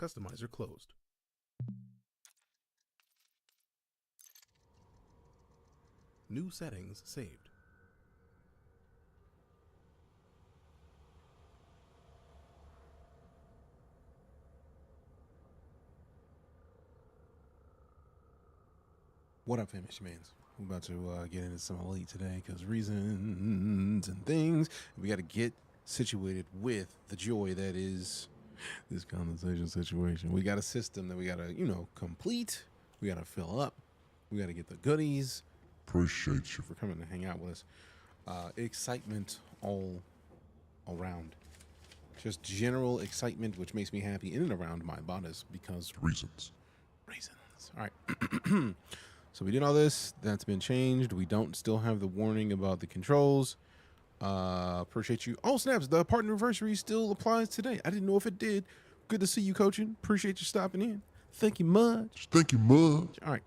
Customizer closed. New settings saved. What up, famous mans? We're about to get into some elite today because reasons and things. We got to get situated with the joy that is this colonization situation. We got a system that we got to, complete. We got to fill up. We got to get the goodies. Appreciate you for coming to hang out with us. Excitement all around. Just general excitement, which makes me happy in and around my bodice because reasons. All right. So we did all this. That's been changed. We don't still have the warning about the controls. Appreciate you. Oh, snaps. The partner anniversary still applies today. I didn't know if it did. Good to see you, coaching. Appreciate you stopping in. Thank you much. Thank you much. All right.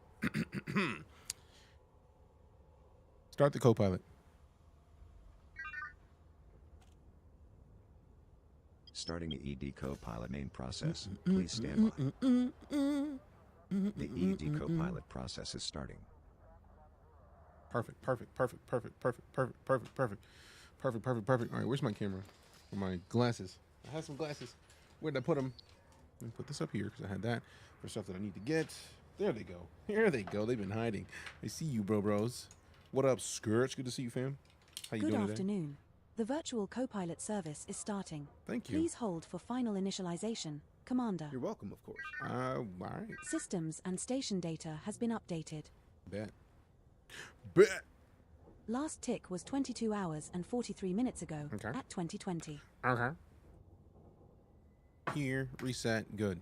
Start the co-pilot. Starting the ED co-pilot main process. Please stand by. The ED co-pilot process is starting. Perfect. All right, where's my camera? Or my glasses? I have some glasses. Where'd I put them? Let me put this up here because I had that for stuff that I need to get. There they go. Here they go. They've been hiding. I see you, bros. What up, Skirch? Good to see you, fam. How you doing today? Good afternoon. The virtual co-pilot service is starting. Thank you. Please hold for final initialization, Commander. You're welcome, of course. All right. Systems and station data has been updated. Bet. Last tick was 22 hours and 43 minutes ago Okay. at 2020. Okay. Here, reset, good.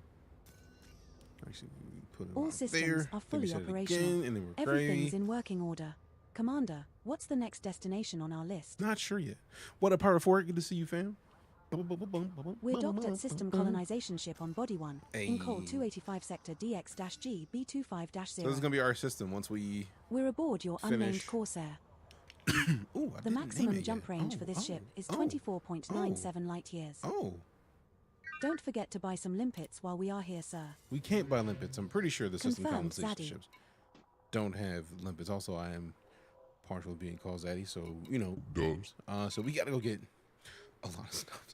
Actually, we put it All on systems there. are Then we fully set it operational. again, and then we're Everything's ready. in working order. Commander, what's the next destination on our list? Not sure yet. What up, Power 4? Good to see you, fam. We're docked at System Colonization Ship on Body 1 in Col Hey. 285 Sector DX-G B25-0. So this is gonna be our system once we. We're aboard your finish. unnamed Corsair. Ooh, I The didn't maximum name it jump yet. range Oh, for this oh, ship is oh, 24.97 light years. Oh, Don't forget to buy some limpets while we are here, sir. we can't buy limpets. I'm pretty sure the system Confirmed, colonization Zaddy. ships don't have limpets. Also, I am partial to being called Zaddy, so dubs. So we gotta go get a lot of stuff.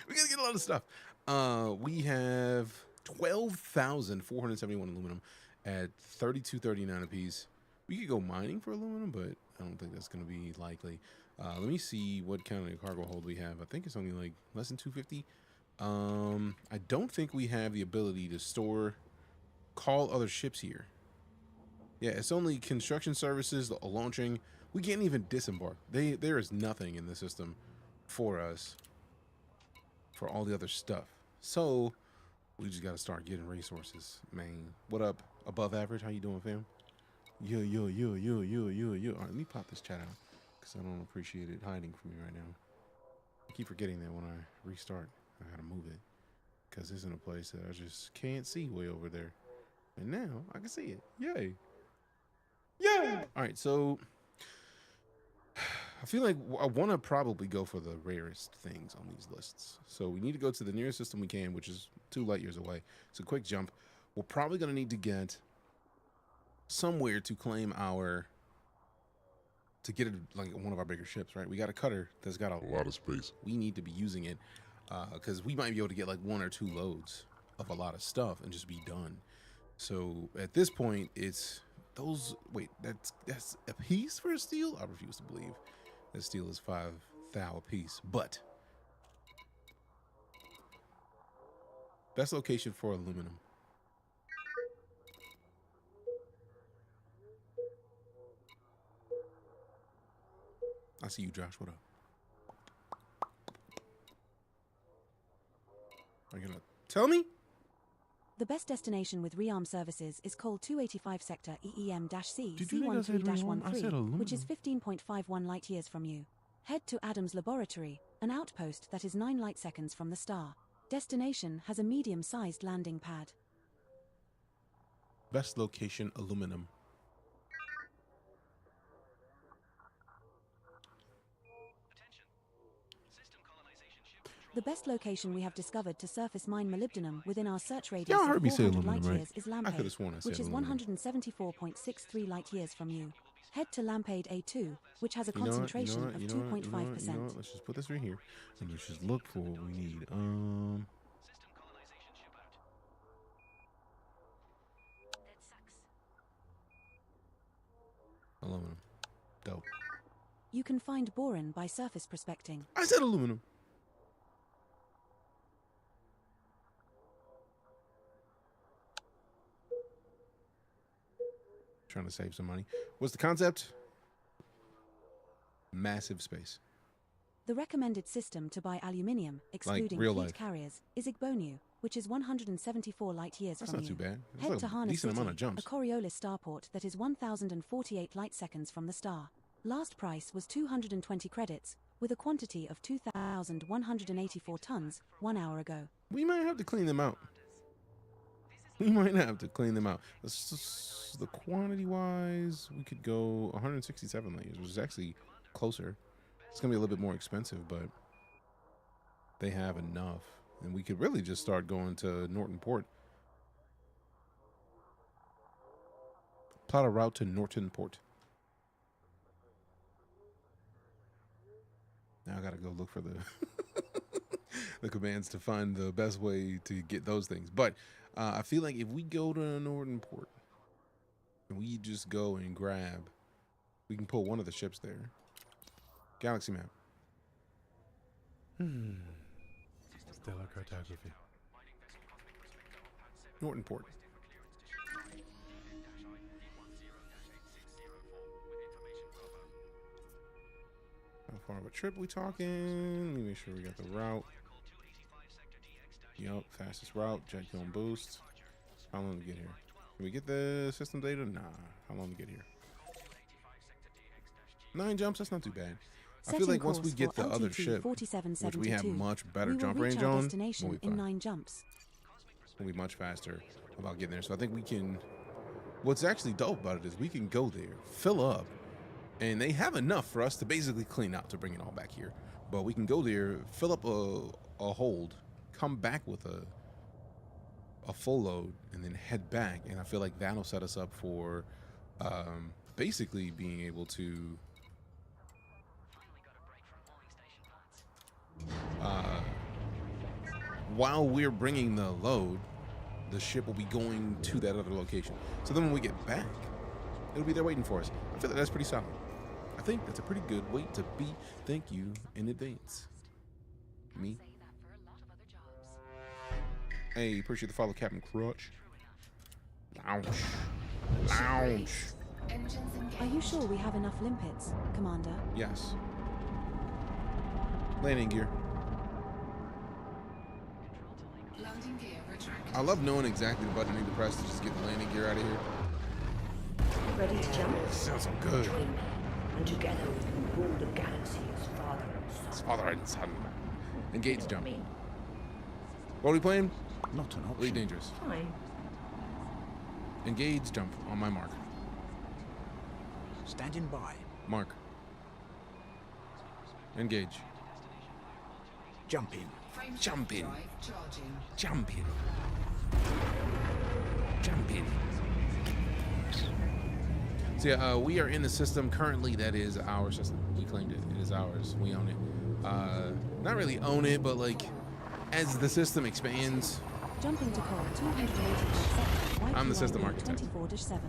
We gotta get a lot of stuff. We have 12,471 aluminum at 32.39 a piece. We could go mining for aluminum, but I don't think that's gonna be likely. Let me see what kind of cargo hold we have. I think it's only like less than 250. I don't think we have the ability to call other ships here. Yeah, it's only construction services, launching. We can't even disembark. There is nothing in the system for us for all the other stuff. So we just gotta start getting resources, man. What up, above average? How you doing, fam? Yo. All right, let me pop this chat out because I don't appreciate it hiding from me right now. I keep forgetting that when I restart, I gotta move it because it's in a place that I just can't see way over there. And now I can see it. Yay. All right, so I feel like I want to probably go for the rarest things on these lists. So we need to go to the nearest system we can, which is 2 light years away. It's a quick jump. We're probably going to need to get somewhere to claim to get it like one of our bigger ships, right? We got a cutter that's got a lot of space. We need to be using it because we might be able to get like 1 or 2 loads of a lot of stuff and just be done. So at this point, it's those. Wait, that's a piece for a steel? I refuse to believe that steel is 5 thou a piece. But best location for aluminum. I see you, Josh. What up? Are you gonna tell me? The best destination with rearm services is Col 285 Sector EEM-C Did you think I said rearm? I said C13-13, which is aluminum. 15.51 light years from you. Head to Adams Laboratory, an outpost that is 9 light seconds from the star. Destination has a medium-sized landing pad. Best location, aluminum. The best location we have discovered to surface mine molybdenum within our search radius Y'all of heard me say 400 aluminum, light right? years is I could have Lampade, sworn I said which is aluminum. 174.63 light years from you. Head to Lampade A2, which has a You know what? concentration of You know what? 2.5%. Let's just put this right here, and let's just look for what we need. Aluminum. Dope. You can find boron by surface prospecting. I said aluminum. Trying to save some money. What's the concept? Massive space. The recommended system to buy aluminium, excluding real fleet life. carriers, is Igbonu, which is 174 light years That's from not you. too bad. Head That's to a Harness decent City, amount of jumps. a Coriolis starport that is 1,048 light seconds from the star. Last price was 220 credits, with a quantity of 2,184 tons 1 hour ago. We might have to clean them out. We might have to clean them out. The quantity wise, we could go 167 layers, which is actually closer. It's gonna be a little bit more expensive, but they have enough, and we could really just start going to Norton Port. Plot a route to Norton Port. Now I gotta go look for the the commands to find the best way to get those things. But I feel like if we go to Norton Port and we just go and grab, we can pull one of the ships there. Galaxy map. Stellar cartography. Norton Port. How far of a trip we talking? Let me make sure we got the route. Yup, fastest route, jet cone boost. How long to get here? Can we get the system data? Nah. How long to get here? 9 jumps, that's not too bad. I feel like once we get the other ship, which we have much better jump range on, destination we'll be in fine. 9 jumps. We'll be much faster about getting there. So I think we can, what's actually dope about it is we can go there, fill up, and they have enough for us to basically clean out to bring it all back here. But we can go there, fill up a hold, come back with a full load, and then head back. And I feel like that'll set us up for basically being able to while we're bringing the load, the ship will be going to that other location. So then when we get back, it'll be there waiting for us. I feel like that's pretty solid. I think that's a pretty good way to be. Thank you in advance. Me. Hey, appreciate the follow, Captain Crutch. Lounge. Lounge. Are you sure we have enough limpets, Commander? Yes. Landing gear. I love knowing exactly the button I need to press to just get the landing gear out of here. Ready to jump? Sounds so good. Join me, and together we can rule the galaxy as father and son. Father and son. Engage jump. What are we playing? Not an Really option. dangerous. Fine. Engage jump on my mark. Standing by. Mark. Engage. Jump in. Jump in. Jump in. Jump in. So yeah, we are in the system currently. That is our system. We claimed it. It is ours. We own it. Not really own it, but like as the system expands. Jumping to call 285 I'm the system architect. 24-7.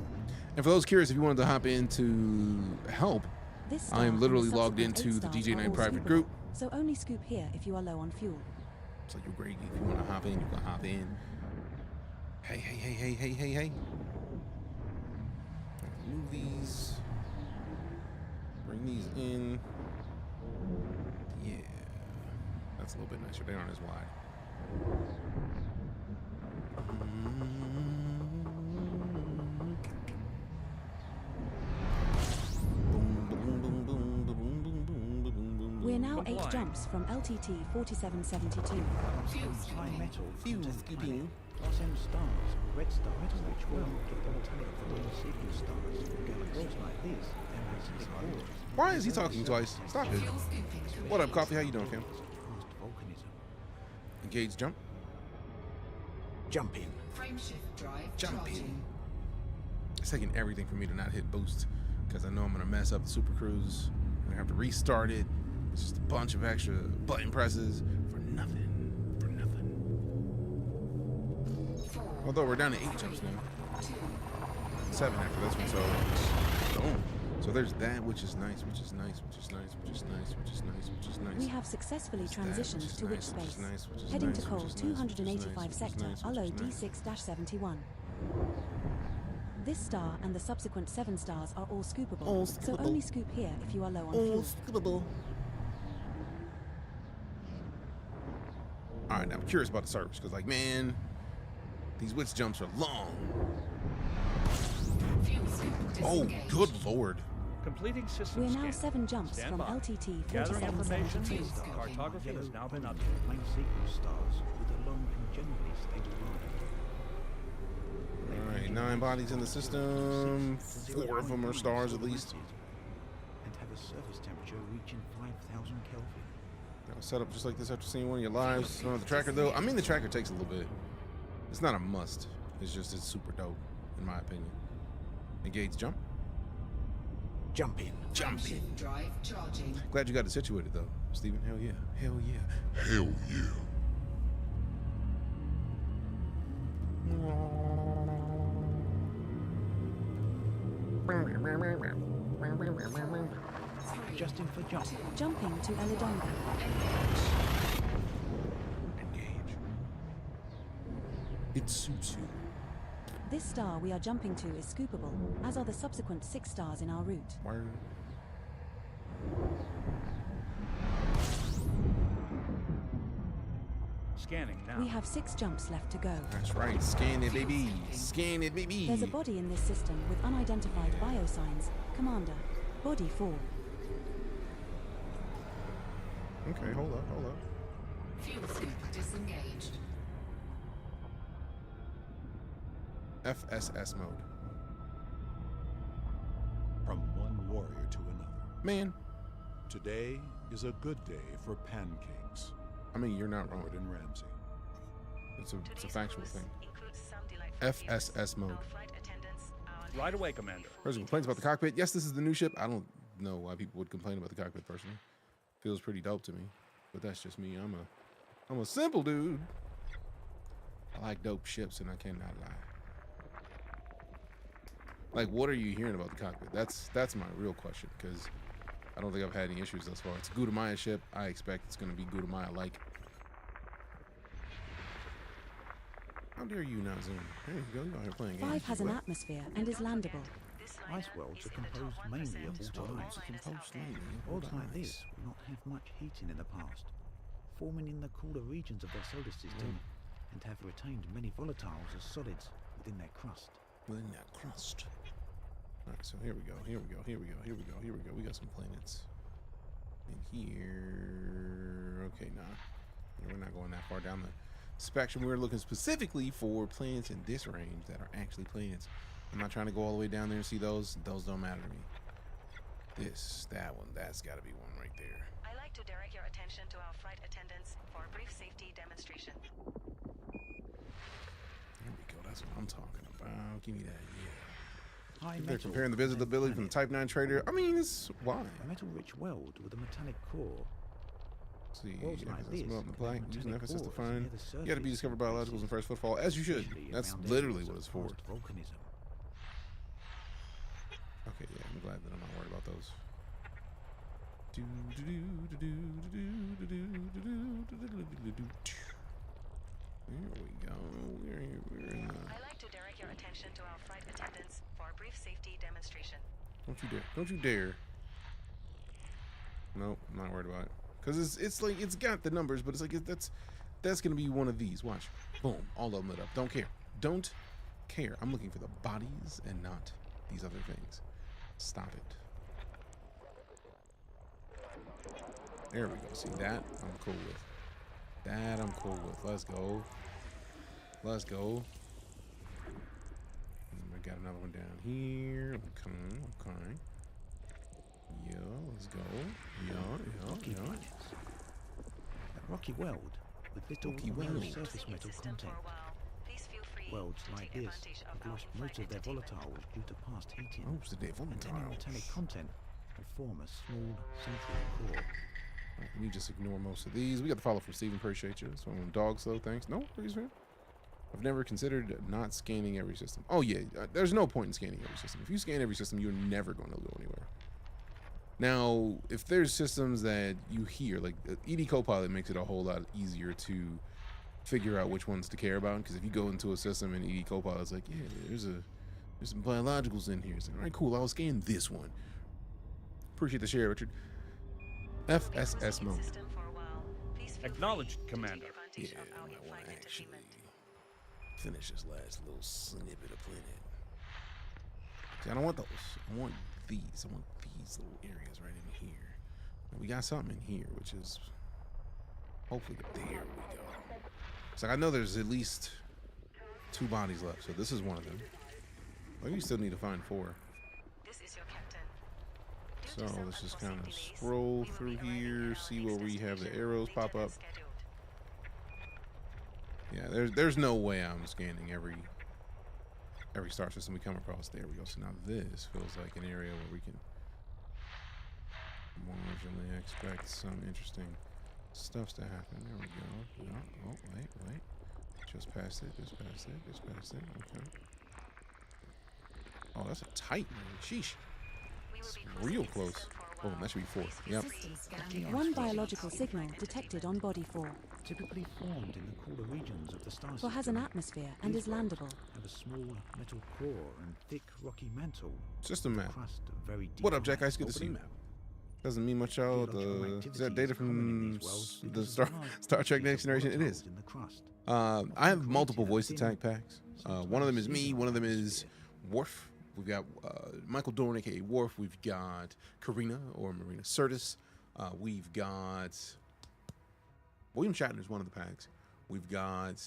And for those curious, if you wanted to hop in to help, This I star am and literally the logged subsequent into 8 the stars Deejay are 9 all private scoopable, group. So only scoop here if you are low on fuel. So you're great. If you want to hop in, you can hop in. Hey, hey, hey, hey, hey, hey, hey. Move these. Bring these in. Yeah. That's a little bit nicer. They aren't as wide. We're now 8 jumps from LTT 4772. High metal. Fuse Titanic. Plus M stars. Red stars. Which will give them time for all signal stars. Galaxies like this. There is big wars. Why is he talking twice? Stop it. What up, Coffee? How you doing, fam? Past volcanism. Engage jump. Jump in. Frameshift drive Jump charging. in. It's taking everything for me to not hit boost because I know I'm gonna mess up the Super Cruise. I'm gonna have to restart it. It's just a bunch of extra button presses for nothing. For nothing. Although we're down to 8 jumps now. 7 after this one, so boom. So there's that, which is nice, which is nice, which is nice, which is nice, which is nice, which is nice. We have successfully transitioned to Witch Space. Nice, Heading to Cole 285 sector, Ullo D6-71. This star and the subsequent 7 stars are all scoopable, All so scoopable. only scoop here if you are low on Oh, fuel. skippable. All right, now I'm curious about the service because, like, man, these witch jumps are long. Fuel scoop Oh, disengaged. good lord. Completing system We're now scan. 7 jumps Stand from by. LTT Gathering information. 4772. Cartography has now been updated. Plain sequence stars with a long and generally stable line. All right, 9 bodies in the system. 4 of them are stars at least. And have a surface temperature reaching 5,000 Kelvin. I'll set up just like this after seeing one of your lives. The tracker, though, I mean, the tracker takes a little bit. It's not a must. It's just it's super dope, in my opinion. Engage jump. Jump in. Jump in. Frameshift drive charging. Glad you got it situated, though, Steven. Hell yeah. Hell yeah. Hell yeah. Adjusting for jump. Jumping to Elidonga. Engage. It suits you. This star we are jumping to is scoopable, as are the subsequent 6 stars in our route. Word. Scanning now. We have 6 jumps left to go. That's right. Scan it, baby. Scan it, baby. There's a body in this system with unidentified biosigns. Commander, body 4. Okay, hold up, hold up. Fuel scoop disengaged. FSS mode. From one warrior to another. Man, Today is a good day for pancakes. I mean, you're not wrong. Gordon Ramsay. It's a factual thing. FSS mode. Right away, Commander. There's complaints about the cockpit. Yes, this is the new ship. I don't know why people would complain about the cockpit personally. Feels pretty dope to me, but that's just me. I'm a simple dude. I like dope ships, and I cannot lie. Like, what are you hearing about the cockpit? That's my real question, because I don't think I've had any issues thus far. It's a Gudamaya ship. I expect it's going to be Gudamaya-like. How dare you not zoom? There you go. You're out here playing games. 5 has an What? atmosphere and is landable. Ice worlds are composed mainly of water ice. Worlds like this will not have much heating in the past, forming in the cooler regions of their solar system, and have retained many volatiles as solids within their crust. Within that crust. All right, so here we go. Here we go. Here we go. Here we go. Here we go. We got some planets in here. Okay, nah. Yeah, we're not going that far down the spectrum. We're looking specifically for planets in this range that are actually planets. I'm not trying to go all the way down there and see those. Those don't matter to me. This, that one, that's got to be one right there. I'd like to direct your attention to our flight attendants for a brief safety demonstration. There we go. That's what I'm talking about. Give me that. Yeah. High If they're metal comparing the content visibility from the planet. Type 9 trader. I mean, it's why. A metal-rich world with a metallic core. Let's see, Worlds like FSS this mode on the can have plaque. Using metallic FSS to cores find. near the You got to be surface discovered of biologicals in places, first footfall, as you should. especially That's around literally areas what of it's for. past volcanism. Okay, yeah, I'm glad that I'm not worried about those. There we go. We're in the... I'd like to direct your attention to our flight attendants for a brief safety demonstration. Don't you dare. Don't you dare. Nope, I'm not worried about it. Because it's like, it's got the numbers, but it's like, that's going to be one of these. Watch. Boom. All of them lit up. Don't care. Don't care. I'm looking for the bodies and not these other things. Stop it. There we go. See, that I'm cool with. That I'm cool with. Let's go. Let's go. And we got another one down here. Okay. Yeah, let's go. Yeah. Rocky planets. A rocky world with little Okay, or no well. surface Using metal its system for content. a while. Please feel free Worlds to like take this advantage of have our lost in-flight most of their entertainment. volatiles due to past heating, Oh, it's the day and any metallic volatiles. content will form a small central core. Let me just ignore most of these. We got the follow from Steven. Appreciate you. So I'm dog slow. Thanks. No worries, man. I've never considered not scanning every system. Oh yeah, there's no point in scanning every system. If you scan every system, you're never going to go anywhere. Now, if there's systems that you hear, like ED Copilot makes it a whole lot easier to figure out which ones to care about. Because if you go into a system and ED Copilot's like, yeah, there's some biologicals in here. It's like, all right, cool. I'll scan this one. Appreciate the share, Richard. FSS mode. System for a while. Please feel Acknowledged, free to Commander. take advantage Yeah, of I our might want in-flight to actually entertainment. finish this last little snippet of planet. See, I don't want those. I want these. I want these little areas right in here. And we got something in here, which is hopefully there we go. It's like I know there's at least 2 bodies left, so this is one of them. Maybe we still need to find 4. This is your captain. So let's just kind of scroll through here, see where we have the arrows pop up. Yeah, there's no way I'm scanning every star system we come across. There we go. So now this feels like an area where we can marginally expect some interesting stuff to happen. There we go. Oh, wait. Just past it. Okay. Oh, that's a tight one. Sheesh. It's real close. Oh, that should be 4. Yep. One biological signal detected on body 4. Typically formed in the cooler regions of the star For has an system, atmosphere and these is landable. have a small metal core and thick rocky mantle. System map. Crust of very deep What up, Jack? ice. Good to see you. Doesn't mean much out. Is that data from the Star Trek Next Generation? It is. I have multiple voice attack packs. One of them is me. One of them is Worf. We've got Michael Dorn, aka Worf. We've got Karina or Marina Sirtis. We've got William Shatner's one of the packs. We've got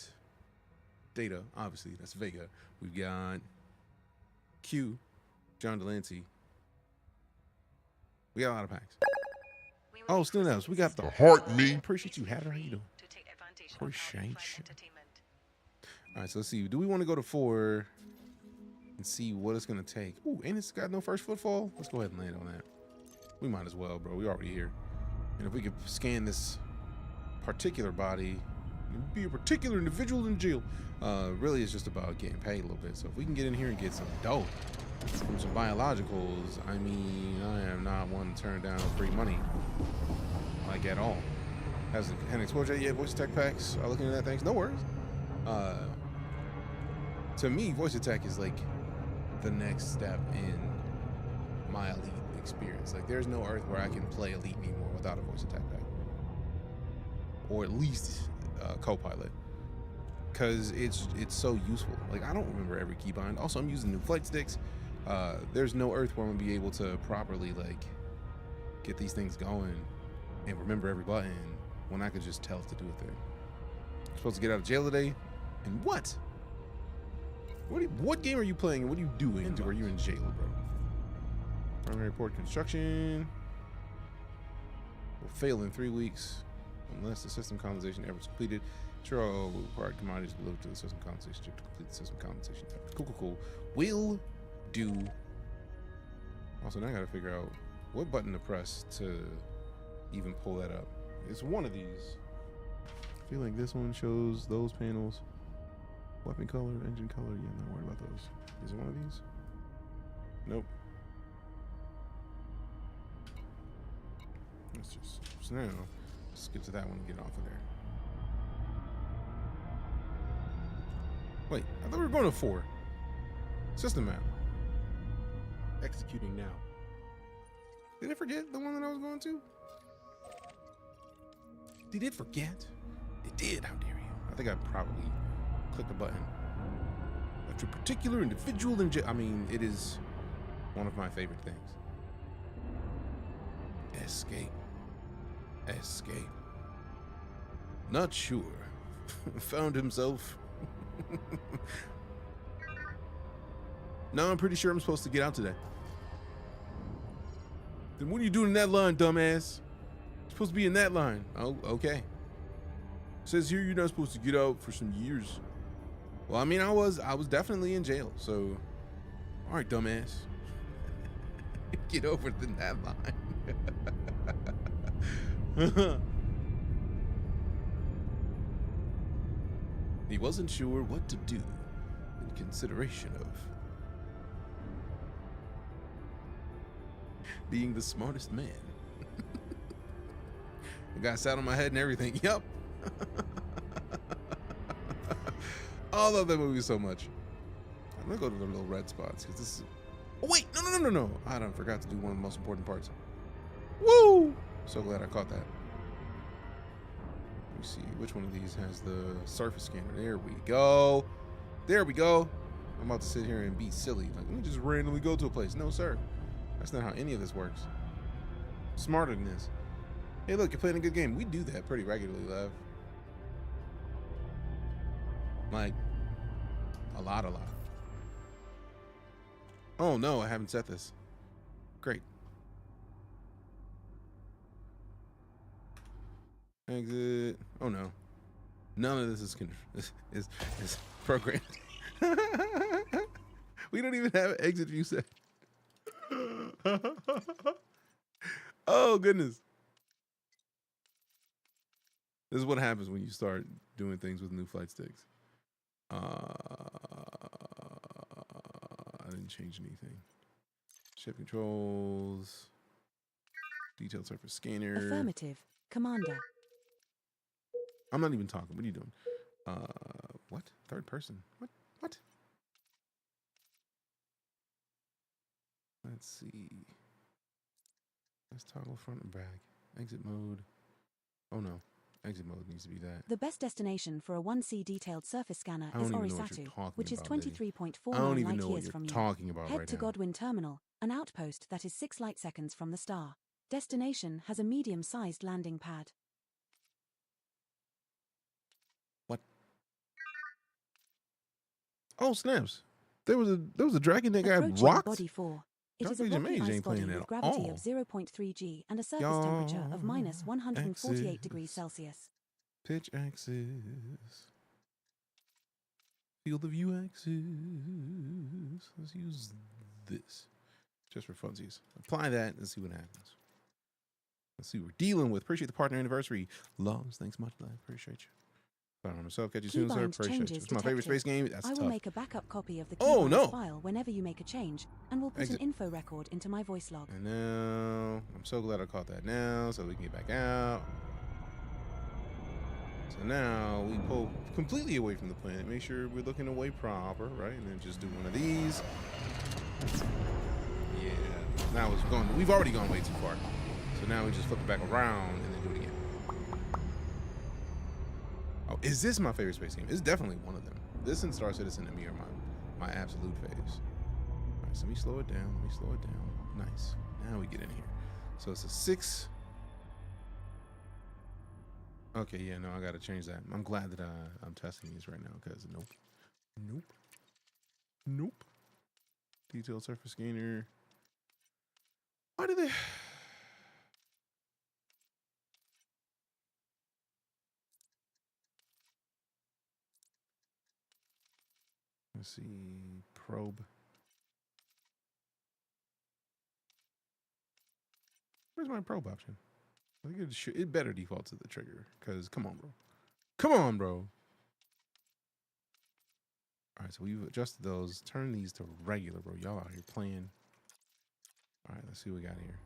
Data, obviously that's Vega. We've got Q, John Delancey. We got a lot of packs. Oh, still else. We got the heart me. Appreciate you, Hatter. How you doing? Appreciate you. All right, so let's see. Do we want to go to 4 and see what it's gonna take? Ooh, and it's got no first footfall. Let's go ahead and land on that. We might as well, bro. We already here. And if we could scan this particular body, be a particular individual in jail. Really, it's just about getting paid a little bit. So if we can get in here and get some dough from some biologicals, I mean, I am not one to turn down free money, like at all. Hasn't exposure yet. Voice attack packs are looking at that. Thanks. No worries. To me, voice attack is like the next step in my elite experience. Like, there's no Earth where I can play elite anymore without a voice attack pack, or at least Copilot, because it's so useful. Like, I don't remember every keybind. Also, I'm using new flight sticks. There's no Earth where I'm gonna be able to properly like get these things going and remember every button when I could just tell it to do a thing. I'm supposed to get out of jail today, and what? What game are you playing and what are you doing to where you're in jail, bro? Primary port construction will fail in 3 weeks unless the system colonization effort is completed. Sure, required commodities delivered to the system colonization to complete the system colonization effort. Cool. Will do. Also, now I gotta figure out what button to press to even pull that up. It's one of these. I feel like this one shows those panels. Weapon color, engine color. Yeah, I'm not worried about those. Is it one of these? Nope. Let's just so now skip to that one and get off of there. Wait, I thought we were going to 4. System map. Executing now. Did it forget the one that I was going to? Did it forget? It did. How dare you? I think I probably clicked the button. After a particular individual I mean, it is one of my favorite things. Escape. Not sure. Found himself. No, I'm pretty sure I'm supposed to get out today. Then what are you doing in that line, dumbass? You're supposed to be in that line. Oh, okay. Says here you're not supposed to get out for some years. Well, I mean, I was definitely in jail. So, all right, dumbass, get over that line. He wasn't sure what to do in consideration of being the smartest man. The guy sat on my head and everything. Yep. I love that movie so much. I'm gonna go to the little red spots because this is. Oh wait, no! I forgot to do one of the most important parts. Woo! So glad I caught that. Let me see which one of these has the surface scanner. There we go. There we go. I'm about to sit here and be silly. Like, let me just randomly go to a place. No, sir. That's not how any of this works. Smarter than this. Hey, look, you're playing a good game. We do that pretty regularly, Lev. Like, a lot. Oh, no, I haven't set this. Great. Exit. Oh, no. None of this is programmed. We don't even have an exit view set. Oh, goodness. This is what happens when you start doing things with new flight sticks. I didn't change anything. Ship controls. Detailed surface scanner. Affirmative, Commander. I'm not even talking. What are you doing? What? Third person. What? Let's see. Let's toggle front and back. Exit mode. Oh no. Exit mode needs to be that. The best destination for a 1C detailed surface scanner is Orisatu, which is 23.49 light years from you. Talking about Head right to now. Godwin Terminal, an outpost that is 6 light seconds from the star. Destination has a medium-sized landing pad. What? Oh snaps! There was a dragon that got Approaching rocked. Body 4. It Dark is a Age rocky Mage ice ain't body playing with at gravity all. of 0.3 g and a surface temperature of minus 148 degrees Celsius. Pitch axis. Field of view axis. Let's use this just for funsies. Apply that and see what happens. Let's see what we're dealing with. Appreciate the partner anniversary. Loves, thanks much, love. Appreciate you. Sorry on myself. Catch you soon, sir. Keybind Appreciate you. changes It's my favorite detected. space game. That's I will tough. make a backup copy of the Oh, Keybind no. file whenever you make a change, and we'll put Exit. an info record into my voice log. And now, I'm so glad I caught that now, so we can get back out. So now we pull completely away from the planet. Make sure we're looking away proper, right? And then just do one of these. Yeah. Now it's gone. We've already gone way too far. So now we just flip it back around and then do it again. Oh, is this my favorite space game? It's definitely one of them. This and Star Citizen and me are my absolute faves. All right, so let me slow it down. Nice. Now we get in here. So it's a 6. Okay, yeah, no, I gotta change that. I'm glad that I'm testing these right now because nope. Detailed surface scanner. Why do they? Let's see, probe. Where's my probe option? I think it better default to the trigger, because come on, bro. All right, so we've adjusted those. Turn these to regular, bro. Y'all out here playing. All right, let's see what we got here.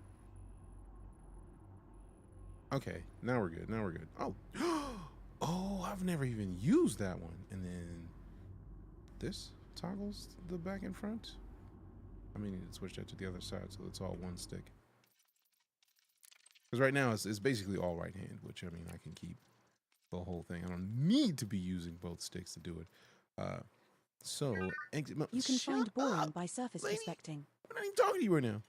Okay, now we're good. Oh, oh, I've never even used that one. And then this toggles the back and front. I may need to switch that to the other side so it's all one stick. Because right now it's basically all right hand, which I mean I can keep the whole thing. I don't need to be using both sticks to do it. So exit. You can find boring up, by surface lady. prospecting. I'm not even talking to you right now.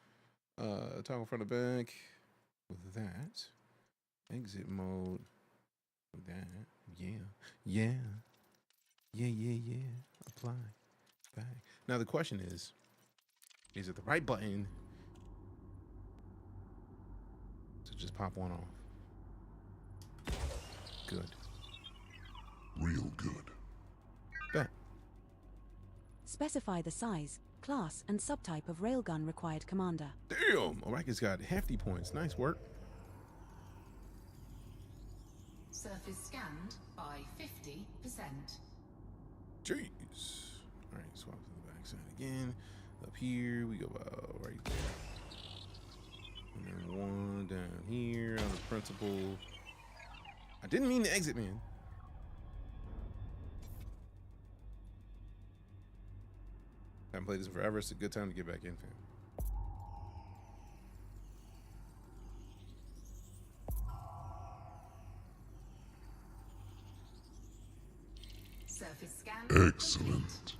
Toggle front and back with that. Exit mode with that. Yeah. Apply. Back. Now the question is it the right button to just pop one off? Good. Specify the size, class, and subtype of railgun required, Commander. Damn! Oraka's got hefty points. Nice work. Surface scanned by 50%. Jeez. All right, swap to the backside again. Up here, we go about right there. And then one down here on the principal. I didn't mean to exit, man. I haven't played this in forever. It's a good time to get back in, fam. Surface scan. Excellent.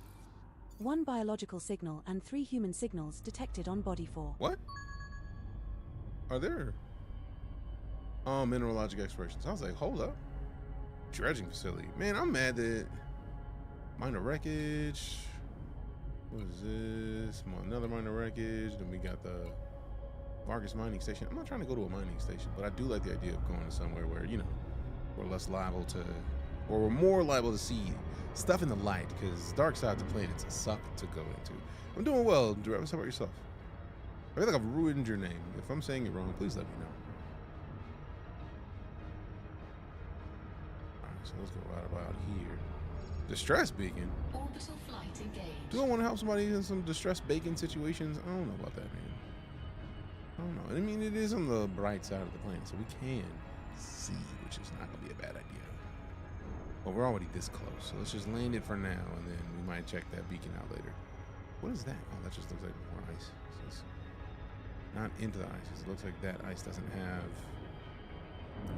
1 biological signal and 3 human signals detected on body 4. What? Are there? Oh, mineralogic explorations. I was like, hold up. Dredging facility. Man, I'm mad that minor wreckage. What is this? Another minor wreckage. Then we got the Vargas mining station. I'm not trying to go to a mining station, but I do like the idea of going to somewhere where, you know, we're less liable to, or we're more liable to see stuff in the light, because dark sides of planets suck to go into. I'm doing well, Travis. How about yourself? I feel like I've ruined your name. If I'm saying it wrong, please let me know. Alright, so let's go right about here. Distress beacon? Orbital flight engaged. Do I want to help somebody in some distress beacon situations? I don't know about that, man. I don't know. I mean, it is on the bright side of the planet, so we can see, which is not going to be a bad idea. But we're already this close, so let's just land it for now, and then we might check that beacon out later. What is that? Oh, that just looks like more ice. So it's not into the ice, 'cause it looks like that ice doesn't have,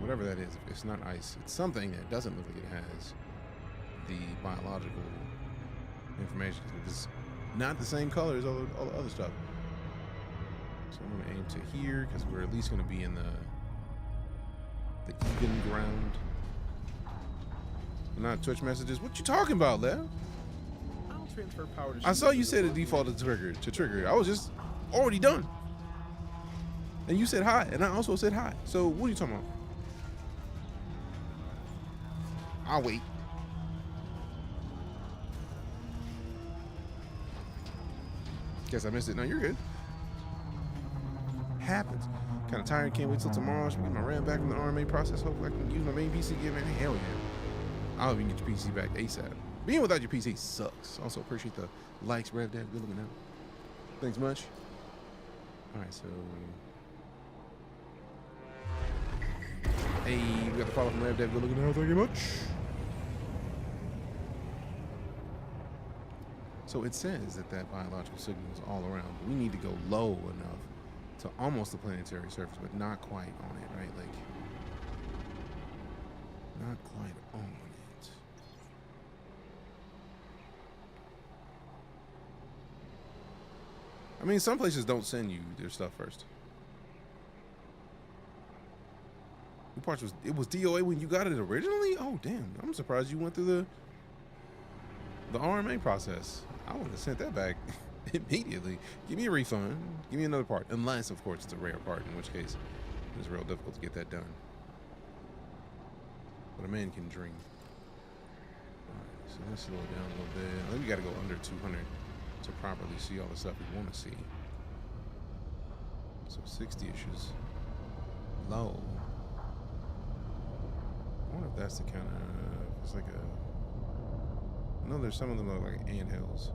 whatever that is. It's not ice. It's something that doesn't look like it has the biological information. It's not the same color as all the other stuff. So I'm going to aim to here, because we're at least going to be in the even ground. Not Twitch messages. What you talking about, Lev? I'll transfer power to. I saw you said it defaulted to trigger. I was just already done. And you said hi, and I also said hi. So what are you talking about? I'll wait. Guess I missed it. No, you're good. Happens. Kind of tired. Can't wait till tomorrow. Should get my RAM back from the RMA process. Hopefully I can use my main PC again, man. Hell yeah. I'll even get your PC back ASAP. Being without your PC sucks. Also appreciate the likes, Rev Dad. Good looking out. Thanks much. All right, so hey, we got the follow from Rev Dad. Good looking out. Thank you much. So it says that biological signal is all around. We need to go low enough to almost the planetary surface, but not quite on it, right? Like, not quite on it. I mean, some places don't send you their stuff first. What parts was it was DOA when you got it originally? Oh damn! I'm surprised you went through the RMA process. I would have sent that back immediately. Give me a refund. Give me another part, unless of course it's a rare part, in which case it's real difficult to get that done. But a man can dream. All right, so let's slow it down a little bit. I think we got to go under 200 to properly see all the stuff we want to see. So 60-ish is low. I wonder if that's the kind of, it's like a, no, there's some of them that look like anthills.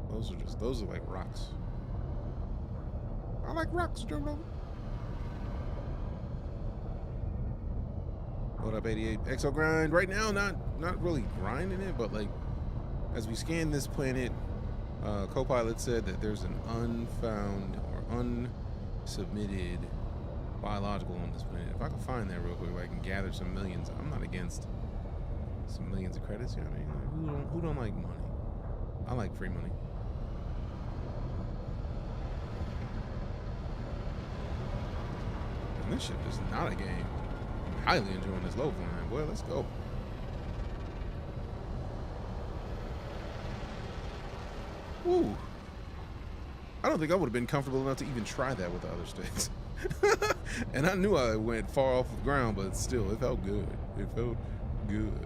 Those are like rocks. I like rocks, Joe. What up, 88? Exo grind right now, not really grinding it, but like as we scan this planet, Copilot said that there's an unfound or unsubmitted biological on this planet. If I can find that real quick, where I can gather some millions. I'm not against some millions of credits. You know what I mean? Like, who don't like money? I like free money. And this ship is not a game. I'm highly enjoying this low flying. Boy, let's go. Ooh. I don't think I would have been comfortable enough to even try that with the other sticks. And I knew I went far off the ground, but still, it felt good. It felt good.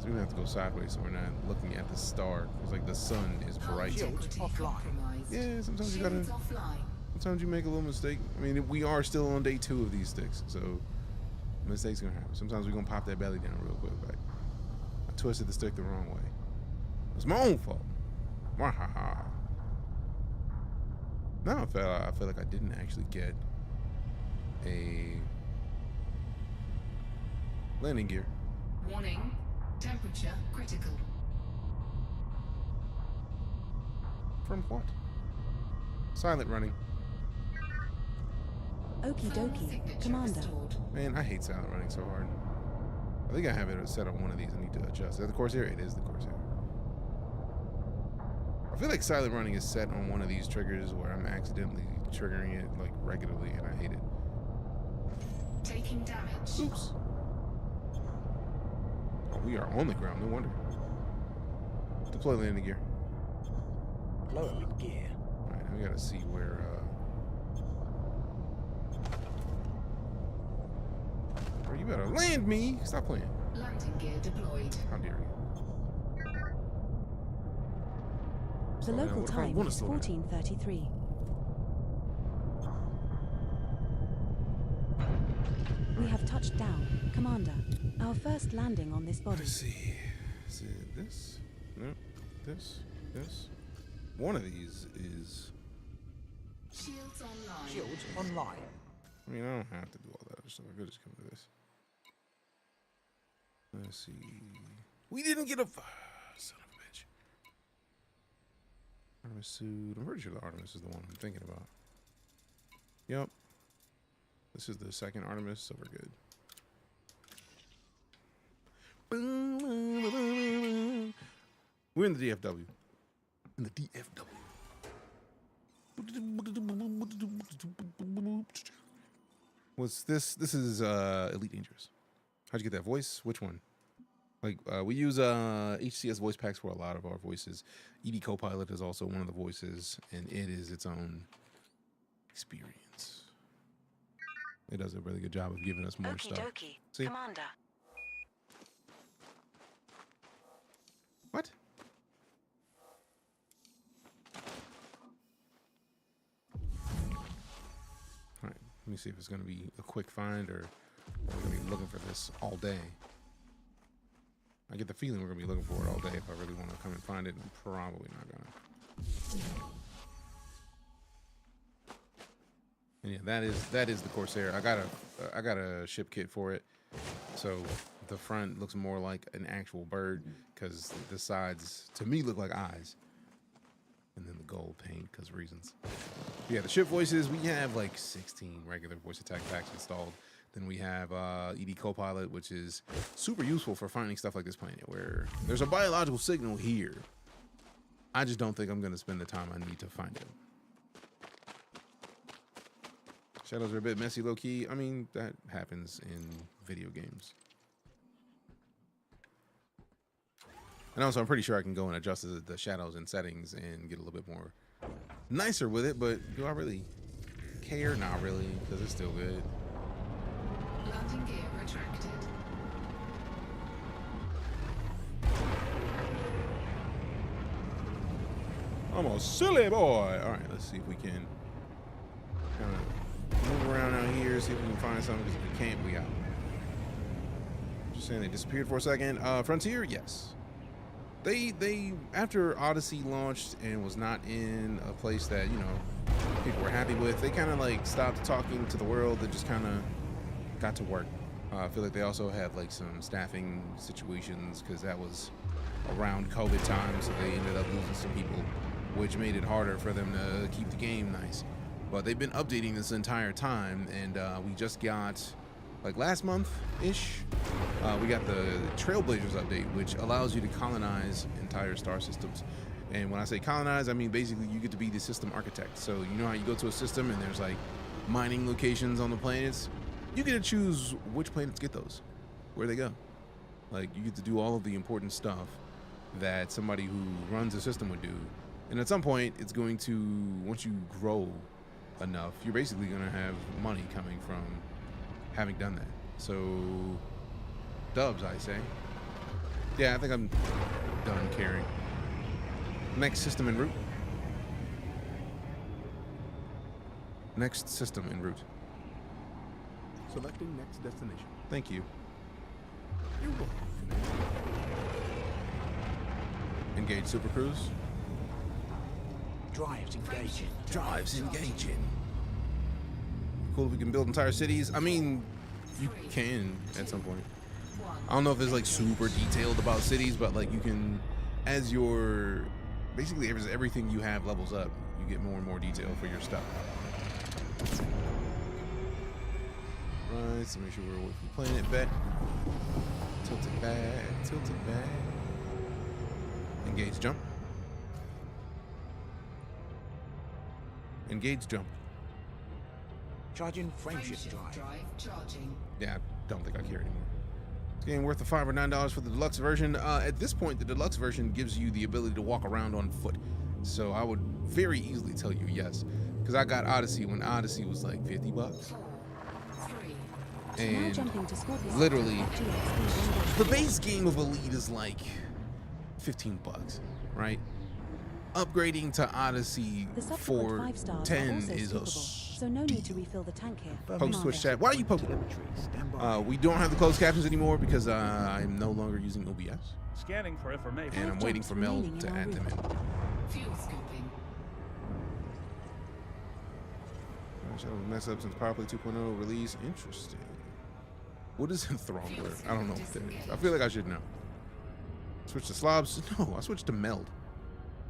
So we're gonna have to go sideways so we're not looking at the star. It's like the sun is bright. Yeah, sometimes you gotta. Sometimes you make a little mistake. I mean, we are still on day 2 of these sticks, so mistakes gonna happen. Sometimes we're gonna pop that belly down real quick. Like, I twisted the stick the wrong way. It's my own fault. Wahaha. Now I feel like I didn't actually get a landing gear. Warning, temperature critical. From what? Silent running. Okie dokie, Commander. Man, I hate silent running so hard. I think I have it set on one of these. I need to adjust. Is that the Corsair? It is the Corsair. I feel like silent running is set on one of these triggers where I'm accidentally triggering it like regularly, and I hate it. Taking damage. Oops. Oh, we are on the ground. No wonder. Deploy landing gear. Lower gear. All right, now we gotta see where. Bro, you better land me. Stop playing. Landing gear deployed. How dare you? The local time is 14:33. We have touched down, Commander. Our first landing on this body. Let's see. Is it this? No. This. One of these is. Shields online. Shields online. I mean, I don't have to do all that other stuff. I could just come to this. Let's see. We didn't get a. Son of a bitch. Artemis suit. I'm pretty sure the Artemis is the one I'm thinking about. Yep. This is the second Artemis, so we're good. We're in the DFW. In the DFW. What's this? This is Elite Dangerous. How'd you get that voice? Which one? Like, we use HCS voice packs for a lot of our voices. ED Copilot is also one of the voices, and it is its own experience. It does a really good job of giving us more Okie stuff. dokie, See? Commander. What? All right, let me see if it's going to be a quick find or we're going to be looking for this all day. I get the feeling we're going to be looking for it all day if I really want to come and find it. I'm probably not going to. And yeah, that is the Corsair. I got a ship kit for it. So the front looks more like an actual bird because the sides to me look like eyes. And then the gold paint because reasons. But yeah, the ship voices, we have like 16 regular voice attack packs installed. Then we have ED Copilot, which is super useful for finding stuff like this planet where there's a biological signal here. I just don't think I'm going to spend the time I need to find it. Shadows are a bit messy, low-key. I mean, that happens in video games. And also, I'm pretty sure I can go and adjust the shadows and settings and get a little bit more nicer with it, but do I really care? Not really, because it's still good. Landing gear retracted. I'm a silly boy. All right, let's see if we can kind of move around out here, see if we can find something, because if we can't, we out. Just saying they disappeared for a second. Frontier, yes. They after Odyssey launched and was not in a place that, you know, people were happy with, they kind of like stopped talking to the world. They just kind of got to work. I feel like they also had like some staffing situations because that was around COVID time, so they ended up losing some people, which made it harder for them to keep the game nice. But they've been updating this entire time, and we just got, like last month-ish, we got the Trailblazers update, which allows you to colonize entire star systems. And when I say colonize, I mean basically you get to be the system architect. So you know how you go to a system and there's like mining locations on the planets? You get to choose which planets get those, where they go. Like, you get to do all of the important stuff that somebody who runs a system would do. And at some point, it's going to, once you grow enough, you're basically going to have money coming from having done that. So, dubs, I say. Yeah, I think I'm done caring. Next system en route. Next system en route. Selecting next destination. Thank you. You're welcome. Engage Super Cruise. Drives engaging. Drives engaging. Cool if we can build entire cities. I mean, you can at some point. I don't know if it's like super detailed about cities, but like you can, as your, basically as everything you have levels up, you get more and more detail for your stuff. Right, so make sure we're away from planet bet. Tilt it back, tilt it back. Engage jump. Engage jump. Charging friendship drive. Charging. Yeah, I don't think I care anymore. It's getting worth the $5 or $9 for the deluxe version. At this point, the deluxe version gives you the ability to walk around on foot. So I would very easily tell you yes. Because I got Odyssey when Odyssey was like $50. 4, 3. Now And jumping to Scorpius. literally, GX the base game of Elite is like $15, right? Upgrading to Odyssey The subsequent for 5 stars are 10 also is a scoopable, so no need to refill the tank here. post Twitch chat. Why are you poking? Telemetry, stand by. We don't have the closed captions anymore because I'm no longer using OBS, Scanning for information. and I'm waiting for Mel to add them in. Fuel scooping. Shadow mess up since Power Play 2.0 release. Interesting. What is Enthronger? I don't know what that is. I feel like I should know. Switch to slobs? No, I switched to Meld.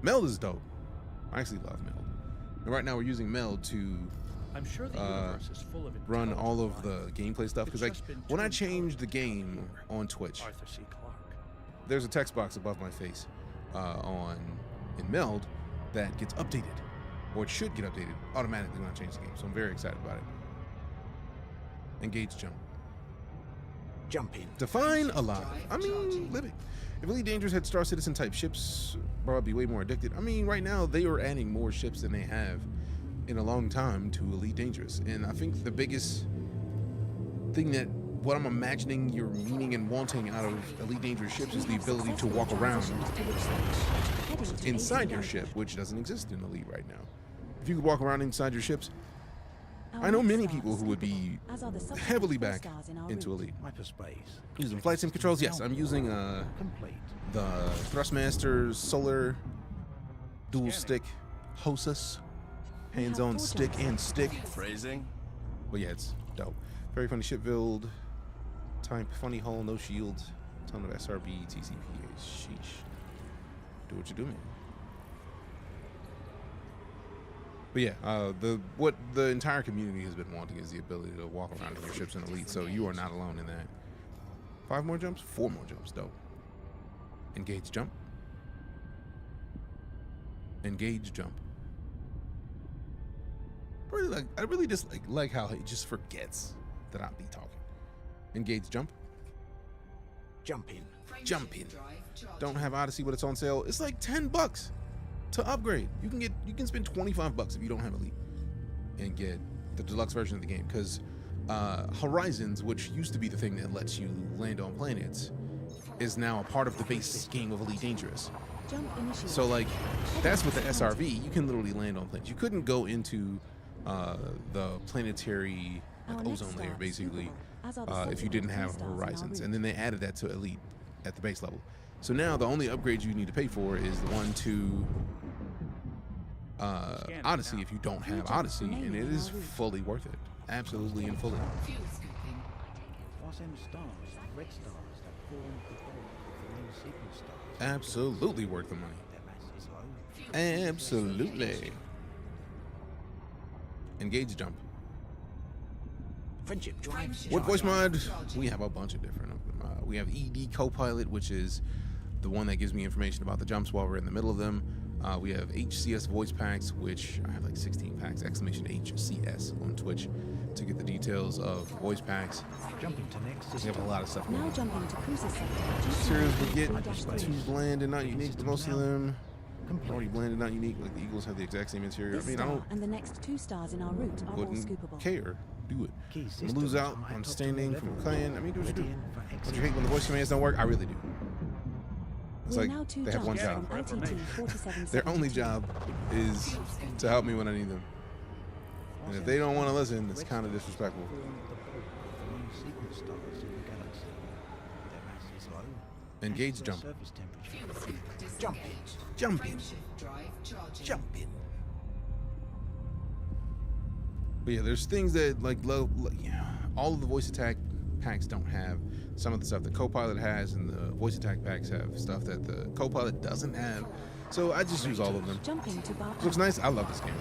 Meld is dope. I actually love Meld. And right now we're using Meld to I'm sure the universe is full of run all of intelligent the gameplay stuff. Because like when I changed the game on Twitch, Arthur C. Clarke. there's a text box above my face in Meld that gets updated, or it should get updated automatically when I change the game. So I'm very excited about it. Engage jump. Jumping. Define alive. I mean, living. If Elite Dangerous had Star Citizen type ships, bro, I'd be way more addicted. I mean, right now they are adding more ships than they have in a long time to Elite Dangerous. And I think the biggest thing that what I'm imagining you're meaning and wanting out of Elite Dangerous ships is the ability to walk around inside your ship, which doesn't exist in Elite right now. If you could walk around inside your ships, I know many people who would be heavily back into Elite. Hyperspace. Using flight sim controls, yes. I'm using Complete. the Thrustmaster Solar dual stick Hosus, hands-on stick and stick. Phrasing. But yeah, it's dope. Very funny ship build. Type funny hull, no shields. Ton of SRB, TCPA. Sheesh. Do what you do, man. But yeah, what the entire community has been wanting is the ability to walk around in your ships in Elite, so you are not alone in that. 5 more jumps? 4 more jumps, dope. Engage jump. Engage jump. I really just like how he just forgets that I be talking. Engage jump. Jumping. Jumping. Don't have Odyssey, but it's on sale. It's like $10 to upgrade. You can spend $25 if you don't have Elite and get the deluxe version of the game, because Horizons, which used to be the thing that lets you land on planets, is now a part of the base game of Elite Dangerous. So like that's with the SRV, you can literally land on planets. You couldn't go into the planetary ozone layer basically if you didn't have Horizons, and then they added that to Elite at the base level. So now the only upgrade you need to pay for is the one to Odyssey if you don't have Odyssey, and it is fully worth it. Absolutely and fully. Fuel scooping. What's them stars? Red stars that fall into the gold of the main sequence stars. Absolutely worth the money. Their mass is low. Absolutely. Engage jump. Friendship drive. What voice mod? We have a bunch of different of them. We have ED Copilot, which is the one that gives me information about the jumps while we're in the middle of them. We have HCS voice packs, which I have like 16 packs, exclamation HCS on Twitch to get the details of voice packs. Jumping to next We have a lot of stuff going Now on. jumping to cruiser sector. Series we get too bland and not unique to most of them. Already bland and not unique, like the Eagles have the exact same interior. This I mean, I star don't and the next 2 stars in our route are all wouldn't scoopable. care. Do it. Key I'm gonna lose systems out are on hyped up standing to from level. clan. I mean, do what you do. Ready in for Don't you hate when the voice commands don't work? I really do. It's We're like now 2 they have one jumps job. from LTT 4772. Their only job is to help me when I need them. And if they don't want to listen, it's kind of disrespectful. Engage jump. Jump in. Jump in. Jump in. But yeah, there's things that like all of the voice attack packs don't have. Some of the stuff the Copilot has, and the voice attack packs have stuff that the Copilot doesn't have. So I just use all of them. Jumping to bar. Looks nice. I love this game.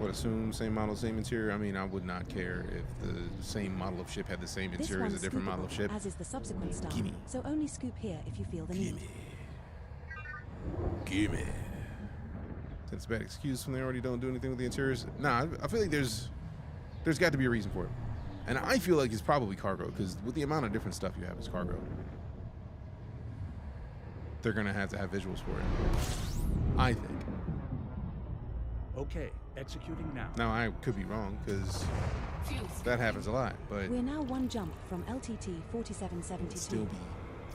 Would assume same model, same interior. I mean, I would not care if the same model of ship had the same This interior as a one's different model of ship. as is the subsequent star. Gimme. So only scoop here if you feel the need. Gimme. That's a bad excuse when they already don't do anything with the interiors. Nah, I feel like there's got to be a reason for it. And I feel like it's probably cargo, because with the amount of different stuff you have as cargo, they're going to have visuals for it. I think. Okay, executing now. Now, I could be wrong, because that happens a lot, but We're now 1 jump from LTT 4772. it'd still be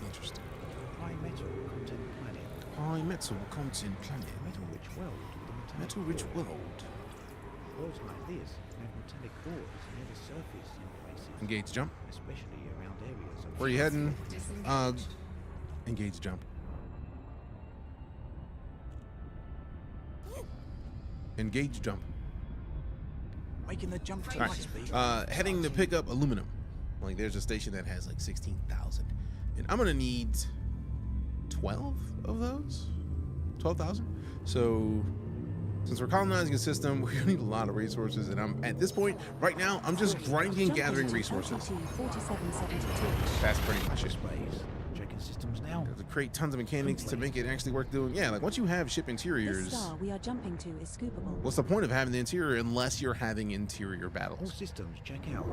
interesting. High metal content planet. High metal content planet. Metal-rich world with a Metal-rich world. Worlds like this have metallic cores near the surface in places. Engage jump. Especially around areas of... Where you heading? Engage jump. Engage jump. Making the jump to All light speed. right. Heading to pick up aluminum. Like there's a station that has like 16,000, and I'm gonna need 12 of those. 12,000. So since we're colonizing a system, we're gonna need a lot of resources, and I'm at this point right now. I'm just grinding, gathering resources. 4772. That's pretty much it. Space. Checking systems now. To create tons of mechanics to make it actually worth doing. Yeah, like once you have ship This interiors, star we are jumping to is scoopable. what's the point of having the interior unless you're having interior All battles systems check out.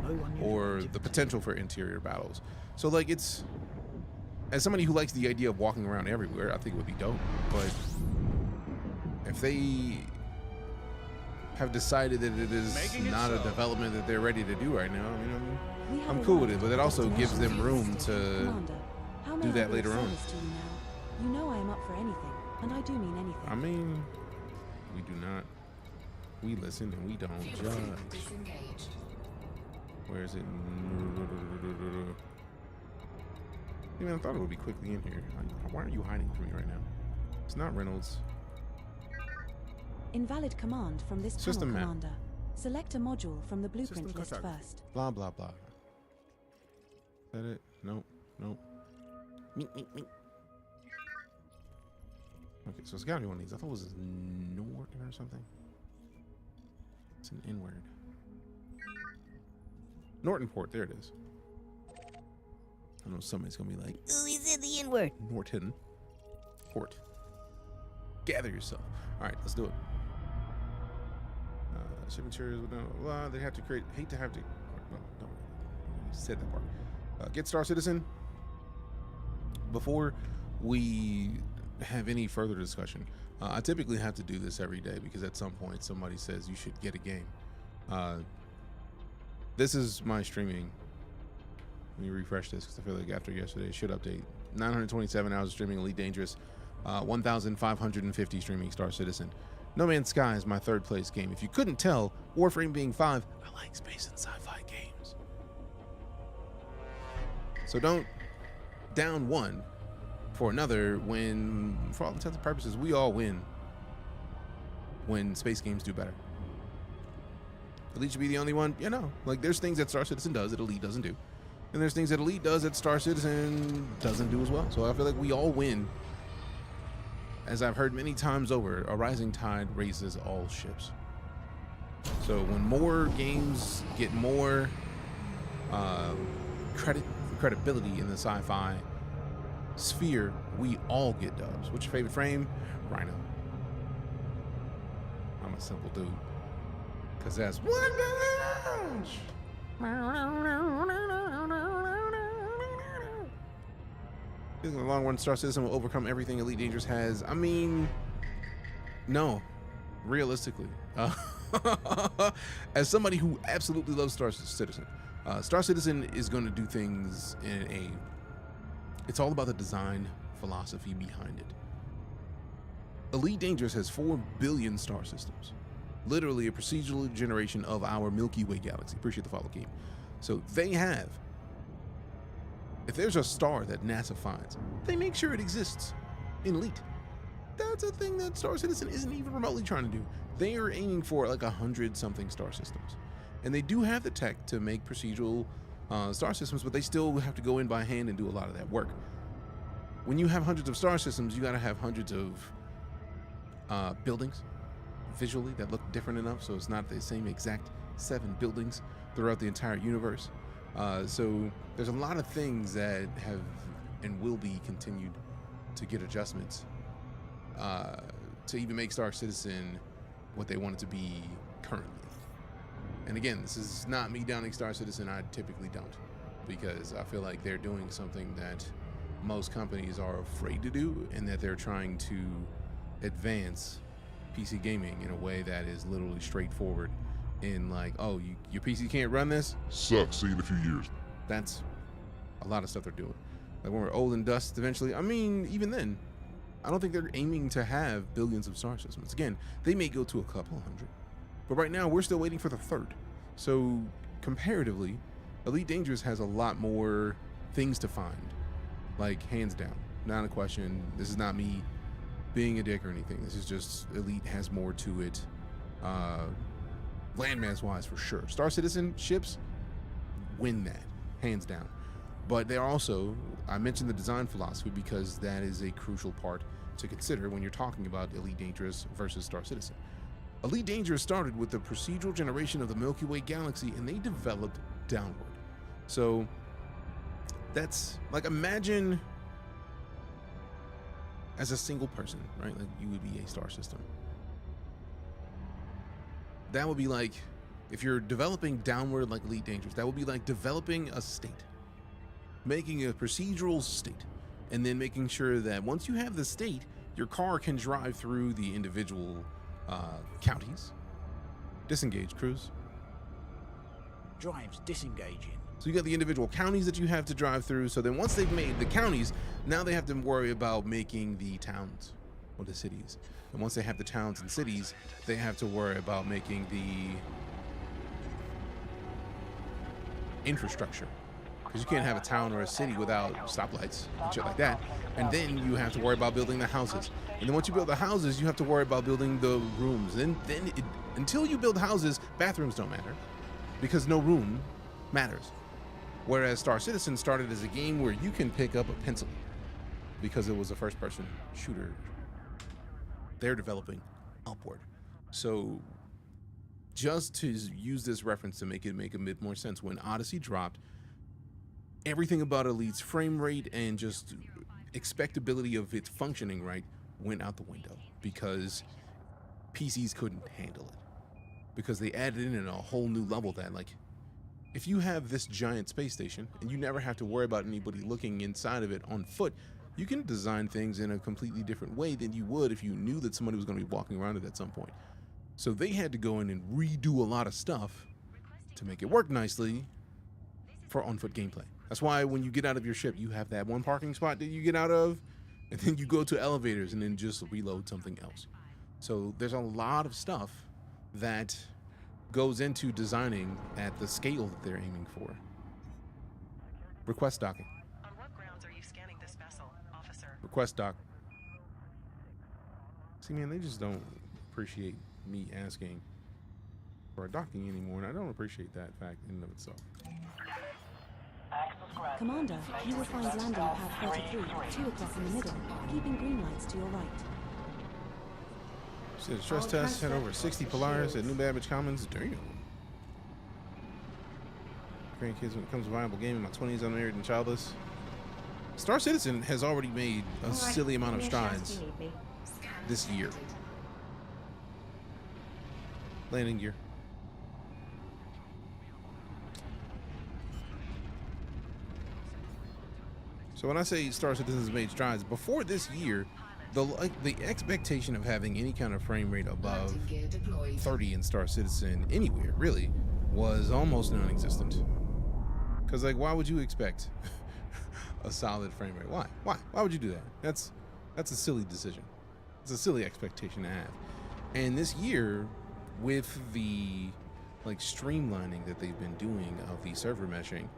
No unusual or the activity. potential for interior battles? So like it's, as somebody who likes the idea of walking around everywhere, I think it would be dope. But if they have decided that it is not a development that they're ready to do right now, I mean, We have I'm cool with arrived it, but it at also gives them destination. room to Commander, how may do I that be later of on. service to you now? You know I am up for anything, and I do mean anything. I mean, we do not. We listen and we don't judge. Disengaged. Where is it? Yeah, man, I thought it would be quickly in here. Why are you hiding from me right now? It's not Reynolds. Invalid command from this System panel, map. Commander. Select a module from the blueprint System list contact. first. Blah, blah, blah. Is that it? Nope. Nope. Meep, meep, meep. Okay, so it's gotta be one of these. I thought it was Norton or something. It's an N-word. Norton port, there it is. I know somebody's gonna be like, oh, he said the N-word. Norton port. Gather yourself. Alright, let's do it. Ship interiors, well, they have to create, hate to have to, no, you said that part. Get Star Citizen. Before we have any further discussion, I typically have to do this every day because at some point somebody says you should get a game. This is my streaming. Let me refresh this because I feel like after yesterday it should update. 927 hours of streaming Elite Dangerous, 1,550 streaming Star Citizen. No Man's Sky is my third place game. If you couldn't tell, Warframe being 5, I like space and sci-fi games. So don't down one for another when, for all intents and purposes, we all win when space games do better. Elite should be the only one, you know, like there's things that Star Citizen does that Elite doesn't do. And there's things that Elite does that Star Citizen doesn't do as well. So I feel like we all win. As I've heard many times over, a rising tide raises all ships. So when more games get more credibility in the sci-fi sphere, we all get dubs. What's your favorite frame? Rhino. I'm a simple dude. Cause that's one punch. In the long run, Star Citizen will overcome everything Elite Dangerous has. I mean, no, realistically. As somebody who absolutely loves Star Citizen, Star Citizen is going to do things in a It's all about the design philosophy behind it. Elite Dangerous has 4 billion star systems. Literally a procedural generation of our Milky Way galaxy. Appreciate the follow, Keem. So they have, if there's a star that NASA finds, they make sure it exists in Elite. That's a thing that Star Citizen isn't even remotely trying to do. They are aiming for like 100-something star systems. And they do have the tech to make procedural star systems, but they still have to go in by hand and do a lot of that work. When you have hundreds of star systems, you got to have hundreds of buildings visually that look different enough, so it's not the same exact 7 buildings throughout the entire universe. So there's a lot of things that have and will be continued to get adjustments to even make Star Citizen what they want it to be currently. And again, this is not me downing Star Citizen. I typically don't, because I feel like they're doing something that most companies are afraid to do, and that they're trying to advance PC gaming in a way that is literally straightforward. In like, oh, your PC can't run this? Sucks. See you in a few years. That's a lot of stuff they're doing. Like when we're old and dust eventually. I mean, even then, I don't think they're aiming to have billions of star systems. Again, they may go to a couple hundred. But right now, we're still waiting for the 3rd. So, comparatively, Elite Dangerous has a lot more things to find. Like, hands down. Not a question. This is not me being a dick or anything. This is just Elite has more to it. Landmass-wise, for sure. Star Citizen ships win that, hands down. But they're also, I mentioned the design philosophy because that is a crucial part to consider when you're talking about Elite Dangerous versus Star Citizen. Elite Dangerous started with the procedural generation of the Milky Way galaxy, and they developed downward. So that's like, imagine as a single person, right? Like you would be a star system. That would be like, if you're developing downward like Elite Dangerous, that would be like developing a state, making a procedural state, and then making sure that once you have the state, your car can drive through the individual counties. Disengage, Cruz. Drives disengaging. So you got the individual counties that you have to drive through. So then once they've made the counties, now they have to worry about making the towns or the cities. And once they have the towns and cities, they have to worry about making the infrastructure. Because you can't have a town or a city without stoplights and shit like that. And then you have to worry about building the houses. And then once you build the houses, you have to worry about building the rooms. Until you build houses, bathrooms don't matter, because no room matters. Whereas Star Citizen started as a game where you can pick up a pencil because it was a first-person shooter. They're developing upward. So just to use this reference to make it make a bit more sense, when Odyssey dropped, everything about Elite's frame rate and just expectability of its functioning right went out the window because PCs couldn't handle it. Because they added in a whole new level that, like, if you have this giant space station and you never have to worry about anybody looking inside of it on foot, you can design things in a completely different way than you would if you knew that somebody was going to be walking around it at some point. So they had to go in and redo a lot of stuff to make it work nicely for on-foot gameplay. That's why when you get out of your ship, you have that one parking spot that you get out of, and then you go to elevators and then just reload something else. So there's a lot of stuff that goes into designing at the scale that they're aiming for. Request docking. On what grounds are you scanning this vessel, officer? Request dock. See, man, they just don't appreciate me asking for a docking anymore, and I don't appreciate that fact in and of itself. Commander, you will find landing pad 33, 2 o'clock in the middle, keeping green lights to your right. So the stress test had over 60 Polaris at New Babbage Commons. Damn. Grandkids when it comes to viable game in my 20s, unmarried and childless. Star Citizen has already made a silly amount of strides this year. Landing gear. So when I say Star Citizen has made strides, before this year, the expectation of having any kind of frame rate above 30 in Star Citizen anywhere really was almost non-existent. Because, like, why would you expect a solid frame rate. Why would you do that? That's a silly decision. It's a silly expectation to have. And this year, with the like streamlining that they've been doing of the server meshing,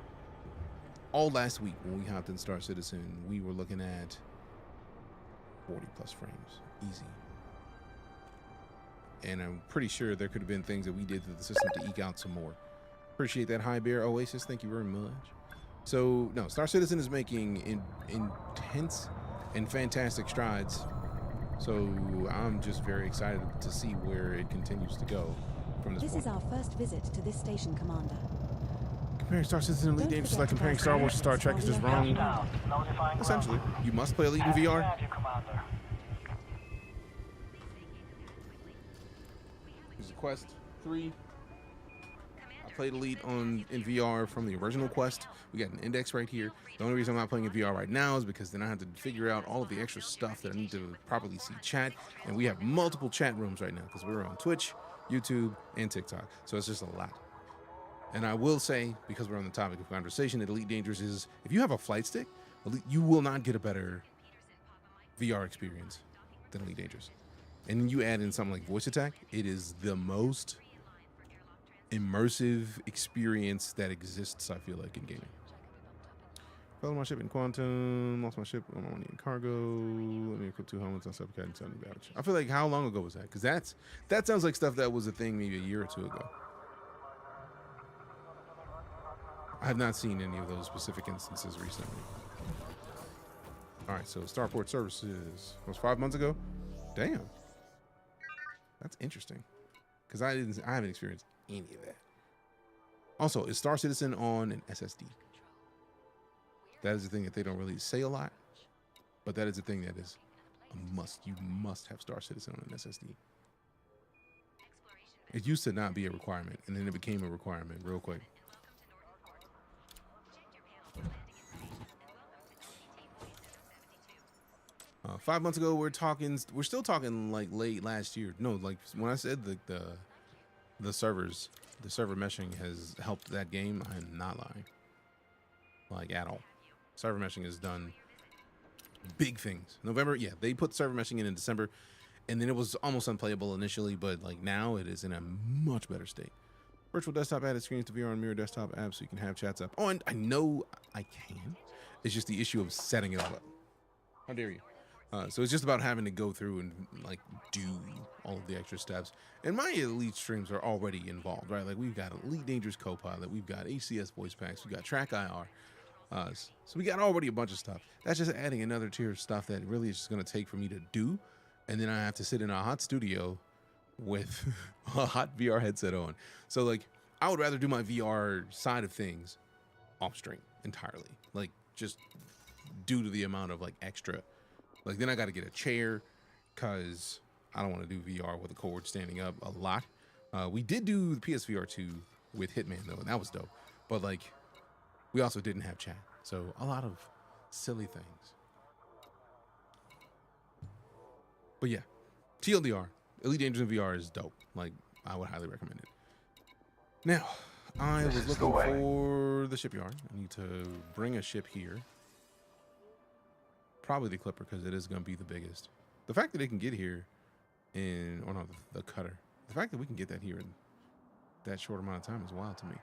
all last week when we hopped in Star Citizen, we were looking at 40 plus frames, easy. And I'm pretty sure there could have been things that we did to the system to eke out some more. Appreciate that, High Bear Oasis. Thank you very much. So, no, Star Citizen is making intense and fantastic strides. So I'm just very excited to see where it continues to go from this point. This is our first visit to this station, Commander. Comparing Star Citizen and Elite Dangerous like comparing Star Wars to Star Trek is just wrong. Essentially, you must play Elite in VR. Here's a Quest 3. I played Elite in VR from the original Quest. We got an index right here. The only reason I'm not playing in VR right now is because then I have to figure out all of the extra stuff that I need to properly see chat. And we have multiple chat rooms right now because we're on Twitch, YouTube, and TikTok. So it's just a lot. And I will say, because we're on the topic of conversation, that Elite Dangerous is, if you have a flight stick, you will not get a better VR experience than Elite Dangerous. And you add in something like voice attack, it is the most immersive experience that exists, I feel like, in gaming. Fell my ship in Quantum, lost my ship on in cargo. Let me equip 2 helmets on Subcat and 70 damage. I feel like, how long ago was that? Because that sounds like stuff that was a thing maybe a year or two ago. I have not seen any of those specific instances recently. All right, so Starport Services was 5 months ago. Damn, that's interesting because I haven't experienced any of that. Also, is Star Citizen on an SSD? That is the thing that they don't really say a lot, but that is the thing that is a must. You must have Star Citizen on an SSD. It used to not be a requirement, and then it became a requirement real quick. 5 months ago, we're still talking like late last year. No, like when I said the server meshing has helped that game, I'm not lying. Like at all. Server meshing has done big things. November, yeah, they put server meshing in December, and then it was almost unplayable initially, but like now it is in a much better state. Virtual desktop added screens to VR on Mirror desktop apps so you can have chats up. Oh, and I know I can. It's just the issue of setting it all up. How dare you? So it's just about having to go through and like do all of the extra steps. And my Elite streams are already involved, right? Like we've got Elite Dangerous Copilot, we've got HCS voice packs, we've got Track IR. So we got already a bunch of stuff. That's just adding another tier of stuff that really is just going to take for me to do. And then I have to sit in a hot studio with a hot VR headset on. So like I would rather do my VR side of things off stream entirely. Like just due to the amount of like extra. Like then I got to get a chair because I don't want to do VR with a cord standing up a lot. We did do the PSVR 2 with Hitman though, and that was dope. But like we also didn't have chat. So a lot of silly things. But yeah, TLDR, Elite Dangerous in VR is dope. Like I would highly recommend it. Now, I was looking for the shipyard. I need to bring a ship here. Probably the Clipper because it is going to be the biggest. The fact that it can get here in, or no, the Cutter. The fact that we can get that here in that short amount of time is wild to me.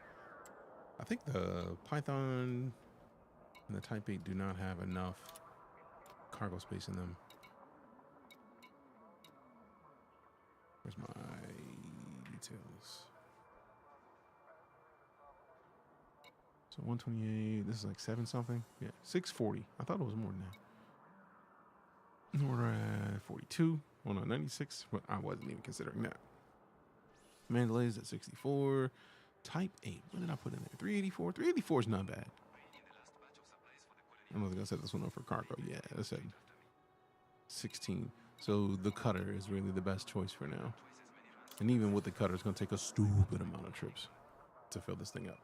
I think the Python and the Type 8 do not have enough cargo space in them. Where's my details? So 128, this is like 7 something. Yeah, 640. I thought it was more than that. We're at 42. Well, no, 96. Well, I wasn't even considering that. Mandalay's at 64. Type 8. What did I put in there? 384. 384 is not bad. I don't think I set this one up for cargo. Yeah, I said 16. So the Cutter is really the best choice for now. And even with the Cutter, it's going to take a stupid amount of trips to fill this thing up.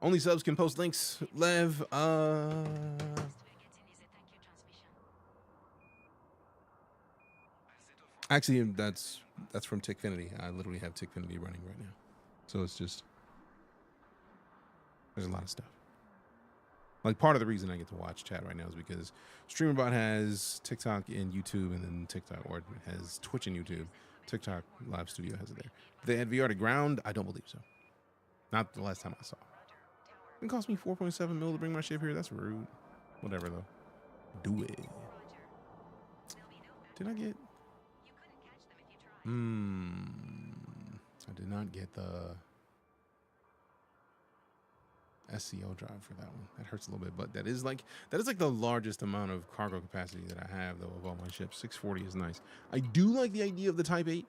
Only subs can post links. Lev, actually, that's from Tickfinity. I literally have Tickfinity running right now. So it's just, there's a lot of stuff. Like, part of the reason I get to watch chat right now is because StreamerBot has TikTok and YouTube, and then TikTok, or it has Twitch and YouTube. TikTok Live Studio has it there. They had VR to ground. I don't believe so. Not the last time I saw. It cost me 4.7 mil to bring my ship here. That's rude. Whatever though. Do it. Did I get? I did not get the SCO drive for that one. That hurts a little bit, but that is like the largest amount of cargo capacity that I have though of all my ships. 640 is nice. I do like the idea of the Type 8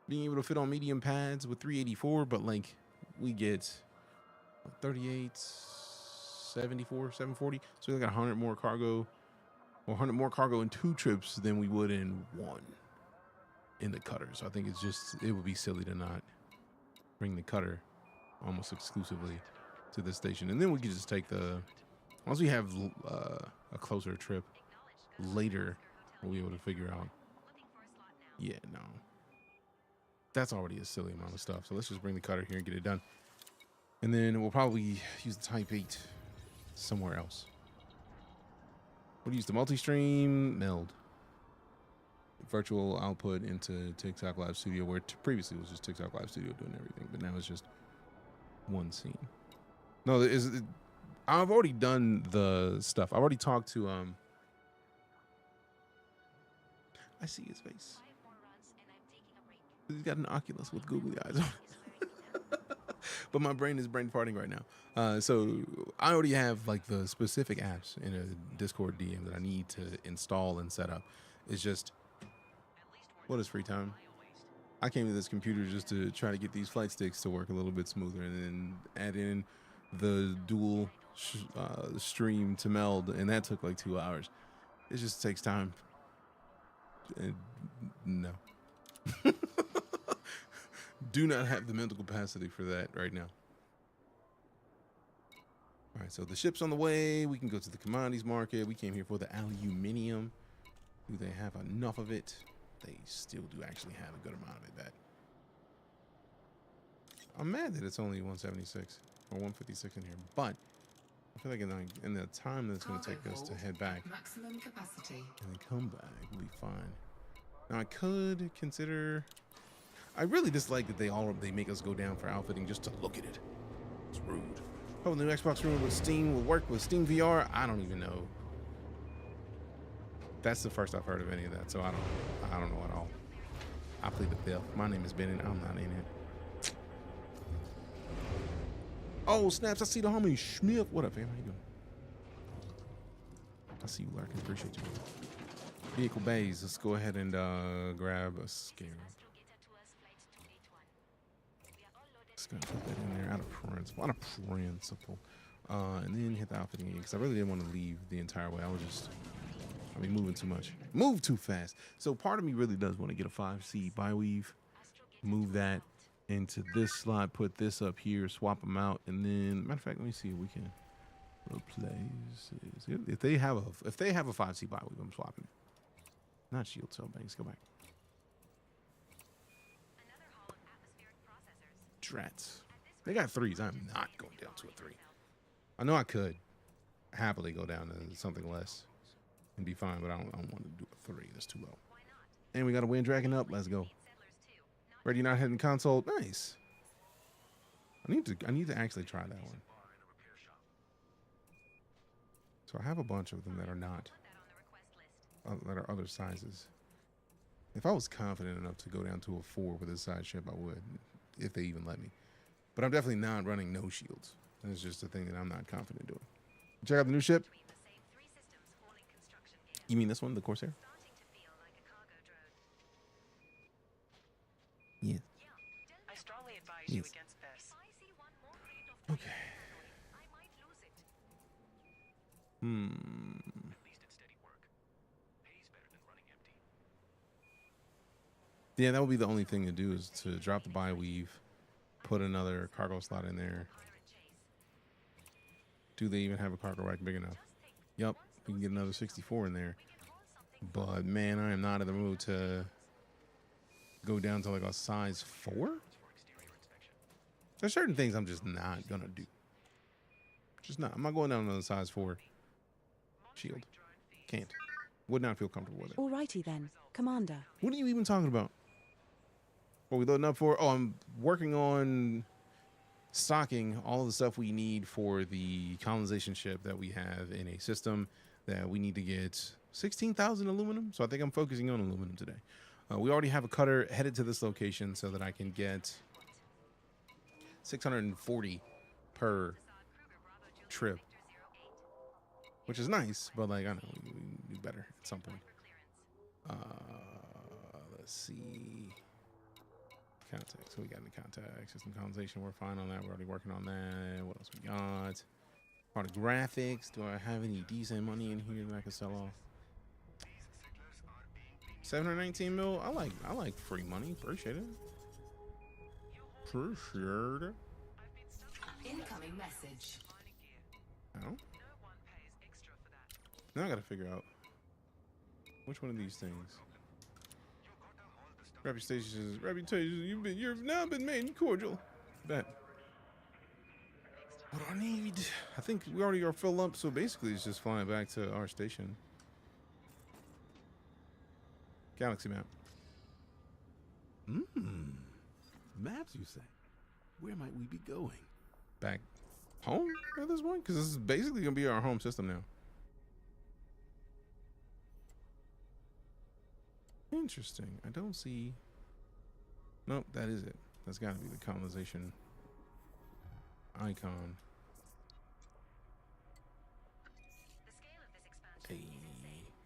being able to fit on medium pads with 384, but like we get 38, 74, 740. So we got 100 more cargo, or 100 more cargo in 2 trips than we would in 1 in the cutter. So I think it would be silly to not bring the cutter almost exclusively to the station, and then we could just take once we have a closer trip later, we'll be able to figure out. Yeah, no, that's already a silly amount of stuff. So let's just bring the cutter here and get it done, and then we'll probably use the Type 8 somewhere else. We'll use the multi-stream meld virtual output into TikTok Live Studio, where previously it was just TikTok Live Studio doing everything, but now it's just one scene. No, I've already done the stuff. I've already talked to I see his face. He's got an Oculus with googly eyes on it. But my brain is brain farting right now. So I already have like the specific apps in a Discord DM that I need to install and set up. It's just, what is free time? I came to this computer just to try to get these flight sticks to work a little bit smoother, and then add in the dual stream to meld, and that took like 2 hours. It just takes time. And no. Do not have the mental capacity for that right now. All right, so the ship's on the way. We can go to the commodities market. We came here for the aluminium. Do they have enough of it? They still do actually have a good amount of it back. I'm mad that it's only 176 or 156 in here, but I feel like in the time that it's going to take us to head back maximum capacity and then come back, we'll be fine. Now I could consider. I really dislike that they make us go down for outfitting just to look at it. It's rude. Oh, the new Xbox Room with Steam will work with Steam VR. I don't even know. That's the first I've heard of any of that, so I don't know at all. I plead the fifth. My name is Bennett. I'm not in it. Oh, snaps. I see the homie Schmidt. What up, fam? How you doing? I see you lurking. Appreciate you. Vehicle bays. Let's go ahead and grab a scarab. Just gonna put that in there out of principle. And then hit the outfitting again, because I really didn't want to leave the entire way. I'll be moving too much. Move too fast. So part of me really does want to get a 5C biweave, move that into this slot, put this up here, swap them out, and then matter of fact, let me see if we can replace. If they have a 5C biweave, I'm swapping. Not shield cell banks. Go back. Drats. They got 3s. I'm not going down to a 3. I know I could happily go down to something less and be fine, but I don't want to do a 3. That's too low. And we got a wind dragon up. Let's go. Ready, not heading console. Nice. I need to actually try that one. So I have a bunch of them that are not that are other sizes. If I was confident enough to go down to a 4 with this size ship, I would, if they even let me. But I'm definitely not running no shields. That's just a thing that I'm not confident doing. Check out the new ship. You mean this one, the Corsair? Yes. I strongly advise you against this. Okay. Yeah, that would be the only thing to do, is to drop the bi-weave, put another cargo slot in there. Do they even have a cargo rack big enough? Yup, we can get another 64 in there. But man, I am not in the mood to go down to like a size 4. There's certain things I'm just not gonna do. Just not. I'm not going down to the size 4 shield. Can't. Would not feel comfortable with it. Alrighty then, Commander. What are you even talking about? What are we loading up for? Oh, I'm working on stocking all of the stuff we need for the colonization ship that we have in a system that we need to get 16,000 aluminum. So I think I'm focusing on aluminum today. We already have a cutter headed to this location so that I can get 640 per trip, which is nice, but like, I know we do better at some point. Let's see. Contacts. So we got in the contact system colonization. We're fine on that. We're already working on that. What else we got? Part of graphics. Do I have any decent money in here that I can sell off? 719 mil. I like free money. Appreciate it. Appreciate it. Incoming message. No. Now I gotta figure out which one of these things. Reputation. You've now been made cordial. Bet. What do I need? I think we already are filled up, so basically it's just flying back to our station. Galaxy map. Maps, you say? Where might we be going? Back home at this point? Because this is basically going to be our home system now. Interesting. I don't see... Nope, that is it. That's got to be the colonization icon. Hey,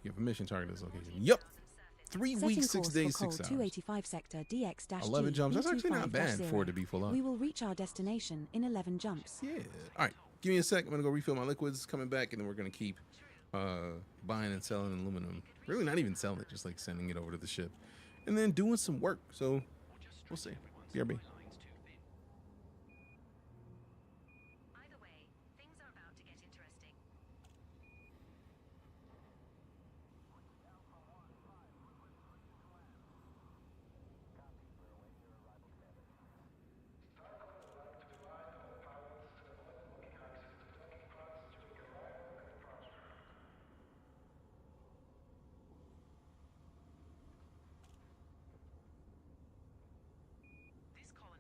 you have a mission target this location. Yep. 3 weeks, 6 days, 6 hours. 285 sector DX-D 11 jumps. That's actually not bad for it to be full up. We will reach our destination in 11 jumps. Yeah. All right. Give me a sec. I'm going to go refill my liquids. Coming back, and then we're going to keep buying and selling aluminum. Really not even selling it, just like sending it over to the ship. And then doing some work. So we'll see. BRB. This colony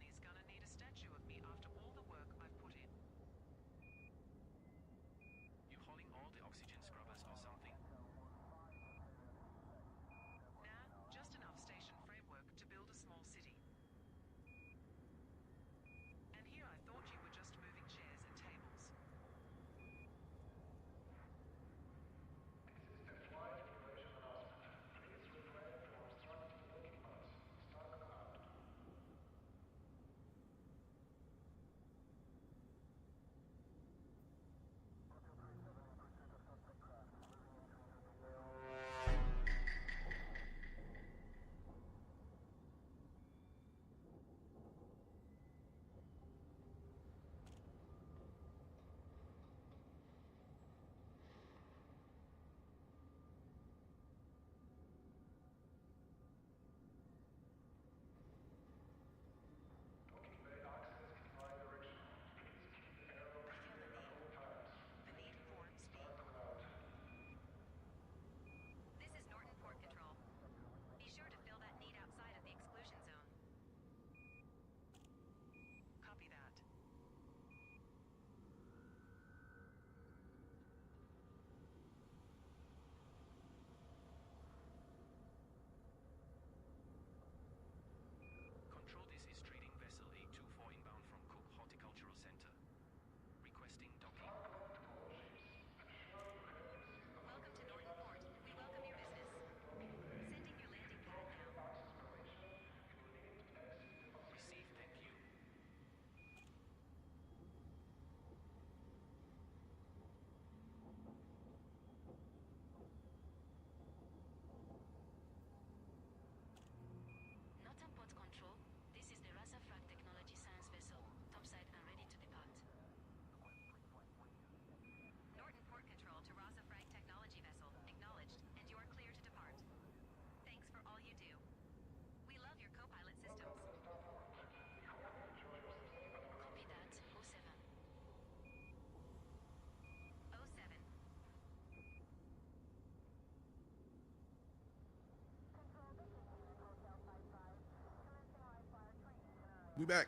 We back.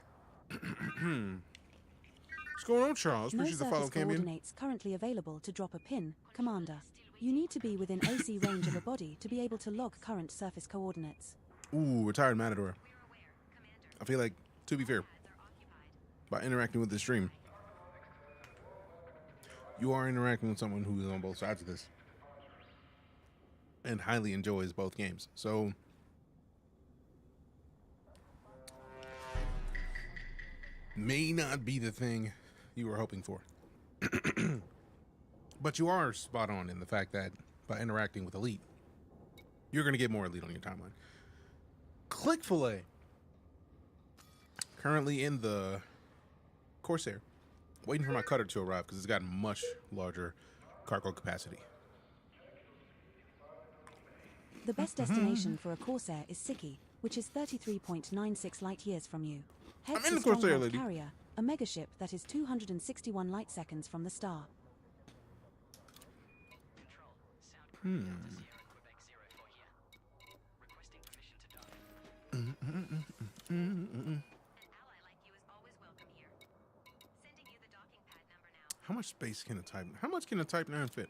What's going on, Charles? No Appreciate the follow, surface Cambion. coordinates currently available to drop a pin, Commander. You need to be within AC range of a body to be able to log current surface coordinates. Ooh, retired Matador. I feel like, to be fair, by interacting with the stream, you are interacting with someone who is on both sides of this and highly enjoys both games. So, may not be the thing you were hoping for. But you are spot on in the fact that by interacting with Elite, you're going to get more Elite on your timeline. Click Fillet. Currently in the Corsair. Waiting for my cutter to arrive because it's got much larger cargo capacity. The best destination for a Corsair is Siki, which is 33.96 light years from you. Head I'm in to the Corsair, Stronghold lady. Carrier, a megaship that is 261 light seconds from the star. How much space can a Type? How much can a Type 9 fit?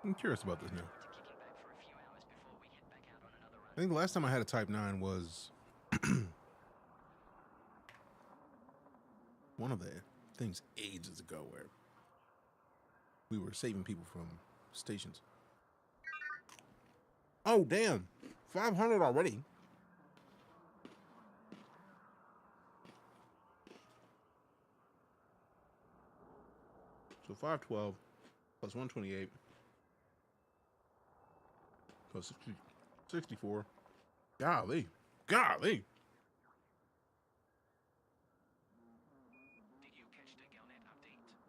I'm curious about this now. I think the last time I had a Type 9 was one of the things ages ago where we were saving people from stations. Oh, damn. 500 already. So 512 plus 128 plus 64. Golly. Golly.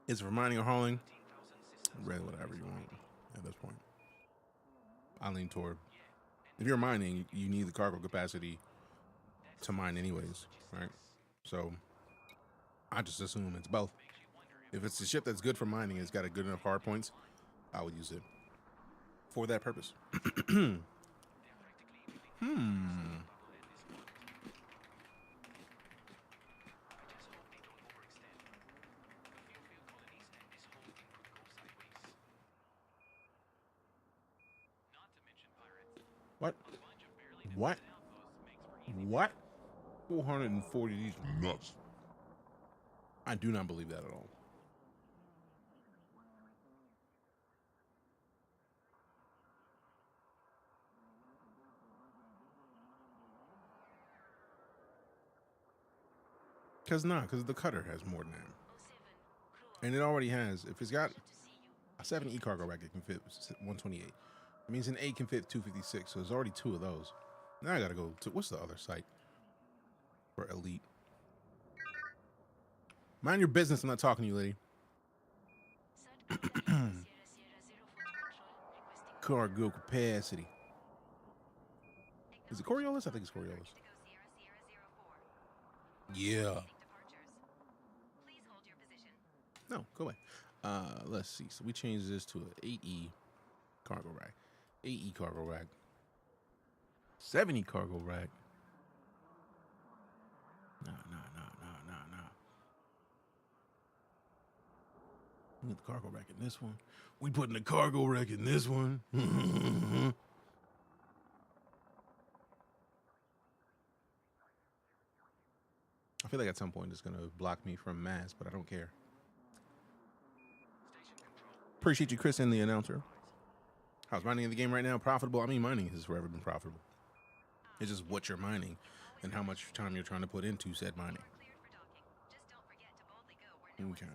Is it for mining or hauling? Really, whatever you want at this point. I lean toward. If you're mining, you need the cargo capacity to mine anyways, right? So I just assume it's both. If it's a ship that's good for mining, it's got a good enough hard points, I would use it for that purpose. What? What? What? 440 these nuts. I do not believe that at all. Because the cutter has more than that. And it already has, if it's got a 7E cargo rack, it can fit 128. It means an 8 can fit 256, so there's already 2 of those. Now I gotta go to, what's the other site for Elite? Mind your business, I'm not talking to you, lady. Cargo capacity. Is it Coriolis? I think it's Coriolis. Yeah. No, go away. Let's see. So we changed this to an 8E cargo rack. 8E cargo rack. 7E cargo rack. No. We put the cargo rack in this one. We putting the cargo rack in this one. I feel like at some point it's gonna block me from mass, but I don't care. Appreciate you, Chris, and the announcer. How's mining in the game right now? Profitable? I mean, mining has forever been profitable. It's just what you're mining and how much time you're trying to put into said mining. Okay.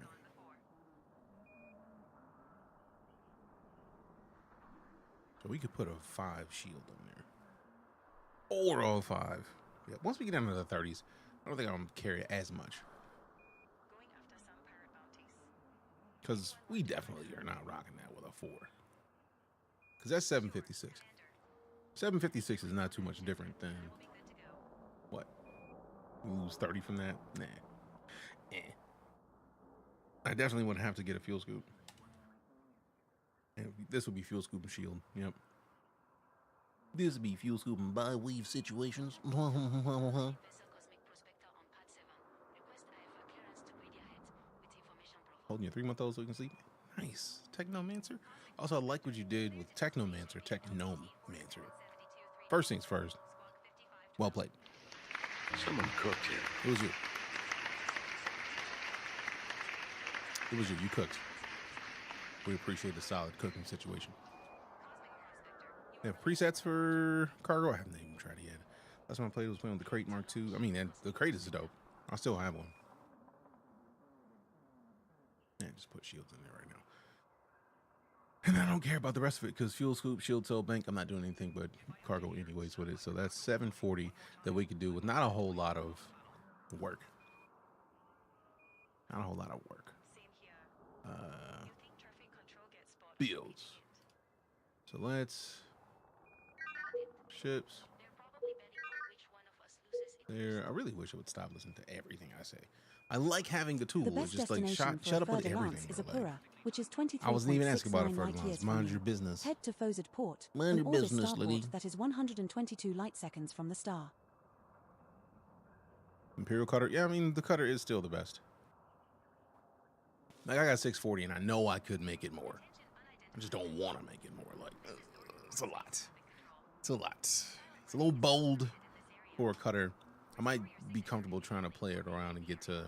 So we could put a 5 shield on there. Or all 5. Yeah, once we get down to the 30s, I don't think I'm going to carry as much. Because we definitely are not rocking that with a 4. Because that's 756. 756 is not too much different than... What? We lose 30 from that? Nah. I definitely would have to get a fuel scoop. And this would be fuel scoop and shield. Yep. This would be fuel scoop and bi-weave situations. Holding your 3-month-old so you can sleep. Nice. Technomancer. Also, I like what you did with Technomancer. Technomancer. First things first. Well played. Someone cooked here. It was you. It was you. You cooked. We appreciate the solid cooking situation. They have presets for cargo. I haven't even tried it yet. Last time I played was playing with the Crate Mark II. I mean, and the Crate is dope. I still have one. Yeah, just put shields in there right now. And I don't care about the rest of it because fuel scoop, shield cell bank, I'm not doing anything but cargo anyways with it. So that's 740 that we could do with not a whole lot of work. Not a whole lot of work. Builds. So let's ships. There. I really wish it would stop listening to everything I say. I like having the tool. The best just like destination shut up with further everything. lance is bro, Apura, which is 23.69 I wasn't even asking about a further light lance. years Mind from your you. business. Head to Fozard Port, Mind your an orbit business, starport lady. that is 122 light seconds from the star. Imperial cutter. Yeah, I mean the cutter is still the best. Like I got 640 and I know I could make it more. I just don't want to make it more. Like it's a lot. It's a lot. It's a little bold for a cutter. I might be comfortable trying to play it around and get to a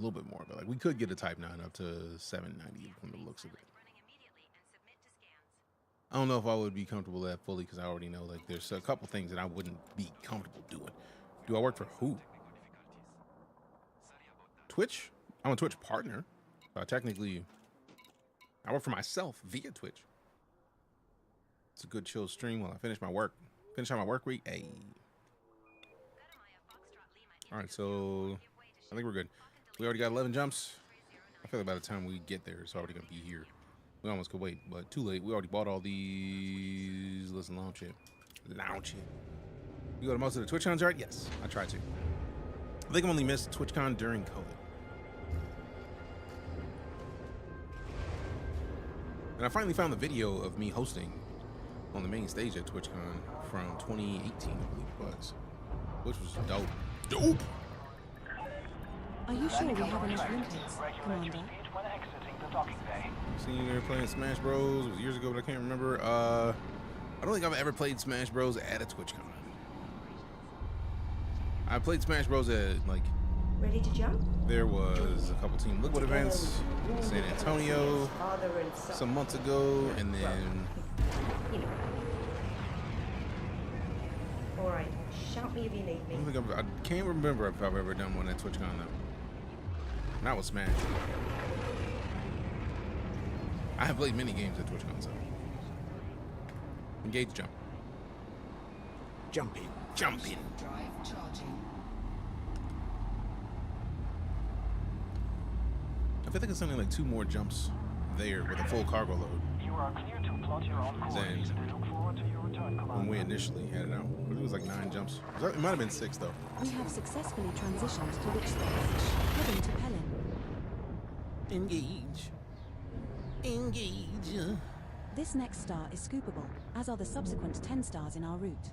little bit more, but like we could get a Type 9 up to 790 from the looks of it. I don't know if I would be comfortable with that fully because I already know like there's a couple things that I wouldn't be comfortable doing. Do I work for who? Twitch? I'm a Twitch partner. Technically, I work for myself via Twitch. It's a good chill stream while I finish my work. Finish out my work week. Hey. All right, so I think we're good. We already got 11 jumps. I feel like by the time we get there, it's already gonna be here. We almost could wait, but too late. We already bought all these. Listen, launch it. Launch it. You go to most of the TwitchCons, right? Yes, I tried to. I think I only missed TwitchCon during COVID. And I finally found the video of me hosting on the main stage at TwitchCon from 2018, I believe it was. Which was dope. Dope! Are you sure we have enough limpets, Commander? Seen you there playing Smash Bros. It was years ago, but I can't remember. I don't think I've ever played Smash Bros. At a TwitchCon. I played Smash Bros. At, like... Ready to jump? There was a couple Team Liquid events, San Antonio, some months ago, and then... You know. Alright, shout me if you need me. I can't remember if I've ever done one at TwitchCon, though. Not with Smash. I have played many games at TwitchCon, so... Engage jump. Jump in. Jump in. Drive charging. I feel like it's something like 2 more jumps there with a full cargo load. You are clear to plot your own course. Then We look forward to your return, Commander. when we initially had it out, it was like 9 jumps. It might have been 6 though. We have successfully transitioned to which space? Heading to Pelin. Engage. Engage. This next star is scoopable, as are the subsequent 10 stars in our route.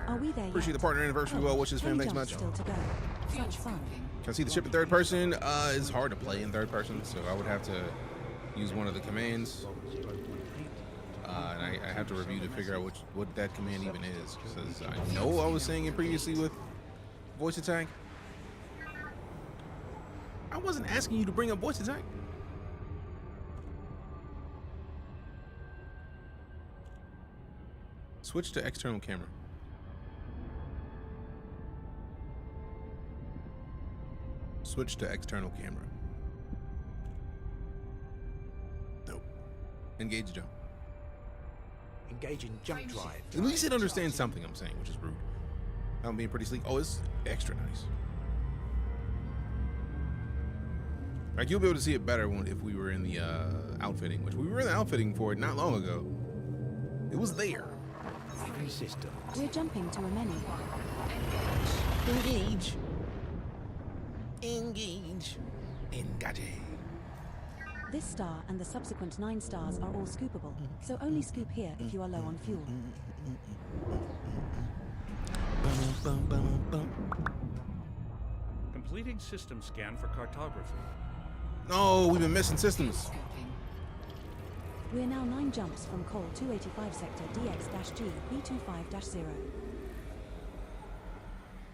Are we there Appreciate yet? the partner anniversary. Well, which is fan. 10 Thanks much. jumps still to go. Such fun. Can I see the ship in 3rd person? It's hard to play in 3rd person, so I would have to use one of the commands. And I have to review to figure out what that command even is. Because I know I was saying it previously with voice attack. I wasn't asking you to bring up voice attack. Switch to external camera. Switch to external camera. Nope. Engage jump. Engage in jump drive. At least it understands something I'm saying, which is rude. I'm being pretty sleek. Oh, it's extra nice. Like you'll be able to see it better if we were in the outfitting, which we were in the outfitting for it not long ago. It was there. System. We're jumping to a menu. Engage. Engage. Engage. This star and the subsequent 9 stars are all scoopable, so only scoop here if you are low on fuel. Completing system scan for cartography. No, we've been missing systems. We're now 9 jumps from Col 285 sector DX-G B25-0.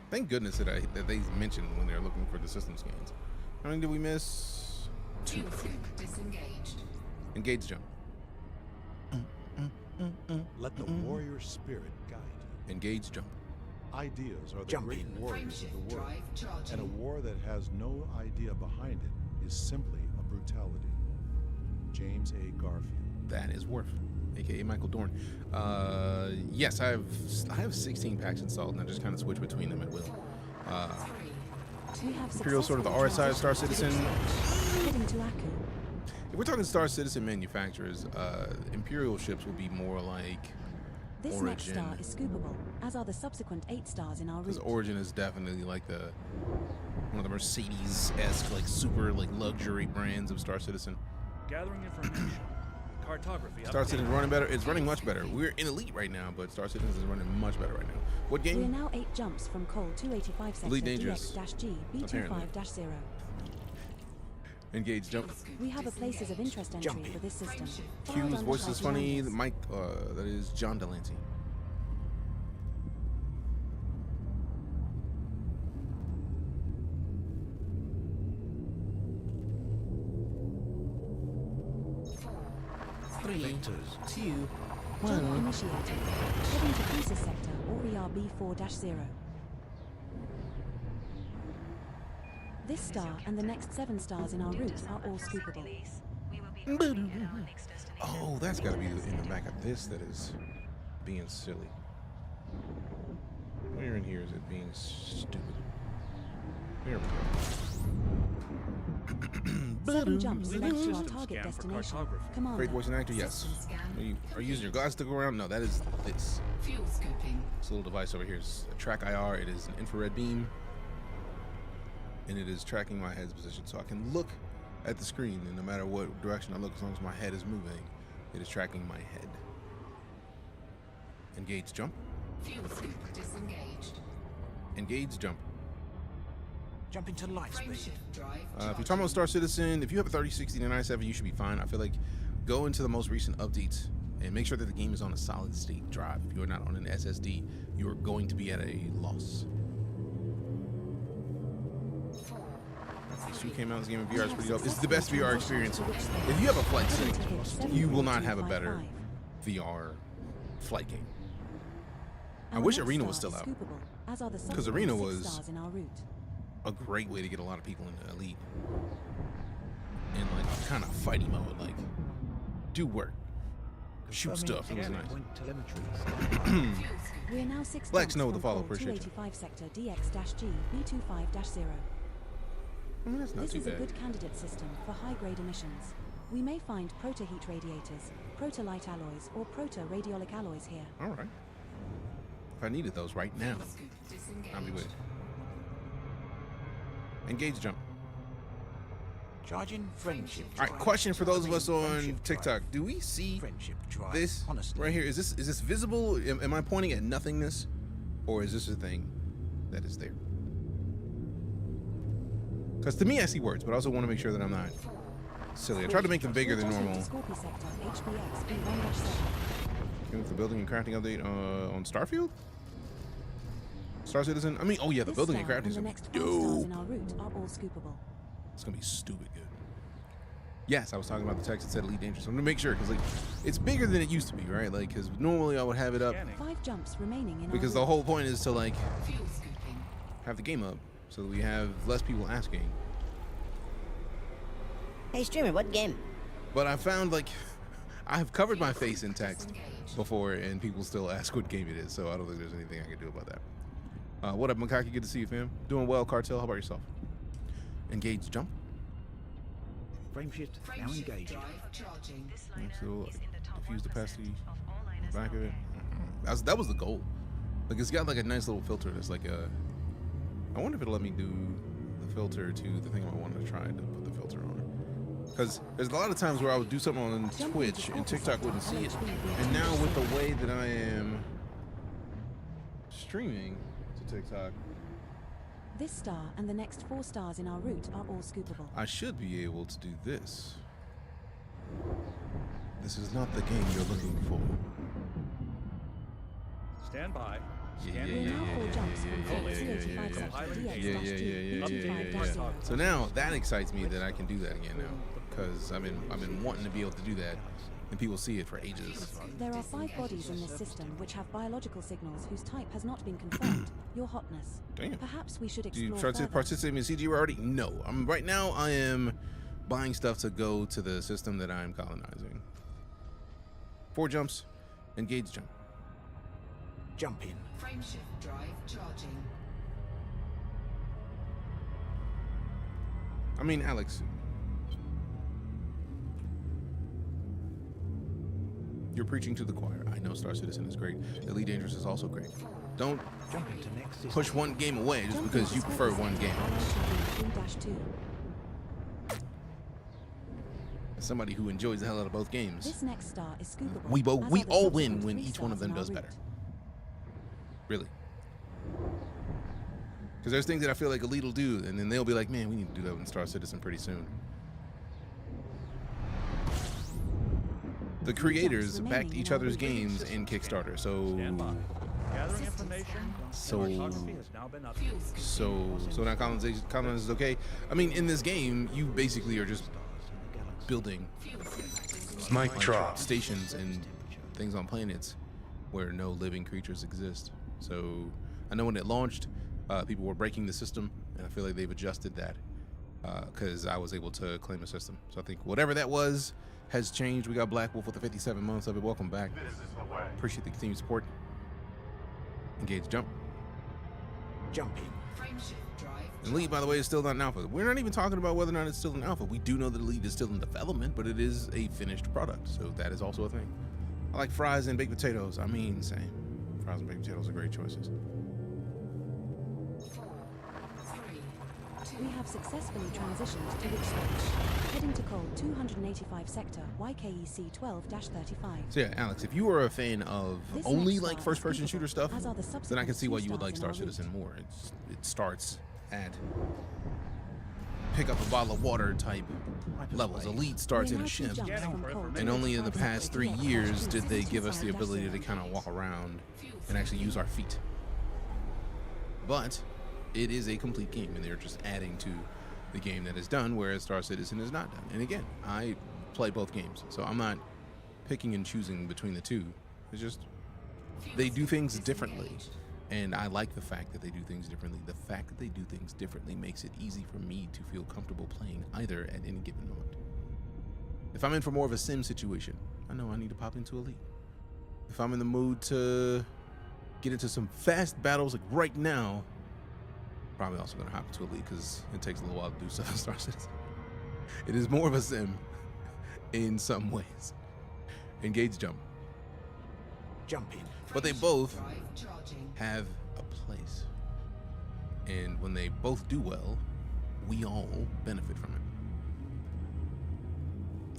Thank goodness that they mentioned when they're looking for the system scans. How many did we miss? 2. Disengaged. Engage jump. Let the warrior spirit guide you. Engage jump. Ideas are the great warriors of the world, and a war that has no idea behind it is simply a brutality. James A. Garfield. That is Worf, aka Michael Dorn. Yes, I have 16 packs installed, and I just kind of switch between them at will. Imperial sort of the RSI of Star Citizen. Heading to Aku. If we're talking Star Citizen manufacturers, Imperial ships will be more like This Origin. next star is scoopable, as are the subsequent 8 stars in our Because route. Origin is definitely like one of the Mercedes-esque, like super like luxury brands of Star Citizen. Gathering information. Cartography. Star update. Citizen running better. It's running much better. We're in Elite right now, but Star Citizen is running much better right now. What game? We're now 8 jumps from Col 285 sector Elite Dangerous, DX-G B25-0. Engage jump. We have a places of interest entry for this system. Q's voice is funny. The mic, that is John Delancey. Vectors. 2, Jump initiated. Heading to Crisis sector or ERB 4-0. This star and the next 7 stars in our route are all scoopable. Oh, that's got to be in the back of this that is being silly. Where in here is it being stupid? There we go. 7 jumps led to our System target scan for destination. cartography. Commander. Great voice and actor, yes. Are you using your glasses to go around? No, that is this. Fuel scooping. This little device over here is a track IR. It is an infrared beam, and it is tracking my head's position, so I can look at the screen, and no matter what direction I look, as long as my head is moving, it is tracking my head. Engage jump. Fuel scoop disengaged. Engage jump. Jump into light speed. Frameshift drive. If you're talking about Star Citizen, if you have a 3060 to 97, you should be fine. I feel like go into the most recent updates and make sure that the game is on a solid state drive. If you're not on an SSD, you are going to be at a loss. This 2 came out, this game in VR is pretty dope. It's the best VR experience. If you have a flight sim, you will not have a better VR flight game. I wish Arena was still out, because Arena was a great way to get a lot of people into Elite in like a kind of fighty mode, like do work, shoot stuff. It was nice. We're now 6 Black jumps Snow with from the follow, Col appreciate you. 285 sector DX-G B25-0. That's not This too is a bad. good candidate system for high-grade emissions. We may find proto-heat radiators, proto-light alloys, or proto-radiolic alloys here. All right. If I needed those right now, I'll be with it. Engage jump. Charging friendship. All right, question for those of us on TikTok: do we see this right here? Is this visible? Am I pointing at nothingness, or is this a thing that is there? Because to me, I see words, but I also want to make sure that I'm not silly. I tried to make them bigger than normal. With the building and crafting update on Starfield? Star Citizen? I mean, oh yeah, the building and crafting is gonna be dope. It's gonna be stupid good. Yes, I was talking about the text that said Elite Dangerous. I'm gonna make sure, because like, it's bigger than it used to be, right? Like, because normally I would have it up. 5 jumps remaining in Because the whole point is to like have the game up so that we have less people asking. Hey streamer, what game? But I found like I've covered my face in text before, and people still ask what game it is. So I don't think there's anything I can do about that. What up, Makaki? Good to see you, fam. Doing well, Cartel. How about yourself? Engage jump. Frameshift now engaged. So diffuse opacity back of it. That was the goal. Like it's got like a nice little filter that's like a. I wonder if it'll let me do the filter to the thing I wanted to try to put the filter on. Because there's a lot of times where I would do something on Twitch and TikTok wouldn't see it. And now with the way that I am streaming to TikTok, This star and the next 4 stars in our route are all scoopable. I should be able to do this. This is not the game you're looking for. Stand by. Yeah. So now that excites me that I can do that again now, because I've been wanting to be able to do that, and people see it for ages. There are 5 bodies in this system which have biological signals whose type has not been confirmed. Your hotness. Damn. Perhaps we should Do you explore further. participate in CG already? No. Right now I am buying stuff to go to the system that I'm colonizing. 4 jumps, engage jump. Jump in. Frameshift drive charging. I mean, Alex, you're preaching to the choir. I know Star Citizen is great. Elite Dangerous is also great. Don't Jump into next system. push one game away just because you prefer one game. As somebody who enjoys the hell out of both games, This next star is scoopable. we as are all the win subsequent when 3 each one of stars them in our does route. better. Really. Because there's things that I feel like Elite will do, and then they'll be like, man, we need to do that in Star Citizen pretty soon. The creators backed each other's games in Kickstarter, so Stand by. Gathering information. Cartography has now been updated. so now colonization is okay. I mean, in this game, you basically are just building Mic drop. stations and things on planets where no living creatures exist. So I know when it launched, people were breaking the system, and I feel like they've adjusted that because I was able to claim a system. So I think whatever that was has changed. We got Black Wolf with the 57 months of it. Welcome back. Appreciate the continued support. Engage jump. Jump in. Frameshift drive. And Elite, by the way, is still not an alpha. We're not even talking about whether or not it's still an alpha. We do know that Elite is still in development, but it is a finished product, so that is also a thing. I like fries and baked potatoes. I mean, same. Fries and baked potatoes are great choices. 4, 3, 2. We have successfully transitioned to which switch. Heading to Cole 285 sector, YKEC 12-35. So yeah, Alex, if you are a fan of This only next like star first-person is shooter scoopable, stuff, as are the then I can subsequent see why 2 you would like stars Star in our Citizen route. more. It starts at pick up a bottle of water type levels. Elite starts in a ship, and only in the past 3 years did they give us the ability to kind of walk around and actually use our feet. But it is a complete game, and they're just adding to the game that is done, whereas Star Citizen is not done. And again, I play both games, so I'm not picking and choosing between the two. It's just they do things differently, and I like the fact that they do things differently. The fact that they do things differently makes it easy for me to feel comfortable playing either at any given moment. If I'm in for more of a sim situation, I know I need to pop into Elite. If I'm in the mood to get into some fast battles like right now, probably also going to hop into Elite because it takes a little while to do stuff in Star Citizen. It is more of a sim in some ways. Engage jump. Jump in. But they both Drive charging. have a place. And when they both do well, we all benefit from it.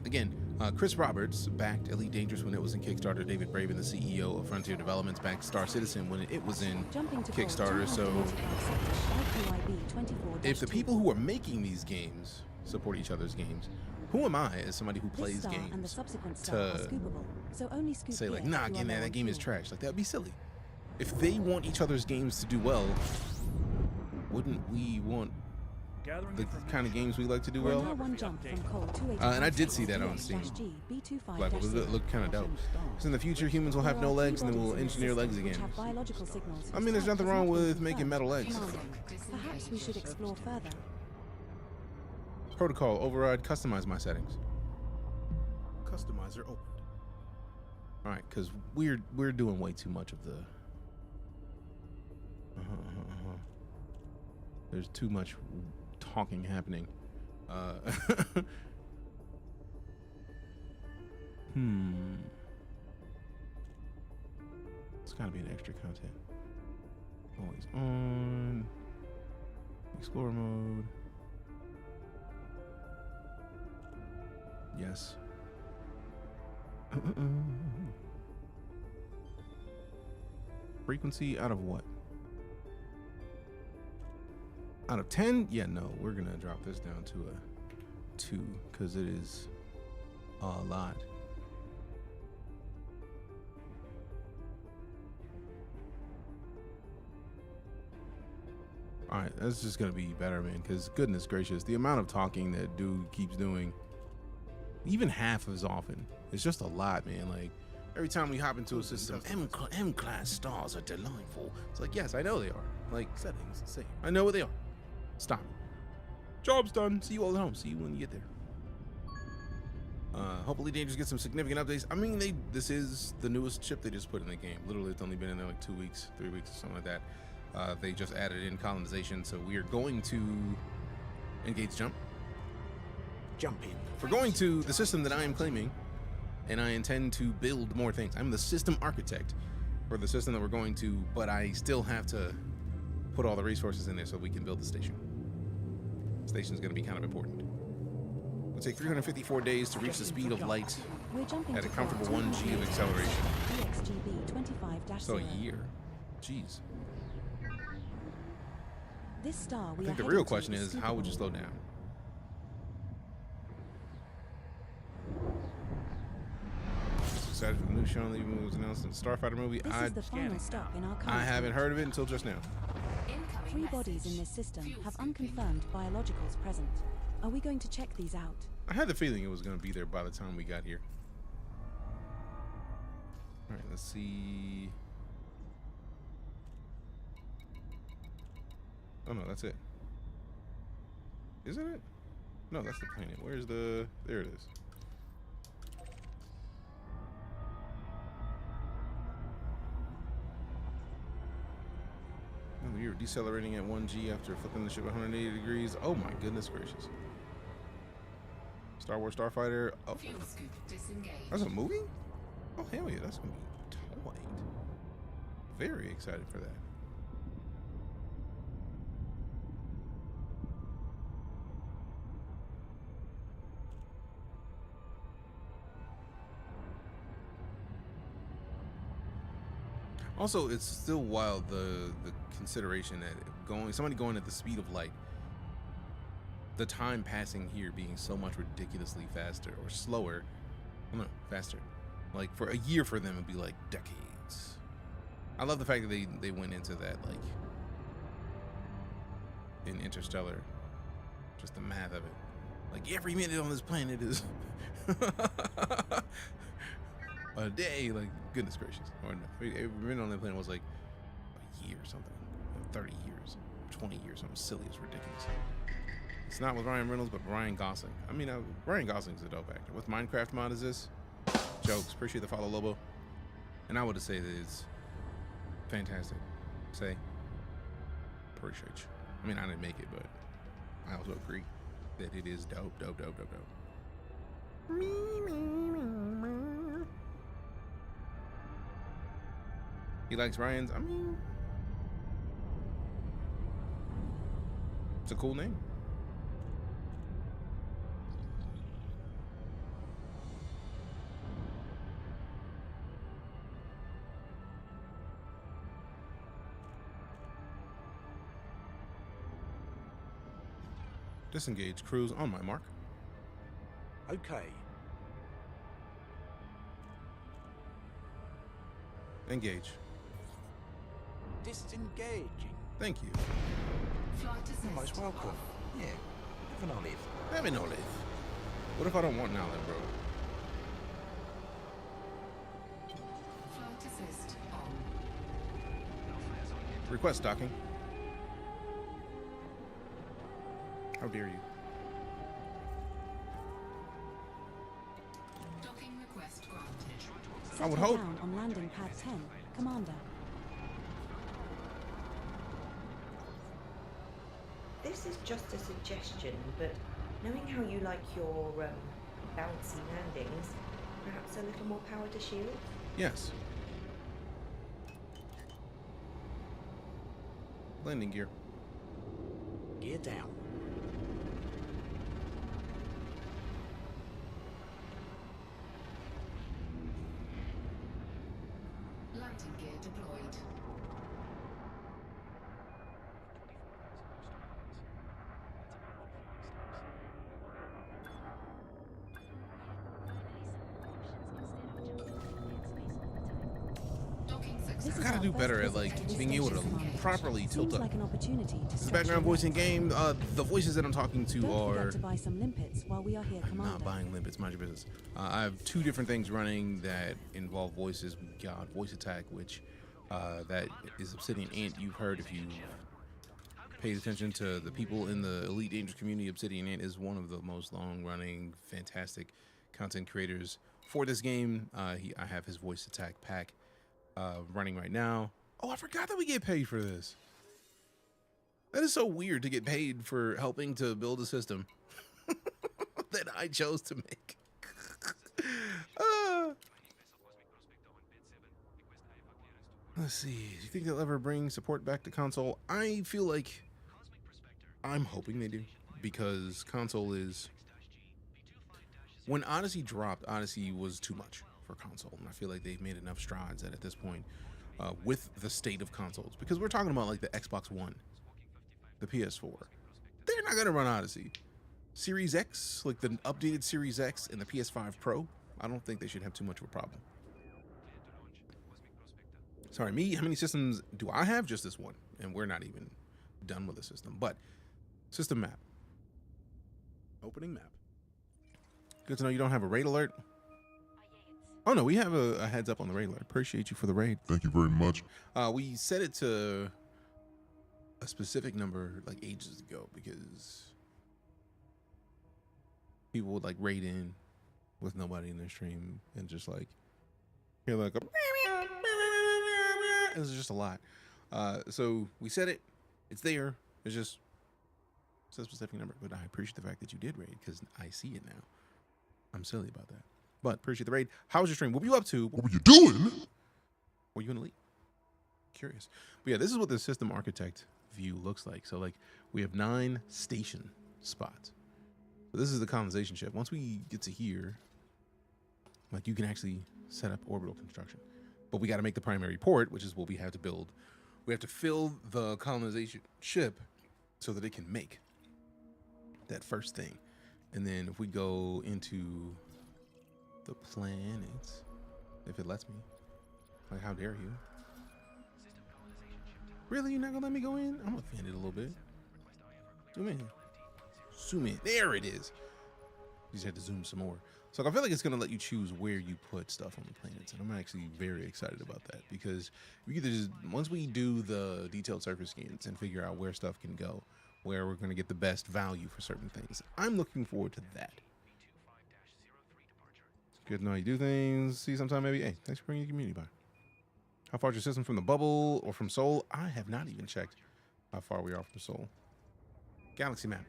Again, Chris Roberts backed Elite Dangerous when it was in Kickstarter. David Braben, the CEO of Frontier Developments, backed Star Citizen when it was in Kickstarter. So if the people who are making these games support each other's games, who am I as somebody who plays games to say like, nah, again, that game is trash? Like, that'd be silly. If they want each other's games to do well, wouldn't we want the kind of games we like to do well? And I did see that on Steam. Like, it looked kind of dope. Because in the future, humans will have no legs, and then we'll engineer legs again. I mean, there's nothing wrong with making metal legs. Perhaps we should explore further. Protocol override, customize my settings. Customizer opened. All right, because we're doing way too much of the. There's too much talking happening. It's gotta be an extra content. Always on. Explorer mode. Yes. Frequency out of what? Out of 10? Yeah, no. We're going to drop this down to a 2 because it is a lot. All right, that's just going to be better, man, because goodness gracious, the amount of talking that dude keeps doing, even half as often, it's just a lot, man. Like, every time we hop into a system, M-class stars are delightful. It's like, yes, I know they are. Like, settings, same. I know what they are. Stop. Job's done. See you all at home. See you when you get there. Hopefully Dangerous gets some significant updates. I mean, this is the newest chip they just put in the game. Literally, it's only been in there like 2 weeks, 3 weeks, or something like that. They just added in colonization, so we are going to engage jump. Jump in. We're going to the system that I am claiming, and I intend to build more things. I'm the system architect for the system that we're going to, but I still have to put all the resources in there so we can build the station. The station is going to be kind of important. It'll take 354 days to reach the speed of light at a comfortable 1G of acceleration. So a year. Jeez. This star I think the real question is, how would you slow down? Excited for the new show that was announced in the Starfighter movie. This is the final stop in our I haven't heard of it until just now. 3 bodies in this system have unconfirmed biologicals present. Are we going to check these out? I had the feeling it was going to be there by the time we got here. All right, let's see. Oh no, that's it. Isn't it? No, that's the planet. Where's the... There it is. Oh, we were decelerating at 1G after flipping the ship 180 degrees. Oh my goodness gracious. Star Wars Starfighter. Oh, that's a movie? Oh hell yeah, that's gonna be tight. Very excited for that. Also, it's still wild the consideration that somebody going at the speed of light, the time passing here being so much ridiculously faster or slower. Oh, no, faster. Like for a year for them it'd be like decades. I love the fact that they went into that, like in Interstellar, just the math of it. Like every minute on this planet is a day, like goodness gracious. Or no, every minute on that planet was like a year or something, 30 years, 20 years, something silly. It's ridiculous. It's not with Ryan Reynolds, but Ryan Gosling. I mean, Ryan Gosling's a dope actor. What Minecraft mod is this? Jokes. Appreciate the follow, Lobo. And I would say that it's fantastic. Say, appreciate you. I mean, I didn't make it, but I also agree that it is dope, dope, dope, dope, dope. He likes Ryan's. I mean, it's a cool name. Disengage. Cruise on my mark. Okay. Engage. Disengaging. Thank you. You're most welcome. Yeah. Have an olive. Have an olive. What if I don't want an olive, bro? Flight assist on. Request docking. How dare you? Docking request granted. I would hope. Down on landing pad 10, Commander. This is just a suggestion, but knowing how you like your bouncy landings, perhaps a little more power to shield? Yes. Landing gear. Gear down. Landing gear deployed. This I is gotta our do first better at visit like to this being able to station, Commander. properly tilt Seems up. like an opportunity to This is stretch background your voice in legs. game. The voices that I'm talking to Don't are. forget to buy some limpets while we are here, I'm Commander. not buying limpets. Mind your business. I have two different things running that involve voices. We got voice attack, which that is Obsidian Ant. You've heard if you paid attention to the people in the Elite Dangerous community. Obsidian Ant is one of the most long-running, fantastic content creators for this game. I have his voice attack pack running right now. Oh, I forgot that we get paid for this. That is so weird to get paid for helping to build a system that I chose to make. Let's see. Do you think they'll ever bring support back to console? I feel like I'm hoping they do, because console is... When Odyssey dropped, Odyssey was too much for console, and I feel like they've made enough strides that at this point, with the state of consoles, because we're talking about like the Xbox One, the PS4, they're not gonna run Odyssey. Series X, like the updated Series X and the PS5 Pro, I don't think they should have too much of a problem. Sorry, me, how many systems do I have? Just this one, and we're not even done with the system. But system map, Opening map. good to know you don't have a raid alert. Oh no, we have a heads up on the raid alert. Appreciate you for the raid. Thank you very much. We set it to a specific number like ages ago because people would like raid in with nobody in their stream and just like hear like a it was just a lot. So we set it. It's there. It's just a specific number. But I appreciate the fact that you did raid because I see it now. I'm silly about that. But appreciate the raid. How was your stream? What were you up to? What were you doing? Were you in Elite? Curious. But yeah, this is what the system architect view looks like. So like we have 9 station spots. So this is the colonization ship. Once we get to here, like you can actually set up orbital construction. But we got to make the primary port, which is what we have to build. We have to fill the colonization ship so that it can make that first thing. And then if we go into the planets, if it lets me, like how dare you? Really, you're not gonna let me go in? I'm offended a little bit. Zoom in. Zoom in. There it is. You just had to zoom some more. So I feel like it's gonna let you choose where you put stuff on the planets, and I'm actually very excited about that because we either just, once we do the detailed surface scans and figure out where stuff can go, where we're gonna get the best value for certain things, I'm looking forward to that. It's good to know how you do things. See you sometime, maybe. Hey, thanks for bringing your community by. How far is your system from the bubble or from Sol? I have not even checked how far we are from Sol. Galaxy map.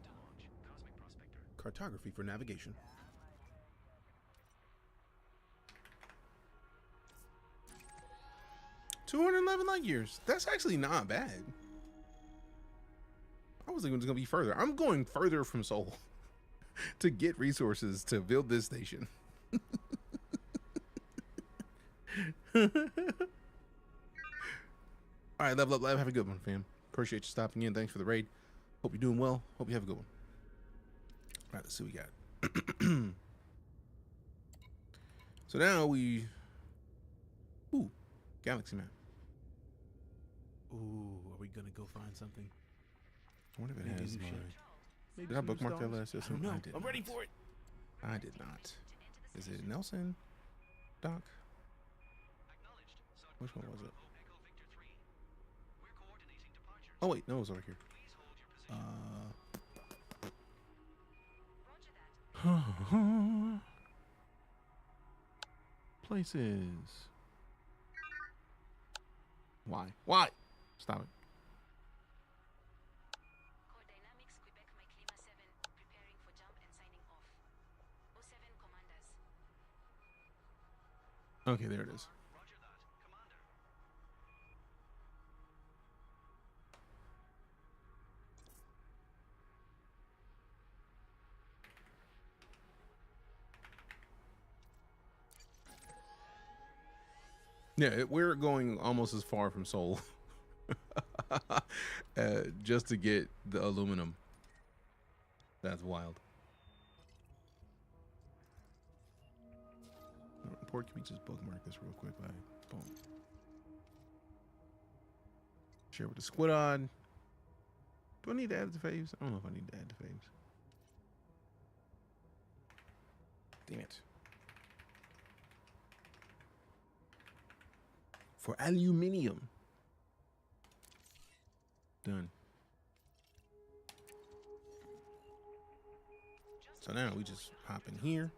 Cartography for navigation. 211 light years. That's actually not bad. I was thinking it was gonna be further. I'm going further from Sol to get resources to build this station. All right, level up, have a good one, fam. Appreciate you stopping in. Thanks for the raid. Hope you're doing well. Hope you have a good one. All right, let's see what we got. So now we, ooh, galaxy map. Ooh, are we gonna go find something? I wonder if it Maybe has new my, ship? did I bookmark that last system? No, I did I'm not. ready for it. I did not. Is it Nelson? Doc? Which one was it? Oh wait, no, it was over here. Places. Why? Why? Stop it. Okay, there it is. Yeah, we're going almost as far from Seoul just to get the aluminum. That's wild. Port, can we just bookmark this real quick? Boom. Share with the squad. Do I need to add it to faves? I don't know if I need to add to faves. Damn it. For aluminium. Done. So now we just hop in here.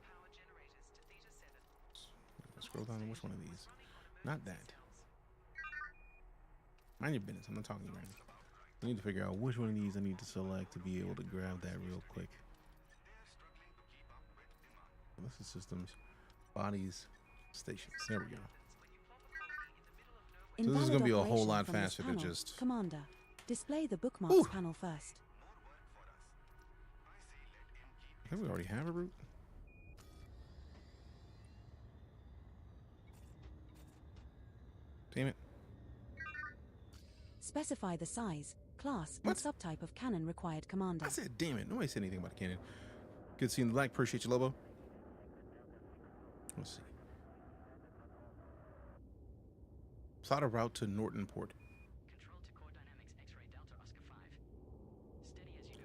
Scroll down to which one of these? Not that. Mind your business. I'm not talking to you right now. I need to figure out which one of these I need to select to be able to grab that real quick. This is systems, bodies, stations. There we go. So this is going to be a whole lot faster to just... Commander, display the bookmarks panel first. I think we already have a route. Damn it. Specify the size, class, and subtype of cannon required, Commander. I said, damn it. Nobody said anything about a cannon. Good seeing the like. Appreciate you, Lobo. Let's see. Plot a route to Norton port.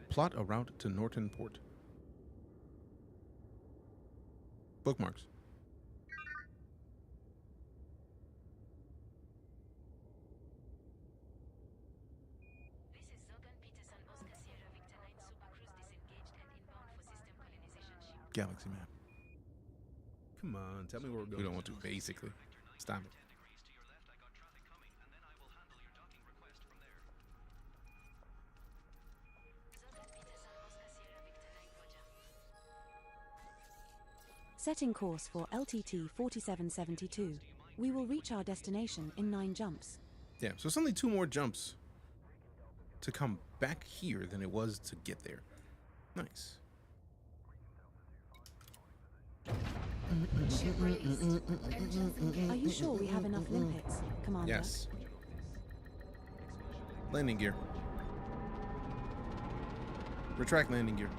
Plot a route to Norton port. Bookmarks. Galaxy map. Come on, tell me where we're going. We don't want to, basically. Stop it. Setting course for LTT 4772. We will reach our destination in 9 jumps. Yeah, so it's only 2 more jumps to come back here than it was to get there. Nice. Are you sure we have enough limpets, Commander? Yes. Landing gear. Retract landing gear.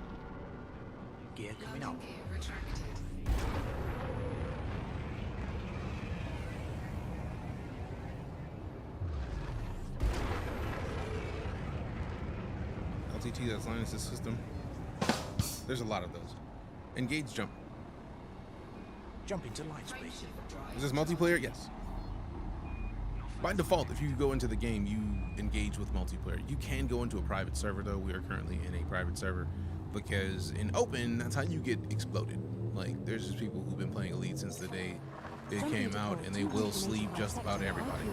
Gear coming up. LTT, that's Linus' system. There's a lot of those. Engage jump. Jump into light speed. Is this multiplayer? Yes. By default, if you go into the game, you engage with multiplayer. You can go into a private server, though. We are currently in a private server because in open, that's how you get exploded. Like, there's just people who've been playing Elite since the day it came out, and they will sleep just about everybody.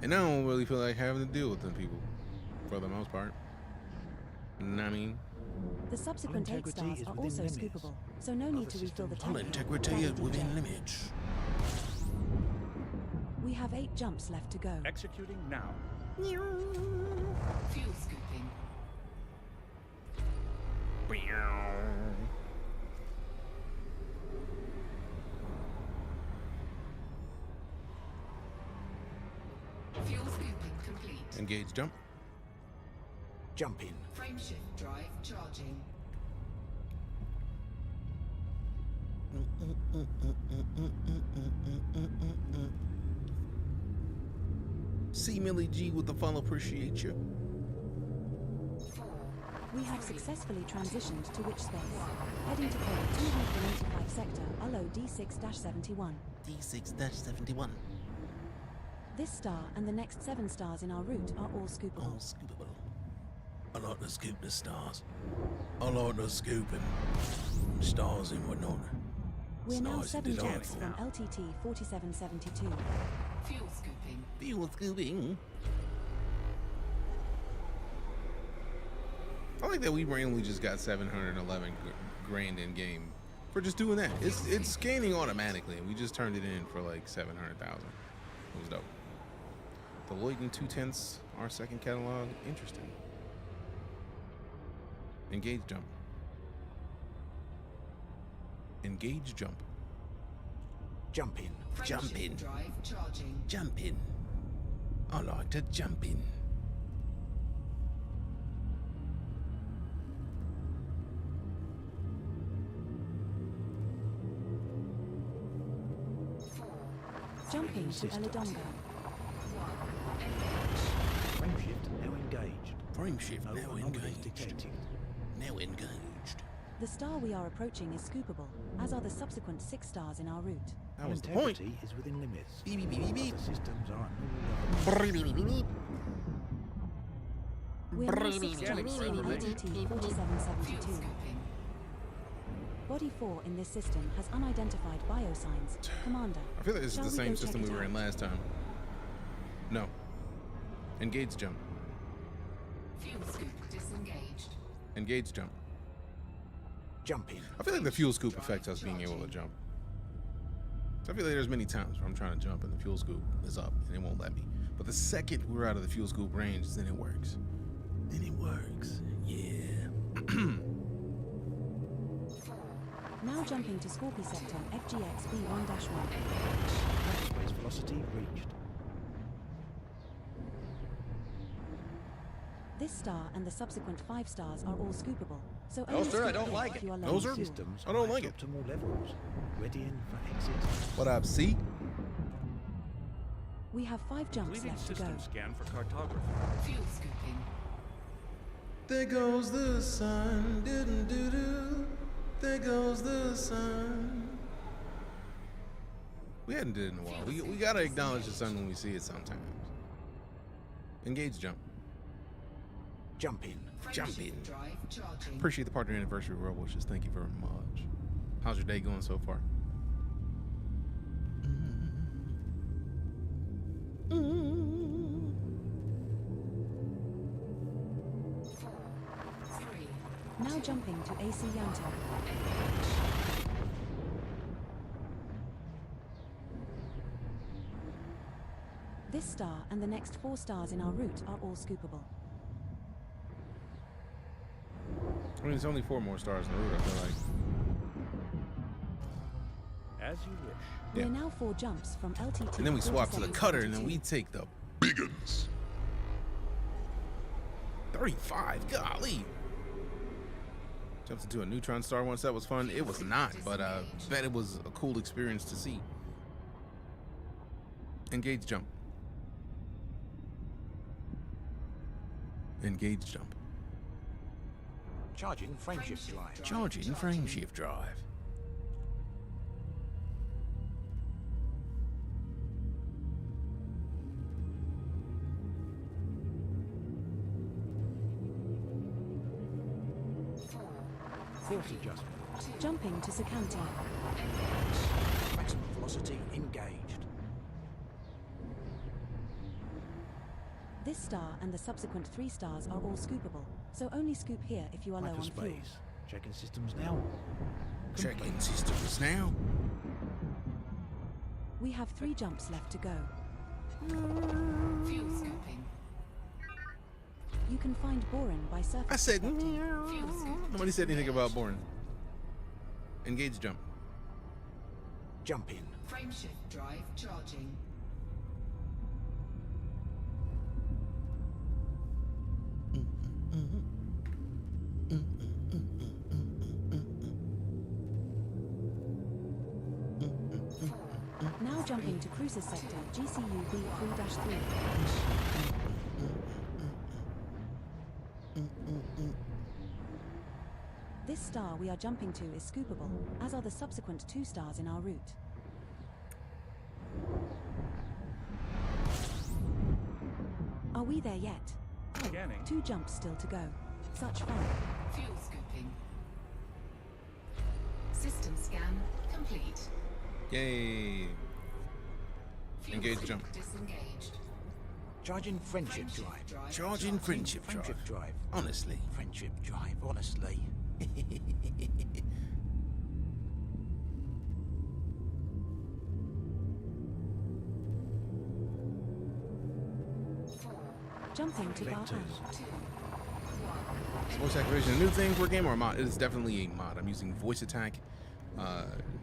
And I don't really feel like having to deal with them people, for the most part. Know what I mean? The subsequent 8 stars are also scoopable, so no need to refill the tank. Integrity is within limits. We have 8 jumps left to go. Executing now. Fuel scooping. Fuel scooping complete. Engage jump. Jump in. Frameshift drive charging. See Millie G with the follow. Appreciate you. We have successfully transitioned to which space? Heading to code 285 sector, ULO D6-71. D6-71. This star and the next 7 stars in our route are all scoopable. All scoopable. I like to scoop the stars. I like to scoop them. Stars and whatnot. We're now 7 jumps from LTT 4772. Fuel scooping. Fuel scooping. I like that we randomly just got 711 grand in game for just doing that. It's scanning automatically, and we just turned it in for like 700,000. It was dope. Deloitte and 2/10 our second catalog. Interesting. Engage jump. Engage jump. Jump in. Jump in. Drive charging. Jump in. I like to jump in. Jumping to Elidonga. Frame shift now engaged. Frame shift No now anomalies engaged. detected. Now engaged. The star we are approaching is scoopable, as are the subsequent 6 stars in our route. That was the point. Integrity is within limits. Beep, beep, beep, beep. The systems are at normal Beep, beep, beep, beep. We're now 6 jumps from LTT 4772. Body 4 in this system has unidentified biosigns. Commander, I feel like this is shall the we same go check system we it were in out? last time. No. Engage jump. Fuel scoop disengaged. Engage jump. Jump in. I feel like the fuel scoop affects us being able to jump. So I feel like there's many times where I'm trying to jump and the fuel scoop is up and it won't let me. But the second we're out of the fuel scoop range, then it works. Then it works. Yeah. Now jumping to Scorpio sector FGX B1-1. Hyperspace velocity reached. This star and the subsequent 5 stars are all scoopable, so No, only sir, I scoop don't here like if it. you are No, low sir. on fuel. Systems I don't are like at it. optimal levels. Readying for exit. What up, C? We have 5 jumps Completing left to go. system scan for cartography. Fuel scooping. There goes the sun. Doo-doo-doo-doo. There goes the sun. We hadn't did it in a while. We gotta acknowledge the sun when we see it sometimes. Engage jump. Jump in. Jump in. Drive charging. Appreciate the partner anniversary well wishes. Thank you very much. How's your day going so far? Now jumping to AC Yanto. This star and the next 4 stars in our route are all scoopable. I mean, it's only 4 more stars in the route, I feel like. As you wish. We Yeah. are now 4 jumps from LTT. And then we swap to the cutter, and then 4772. we take the big uns. 35, golly. Jumped into a neutron star once, that was fun. It was not, but I bet it was a cool experience to see. Engage jump. Engage jump. Charging frameshift drive. Charging frameshift drive. Course adjustment. Jumping to Sakanti. Maximum velocity engaged. This star and the subsequent 3 stars are all scoopable, so only scoop here if you are low on fuel. Hyperspace. Checking systems now. Checking systems now. We have 3 jumps left to go. Fuel scooping. You can find boron by surface. I said, perspective. Fuel scoop. nobody said anything about boring. Engage jump. Jump in. Frameshift drive charging. Now jumping to Cruiser sector GCU B3-3. This star we are jumping to is scoopable, as are the subsequent 2 stars in our route. Are we there yet? Oh, Scanning. 2 jumps still to go. Such fun. Fuel scooping. System scan complete. Yay. Fuel Engage scoop jump. disengaged. Charging friendship drive. Charging friendship drive. Friendship drive. Honestly. Friendship drive, honestly. Jumping to Bahan. Voice activation, a new thing for a game or a mod? It is definitely a mod. I'm using voice attack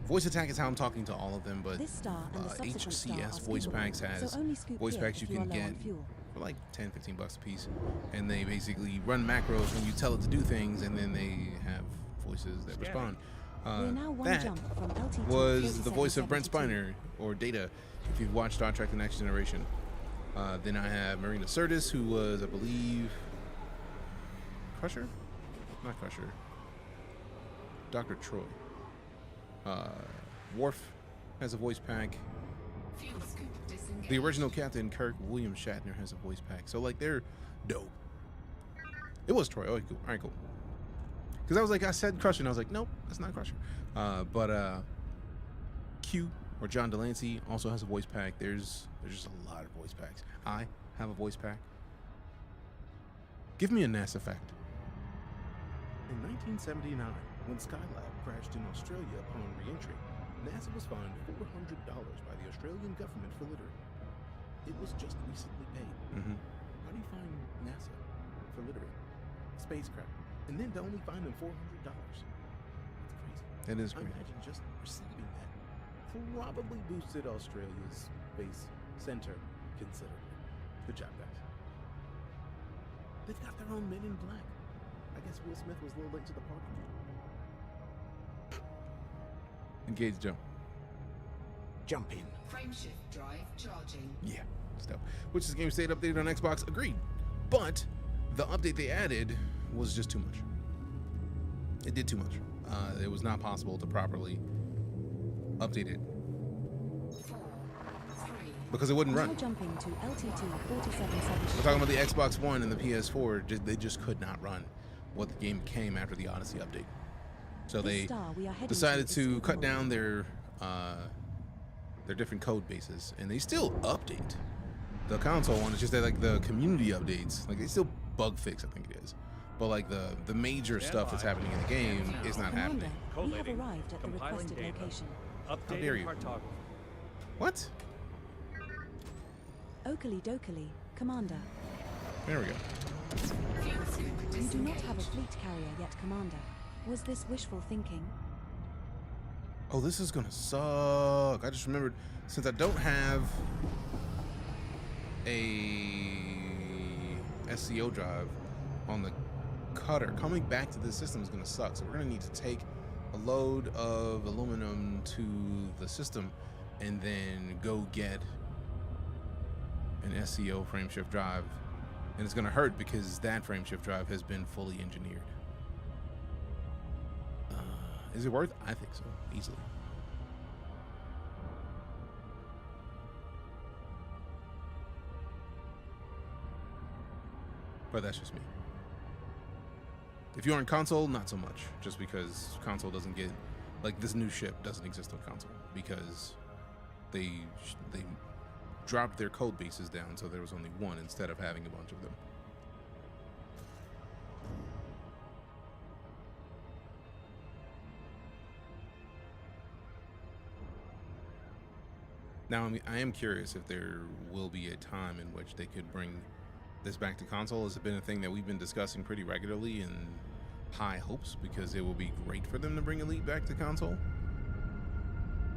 Voice attack is how I'm talking to all of them, but This star and the subsequent star HCS are voice scoopable, packs has so only scoop voice here packs you if you can are low on get fuel. for like 10, 15 bucks a piece, and they basically run macros when you tell it to do things, and then they have voices that respond. We're now one That jump from LT to was the voice of Brent 4772. Spiner, or Data, if you've watched Star Trek The Next Generation. Then I have Marina Sirtis, who was, I believe, Crusher? Not Crusher. Dr. Troy. Worf has a voice pack. Fuel scoop disengaged. The original Captain Kirk, William Shatner, has a voice pack. So, like, they're dope. It was Troy. Oh, cool. All right, cool. Because I was like, I said Crusher, and I was like, nope, that's not Crusher. But Q, or John Delancey, also has a voice pack. There's just a lot of voice packs. I have a voice pack. Give me a NASA fact. In 1979, when Skylab crashed in Australia upon re-entry, NASA was fined $400 by the Australian government for littering. It was just recently paid. How do you fine NASA for littering spacecraft, and then to only fine them $400? That's crazy. That is I crazy. imagine just receiving that probably boosted Australia's space center considerably. Good job, guys. They've got their own Men in Black. I guess Will Smith was a little late to the party. Engage jump. Jump in. Frameshift drive charging. Yeah, stuff. Which is game state updated on Xbox. Agreed. But the update they added was just too much. It did too much. It was not possible to properly update it 4, 3. because it wouldn't Now run. jumping to LT2 4772. We're talking about the Xbox One and the PS4. They just could not run what the game came after the Odyssey update. So This they star we are heading decided to is to cut scoopable. down their different code bases, and they still update the console one. It's just that like the community updates, like they still bug fix, I think it is, but like the major stuff that's happening in the game is not Commander, happening. we have Collating. arrived at the Compiling requested data. location. Updating dare you. cartography. What? Oakley Dokley, Commander. There we go. Fuel scoop We do not have a disengaged. fleet carrier yet, Commander. Was this wishful thinking? Oh, this is gonna suck. I just remembered, since I don't have a SCO drive on the cutter, coming back to this system is gonna suck. So we're gonna need to take a load of aluminum to the system and then go get an SCO frameshift drive. And it's gonna hurt because that frameshift drive has been fully engineered. Is it worth? I think so, easily. But that's just me. If you're on console, not so much. Just because console doesn't get, like, this new ship doesn't exist on console because they dropped their code bases down, so there was only one instead of having a bunch of them. Now, I am curious if there will be a time in which they could bring this back to console. It's been a thing that we've been discussing pretty regularly in high hopes because it will be great for them to bring Elite back to console.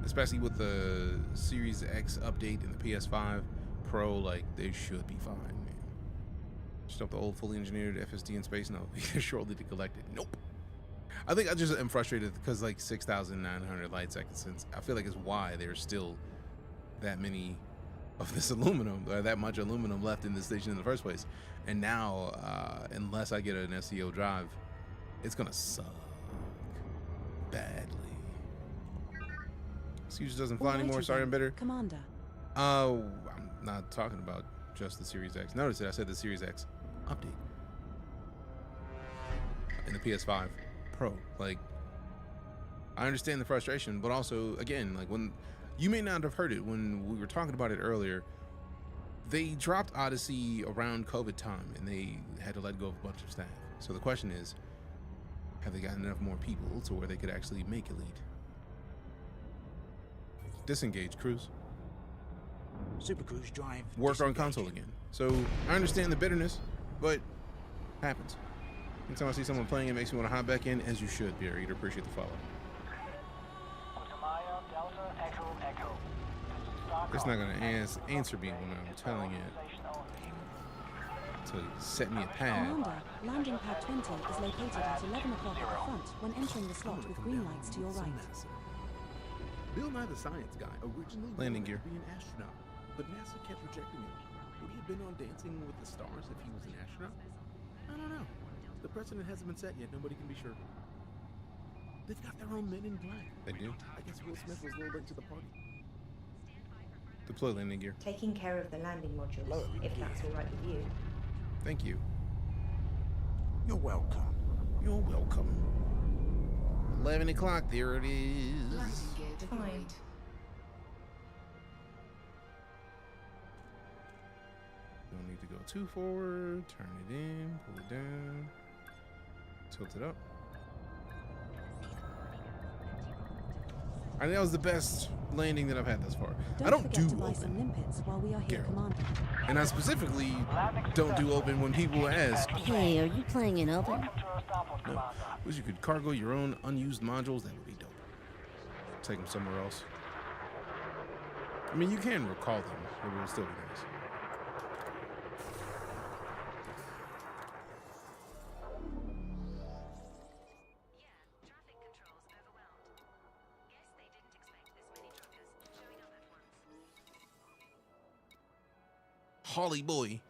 Especially with the Series X update and the PS5 Pro, like, they should be fine, man. Just up the old fully engineered FSD in space? No, shortly to collect it. Nope. I think I just am frustrated because, like, 6,900 light seconds since I feel like it's why there's still that many of this aluminum, or that much aluminum left in the station in the first place. And now, unless I get an SCO drive, it's gonna suck badly. Excuse doesn't fly anymore. Alrighty Sorry, then, I'm bitter. Commander. I'm not talking about just the Series X. Notice that I said the Series X update and the PS5 Pro. Like, I understand the frustration, but also, again, like, when you may not have heard it when we were talking about it earlier, they dropped Odyssey around COVID time and they had to let go of a bunch of staff. So the question is, have they gotten enough more people to where they could actually make Elite? Disengage, Cruise. Supercruise drive. Work on console again. So I understand the bitterness, but happens. Anytime I see someone playing, it makes me want to hop back in, as you should, Barry. You'd appreciate the follow. Ultimaya It's not gonna answer me when I'm telling it to set me a pad. Commander, landing pad 20 is located at 11 o'clock at the front when entering the slot with green lights to your right. Bill Nye the Science Guy originally Landing wanted gear. to be an astronaut, but NASA kept rejecting him. Would he have been on Dancing with the Stars if he was an astronaut? I don't know. The precedent hasn't been set yet. Nobody can be sure. They've got their own Men in Black. They do. I guess Will Smith was a little late to the party. Deploy landing gear. Taking care of the landing modules, if that's all right with you. Thank you. You're welcome. You're welcome. 11 o'clock. There it is. Landing gear deployed. Fine. Don't need to go too forward. Turn it in. Pull it down. Tilt it up. I think that was the best landing that I've had thus far. I don't forget do to buy some open. limpets while we are here, Garrett. Commander. And I specifically don't do open when people ask. Hey, are you playing in open? No. Wish you could cargo your own unused modules. That would be dope. Take them somewhere else. I mean, you can recall them. It will still be nice. Holly boy.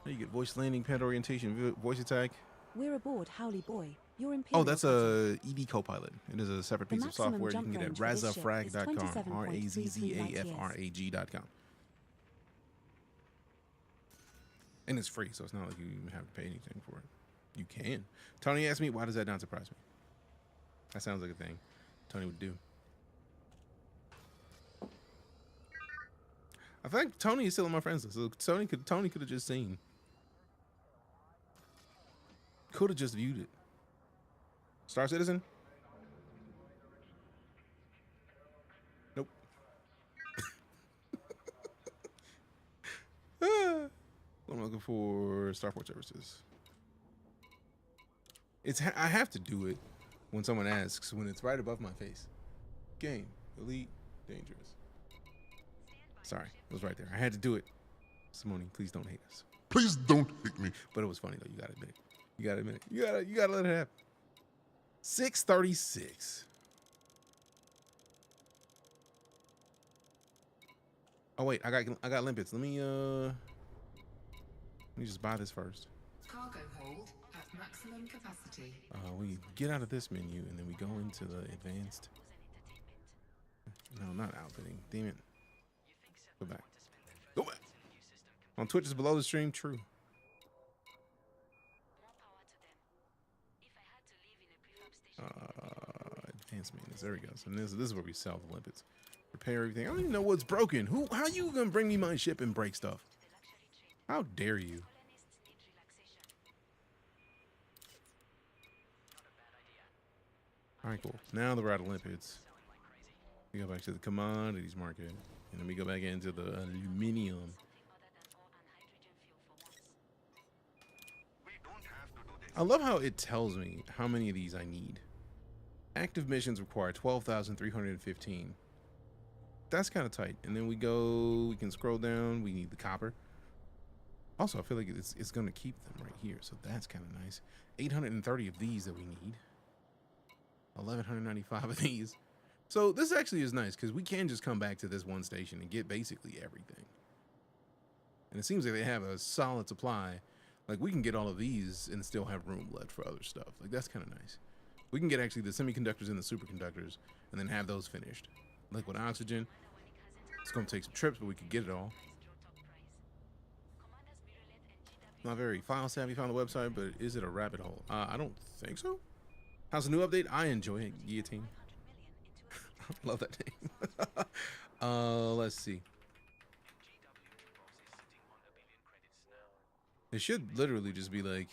You get voice landing, pad orientation, voice attack. We're aboard Howley Boy. Your Imperial Oh, that's a ED Copilot. It is a separate The piece of maximum software you jump can get at range for this ship is razzafrag.com. 27.33 razzafrag.com. And it's free, so it's not like you have to pay anything for it. You can. Tony asked me, why does that not surprise me? That sounds like a thing Tony would do. I think Tony is still on my friends list. So Tony could have just seen. Could have just viewed it. Star Citizen? Nope. I'm looking for Starport Services. I have to do it when someone asks, when it's right above my face. Game, Elite, Dangerous. Sorry, it was right there. I had to do it. Simone, please don't hate us. Please don't hate me. But it was funny though. You gotta admit it. You gotta admit it. You gotta let it happen. 636. Oh wait, I got limpets. Let me just buy this first. Cargo hold at maximum capacity. We get out of this menu and then we go into the advanced. No, not outfitting. Damn it. Go back. Go back. On Twitch is below the stream. True. Advanced maintenance. There we go. So this is where we sell the limpets. Repair everything. I don't even know what's broken. How you gonna bring me my ship and break stuff? How dare you? All right, cool. Now that we're out of limpets, we go back to the commodities market, and then we go back into the aluminium. I love how it tells me how many of these I need. Active missions require 12,315. That's kind of tight. And then we can scroll down. We need the copper. Also, I feel like it's going to keep them right here. So that's kind of nice. 830 of these that we need. 1,195 of these. So this actually is nice because we can just come back to this one station and get basically everything. And it seems like they have a solid supply. Like we can get all of these and still have room left for other stuff. Like that's kind of nice. We can get actually the semiconductors and the superconductors and then have those finished. Liquid oxygen. It's going to take some trips, but we could get it all. Not very file savvy. Found the website, but is it a rabbit hole? I don't think so. How's the new update? I enjoy it. Guillotine. I love that name. Let's see. It should literally just be like,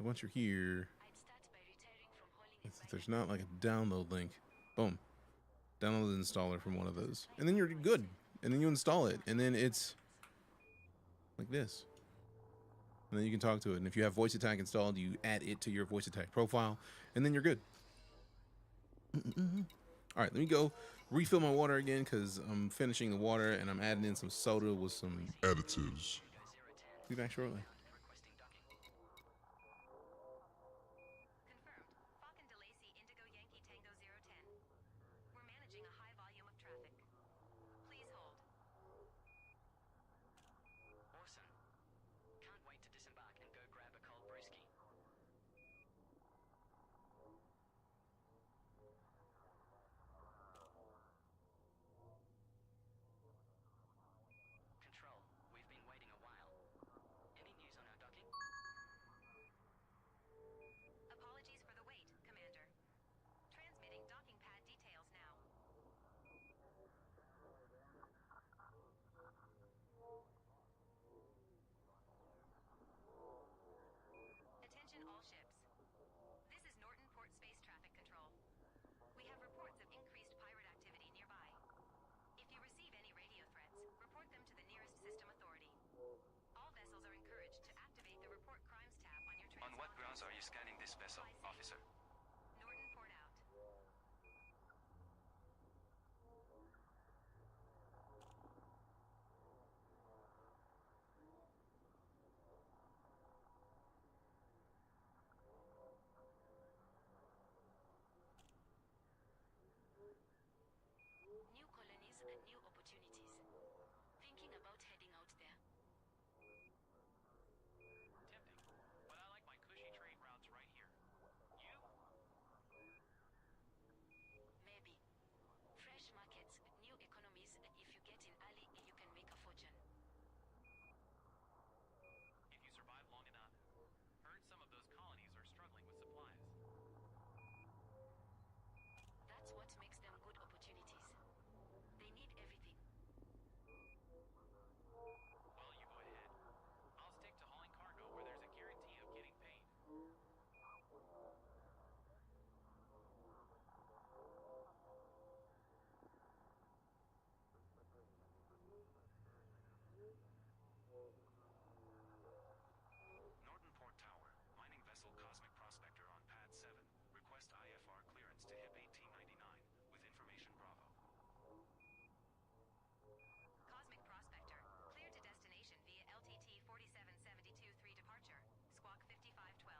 once you're here, if there's not like a download link, boom, download the installer from one of those, and then you're good. And then you install it, and then it's like this. And then you can talk to it. And if you have voice attack installed, you add it to your voice attack profile, and then you're good. All right, let me go refill my water again because I'm finishing the water and I'm adding in some soda with some additives. Be back shortly. Confirmed. Falcon Delacey Indigo Yankee Tango 010. We're managing a high volume of traffic. Please hold. Awesome. Can't wait to disembark and go grab a cold brewski. Control, we've been waiting a while. Any news on our docking? Apologies for the wait, Commander. Transmitting docking pad details now. Attention all ships. This is Norton Port Space Traffic Control. We have reports of increased pirate activity nearby. If you receive any radio threats, report them to the nearest system authority. All vessels are encouraged to activate the Report Crimes tab on your On what transponder. grounds are you scanning this vessel, officer? Norton port out. New colonies and new opportunities. Thinking about heading out there? Tempting, but I like my cushy trade routes right here. You? Maybe. Fresh markets, new economies. If you get in early, you can make a fortune. If you survive long enough. Heard some of those colonies are struggling with supplies. That's what makes them good opportunities. They need everything. Well, you go ahead. I'll stick to hauling cargo where there's a guarantee of getting paid. Norton Port Tower. Mining vessel Cosmic Prospector on pad 7. Request IFR clearance to HIP 1899 with information Bravo. Cosmic Prospector. Clear to destination via LTT 4772-3 departure. Squawk 5512.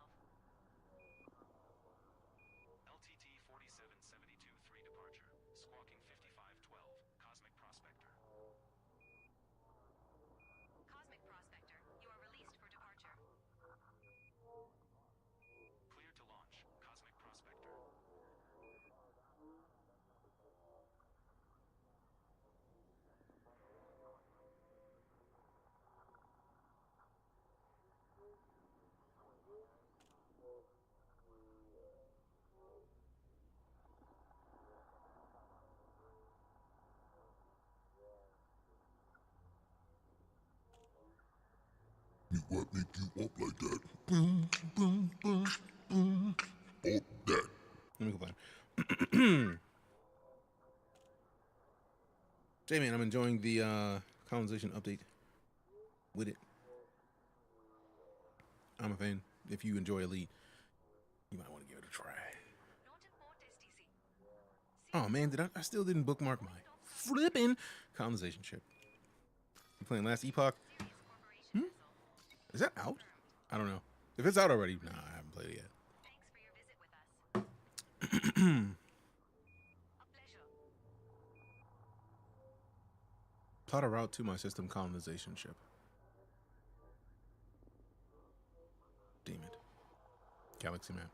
LTT 4772-3 departure. Squawking 5512. Cosmic Prospector. Cosmic Prospector, you are released for departure. Clear to launch. Cosmic Prospector. What make you up like that? Boom, boom, boom, boom. Up that. Let me go back. J-Man, I'm enjoying the colonization update with it. I'm a fan. If you enjoy Elite, you might want to give it a try. Oh man, I still didn't bookmark my flipping colonization ship. You playing Last Epoch? Is that out? I don't know. If it's out already, nah, I haven't played it yet. Thanks for your visit with us. A pleasure. Plot a route to my system colonization ship. Damn it. Galaxy map.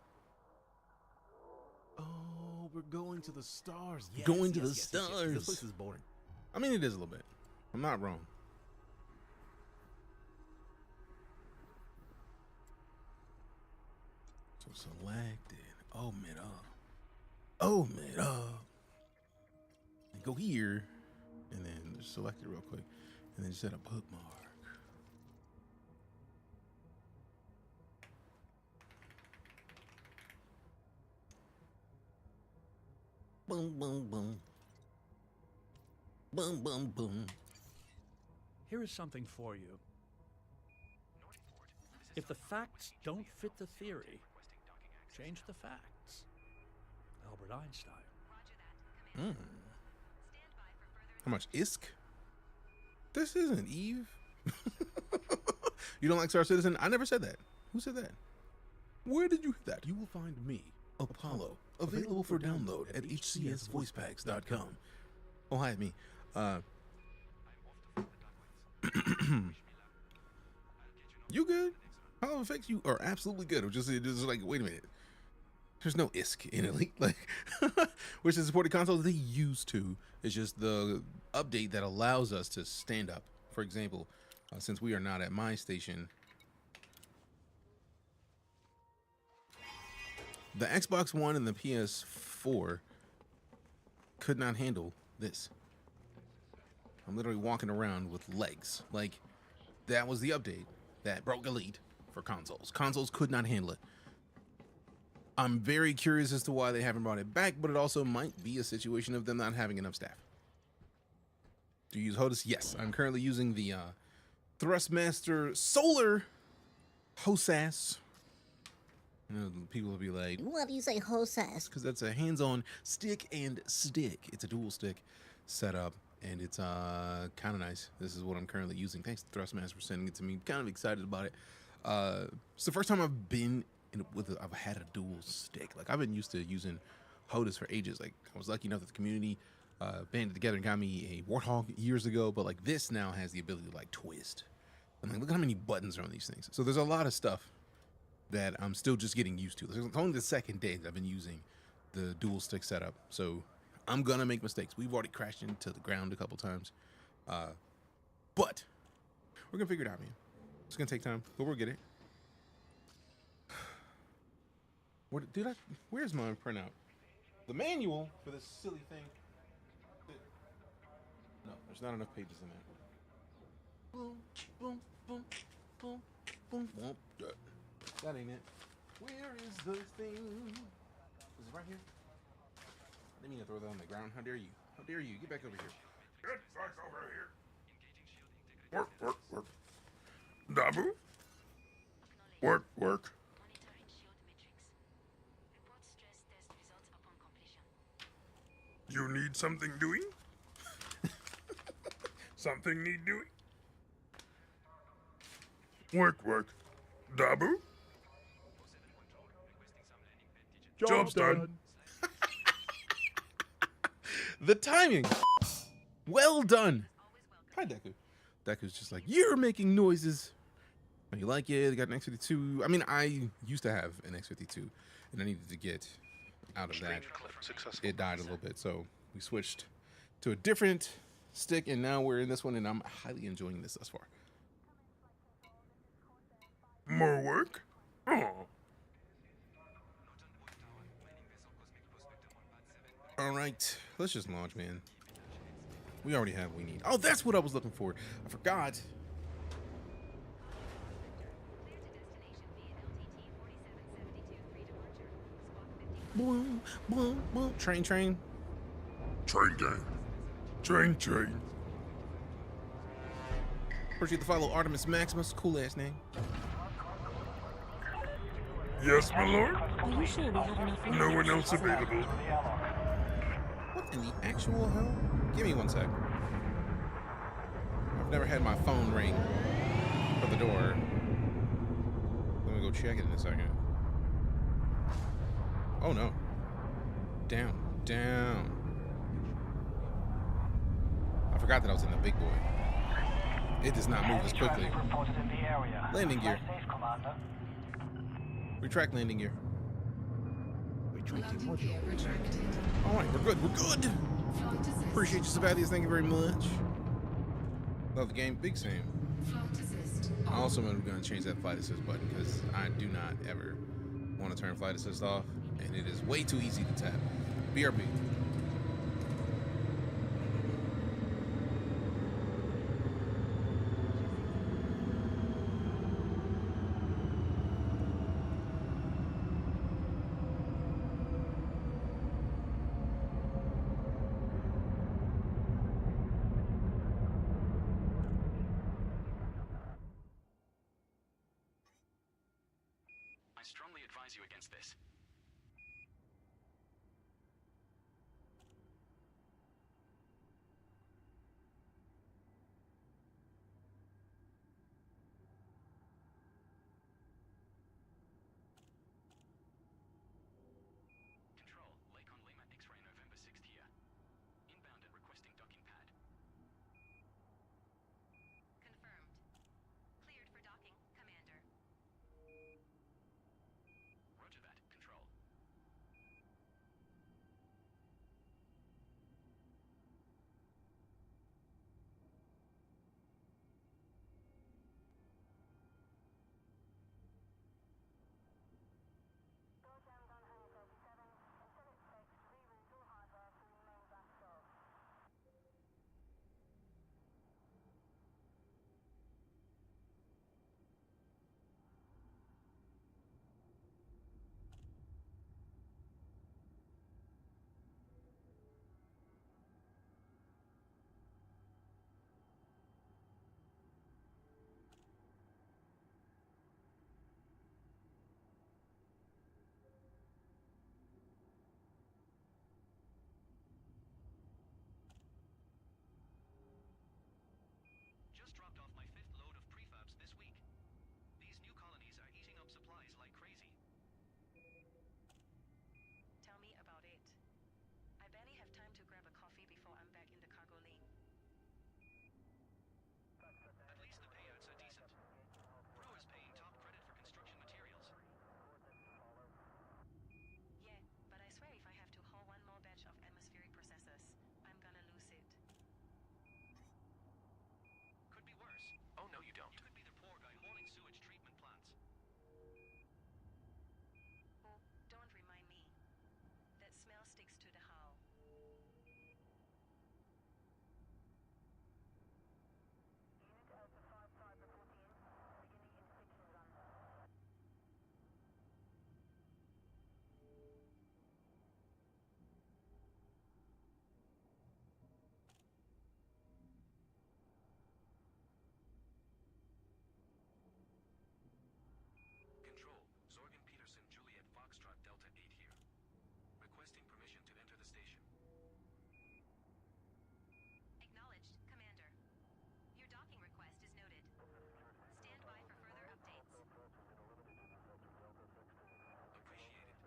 Oh, we're going to the stars. Yes, Going to the yes, stars. This place is boring. I mean, it is a little bit. I'm not wrong. So selected. Open up. Open up. And go here. And then just select it real quick. And then just set a bookmark. Boom, boom, boom. Boom, boom, boom. Here is something for you. If the facts don't fit the theory, change the facts. Albert Einstein. How much ISK? This isn't Eve. You don't like Star Citizen? I never said that. Who said that? Where did you hear that? You will find me, Apollo, available for download at hcsvoicepacks.com. Oh, hi, me. You good? How effects you are absolutely good. It was just like, wait a minute. There's no ISK in Elite, like, which is supported consoles they used to. It's just the update that allows us to stand up. For example, since we are not at my station, the Xbox One and the PS4 could not handle this. I'm literally walking around with legs. Like, that was the update that broke Elite for consoles. Consoles could not handle it. I'm very curious as to why they haven't brought it back, but it also might be a situation of them not having enough staff. Do you use HOTAS? Yes. I'm currently using the Thrustmaster Solar HOSAS. You know, people will be like, why do you say HOSAS? Because that's a hands-on stick and stick. It's a dual stick setup, and it's kind of nice. This is what I'm currently using. Thanks to Thrustmaster for sending it to me. Kind of excited about it. It's the first time I've been I've had a dual stick. Like, I've been used to using HOTAS for ages. Like, I was lucky enough that the community banded together and got me a Warthog years ago, but like this now has the ability to like twist. And like, look how many buttons are on these things. So there's a lot of stuff that I'm still just getting used to. It's only the second day that I've been using the dual stick setup, so I'm gonna make mistakes. We've already crashed into the ground a couple times, but we're gonna figure it out, man. It's gonna take time, but we'll get it. Where's my printout? The manual for this silly thing. No, there's not enough pages in there. Boom, boom, boom, boom, boom, boom. That ain't it. Where is the thing? Is it right here? I didn't mean to throw that on the ground. How dare you? How dare you? Get back over here. Get back over here. Work, work, work. Dabu? Work, work. You need something doing? Something need doing? Work, work. Dabu? Job's done. The timing. Well done. Hi, Deku. Deku's just like, you're making noises. And you like it. You got an X52. I mean, I used to have an X52, and I needed to get out of that. It died a little bit, so we switched to a different stick, and now we're in this one, and I'm highly enjoying this thus far. More work? Oh. All right, let's just launch, man. We already have what we need. Oh, that's what I was looking for. I forgot. Boom, boom, boom. Train, train. Train gang. Train, train. Appreciate the follow, Artemis Maximus. Cool ass name. Yes, my lord. Are you sure we have enough? No one else available. What in the actual hell? Give me 1 sec. I've never had my phone ring for the door. Let me go check it in a second. Oh no. Down, down. I forgot that I was in the big boy. It does not move as quickly. Landing gear. Retract landing gear. Alright, we're good, we're good! Appreciate you, Sabathius, thank you very much. Love the game, big same. I also am going to change that flight assist button because I do not ever want to turn flight assist off, and it is way too easy to tap. BRB. I strongly advise you against this.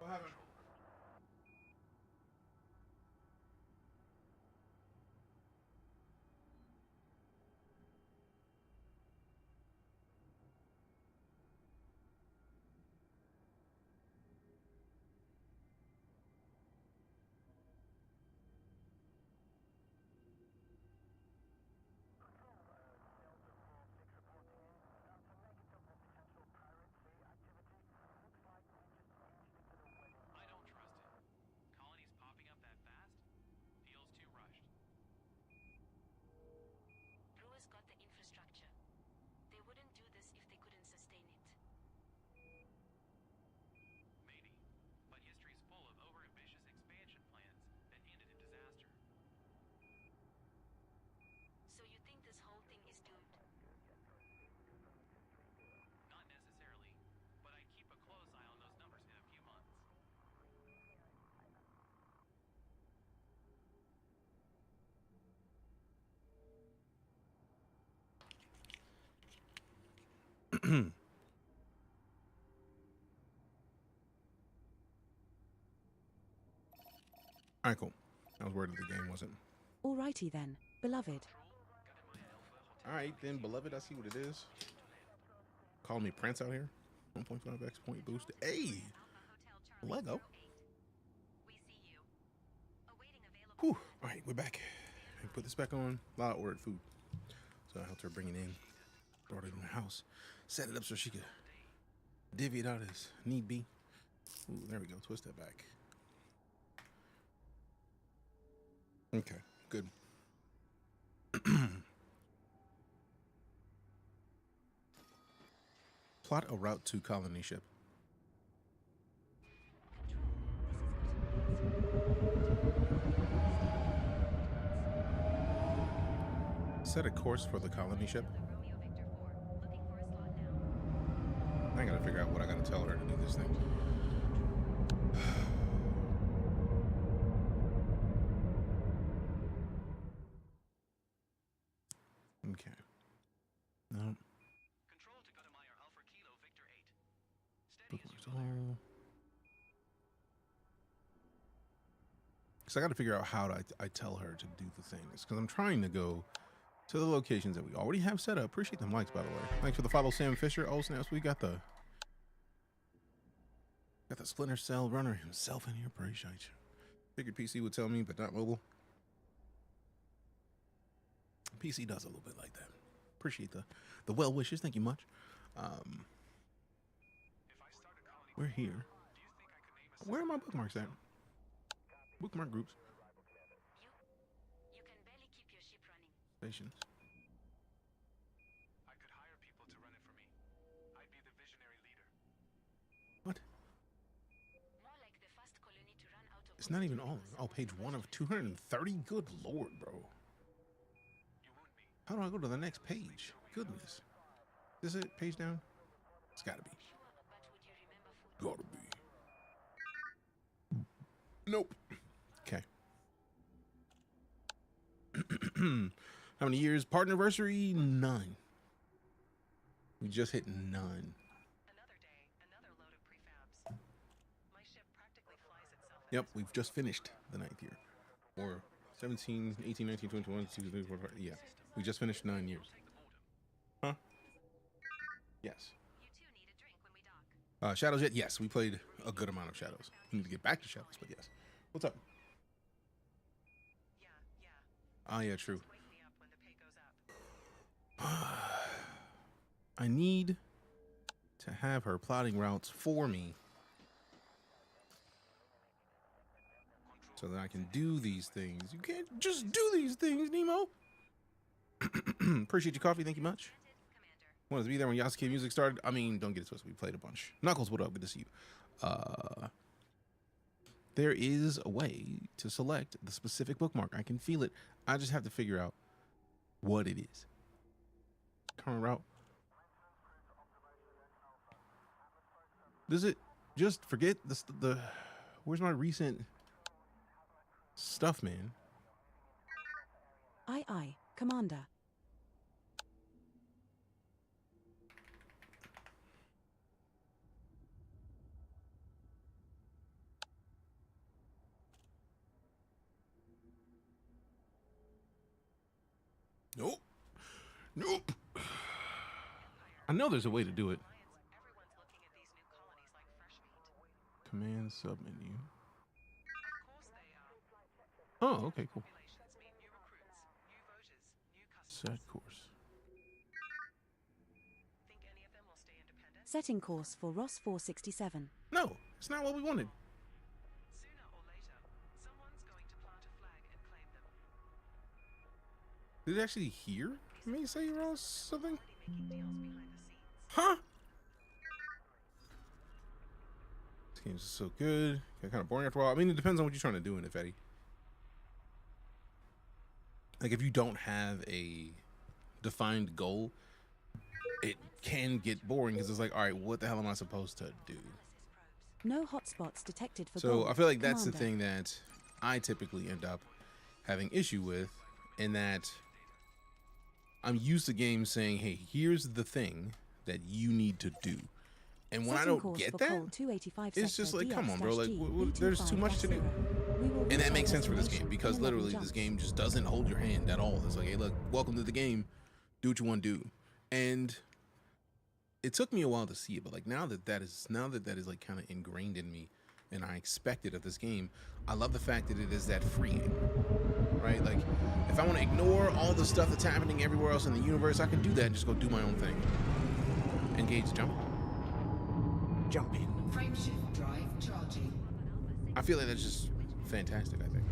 What happened? I don't trust it. Colonies popping up that fast? Feels too rushed. Brewers got the infrastructure. They wouldn't do this if they couldn't sustain it. Maybe. But history's full of overambitious expansion plans that ended in disaster. So you think this whole thing is doomed? Not necessarily, but I'd keep a close eye on those numbers in a few months. All right, cool. I was worried that the game wasn't. Alrighty then, beloved. All right, then, beloved, I see what it is. Calling me Prince out here. 1.5x point boost. Hey! Lego. Whew. All right, we're back. Put this back on. Lala ordered food. So I helped her bring it in. Brought it in the house. Set it up so she could divvy it out as need be. Ooh, there we go. Twist that back. Okay, good. Plot a route to colony ship. Set a course for the colony ship. I gotta figure out what I gotta tell her to do this thing. Okay. No. Control to Gutemeyer Alpha Kilo Victor 8. Bookmarks all. Because I got to figure out how I tell her to do the things. Because I'm trying to go to the locations that we already have set up. Appreciate them likes, by the way. Thanks for the follow, Sam Fisher. Oh, snaps. We got the Splinter Cell runner himself in here. Appreciate you. Figured PC would tell me, but not mobile. PC does a little bit like that. Appreciate the well wishes. Thank you much. We're here. Where are my bookmarks at? Bookmark groups. You can barely keep your ship running. Stations. I could hire people to run it for me. I'd be the visionary leader. What? More like the first colony to run out of. It's not even all. Oh, page 1 of 230. Good lord, bro. How do I go to the next page? Goodness. Is it page down? It's gotta be. Gotta be. Nope. Okay. How many years? Partnerversary? 9. We just hit 9. Another day, another load of prefabs. My ship practically flies itself. Yep, we've just finished the 9th year. Or 17, 18, 19, 20, 21, 22, 23, 24. Yeah, we just finished 9 years. Huh? Yes. Shadows yet? Yes, we played a good amount of Shadows. We need to get back to Shadows, but yes. What's up? Ah, yeah, true. I need to have her plotting routes for me so that I can do these things. You can't just do these things, Nemo. Appreciate your coffee. Thank you much. Wanted to be there when Yasuke music started. I mean, don't get it twisted. We played a bunch. Knuckles, what up? Good to see you. There is a way to select the specific bookmark. I can feel it. I just have to figure out what it is. Current route. Does it just forget the where's my recent stuff, man? Aye, Commander. Nope. Nope. I know there's a way to do it. Command submenu. Oh, okay, cool. Set course. Setting course for Ross 467. No, it's not what we wanted. Did it actually hear me say Ross something? Huh? This game's so good. Got kind of boring after a while. I mean, it depends on what you're trying to do in it, Fetty. Like, if you don't have a defined goal, it can get boring because it's like, all right, what the hell am I supposed to do? No hotspots detected for So gold. I feel like that's the Commander. thing that I typically end up having issue with, in that I'm used to games saying, hey, here's the thing that you need to do. And when I Setting don't course get for that, Cole 285 it's just sector like, come on, bro. Like, DX-G, there's too much to do. B25-0. We will And that reach makes our sense for this game destination because in 11 literally this jumps. game just doesn't hold your hand at all. It's like, hey, look, welcome to the game. Do what you want to do. And it took me a while to see it, but like now that that is like kind of ingrained in me and I expect it of this game, I love the fact that it is that freeing, right? Like, if I want to ignore all the stuff that's happening everywhere else in the universe, I can do that and just go do my own thing. Engage jump. Jump in. Frameshift drive charging. I feel like that's just fantastic, I think.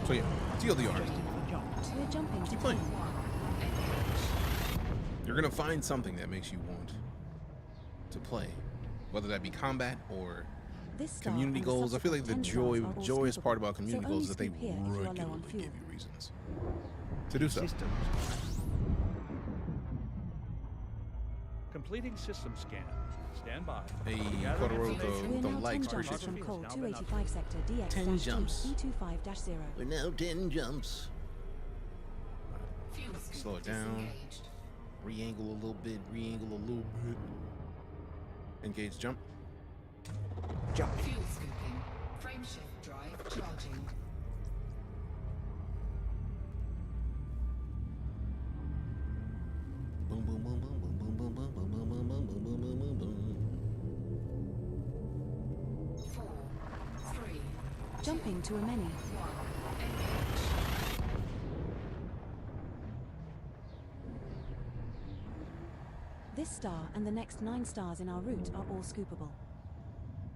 So yeah, TLDR. We're jumping to Keep playing. You're gonna find something that makes you want to play, whether that be combat or This star community and goals. I feel like the subsequent 10 stars are all joyous scoopable, part about community so goals only is that they scoop here if you are low on regularly fuel. give you reasons to do so. Completing system scan. Stand by. Hey, Gather Puerto information. Rico, We're the now 10 likes, jumps appreciate from you. Cole Has now been 285 sector 10 DX-G jumps. B25-0. We're now 10 jumps. Fuel scoop Slow it down. disengaged. Re-angle a little bit. Re-angle a little bit. Engage jump. Jump. Fuel scooping. Frameshift drive charging. Boom, boom, boom, boom, boom, boom, boom, boom, boom, boom, boom, boom, boom, boom, boom, boom, boom. 4, 3, Jumping to a many. 1. Engage. This star and the next 9 stars in our route are all scoopable.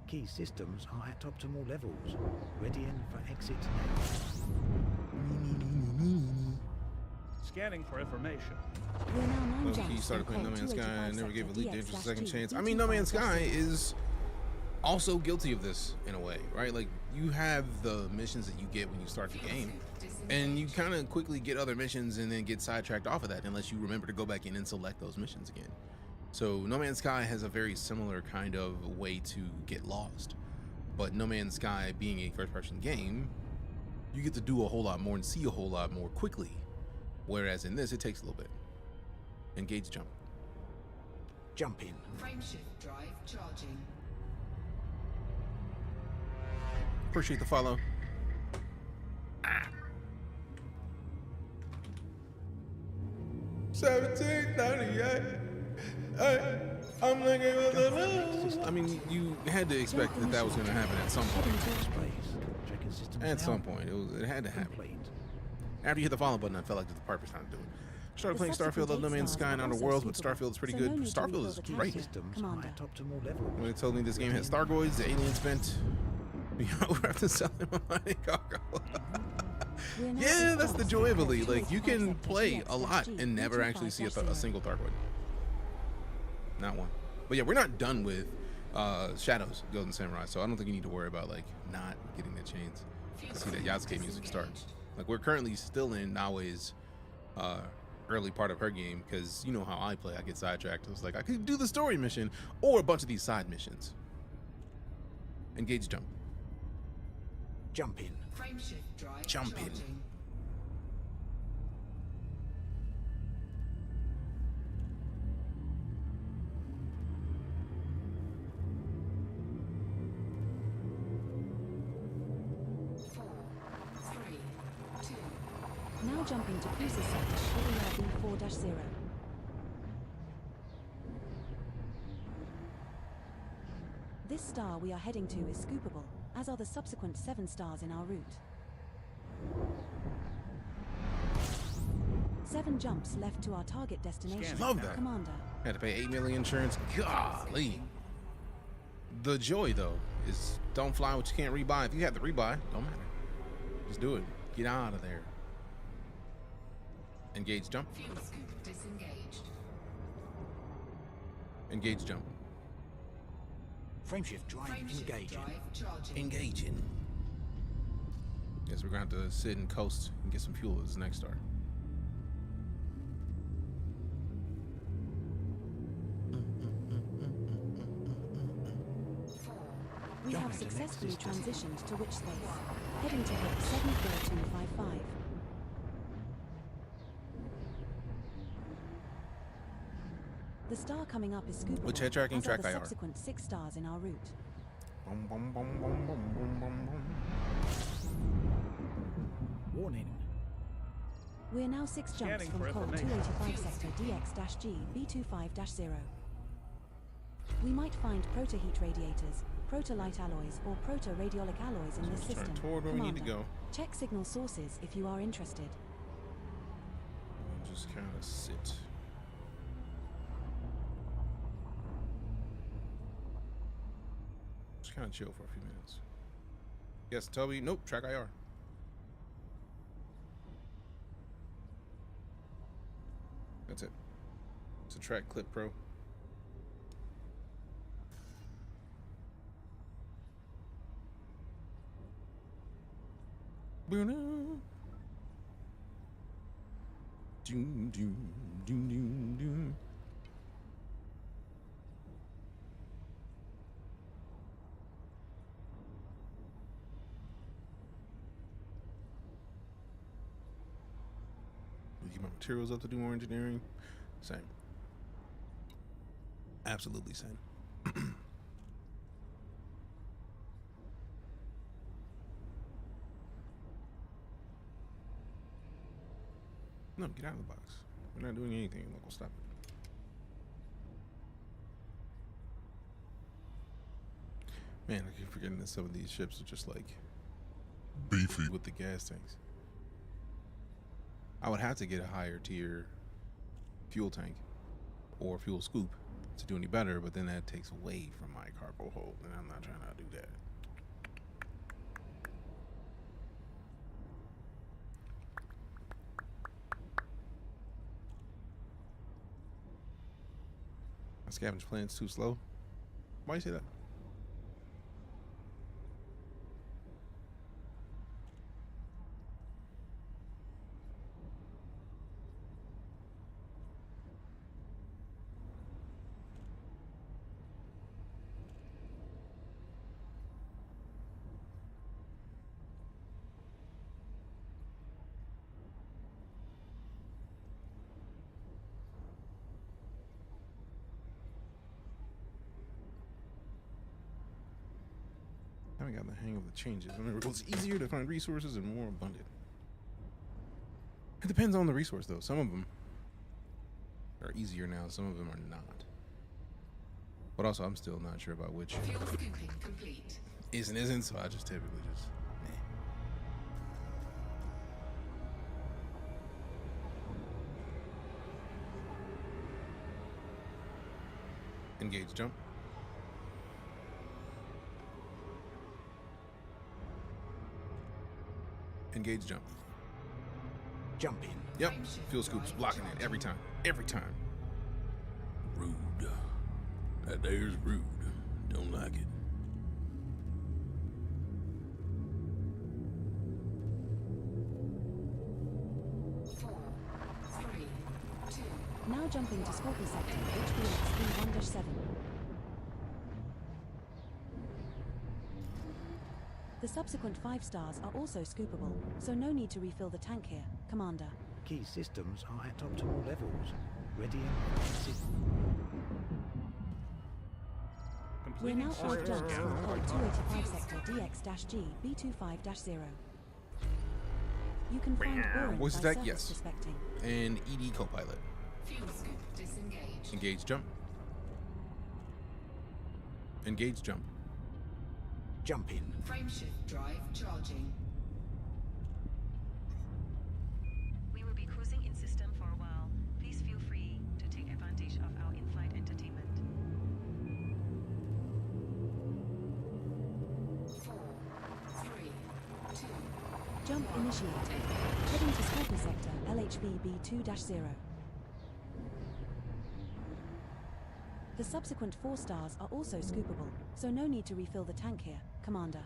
Key systems are at optimal levels. Readying for exit. Scanning for information. We're now 9 Low jumps key started from playing No Cole Man's Sky. I 285 never gave sector Elite Dangerous a second DX-G chance. I mean, No Man's Sky B25-0. is also guilty of this in a way, right? Like, you have the missions that you get when you start the game, and you kind of quickly get other missions and then get sidetracked off of that unless you remember to go back in and select those missions again. So No Man's Sky has a very similar kind of way to get lost. But No Man's Sky being a first-person game, you get to do a whole lot more and see a whole lot more quickly. Whereas in this, it takes a little bit. Engage jump. Jump in. Frameshift drive charging. Appreciate the follow. 1798. Hey, I'm looking for the moon. I mean, you had to expect that that was going to happen at some point. Checking systems At now. some point, it had to happen. After you hit the follow button, I felt like the perfect time to do it. Started playing Starfield, love No Man's Sky and Outer Worlds, but Starfield is pretty good. Starfield is great. Systems are at optimal levels. When they told me this game had Stargoids, the aliens spent over after selling my mining cargo. Yeah, that's the joy of Elite. Like, you can play a lot and never actually see a single Thargoid. Not one. But yeah, we're not done with Shadows, Golden Samurai, so I don't think you need to worry about, like, not getting the chance to see that Yasuke music start. Like, we're currently still in Naoe's early part of her game, because you know how I play. I get sidetracked. It's like, I could do the story mission or a bunch of these side missions. Engage jump. Jump in. Frameshift drive Jump in. charging. Now jumping to cruiser sector AERB 4-0. This star we are heading to is scoopable, as are the subsequent 7 stars in our route. 7 jumps left to our target destination. Love that. Commander. Had to pay $8 million insurance. Golly. The joy, though, is don't fly what you can't rebuy. If you have to rebuy, don't matter. Just do it. Get out of there. Engage jump. Fuel scoop disengaged. Engage jump. Frameshift drive engaging. Drive charging. Engaging. Guess we're going to have to sit and coast and get some fuel at this next star. We have successfully transitioned to witch space, heading to hit 74255. The star coming up is scoopable, Which head tracking as track are the IR? subsequent 6 stars in our route. Boom, boom, boom, boom, boom, boom, boom, boom. Warning. We are now 6 jumps Scanning from for Col information. 285 sector DX-G B25-0. We might find proto-heat radiators, proto-light alloys, or proto-radiolic alloys in this Let's turn system. toward where we need to Commander, go. check signal sources if you are interested. We'll just kind of sit. Just kind of chill for a few minutes. Yes, Toby. Nope. Track IR. That's it. It's a track clip pro. Doom, doom, doom, doom, doom. Get my materials up to do more engineering. Same. Absolutely same. No, get out of the box. We're not doing anything. Look, we'll stop it. Man, I keep forgetting that some of these ships are just like beefy with the gas tanks. I would have to get a higher tier fuel tank or fuel scoop to do any better, but then that takes away from my cargo hold, and I'm not trying to do that. My scavenge plan's too slow. Why you say that? I haven't gotten the hang of the changes. Remember, it was easier to find resources and more abundant. It depends on the resource, though. Some of them are easier now. Some of them are not. But also, I'm still not sure about which Fuel scooping complete. is and isn't, so I just typically just... Engage jump. Engage jump. Jump in. Yep. Fuel scoops blocking it every time. Every time. Rude. That there's rude. Don't like it. Now jumping to Scorpio sector HBX 3-1-7. The subsequent 5 stars are also scoopable, so no need to refill the tank here, Commander. Key systems are at optimal levels. Ready and We're now 5 jumps from Col 285 sector DX-G B25-0. You can find boring Voice by attack, surface yes. prospecting. And ED Copilot. Fuel scoop disengaged. Engage jump. Engage jump. Jump in. Frameshift drive charging. We will be cruising in system for a while. Please feel free to take advantage of our in-flight entertainment. 4, 3, 2. Jump initiated. Heading to Scorpio sector, LHB B2-0. The subsequent 4 stars are also scoopable, so no need to refill the tank here, Commander.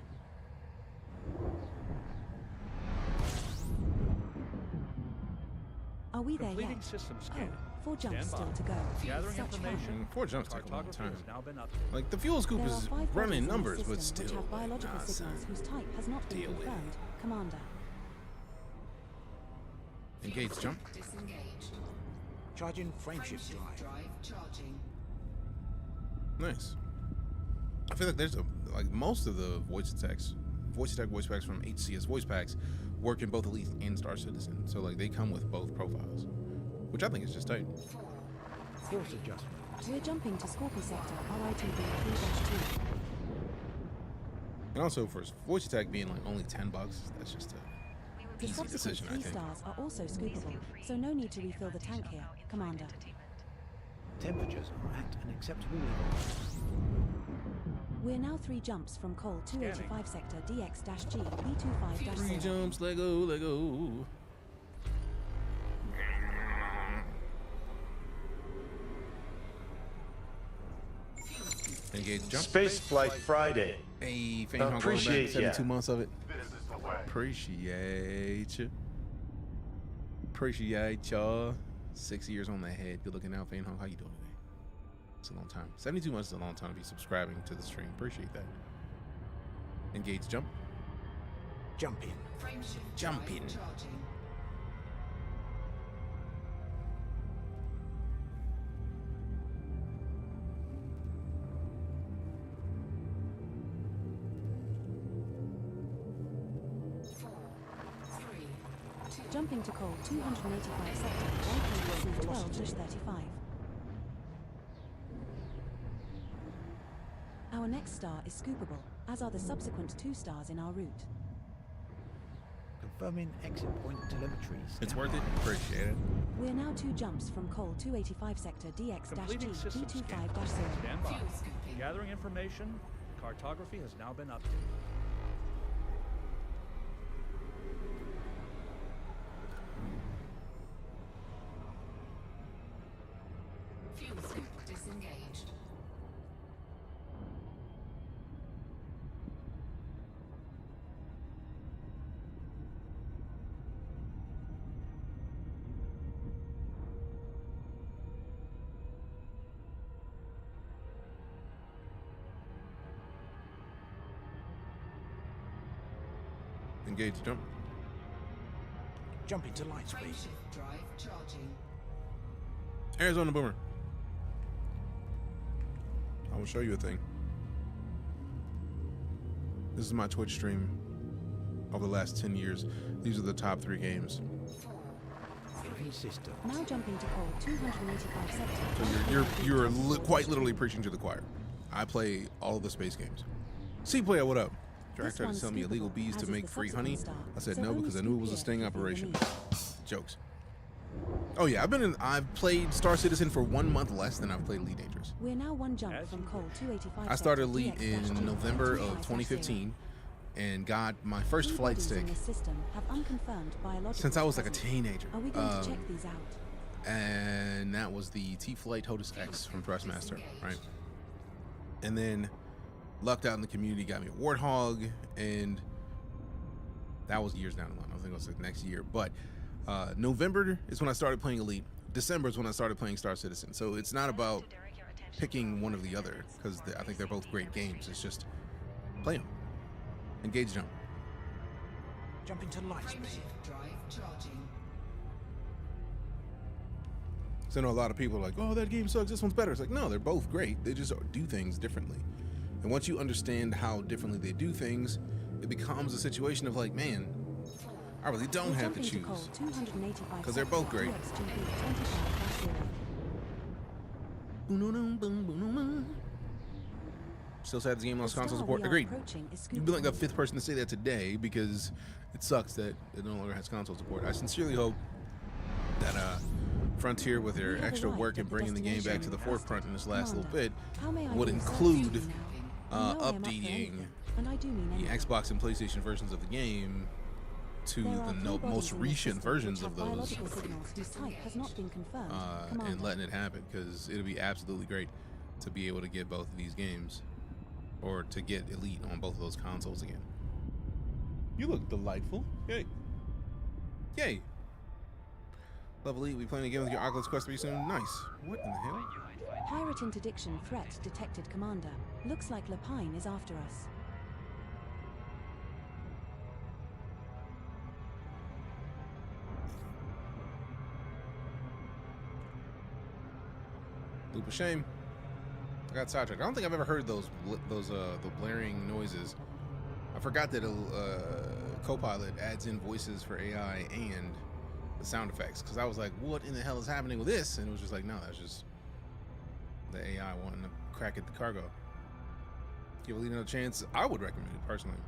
Are we there Completing yet? system Oh, scanning. 4 jumps Stand by. still to go. Gathering Such fun. information. 4 jumps take a long Cartography time. has now been updated. Like, the fuel scoop There are is 5 bodies running in the numbers, system but still. which have biological nah, signals son. whose type has not been Deal with it. confirmed, Commander. Engage jump. Disengaged. Charging frameshift Frameshift drive. drive charging. Nice. I feel like there's like most of the voice packs from HCS voice packs work in both Elite and Star Citizen. So like they come with both profiles, which I think is just tight. Course adjustment. We're jumping to Scorpio sector, RITB 3-2. And also for voice attack being like only $10, that's just a The easy subsequent decision, I 3 think. stars are also scoopable, so no need to refill the tank here, Commander. Temperatures are at an acceptable level. We're now 3 jumps from Col 285 sector DX-G 3 B25-0. jumps, Lego. Engage jump. Space Flight Friday. Hey, Fame Hong going back Appreciate 72 ya. months of it. This is the way. Appreciate you. Appreciate y'all. 6 years on the head. Good looking out, Fame Hong. How you doing today? It's a long time. 72 months is a long time to be subscribing to the stream. Appreciate that. Engage jump. Jump in. Frameshift Jump drive in. charging. Jumping to Col 285 sector, YKC 12-35. Our next star is scoopable, as are the subsequent 2 stars in our route. Confirming exit point telemetry. It's worth it. Appreciate it. We're now 2 jumps from Col 285 sector DX-G Completing system scan. B25-0. Stand by. Fuel scooping. Gathering information. Cartography has now been updated. Fuel scoop disengaged. Engage jump. Jump into light speed. Frameshift drive charging. Arizona Boomer. I will show you a thing. This is my Twitch stream over the last 10 years. These are the top 3 games. Heavy system. Now jumping to Col 285 sector. So you're quite literally preaching to the choir. I play all of the space games. See, player, what up? Drac tried to sell me illegal bees to make free honey. I said no because I knew it was a sting operation. Jokes. Oh yeah, I've played Star Citizen for 1 month less than I've played Elite Dangerous. We're now 1 jump from Col 285 I started sector Elite in DX-G November of 25-0. 2015 and got my first 3 flight bodies stick in this system have unconfirmed biological since I was like a presence. teenager. Are we going to check these out? And that was the T-Flight HOTUS X from Thrustmaster, right? And then lucked out in the community, got me a Warthog, and that was years down the line. I think it was like next year. But November is when I started playing Elite. December is when I started playing Star Citizen. So it's not about picking one or the other, because I think they're both great games. It's just play them. Engage jump. Jump into light speed. Frameshift drive charging. So I know a lot of people are like, oh, that game sucks, this one's better. It's like, no, they're both great. They just do things differently. And once you understand how differently they do things, it becomes a situation of like, man, I I really don't have to choose. Because they're both great. Still sad this game lost console support. Agreed. You'd be like the 5th person to say that today because it sucks that it no longer has console support. I sincerely hope that Frontier, with their extra work in bringing the game back to the forefront in this last little bit, would include updating the Xbox and PlayStation versions of the game to the most recent versions of those, and letting it happen, because it'll be absolutely great to be able to get both of these games, or to get Elite on both of those consoles again. You look delightful. Yay. Yay. Level Elite, we plan to get with your Oculus Quest 3 soon. Nice. What in the hell? Pirate interdiction threat detected, Commander. Looks like Lapine is after us. Loop of shame. I got sidetracked. I don't think I've ever heard the blaring noises. I forgot that Copilot adds in voices for AI and the sound effects, because I was like, what in the hell is happening with this? And it was just like, no, that's just the AI wanting to crack at the cargo. Give Elite another chance. I would recommend it personally.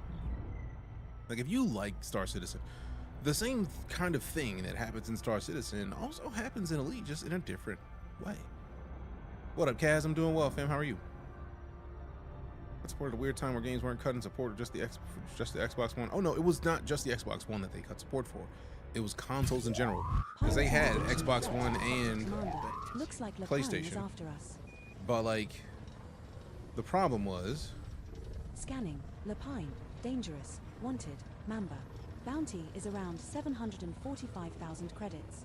Like, if you like Star Citizen, the same kind of thing that happens in Star Citizen also happens in Elite, just in a different way. What up, Kaz? I'm doing well, fam. How are you? I supported a weird time where games weren't cut in support of just the Xbox One. Oh no, it was not just the Xbox One that they cut support for. It was consoles in general, because they had Xbox One and PlayStation. But like, the problem was scanning. Lapine, dangerous, wanted, Mamba. Bounty is around 745,000 credits.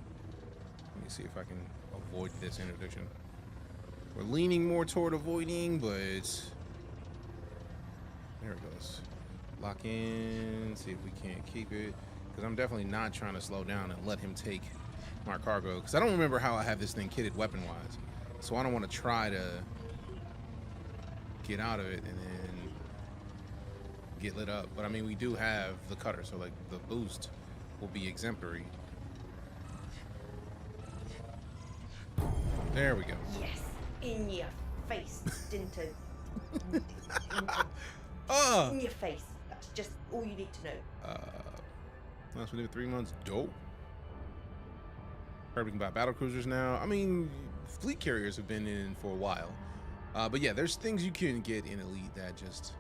Let me see if I can avoid this interdiction. We're leaning more toward avoiding, but there it goes. Lock in, see if we can't keep it. Because I'm definitely not trying to slow down and let him take my cargo. Because I don't remember how I have this thing kitted weapon-wise. So I don't want to try to get out of it and then get lit up. But I mean, we do have the cutter, so like the boost will be exemplary. There we go. Yes. In your face, Dinto. In your face. That's just all you need to know. Last we did 3 months. Dope. Heard we can buy battle cruisers now. I mean, fleet carriers have been in for a while. But yeah, there's things you can get in Elite that just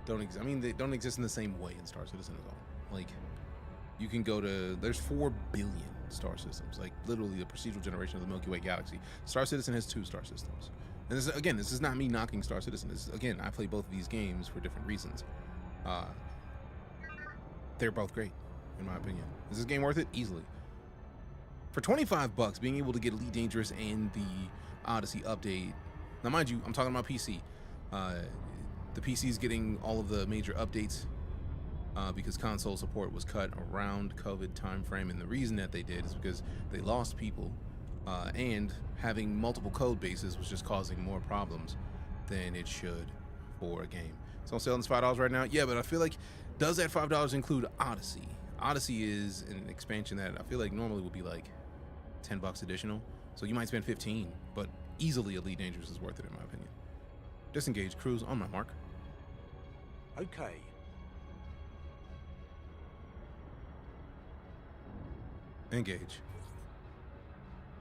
don't exist. I mean, they don't exist in the same way in Star Citizen at all. Like, you can go to, there's 4 billion star systems, like literally the procedural generation of the Milky Way galaxy. Star Citizen has 2 star systems. And this, again, this is not me knocking Star Citizen. This is, again, I play both of these games for different reasons. They're both great, in my opinion. Is this game worth it? Easily. For $25, being able to get Elite Dangerous and the Odyssey update. Now, mind you, I'm talking about PC. The PC is getting all of the major updates because console support was cut around COVID timeframe, and the reason that they did is because they lost people, and having multiple code bases was just causing more problems than it should for a game. It's on sale on $5 right now. Yeah, but I feel like, does that $5 include Odyssey? Odyssey is an expansion that I feel like normally would be like $10 additional, so you might spend 15, but easily Elite Dangerous is worth it in my opinion. Disengage, cruise on my mark. Okay. Engage.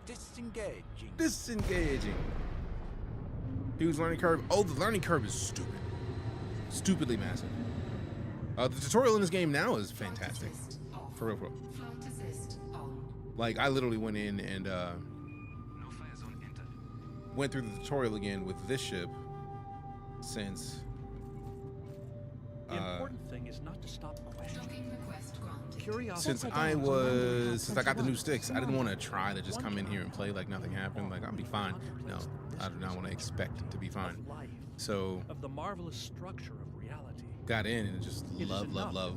Disengaging. Disengaging. Huge learning curve. Oh, the learning curve is stupid. Stupidly massive. The tutorial in this game now is fantastic. For real, bro. Like, I literally went in and went through the tutorial again with this ship since the important thing is not to stop questioning. since I got the new sticks. I didn't want to try to just come in here and play like nothing happened, like I'll be fine. No, I do not want to expect to be fine. So of the marvelous structure of reality. Got in and just love.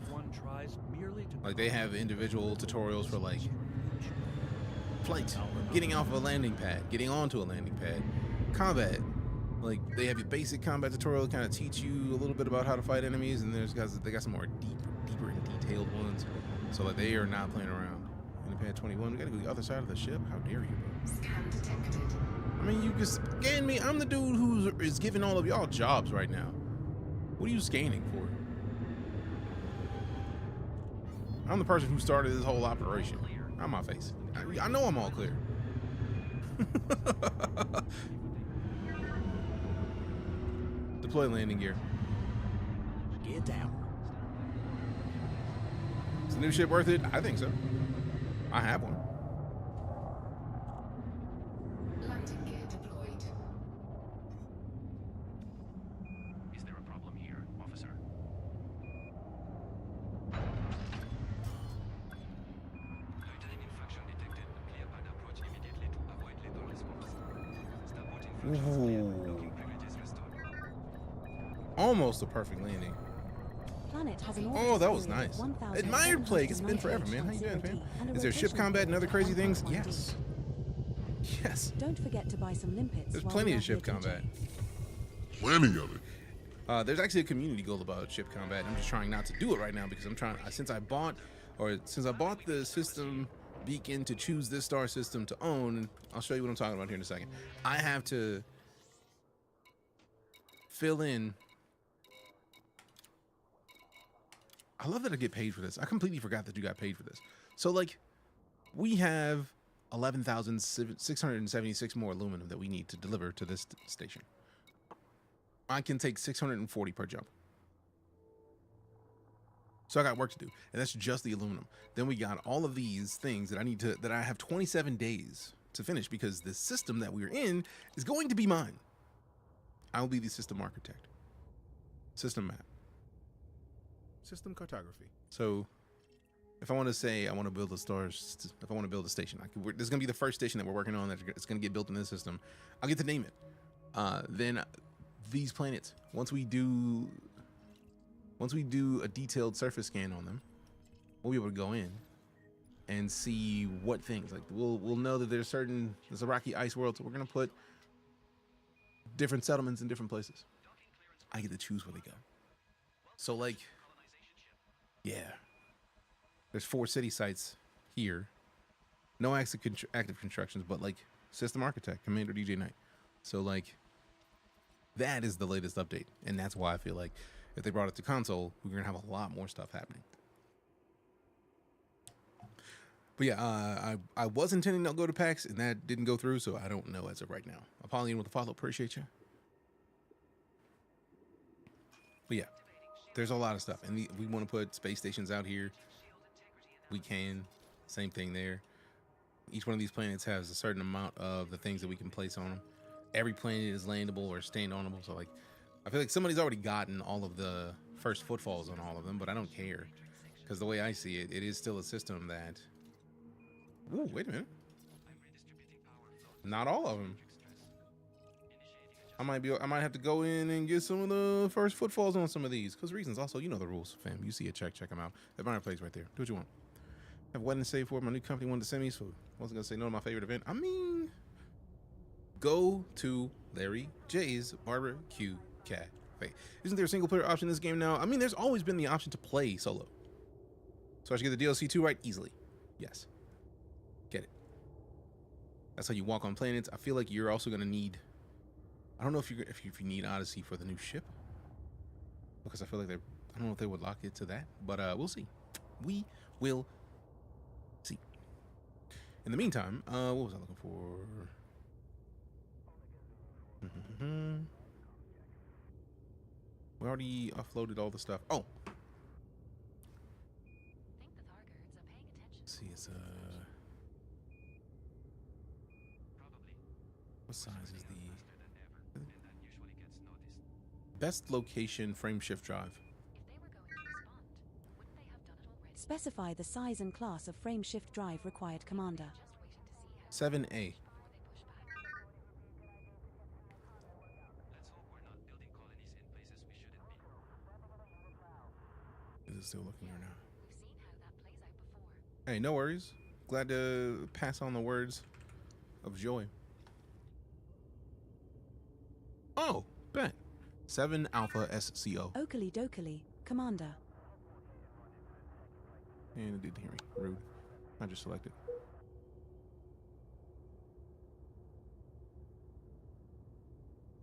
Like, they have individual tutorials for like flight, getting off of a landing pad, getting onto a landing pad, combat, Like they have your basic combat tutorial, kind of teach you a little bit about how to fight enemies, and there's guys they got some more deeper and detailed ones. So like they are not playing around. In the pad 21, we gotta go to the other side of the ship. How dare you, bro? Scan detected. I mean, you can scan me. I'm the dude who is giving all of y'all jobs right now. What are you scanning for? I'm the person who started this whole operation. Not my face. I know I'm all clear. Deploy landing gear. Gear down. Is the new ship worth it? I think so. I have one. Landing gear deployed. Is there a problem here, officer? Lieutenant infraction detected. Clear path approach immediately to avoid lethal response. Starboard infraction clear. Locking privileges restored. Almost a perfect landing. Planet has an Oh, that was nice. Admired plague. It's been forever, man. How you doing, fam? Is there ship combat and other crazy things? Yes. Yes. Don't forget to buy some limpets. There's while plenty you're of ship here, combat. Plenty of it. There's actually a community goal about ship combat. I'm just trying not to do it right now because I'm trying. Since I bought the system beacon to choose this star system to own, and I'll show you what I'm talking about here in a second. I have to fill in. I love that I get paid for this. I completely forgot that you got paid for this. So like, we have 11,676 more aluminum that we need to deliver to this station. I can take 640 per jump. So I got work to do, and that's just the aluminum. Then we got all of these things that I have 27 days to finish because the system that we're in is going to be mine. I'll be the system architect. System map. System cartography. So if I want to say I want to build a if I want to build a station, this is going to be the first station that we're working on that's going to get built in this system. I'll get to name it. Then these planets, once we do a detailed surface scan on them, we'll be able to go in and see what things, like we'll know that there's a rocky ice world, so we're going to put different settlements in different places. I get to choose where they go. So like, yeah, there's 4 city sites here. No active constructions, but like system architect, Commander Deejay Knight. So like, that is the latest update, and that's why I feel like if they brought it to console, we're gonna have a lot more stuff happening. But yeah, I was intending to go to PAX, and that didn't go through, so I don't know as of right now. Apollyon with the follow, appreciate you. But yeah, there's a lot of stuff, and we want to put space stations out here. We can, same thing there. Each one of these planets has a certain amount of the things that we can place on them. Every planet is landable or stand-onable, so like, I feel like somebody's already gotten all of the first footfalls on all of them, but I don't care, because the way I see it, it is still a system that. Ooh, wait a minute. Not all of them. I might have to go in and get some of the first footfalls on some of these, because reasons. Also, you know the rules, fam. You see a check them out. That banner plays right there. Do what you want. I have a wedding saved for my new company wanted to send me, so I wasn't gonna say no to my favorite event. I mean, go to Larry J's Barbecue Cafe. Isn't there a single player option in this game now? I mean, there's always been the option to play solo. So I should get the DLC 2 right easily. Yes. Get it. That's how you walk on planets. I feel like you're also gonna need. I don't know if you need Odyssey for the new ship, because I feel like I don't know if they would lock it to that, but we'll see. We will see. In the meantime, what was I looking for? We already uploaded all the stuff. Oh, let's see. It's what size is the best location frame shift drive? Specify the size and class of frame shift drive required, Commander. 7A. Is it still looking here now? Hey, no worries. Glad to pass on the words of joy. Oh, bet. 7 Alpha SCO. Oakley Dokley, Commander. And it didn't hear me. Rude. I just selected.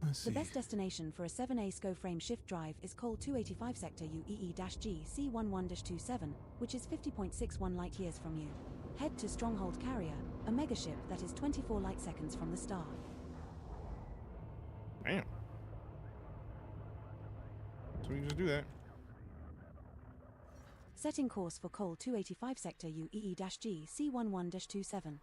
Let's see. The best destination for a 7A SCO frame shift drive is Col 285 Sector UEE-G C11-27, which is 50.61 light years from you. Head to Stronghold Carrier, a megaship that is 24 light seconds from the star. Damn. So we can just do that. Setting course for Col 285 Sector UEE-G C11-27.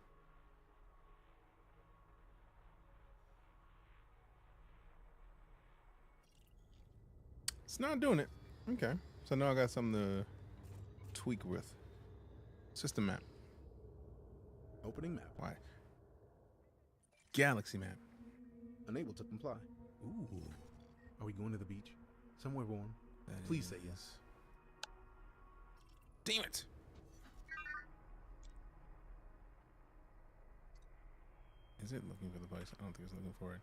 It's not doing it. Okay. So now I got something to tweak with. System map. Opening map. Why? Galaxy map. Unable to comply. Ooh. Are we going to the beach? Somewhere warm? Please say yes. Damn it. Is it looking for the place? I don't think it's looking for it.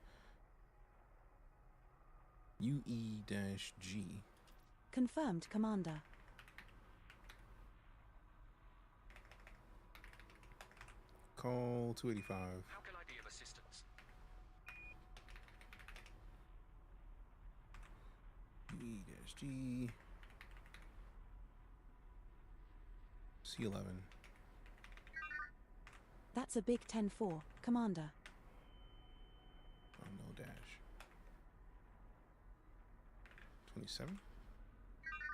UE-G. Confirmed, Commander. Call 285. How can I be of assistance? UE-G. C11. That's a big 10-4, Commander. Oh, no dash. 27?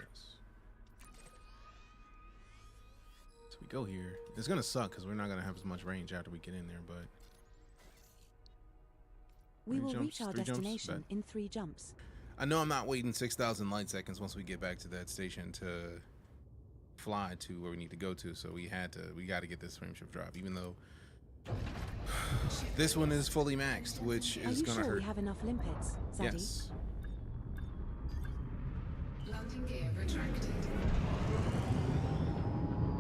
Yes. So we go here. It's gonna suck because we're not gonna have as much range after we get in there, but We will jumps, reach our 3 jumps? destination Bet. in 3 jumps. I know I'm not waiting 6,000 light seconds once we get back to that station to fly to where we need to go to, so we got to get this frameshift drive, even though this one is fully maxed, which is gonna Are you sure hurt. we have enough limpets, Zaddy? Yes. Landing gear retracted.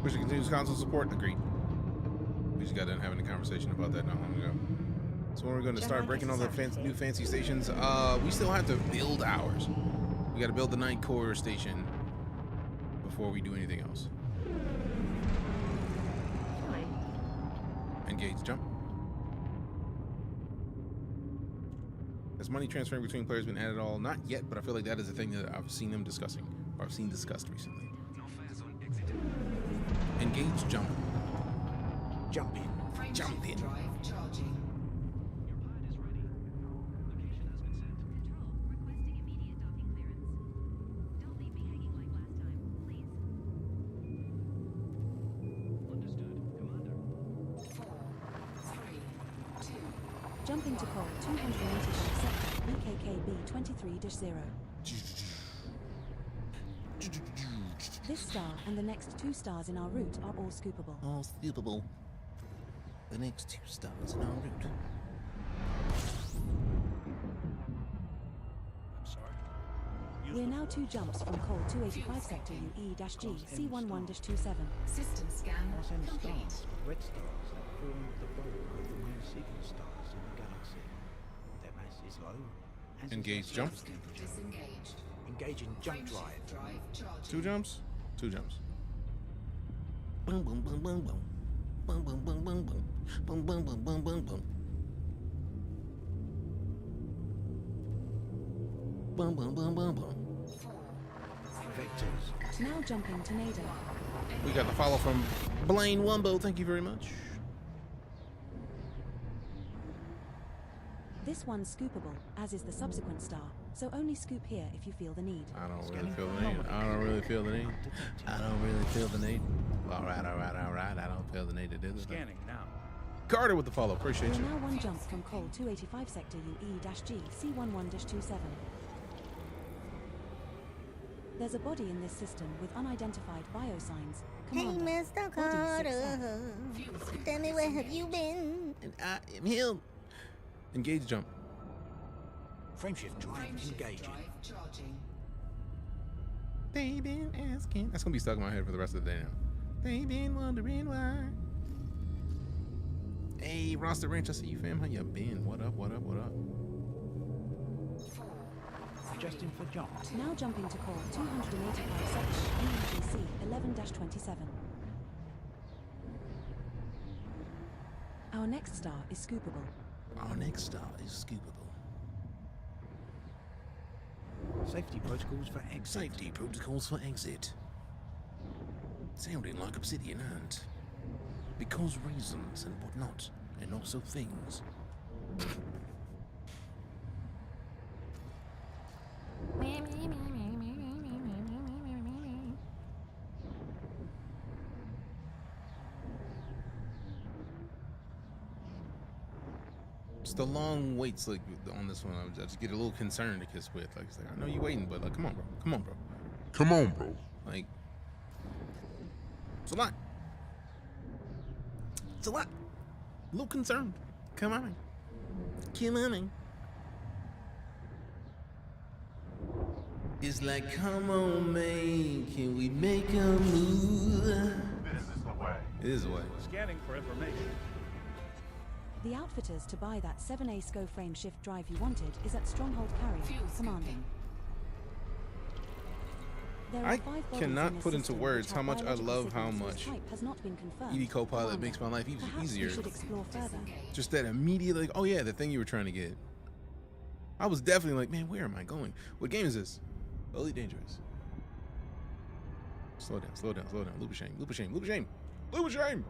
Wish to continue console support. Agreed. We just got done having a conversation about that not long ago. So when we're going to start breaking all the new fancy stations, we still have to build ours. We got to build the 9 core station before we do anything else. Fine. Engage, jump. Has money transferring between players been added at all? Not yet, but I feel like that is a thing that I've seen them discussing, or I've seen discussed recently. No fire zone exited. Engage, jump. Jump in. Jump in. Drive charging. Your pilot is ready. Location has been set. Control, requesting immediate docking clearance. Don't leave me hanging like last time, please. Understood, Commander. 4, 3, 2. Jumping to Col 285 Sector BKKB 23-0. This star and the next 2 stars in our route are all scoopable. All scoopable. The next 2 stars in our route. I'm sorry. We're now 2 jumps from Col 285 Sector UE-G C11-27. System scan Arsene complete. stars, red stars that form the bulk of the main sequence stars in the galaxy. Their mass is low. as is Engage, their jump. surface temperature. Disengaged. Engaging jump drive. Drive charging. 2 jumps? 2 jumps. Boom, boom, boom, boom, boom. Boom, boom, boom, boom, boom. Boom, boom, boom, boom, boom, boom. Boom, boom, boom, boom, boom. Vectors. Now jumping to Nado. We got the follow from Blaine Wumbo. Thank you very much. This one's scoopable, as is the subsequent star, so only scoop here if you feel the need. I don't really feel the need. I don't really feel the need. I don't really feel the need. All right. I don't feel the need to do this. Scanning now. Carter with the follow. Appreciate We're you. now 1 jump from Col 285 Sector UE-G C11-27. There's a body in this system with unidentified biosigns. Commander, Mr. body Carter, 6F. tell me where have you been? And I am healed. Engage, jump. Frameshift drive engaging. Drive charging. They been asking. That's gonna be stuck in my head for the rest of the day now. They been wondering why. Hey, Roster Ranch, I see you, fam. How you been? What up? What up? What up? Adjusting for jump. Now jumping to core 285 section UEGC 11-27. Our next star is scoopable. Our next star is scoopable. Safety protocols for exit. Safety protocols for exit. Sounding like obsidian, and because reasons and whatnot, and also things. It's the long waits like on this one. I just get a little concerned to kiss with. Like, it's like, I know you waiting, but like, come on, bro. Come on, bro. Come on, bro. Like, it's a lot. It's a lot. A little concerned. Come on. Come on. It's like, come on, man. Can we make a move? This is the way. It is the way. Scanning for information. The outfitters to buy that 7A SCO frame shift drive you wanted is at Stronghold Carrier, commanding. There are I 5 bodies cannot in this put into system words which how have much I biological love how signals whose much type has not been confirmed. ED Copilot Commander, makes my life perhaps easier. we should explore further. Just that immediate, like, oh yeah, the thing you were trying to get. I was definitely like, man, where am I going? What game is this? Elite Dangerous. Slow down, slow down, slow down. Loop of shame, loop of shame, loop of shame, loop of shame.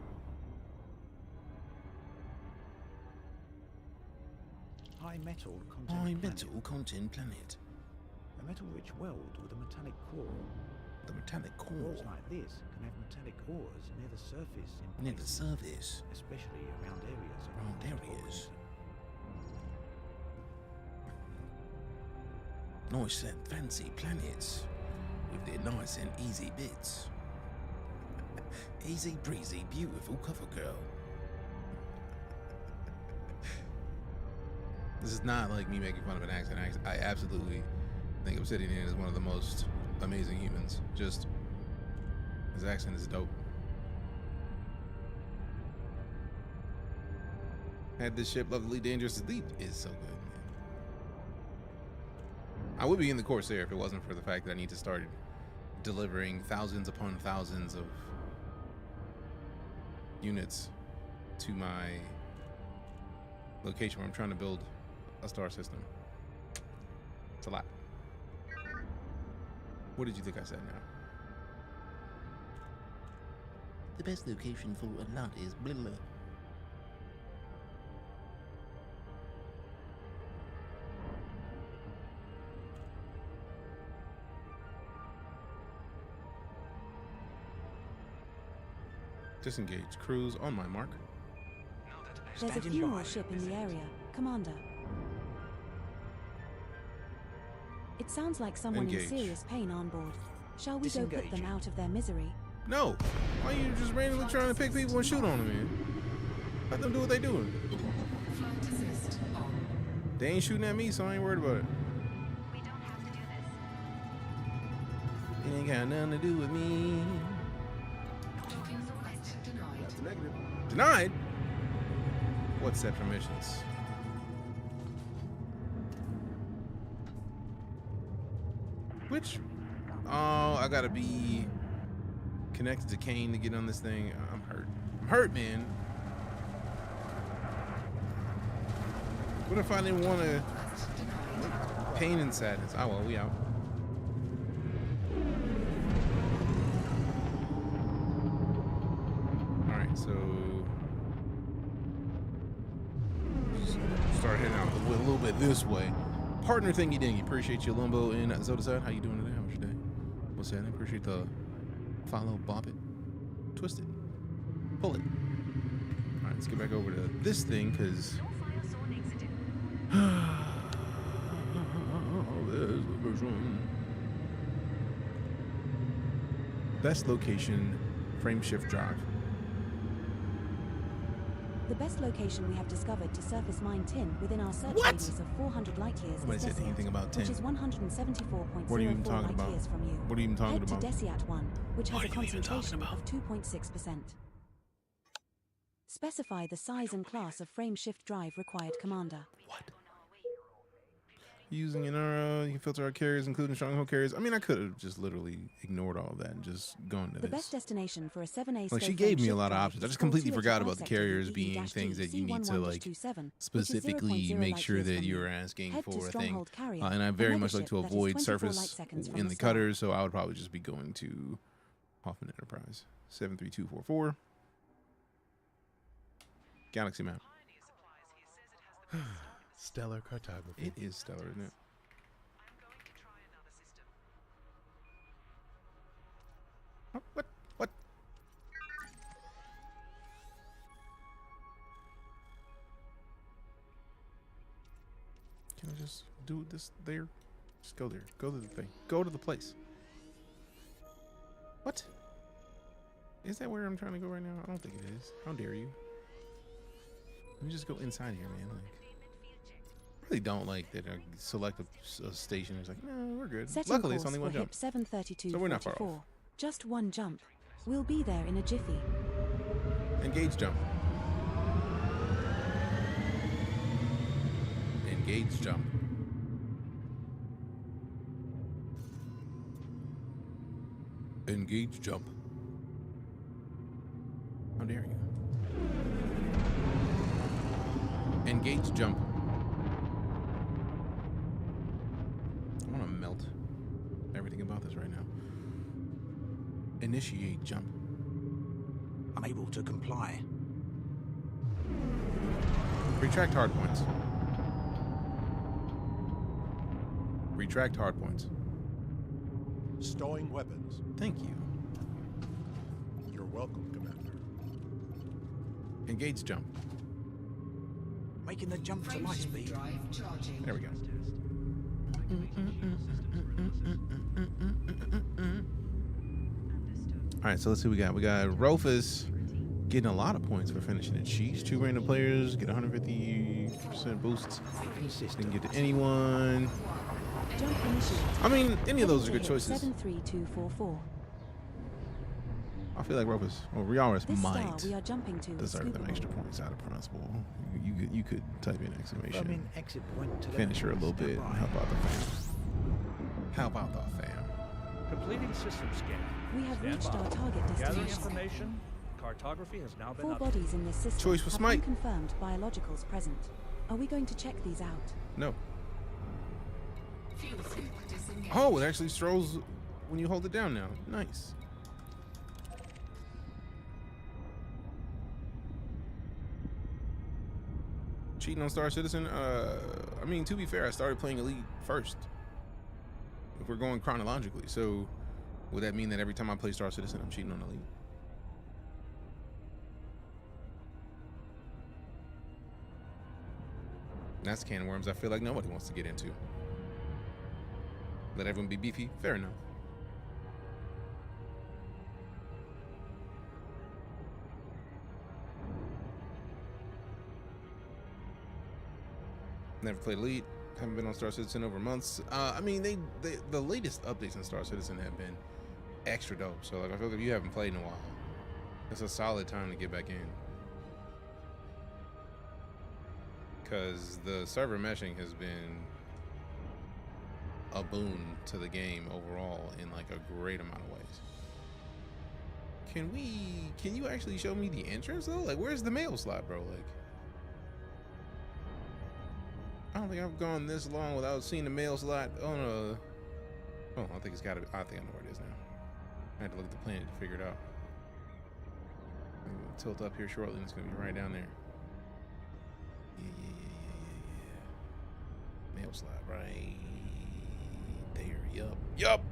High metal content. High planet. metal content planet. A metal-rich world with a metallic core. The metallic core. Worlds like this can have metallic ores near the surface in Near the places, surface. especially around areas of Around active areas. volcanism. Nice and fancy planets. With their nice and easy bits. Easy breezy, beautiful cover girl. This is not like me making fun of an accent. I absolutely think Obsidian is one of the most amazing humans. Just, his accent is dope. Had this ship, Lovely Dangerous Elite is so good, man. I would be in the Corsair if it wasn't for the fact that I need to start delivering thousands upon thousands of units to my location where I'm trying to build a star system. It's a lot. What did you think I said now? The best location for a lot is blah blah. Disengage. Cruise on my mark. There's a funeral ship in the area, Commander. It sounds like someone Engage. in serious pain on board. Shall we go put them Disengaging. out of their misery? No. Why are you just randomly trying to pick people and shoot on them, man? Let them do what they doing. They ain't shooting at me, so I ain't worried about it. We don't have to do this. It ain't got nothing to do with me. That's a negative. Denied? What's set permissions? Which? Oh, I gotta be connected to Kane to get on this thing. I'm hurt. I'm hurt, man. What if I didn't want to? Pain and sadness. Oh well, we out. All right, so start heading out a little bit this way. Partner thingy dingy. Appreciate you, Lumbo and Zodaside. How you doing today? How was your day? What's happening? Appreciate the follow, bop it, twist it, pull it. All right, let's get back over to this thing because. There's the first one. Best location, frame shift drive. The best location we have discovered to surface mine tin within our search What? radius of 400 light years Nobody is said Desiat, anything about which tin. is 174.04 What are you even talking light about? years from you. What are you even talking Head about? to Desiat 1, which has What a are you even talking concentration about? of 2.6%. Specify the size and class of frame shift drive required, Commander. What? Using an arrow, you can filter our carriers, including stronghold carriers. I mean, I could have just literally ignored all of that and just gone to The this. best destination for a 7A Like, she scope gave frame me a shift lot of drive options. I is just called completely 285 forgot about the sector carriers UEE-G being things that you need to, like, C11-27, specifically which is 0.0 make light sure years that from you're you. asking Head to for a thing. Stronghold Carrier, And I a very much like megaship to that is avoid 24 light surface seconds from in the the star. cutters, so I would probably just be going to Hoffman Enterprise. 73244. Galaxy map. Stellar cartography. It is stellar, isn't it? What? What? Can I just do this there? Just go there. Go to the thing. Go to the place. What? Is that where I'm trying to go right now? I don't think it is. How dare you? Let me just go inside here, man. Like, I really don't like that I select a station. It's like, no, we're good. Setting Luckily, it's course only one for jump. HIP 732 So we're not far off. Just one jump. We'll be there in a jiffy. Engage jump. Engage jump. Engage jump. How dare you? Engage jump. I want to melt everything about this right now. Initiate jump. Unable to comply. Retract hard points. Retract hard points. Stowing weapons. Thank you. You're welcome, Commander. Engage jump. Making the jump to light speed. There we go. All right, so let's see what we got. We got Rufus getting a lot of points for finishing it. Sheesh. 2 random players get 150% boosts. Didn't get to anyone. Jump initiated. I mean, any of those are good choices. 73244. I feel like Rufus or Riaris This might star we are jumping to is deserve them scoopable. extra points out of principle. You could type in exclamation. I mean, exit point to Finish her a little bit. Stand by. How about the fam? How about the fam? Completing system scan. We have Stand reached by. our target Gathering destination. information. Cartography has now been 4 updated. bodies in this system Choice for have Smite. unconfirmed biologicals present. Are we going to check these out? No. Fuel suit disengaged. Oh, it actually strolls when you hold it down now. Nice. Cheating on Star Citizen? I mean, to be fair, I started playing Elite first. If we're going chronologically. So, would that mean that every time I play Star Citizen, I'm cheating on Elite? That's can of worms I feel like nobody wants to get into. Let everyone be beefy? Fair enough. Never played Elite. Haven't been on Star Citizen over months. I mean, the latest updates in Star Citizen have been extra dope. So like, I feel like if you haven't played in a while, it's a solid time to get back in. Because the server meshing has been a boon to the game overall in like a great amount of ways. Can you actually show me the entrance though? Like, where's the mail slot, bro? Like, I don't think I've gone this long without seeing the mail slot on a... Oh, I think it's gotta be... I think I know where it is now. I had to look at the planet to figure it out. We'll tilt up here shortly and it's gonna be right down there. Yeah. Mail slot right there. Yup.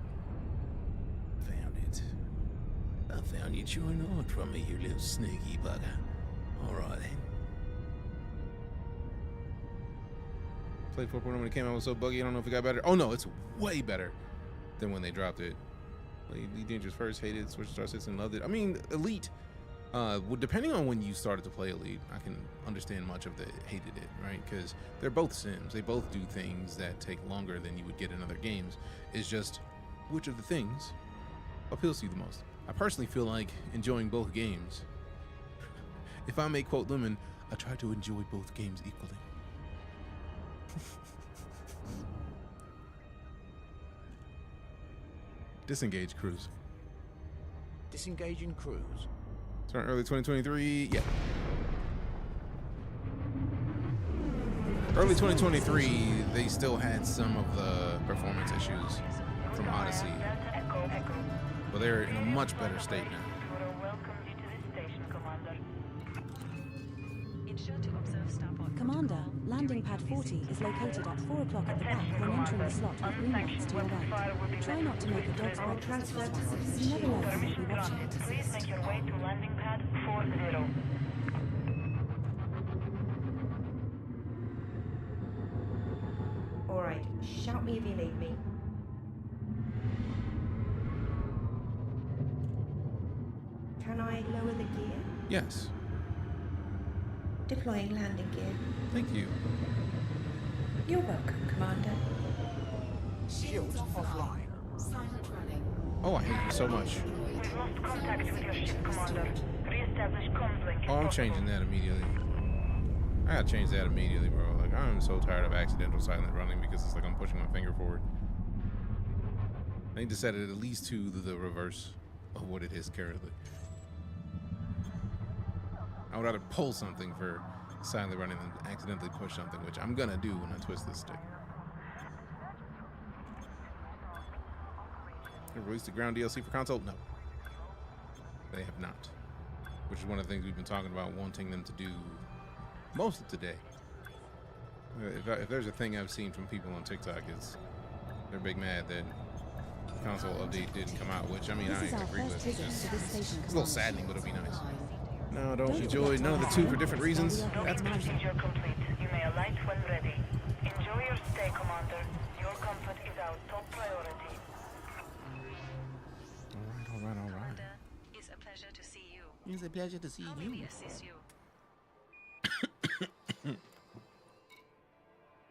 Found it. I found you chewing on from me, you little sneaky bugger. Alright then. Played 4.0 when it came out, it was so buggy, I don't know if it got better. Oh no, it's way better than when they dropped it. Elite Dangerous first, hated, switched to Star Citizen, loved it. I mean, Elite, well, depending on when you started to play Elite, I can understand much of the hated it, right? Because they're both Sims. They both do things that take longer than you would get in other games. It's just, which of the things appeals to you the most? I personally feel like enjoying both games. If I may quote Lemon, I try to enjoy both games equally. Disengage cruise. Disengaging cruise. Start early 2023. Yeah. Early 2023, they still had some of the performance issues from Odyssey, but they're in a much better state now. Commander, landing pad 40 is located at 4 o'clock at the back when entering the slot with green lights to your right. Try not to make a dog's breakfast of this one. You never know who will be watching. Please make your way to landing pad 40. Alright, shout me if you need me. Can I lower the gear? Yes. Deploying landing gear. Thank you. You're welcome, Commander. Shields offline. Silent running. Oh, I hate you so much. We've lost contact with your ship, Commander. Re-establish comms link. Oh, I'm changing that immediately. I gotta change that immediately, bro. Like, I'm so tired of accidental silent running because it's like I'm pushing my finger forward. I need to set it at least to the reverse of what it is currently. I would rather pull something for silently running than accidentally push something, which I'm gonna do when I twist this stick. They released the ground DLC for console? No. They have not. Which is one of the things we've been talking about, wanting them to do most of today. If there's a thing I've seen from people on TikTok, it's they're big mad that the console update didn't come out, which I mean, I agree with. It's a little saddening, but it'll be nice. No, don't enjoy none of the two for different reasons. That's Procedure complete. You may alight when ready. Enjoy your stay, Commander. Your comfort is our top priority. All right. It's a pleasure to see you. It's a pleasure to see How may you. we assist you?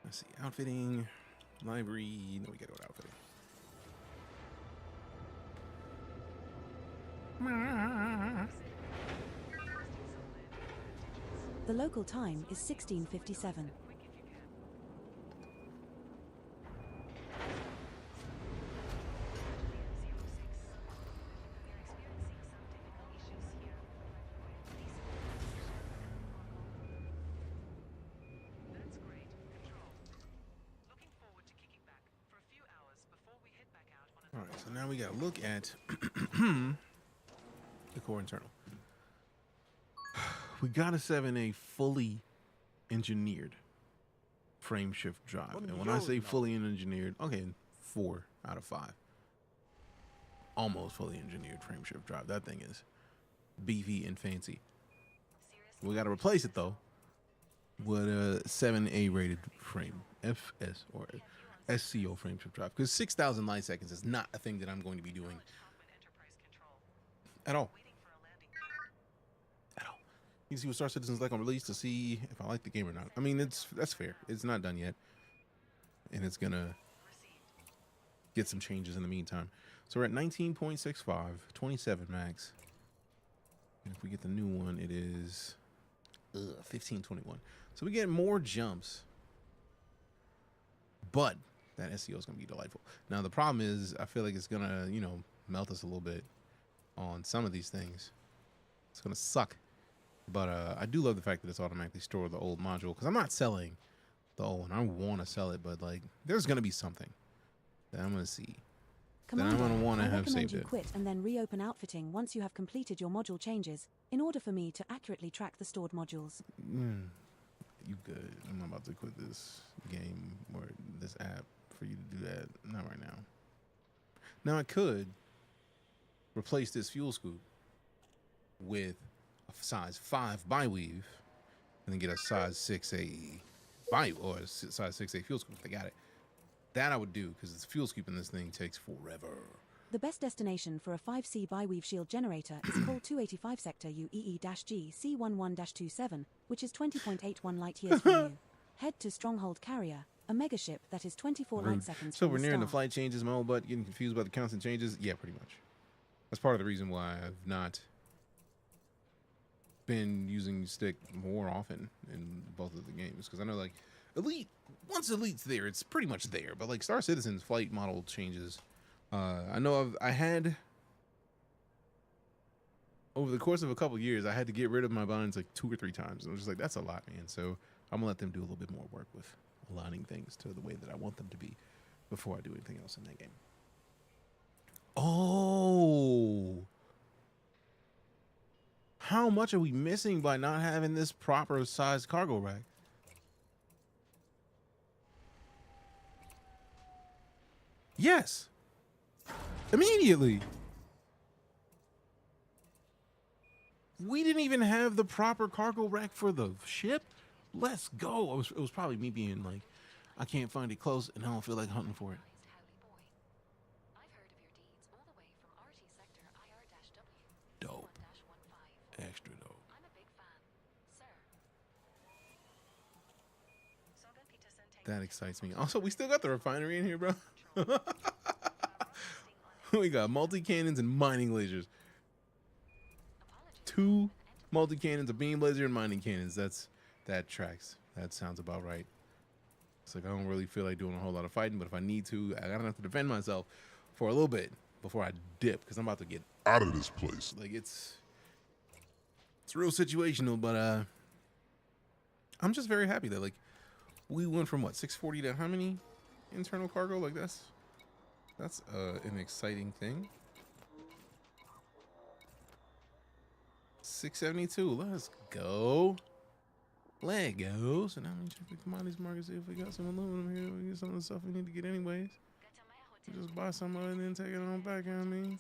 Let's see, outfitting, library. No, we gotta go to outfitting. The local time is 16:57. All right, so now we gotta look at the core internal. We got a 7A fully engineered frame shift drive. And when I say fully engineered, okay, 4 out of 5. Almost fully engineered frame shift drive. That thing is beefy and fancy. We got to replace it, though, with a 7A rated frame, FS or SCO frame shift drive. Because 6,000 light seconds is not a thing that I'm going to be doing at all. You see what Star Citizen's like on release to see if I like the game or not. I mean, that's fair. It's not done yet, and it's gonna get some changes in the meantime. So we're at 19.65, 27 max, and if we get the new one, it is 1521. So we get more jumps, but that SEO is gonna be delightful. Now the problem is, I feel like it's gonna melt us a little bit on some of these things. It's gonna suck. But I do love the fact that it's automatically stored the old module, because I'm not selling the old one. I want to sell it, but like there's going to be something that I'm going to see. Commander, that I'm going to want to I have recommend saved you it. quit and then reopen outfitting once you have completed your module changes, in order for me to accurately track the stored modules. You good. I'm not about to quit this game or this app for you to do that. Not right now. Now I could replace this fuel scoop with a size 5 bi-weave and then get a size 6A or a size 6A fuel scoop if they got it. That I would do, because the fuel scoop in this thing takes forever. The best destination for a 5C bi-weave shield generator is Col 285 sector UEE-G C11-27, which is 20.81 light years from you. Head to Stronghold Carrier, a megaship that is 24 light seconds So from we're the nearing the star. flight changes, my old butt getting confused about the constant changes. Yeah, pretty much. That's part of the reason why I've not been using stick more often in both of the games, because I know like Elite, once Elite's there, it's pretty much there, but like Star Citizen's flight model changes I know I had over the course of a couple years, I had to get rid of my binds like 2 or 3 times. And I was just like, that's a lot, man. So I'm gonna let them do a little bit more work with aligning things to the way that I want them to be before I do anything else in that game. Oh, how much are we missing by not having this proper sized cargo rack? Yes. Immediately. We didn't even have the proper cargo rack for the ship. Let's go. It was probably me being like, I can't find it close and I don't feel like hunting for it. Dope. Extra dope. That excites me. Also, we still got the refinery in here, bro. We got multi-cannons and mining lasers. 2 multi-cannons, a beam laser, and mining cannons. That tracks. That sounds about right. It's like I don't really feel like doing a whole lot of fighting, but if I need to, I gotta have to defend myself for a little bit before I dip, because I'm about to get out of this place. Like it's real situational, but I'm just very happy that like we went from what 640 to how many internal cargo? Like that's an exciting thing. 672. Let's go. Let go. So now we check the commodities market, see if we got some aluminum here. We get some of the stuff we need to get anyways. We just buy some of it and then take it on back. I mean,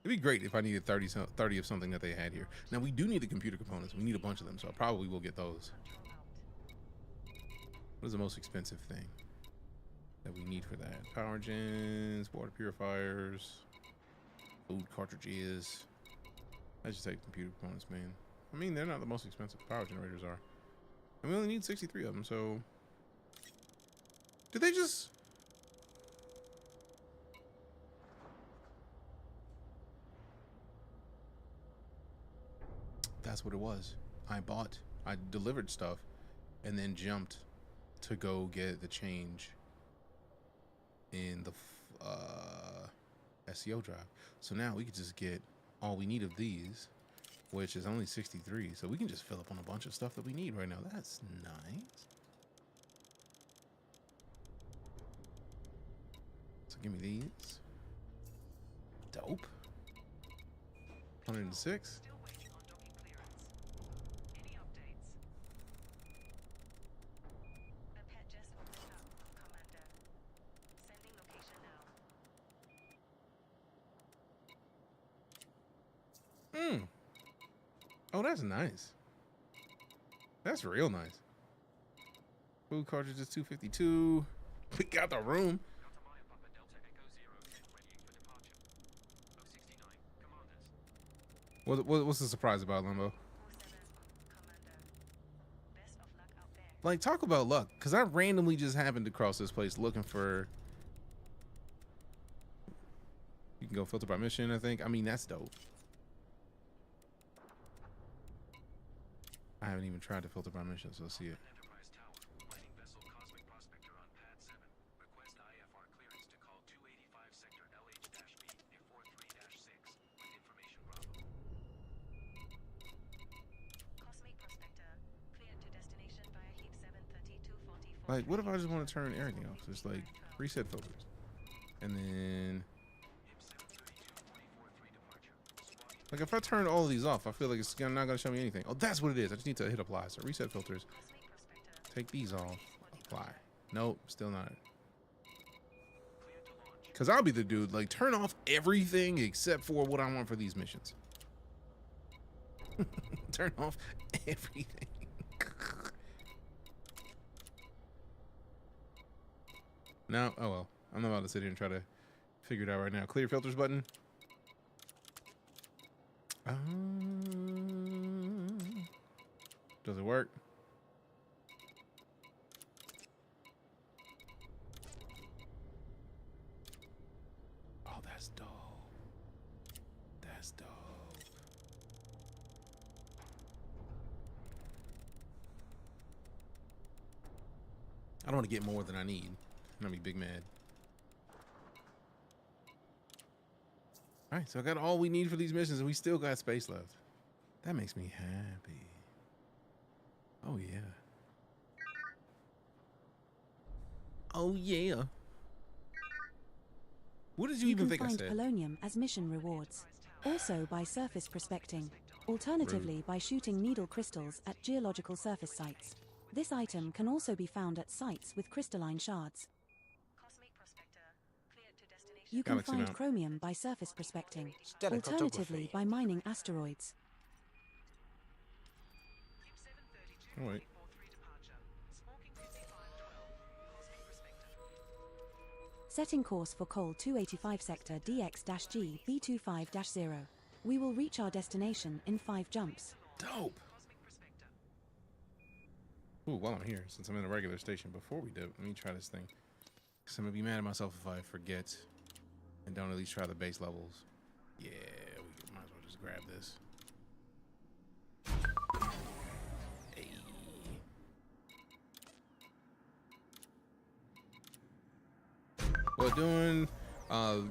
it'd be great if I needed 30 of something that they had here. Now we do need the computer components. We need a bunch of them, so I probably will get those. What is the most expensive thing that we need for that? Power gens, water purifiers, food cartridges. I just take computer components, man. I mean, they're not the most expensive. Power generators are. And we only need 63 of them, so... Did they just... That's what it was. I delivered stuff, and then jumped to go get the change in the SEO drive. So now we could just get all we need of these, which is only 63. So we can just fill up on a bunch of stuff that we need right now. That's nice. So give me these. Dope. 106. Oh, that's nice. That's real nice. Food cartridges 252. We got the room. What's the surprise about, Limbo? Like, talk about luck, because I randomly just happened to cross this place looking for... You can go filter by mission, I think. I mean, that's dope. I haven't even tried to filter by mission, so let's see it. Like, what if I just want to turn everything off? Just like reset filters. And then... Like, if I turn all of these off, I feel like it's not going to show me anything. Oh, that's what it is. I just need to hit apply. So reset filters. Take these off. Apply. Nope, still not. Because I'll be the dude, like, turn off everything except for what I want for these missions. Turn off everything. No, oh well. I'm not about to sit here and try to figure it out right now. Clear filters button. Does it work? Oh, that's dope. That's dope. I don't want to get more than I need. I'm gonna be big mad. All right, so I got all we need for these missions, and we still got space left. That makes me happy. Oh, yeah. Oh, yeah. What did you even think I can said? find polonium as mission rewards. Also by surface prospecting. Alternatively by shooting needle crystals at geological surface sites. This item can also be found at sites with crystalline shards. You can Galaxy find mount. chromium by surface prospecting. Stellar Alternatively cartography. by mining asteroids. All right. Setting course for Col 285 sector DX-G B25-0. We will reach our destination in 5 jumps. Dope. Ooh, while I'm here, since I'm in a regular station, before we do, let me try this thing. Because I'm going to be mad at myself if I forget and don't at least try the base levels. Yeah, we might as well just grab this. Hey. Well, doing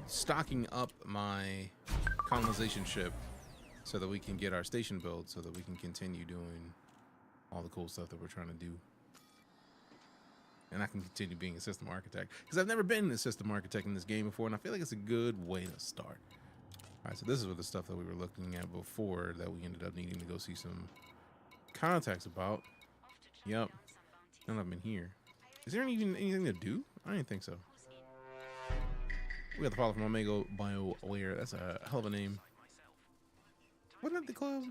stocking up my colonization ship so that we can get our station built so that we can continue doing all the cool stuff that we're trying to do. And I can continue being a system architect because I've never been a system architect in this game before, and I feel like it's a good way to start. All right, so this is what the stuff that we were looking at before that we ended up needing to go see some contacts about. Yep. None of them in here. Is there even anything to do? I didn't think so. We got the follow from Omega BioWare. That's a hell of a name. Wasn't that the club?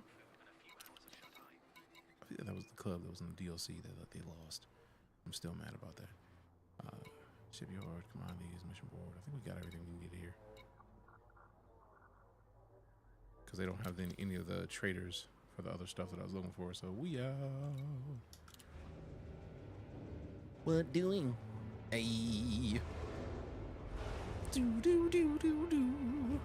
I think that was the club that was in the DLC that they lost. I'm still mad about that. Shipyard, commodities, mission board. I think we got everything we needed here. Because they don't have any of the traders for the other stuff that I was looking for. So we out. What doing? Hey. Do do do do do.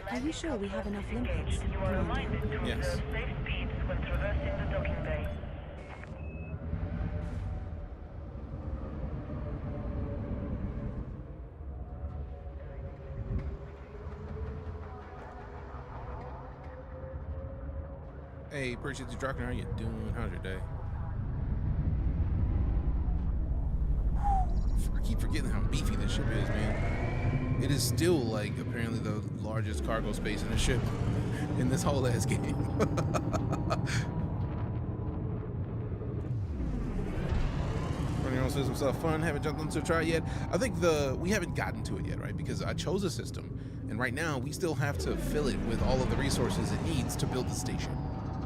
Are you sure we have enough limpets? You are reminded to Yes. reserve safe speeds when traversing the docking bay. Hey, appreciate you dropping. How you doing? How's your day? I keep forgetting how beefy this ship is, man. It is still like apparently the largest cargo space in a ship in this whole ass game. Running around system stuff fun. Haven't jumped into a try yet. I think we haven't gotten to it yet, right? Because I chose a system, and right now we still have to fill it with all of the resources it needs to build the station.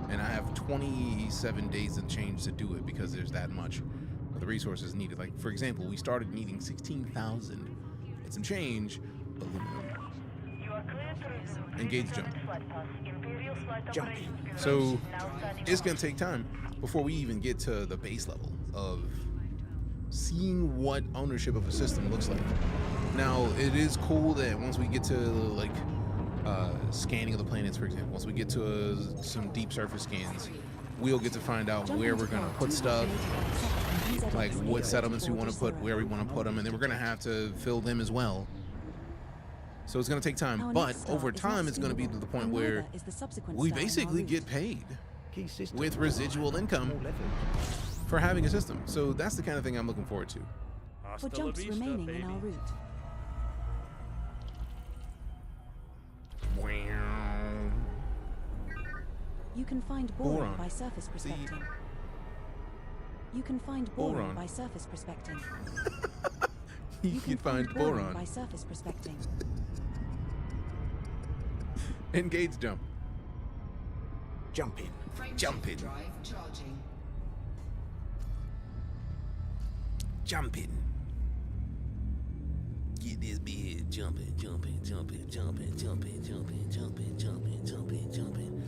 And I have 27 days and change to do it because there's that much of the resources needed. Like, for example, we started needing 16,000 and some change aluminum. Engage jump. Jump. So it's going to take time before we even get to the base level of seeing what ownership of a system looks like. Now, it is cool that once we get to, like, scanning of the planets, for example, once we get to some deep surface scans, we'll get to find out where we're going to put stuff, like what settlements we want to put, where we want to put them, and then we're going to have to fill them as well. So it's going to take time, but over time it's going to be to the point where we basically get paid with residual income for having a system. So that's the kind of thing I'm looking forward to. For jumps remaining in our route. You can find boron by surface prospecting. You can find boron by surface prospecting. You can find boron by surface prospecting. Engage jump. Jump in. Jump in. Drive charging. Jump in. Get this bit jumping, jumping, jumping, jumping, jumping, jumping, jumping, jumping, jumping, jumping.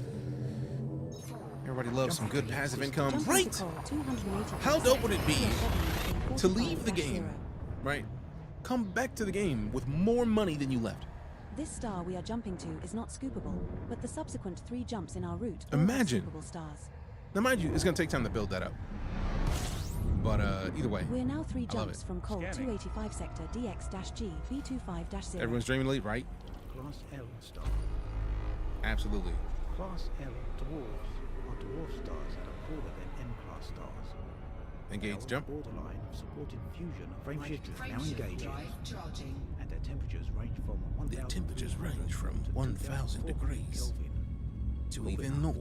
Everybody loves some good passive income, right? How dope would it be to leave the game, right? Come back to the game with more money than you left. This star we are jumping to is not scoopable, but the subsequent 3 jumps in our route all Imagine. are scoopable stars. Now, mind you, it's going to take time to build that up. But either way, We're now 3 I love jumps it. from Col 285 sector DX-G B25-0. Everyone's dreaming late, right? Class L star. Absolutely. Class L dwarfs are dwarf stars that are cooler than M-class stars. Engage jump. Borderline of supported fusion of frame shift is now Frameshift engaging. drive charging. And their temperatures range from 1,000 Their temperatures range from 1,000 degrees to even more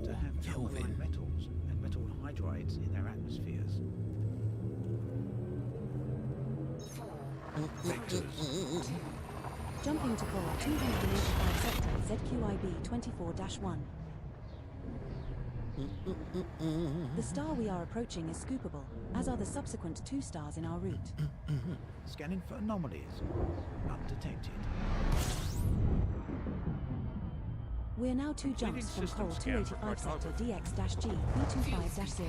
Kelvin. Metals and metal hydrides in their atmospheres. Jumping to Col 285 sector ZQIB 24-1. The star we are approaching is scoopable, as are the subsequent 2 stars in our route. Scanning for anomalies. Undetected. We're now 2 jumps from Col 285 sector DX-G B25-0.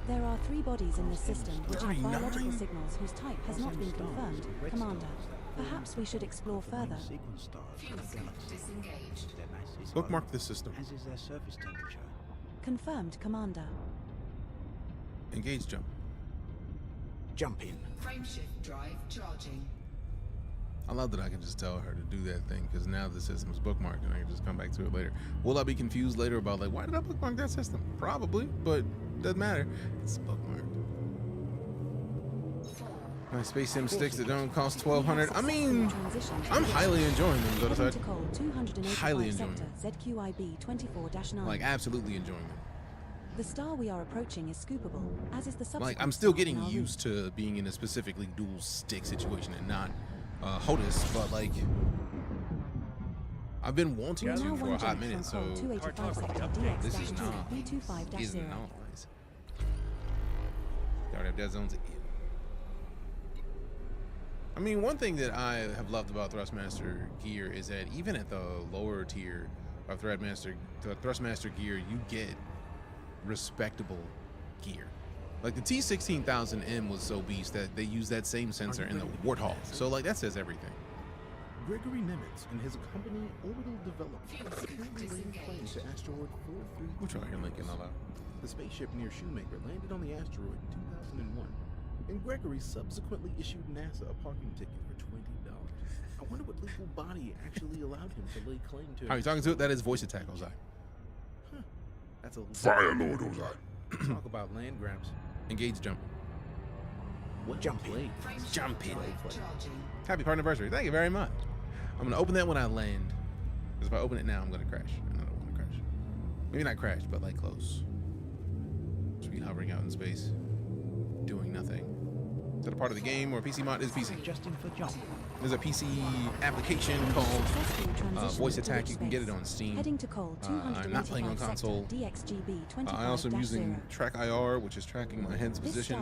There are 3 bodies in this system which have biological signals whose type has not been confirmed, Commander. Perhaps we should explore further. Disengaged. Bookmark this system. As is their surface temperature. Confirmed, Commander. Engage jump. Jump in. Frameshift drive charging. I love that I can just tell her to do that thing because now the system is bookmarked and I can just come back to it later. Will I be confused later about like, why did I bookmark that system? Probably, but doesn't matter. It's bookmarked. My Space Sim sticks that don't cost $1,200. I mean, I'm highly enjoying them, though. Highly enjoying them. ZQIB 24-9. Like, absolutely enjoying them. The star we are approaching is scoopable, as is the subsequent. Like, I'm still getting used to being in a specifically dual stick situation and not HOTUS, but like, I've been wanting to for a hot minute, so this is nice. Is nice. They already have dead zones. I mean, one thing that I have loved about Thrustmaster gear is that even at the lower tier of Thrustmaster gear, you get respectable gear. Like the T16000M was so beast that they use that same sensor in the Warthog. So like that says everything. Gregory Nimitz and his company Orbital Development currently laying claim to asteroid 43. We're trying to link in all out. The spaceship near Shoemaker landed on the asteroid in 2001, and Gregory subsequently issued NASA a parking ticket for $20. I wonder what legal body actually allowed him to lay claim to. How are you talking to it? That is voice attack, Ozai. Huh. That's a Fire Lord Ozai. Talk about land grabs. Engage jump. What Jump in. Jump in. Happy partner anniversary. Thank you very much. I'm gonna open that when I land. Because if I open it now, I'm gonna crash. And I don't want to crash. Maybe not crash, but like close. Just be hovering out in space, doing nothing. Is that a part of the game or PC mod? Is PC. Justin for jump. There's a PC application called Voice Attack. You can get it on Steam. Heading to Col I'm not playing on console. I also am using Track IR, which is tracking my head's position,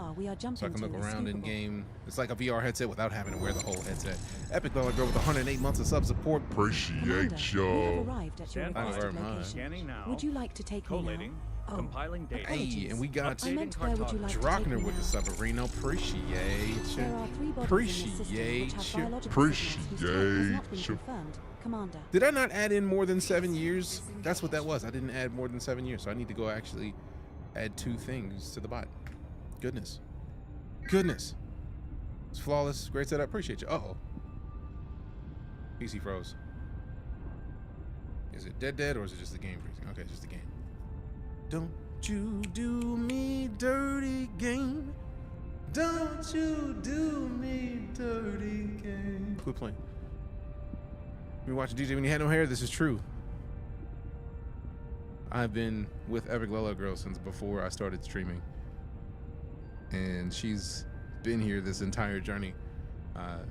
so I can look around in game. It's like a VR headset without having to wear the whole headset. Epic Dollar Girl with 108 months of sub support. Appreciate you. Thank you very much. Scanning now. Would you like to take me Collating. now? Compiling data. Hey, and we got Drockner with the submarine. Appreciate you. There are 3 bodies Appreciate in this system you. which have biological signals whose type has not been confirmed. Commander. Did I not add in more than 7 years? That's what that was. I didn't add more than 7 years, so I need to go actually add 2 things to the bot. Goodness. Goodness. It's flawless. Great setup. Appreciate you. Uh-oh. PC froze. Is it dead or is it just the game freezing? Okay, it's just the game. Don't you do me dirty, game. Don't you do me dirty, game. Quit playing. You watching Deejay when you had no hair? This is true. I've been with Epic Lolo Girl since before I started streaming. And she's been here this entire journey.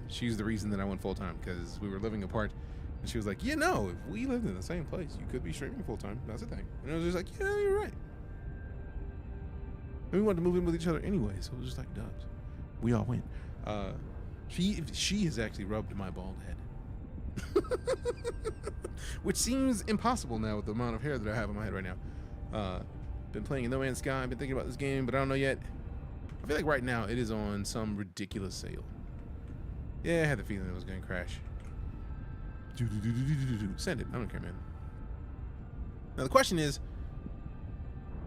She's the reason that I went full-time because we were living apart. And she was like, you know, if we lived in the same place, you could be streaming full-time. That's the thing. And I was just like, yeah, you're right. And we wanted to move in with each other anyway, so it was just like dubs. We all went. She has actually rubbed my bald head. Which seems impossible now with the amount of hair that I have on my head right now. Been playing in No Man's Sky. I've been thinking about this game, but I don't know yet. I feel like right now it is on some ridiculous sale. Yeah, I had the feeling it was going to crash. Send it. I don't care, man. Now the question is,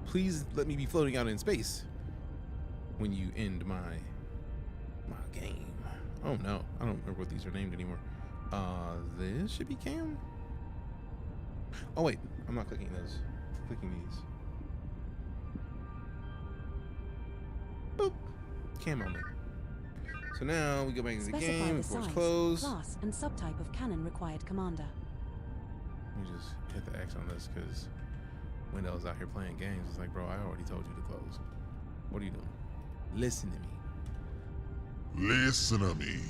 please let me be floating out in space when you end my game. Oh no, I don't remember what these are named anymore. This should be cam. Oh wait, I'm not clicking those. I'm clicking these. Boop. Cam moment. So now we go back to the game. The size, close. class, and subtype of cannon required, Commander. Let me just hit the X on this because Windows out here playing games. It's like, bro, I already told you to close. What are you doing? Listen to me. Listen to me.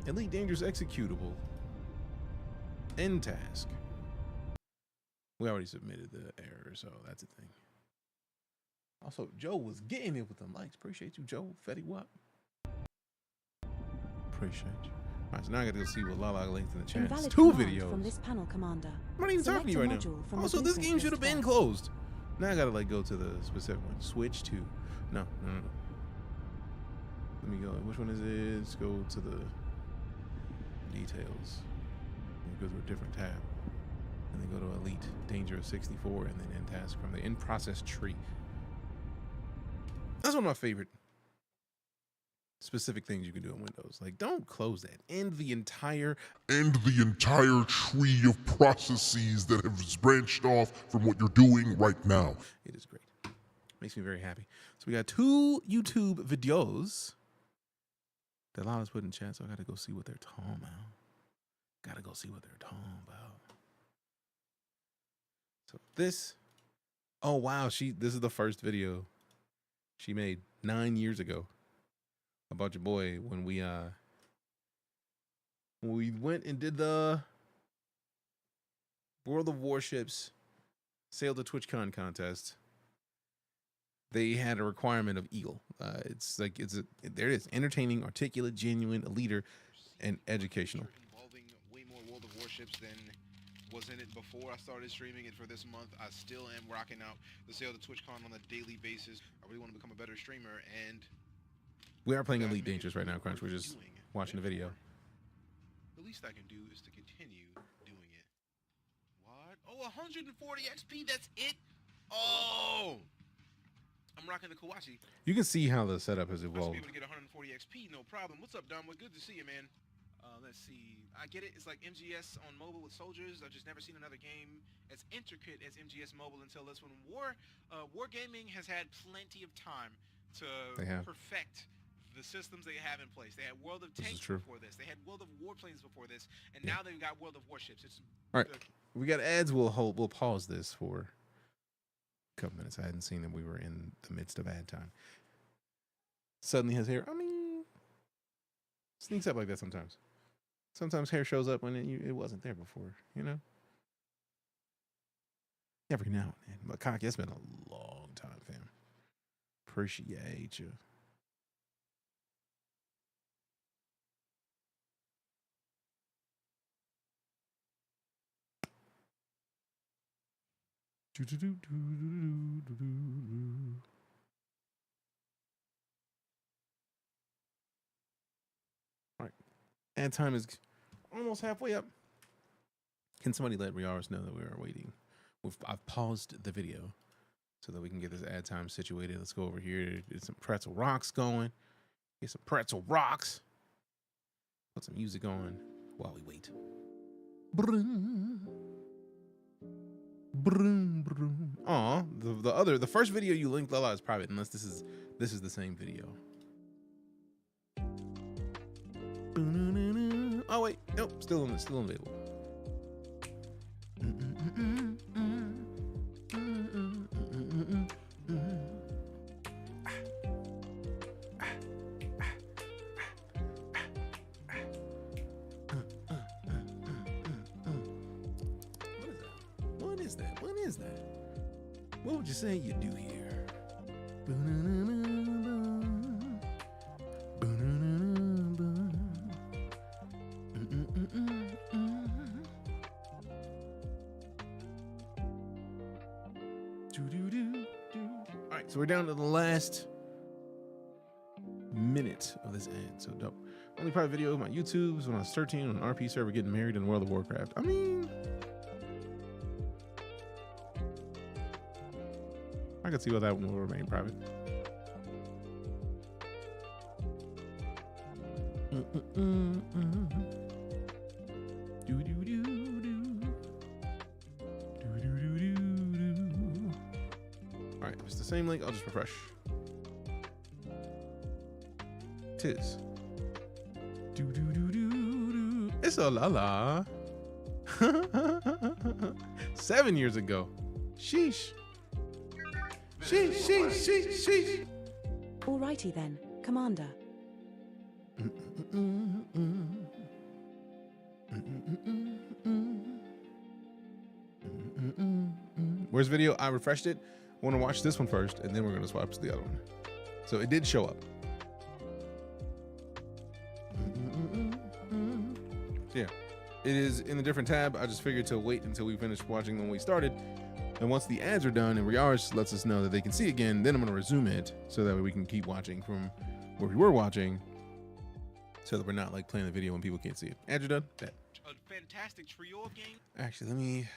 Elite Dangerous executable. End task. We already submitted the error, so that's a thing. Also, Joe was getting it with them likes. Appreciate you, Joe. Fetty Wap. Appreciate you. All right, so now I got to go see what Lala linked in the chat. Invalid It's 2 command videos. from this panel, Commander. I'm not even Select talking to you a right module now. from the Also, this blueprint game should have list been first. closed. Now I got to like go to the specific one. Switch to. No. Let me go. Which one is it? Let's go to the details. And go to a different tab. And then go to Elite Dangerous 64 and then end task from the in process tree. That's one of my favorite specific things you can do in Windows. Like, don't close that. End the entire tree of processes that have branched off from what you're doing right now. It is great. Makes me very happy. So we got 2 YouTube videos that Lala's put in chat, so I gotta go see what they're talking about. So this, oh wow, this is the first video she made 9 years ago about your boy when we went and did the World of Warships Sail to TwitchCon contest. They had a requirement of Eagle. There it is. Entertaining, articulate, genuine, a leader, and educational. Involving way more World of Warships than was in it before I started streaming it for this month. I still am rocking out the Sail to TwitchCon on a daily basis. I really want to become a better streamer, and We are playing Elite Dangerous right now, Crunch. We're just watching the video. the least I can do is to continue doing it. What? Oh, 140 XP, that's it? Oh! I'm rocking the Kawachi. You can see how the setup has I should evolved. be able to get 140 XP, no problem. What's up, Dom? Good to see you, man. Let's see. I get it. It's like MGS on mobile with soldiers. I've just never seen another game as intricate as MGS Mobile until this one. Wargaming has had plenty of time to perfect the systems they have in place. They had World of Tanks before this. They had World of Warplanes before this, and now they've got World of Warships. All right, we got ads. We'll pause this for a couple minutes. I hadn't seen that we were in the midst of ad time. Suddenly his hair, sneaks up like that sometimes. Sometimes hair shows up when it wasn't there before, you know? Every now and then. But Cocky, it's been a long time, fam. Appreciate you. All right. Ad time is almost halfway up. Can somebody let Riaris know that we are waiting? I've paused the video so that we can get this ad time situated. Let's go over here. Get some pretzel rocks going. Get some pretzel rocks. Put some music on while we wait. Aw, the first video you linked, Lala, is private unless this is the same video. Oh wait, nope, still available. What is that? What would you say you do here? All right, so we're down to the last minute of this ad. So Only private video of my YouTube was when I was 13 on an RP server getting married in World of Warcraft. I mean, I could see why that one will remain private. All right, if it's the same link, I'll just refresh. Tis. It's a la. 7 years ago. Sheesh. Sheesh. Alrighty then, Commander. Where's video? I refreshed it. I want to watch this one first, and then we're going to swap to the other one. So it did show up. So yeah, it is in a different tab. I just figured to wait until we finish watching the one we started. And once the ads are done and Riars lets us know that they can see again, then I'm going to resume it so that way we can keep watching from where we were watching, so that we're not like playing the video when people can't see it. Ads are done. Bet. A fantastic trio of games. Actually, let me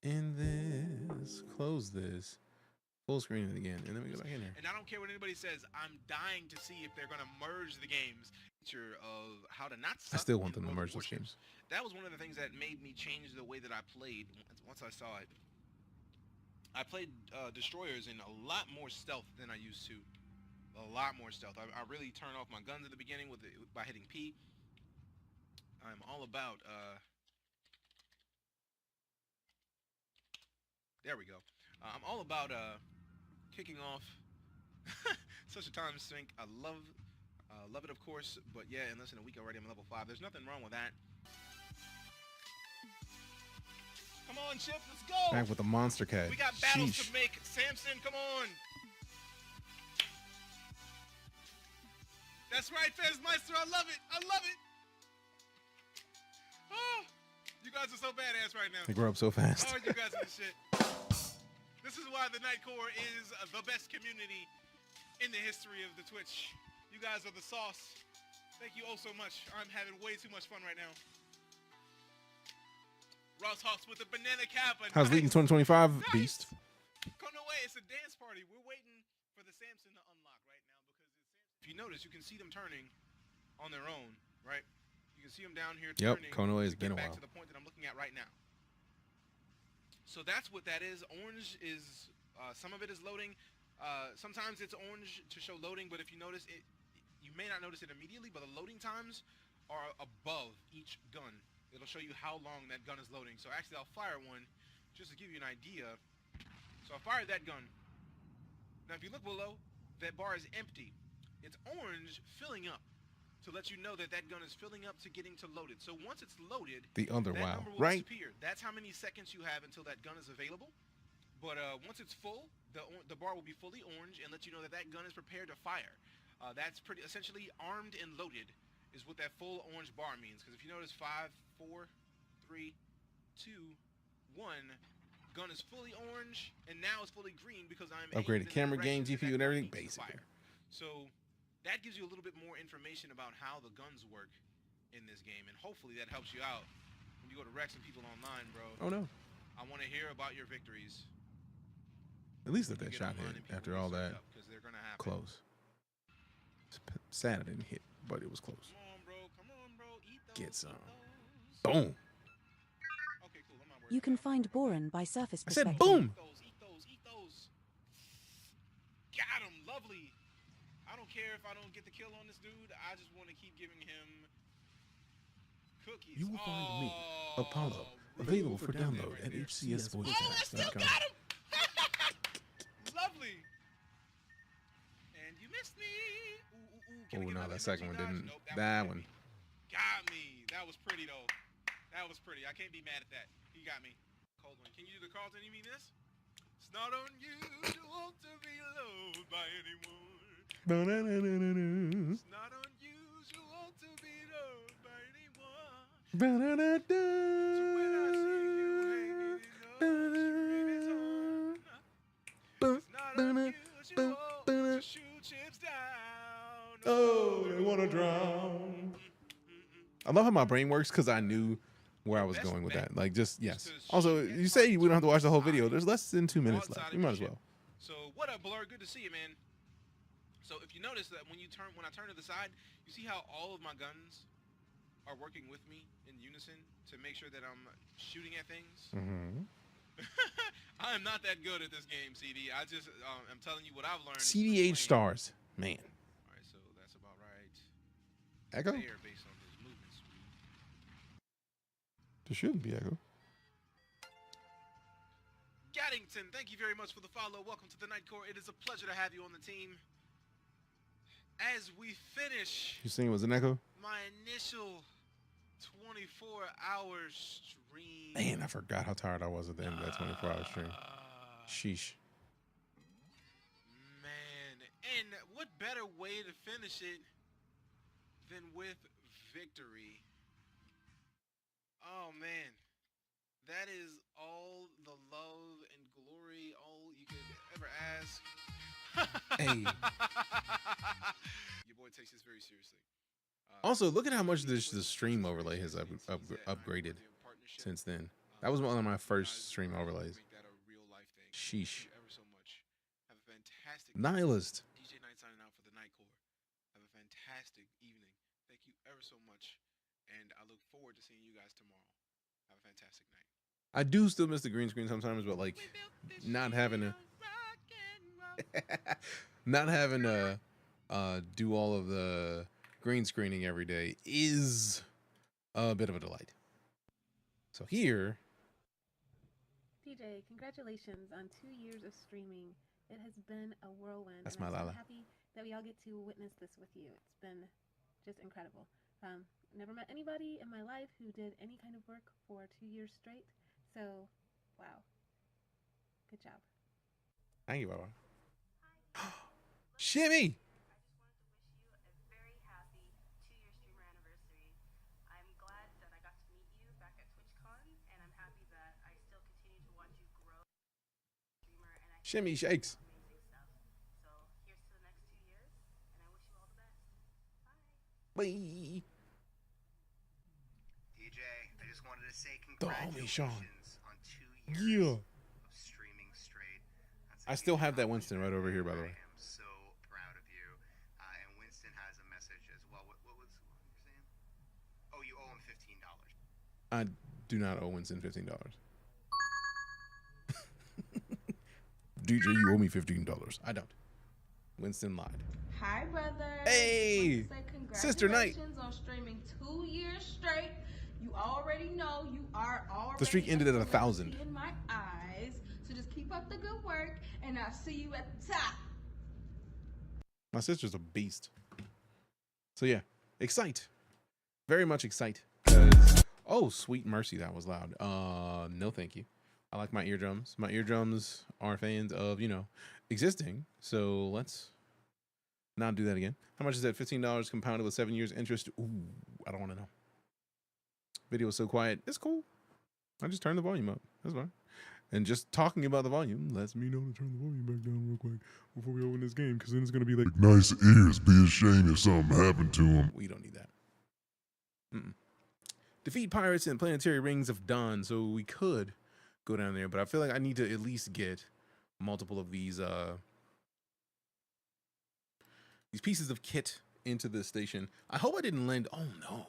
end this, close this, full screen it again, and then we go back in there. And I don't care what anybody says. I'm dying to see if they're going to merge the games. Feature of how to not suck. I still want them to merge those games. That was one of the things that made me change the way that I played once I saw it. I played destroyers in a lot more stealth than I used to. A lot more stealth. I really turn off my guns at the beginning by hitting P. I'm all about there we go. I'm all about kicking off such a time sink. I love it, of course, but yeah, in less than a week already I'm level 5. There's nothing wrong with that. Come on, Chip, let's go. Back with the monster cat. We got battles to make. Samson, come on. That's right, Fezmeister. I love it. I love it. Oh, you guys are so badass right now. They grow up so fast. Oh, you guys are the shit. This is why the Night Corps is the best community in the history of the Twitch. You guys are the sauce. Thank you oh so much. I'm having way too much fun right now. Ross Hawks with a banana cap. How's League in 2025, nice. Beast? Come away, it's a dance party. We're waiting for the Samson to unlock right now because if you notice, you can see them turning on their own, right? You can see them down here turning. Yep, Konoe has been a while. Back to the point that I'm looking at right now. So that's what that is. Orange is some of it is loading. Sometimes it's orange to show loading, but if you notice it, you may not notice it immediately, but the loading times are above each gun. It'll show you how long that gun is loading. So actually, I'll fire one just to give you an idea. So I fired that gun. Now, if you look below, that bar is empty. It's orange filling up to let you know that that gun is filling up to getting to loaded. So once it's loaded, the other that number will right? disappear. That's how many seconds you have until that gun is available. But once it's full, the bar will be fully orange and let you know that that gun is prepared to fire. That's pretty essentially armed and loaded is what that full orange bar means. Because if you notice 5, 4, 3, 2, 1, gun is fully orange and now it's fully green because I'm upgraded camera, game, GPU, and everything basically. So that gives you a little bit more information about how the guns work in this game, and hopefully that helps you out when you go to Rex and people online, bro. Oh no. I want to hear about your victories. At least that they shot hit after all that close. Sad it didn't hit, but it was close. Come on, bro. Come on, bro. Eat those, get some. Boom. Okay, cool. I'm not worried. You can find Boron by surface I perspective. said boom. Eat those. Got him. Lovely. I don't care if I don't get the kill on this dude. I just want to keep giving him cookies. You will find me, Apollo, available for download at hcsvoicecast.com. Oh, I still got him. Lovely. And you missed me. Oh no, that second one didn't. Nope, that one. Got me. That was pretty though. That was pretty. I can't be mad at that. He got me. Cold one. Can you do the Carlton? You mean this? It's not unusual to be loved by anyone. It's not unusual to be loved by anyone. So when I see you hanging in the street, it's not unusual to shoot chips down. Oh, they wanna drown. I love how my brain works because I knew where I was going with that. Like, just, yes. Also, you say we don't have to watch the whole video. There's less than 2 minutes left. We might as well. So, what up, Blur? Good to see you, man. So, if you notice that when I turn to the side, you see how all of my guns are working with me in unison to make sure that I'm shooting at things? Mm-hmm. I am not that good at this game, CD. I just, I'm telling you what I've learned. CDH stars. Man. All right, so that's about right. Echo? There, based on his movement speed. There shouldn't be echo. Gaddington, thank you very much for the follow. Welcome to the Night Court. It is a pleasure to have you on the team. As we finish, You saying it was an echo? my initial 24-hour stream. Man, I forgot how tired I was at the end of that 24-hour stream. Sheesh. Man, and what better way to finish it than with victory? Oh man, that is all the love and glory all you could ever ask. Hey. Your boy takes this very seriously. Also, look at how much the stream overlay has upgraded since then. That was one of my first stream overlays. Sheesh. Nihilist. DJ Night signing out for the Night Core. Have a fantastic evening. Thank you ever so much. And I look forward to seeing you guys tomorrow. Have a fantastic night. I do still miss the green screen sometimes, but like not having to do all of the green screening every day is a bit of a delight. So here, Deejay, congratulations on 2 years of streaming. It has been a whirlwind. That's and my I'm Lala. so happy that we all get to witness this with you. It's been just incredible. Never met anybody in my life who did any kind of work for 2 years straight. So, wow. Good job. thank you, Baba. Shimmy. Shimmy shakes. Bye. Deejay, I just wanted to say The homie Sean. congratulations on 2 years Yeah. of streaming straight. That's I still have that Winston right over here, by the way. I am so proud of you. And Winston has a message as well. What was you saying? Oh, you owe him $15. I do not owe Winston $15. DJ, you owe me $15. I don't. Winston lied. Hi, brother. Hey, Sister Night. Congratulations on streaming 2 years straight. You already know you are already. The streak ended at 1,000. In my eyes, so just keep up the good work, and I'll see you at the top. My sister's a beast. So yeah, excite. Very much excite. Oh, sweet mercy, that was loud. No thank you. I like my eardrums. My eardrums are fans of, existing. So let's not do that again. How much is that? $15 compounded with 7 years interest. Ooh, I don't want to know. Video is so quiet. It's cool. I just turned the volume up. That's fine. And just talking about the volume lets me know to turn the volume back down real quick before we open this game, because then it's going to be like, Nice ears, be ashamed if something happened to them. we don't need that. Defeat pirates in Planetary Rings of Dawn. So we could go down there, but I feel like I need to at least get multiple of these pieces of kit into the station. I hope I didn't land. Oh no.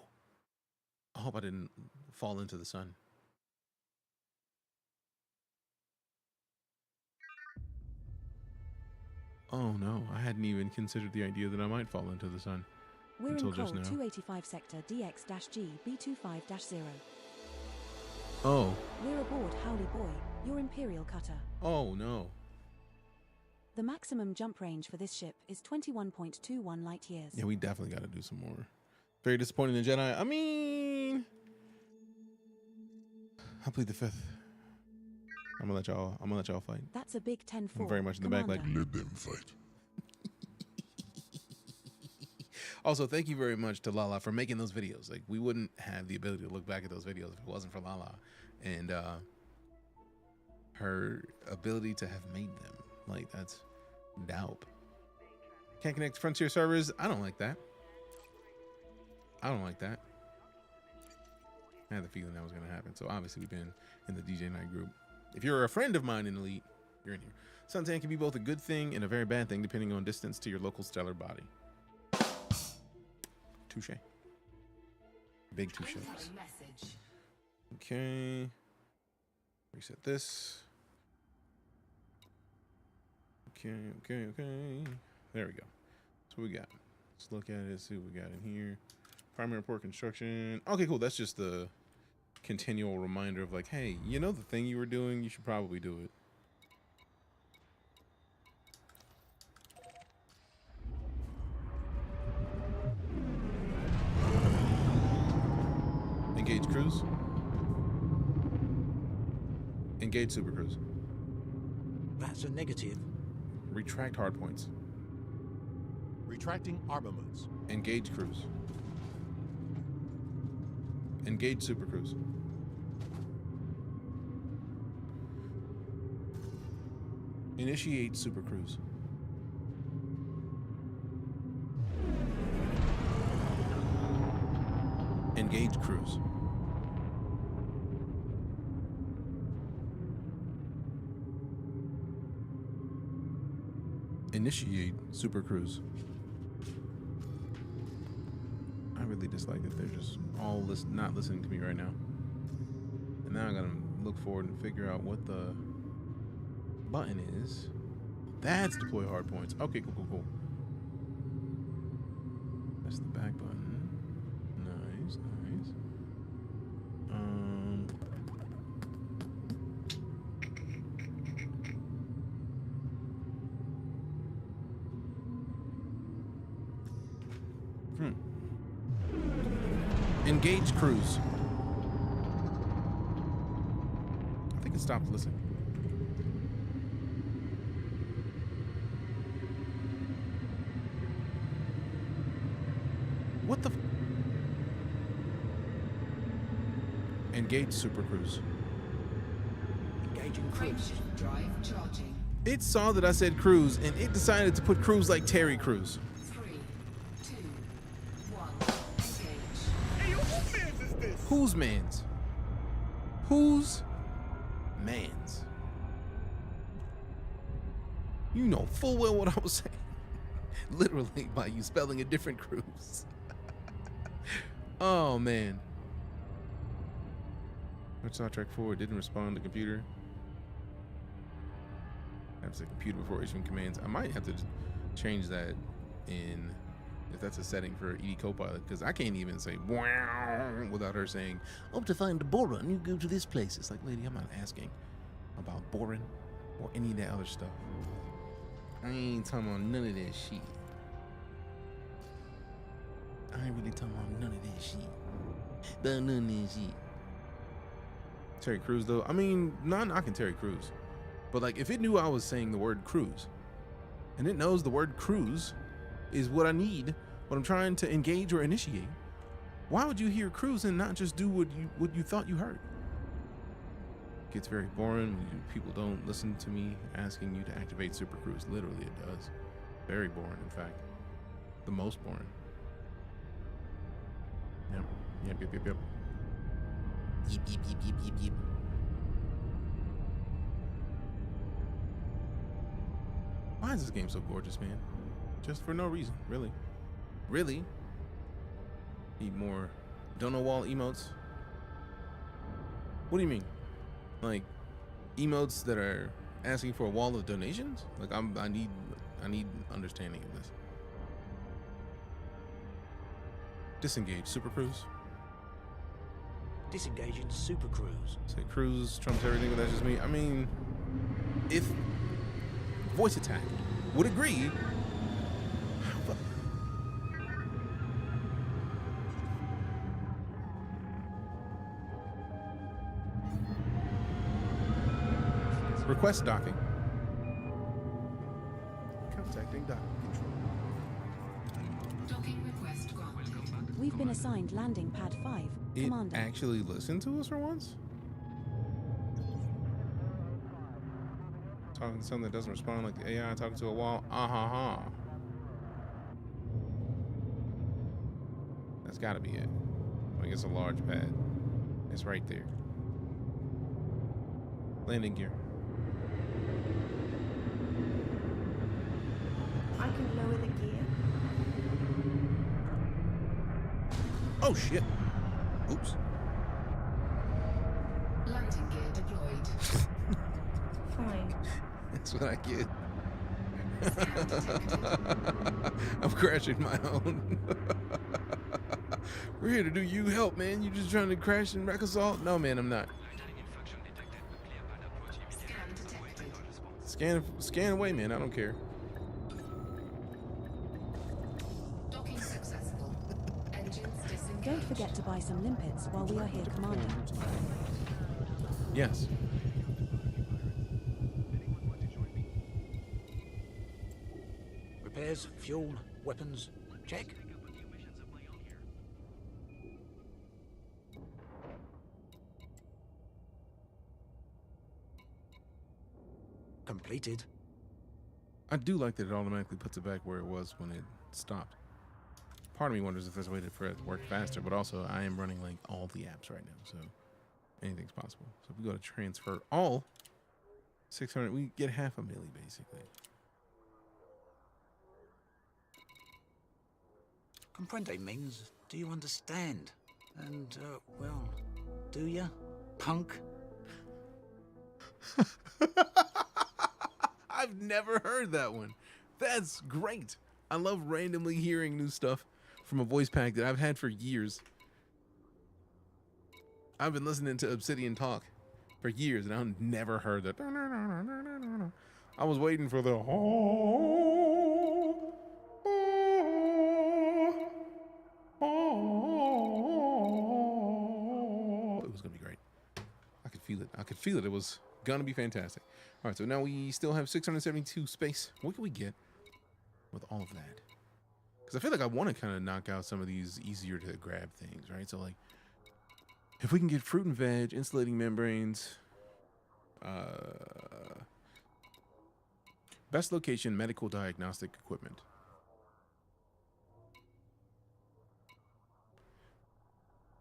I hope I didn't fall into the sun. Oh no, I hadn't even considered the idea that I might fall into the sun. We're until in just Col now. 285 sector DX-G B25-0. Oh. We're aboard Howley Boy, your Imperial cutter. Oh no. The maximum jump range for this ship is 21.21 light years. Yeah, we definitely got to do some more. Very disappointing in Jedi. I mean, I'll plead the fifth. I'm gonna let y'all fight. That's a big 10-4. I'm very much in the back, like, let them fight. Also, thank you very much to Lala for making those videos. Like, we wouldn't have the ability to look back at those videos if it wasn't for Lala and her ability to have made them. Like, that's dope. Can't connect to Frontier servers. I don't like that. I don't like that. I had the feeling that was going to happen. So obviously we've been in the DJ Night group. If you're a friend of mine in Elite, you're in here. Suntan can be both a good thing and a very bad thing depending on distance to your local stellar body. Touche. Big touche. Okay. Reset this. Okay. There we go. That's what we got. Let's look at it, see what we got in here. Primary report construction. Okay, cool. That's just the continual reminder of like, hey, you know the thing you were doing? You should probably do it. Engage cruise. Engage super cruise. That's a negative. Retract hardpoints. Retracting armaments. Engage cruise. Engage super cruise. Initiate super cruise. Engage cruise. Initiate super cruise. I really dislike that they're just all not listening to me right now. And now I gotta look forward and figure out what the button is. That's deploy hardpoints. Okay, cool. That's the back button. Nice. Engage cruise. I think it stopped listening. What the? Engage super cruise. Engaging cruise. Drive charging. It saw that I said cruise and it decided to put cruise like Terry Crews. 3, 2, 1. Engage. Hey, yo, whose mans is this? Whose mans? Whose mans? You know full well what I was saying. Literally by you spelling a different cruise. Oh man. Star Trek 4 didn't respond to computer. I have to say computer before issuing commands. I might have to change that in, if that's a setting for ED Copilot, because I can't even say wow without her saying, oh, to find the boron, you go to this place. It's like, lady, I'm not asking about boron or any of that other stuff. I ain't talking about none of that shit. I ain't really talking about none of that shit. None of that shit. Terry Crews, though, I mean, not knocking Terry Crews, but like if it knew I was saying the word cruise and it knows the word cruise is what I need when I'm trying to engage or initiate, why would you hear cruise and not just do what you thought you heard? It gets very boring when people don't listen to me asking you to activate super cruise. Literally it does. Very boring, in fact. The most boring. Yep. Yep. Why is this game so gorgeous, man? Just for no reason, really. Really? Need more don't know wall emotes? What do you mean? Like emotes that are asking for a wall of donations? Like I need understanding of this. Disengage super cruise. Disengaging super cruise. Say cruise trumps everything, but that's just me. I mean, if voice attack would agree, request docking. Contacting docking control. Docking request granted. We've been assigned landing pad 5. It Commander. actually listened to us for once? Talking to something that doesn't respond like the AI talking to a wall. That's gotta be it. I guess a large pad. It's right there. Landing gear. I can lower the gear. Oh shit. Oops. Landing gear deployed. Fine. That's what I get. I'm crashing my own. We're here to do you help, man. You just trying to crash and wreck us all? No, man, I'm not. Scan away, man. I don't care. Docking successful. Engines disengaged. Don't forget to buy some limpets while we are here, Commander. Yes. Repairs, fuel, weapons, check. Completed. I do like that it automatically puts it back where it was when it stopped. Part of me wonders if there's a way for it to work faster, but also I am running like all the apps right now, so anything's possible. So if we go to transfer all 600, we get half a milli basically. Comprende means, do you understand? And, well, do ya, punk? I've never heard that one. That's great. I love randomly hearing new stuff from a voice pack that I've had for years. I've been listening to Obsidian talk for years, and I've never heard that. I was waiting for the. It was gonna be great. I could feel it. I could feel it. It was gonna be fantastic. All right, so now we still have 672 space. What can we get with all of that? Because I feel like I want to kind of knock out some of these easier to grab things, right? So like, if we can get fruit and veg, insulating membranes, best location, medical diagnostic equipment.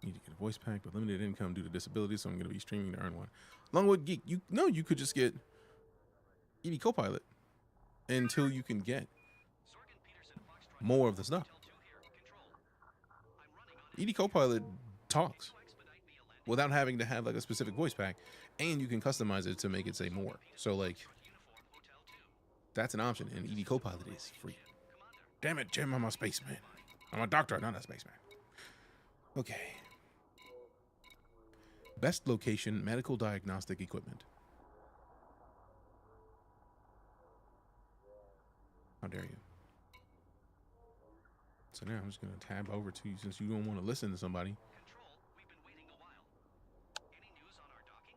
Need to get a voice pack with limited income due to disability, so I'm going to be streaming to earn one. Longwood Geek, you could just get ED Copilot until you can get more of the stuff. ED Copilot talks without having to have like a specific voice pack, and you can customize it to make it say more. So like, that's an option, and ED Copilot is free. Damn it, Jim, I'm a spaceman. I'm a doctor, not a spaceman. Okay. Best location, medical diagnostic equipment. How dare you? So now I'm just going to tab over to you since you don't want to listen to somebody. Control, we've been waiting a while. Any news on our docking?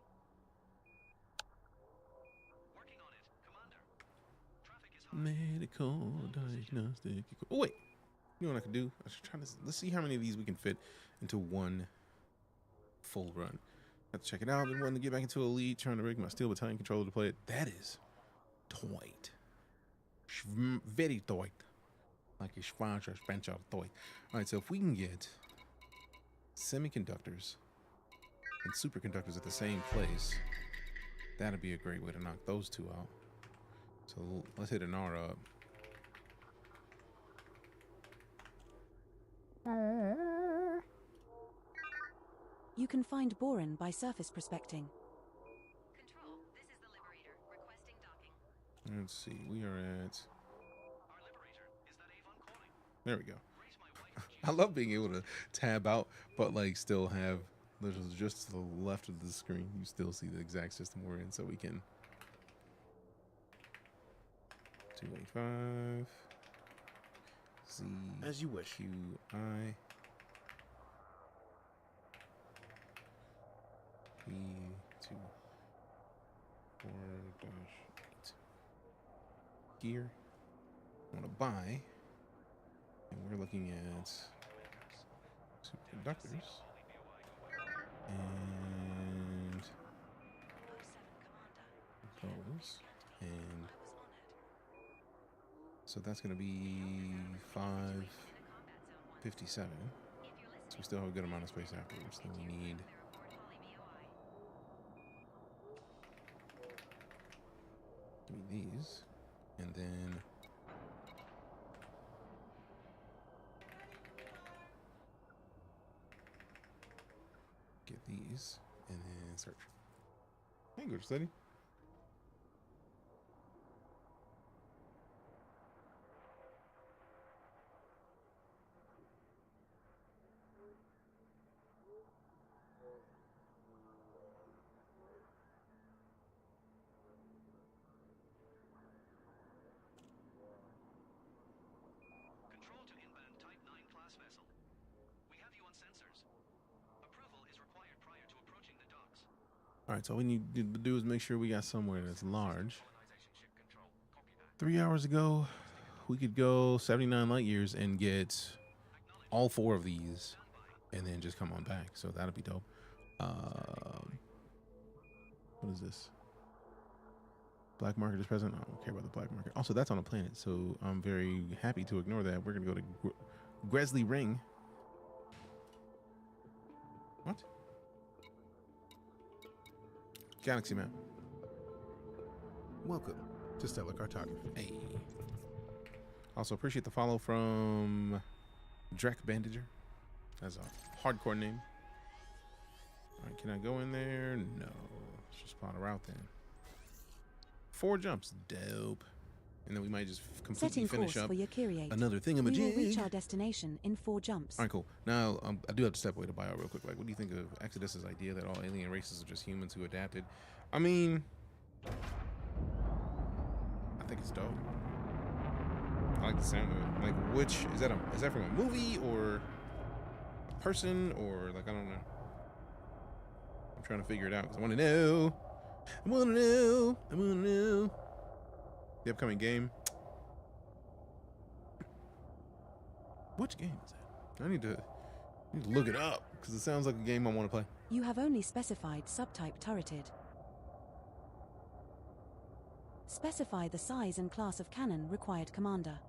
Working on it, Commander. Traffic is high. Medical diagnostic equipment. Oh, wait. You know what I could do? I was trying to, let's see how many of these we can fit into one full run. Have to check it out. I've been wanting to get back into Elite, trying to rig my Steel Battalion controller to play it. That is tight. Very tight. Like a Schwanzer Spencer toy. Alright, so if we can get semiconductors and superconductors at the same place, that'd be a great way to knock those two out. So let's hit an R up. You can find boron by surface prospecting. Control, this is the Liberator, requesting docking. Let's see, we are at... There we go. I love being able to tab out, but like still have just to the left of the screen, you still see the exact system we're in, so we can 285 Z as you wish. QI P24-8 gear. I want to buy. And we're looking at superconductors and those, and so that's going to be 557. So we still have a good amount of space afterwards. Then we need these, and then get these, and then search. Language study. Control to inbound Type 9 class vessel. We have you on sensors. Approval is required prior to approaching the docks. All right, so all we need to do is make sure we got somewhere that's large. 3 hours ago, we could go 79 light years and get all 4 of these, and then just come on back. So that'll be dope. What is this? Black market is present. I don't care about the black market. Also, that's on a planet, so I'm very happy to ignore that. We're gonna go to Gresley Ring. What? Galaxy map. Welcome to Stellar Cartography. Hey. Also appreciate the follow from Drek Bandager. That's a hardcore name. All right, can I go in there? No. Let's just plot a route then. 4 jumps. Dope. And then we might just completely Setting finish course up for your Kyriate. another We will thingamajig. reach our destination in 4 jumps. All right, cool. Now, I do have to step away to bio real quick. Like, what do you think of Exodus's idea that all alien races are just humans who adapted? I mean, I think it's dope. I like the sound of it. Like, which is that from a movie or a person or like I don't know. I'm trying to figure it out because I want to know. I want to know. I want to know. The upcoming game. Which game is that? I need to look it up because it sounds like a game I want to play. You have only specified subtype turreted. Specify the size and class of cannon required, Commander.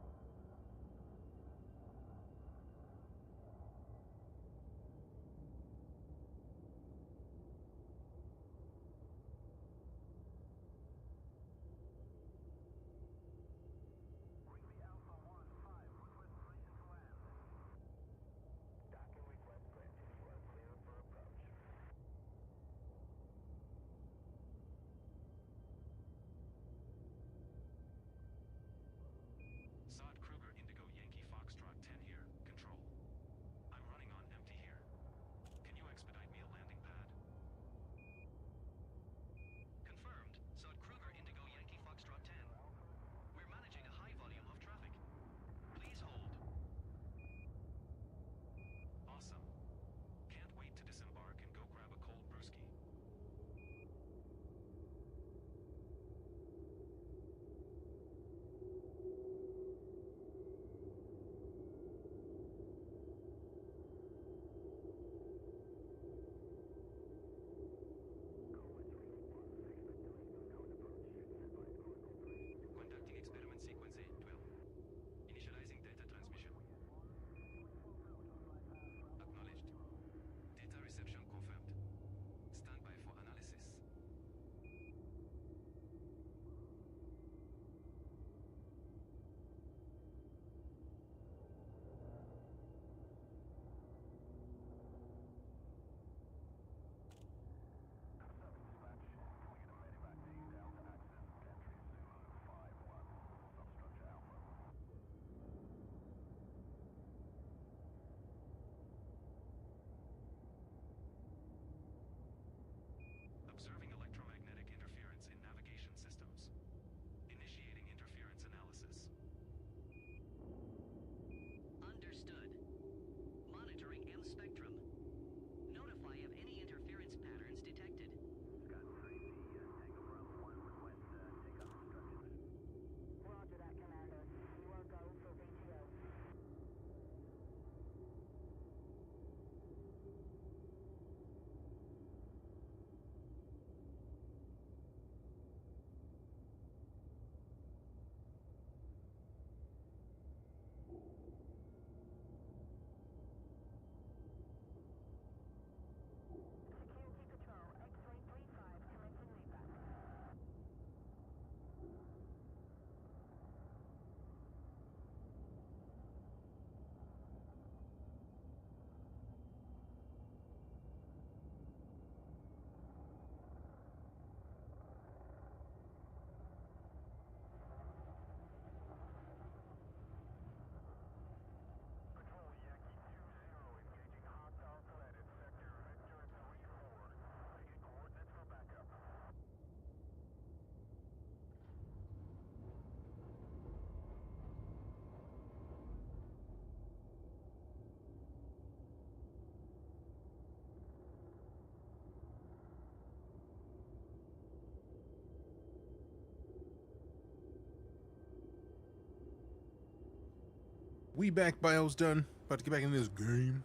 We back, bio's done. About to get back in this game.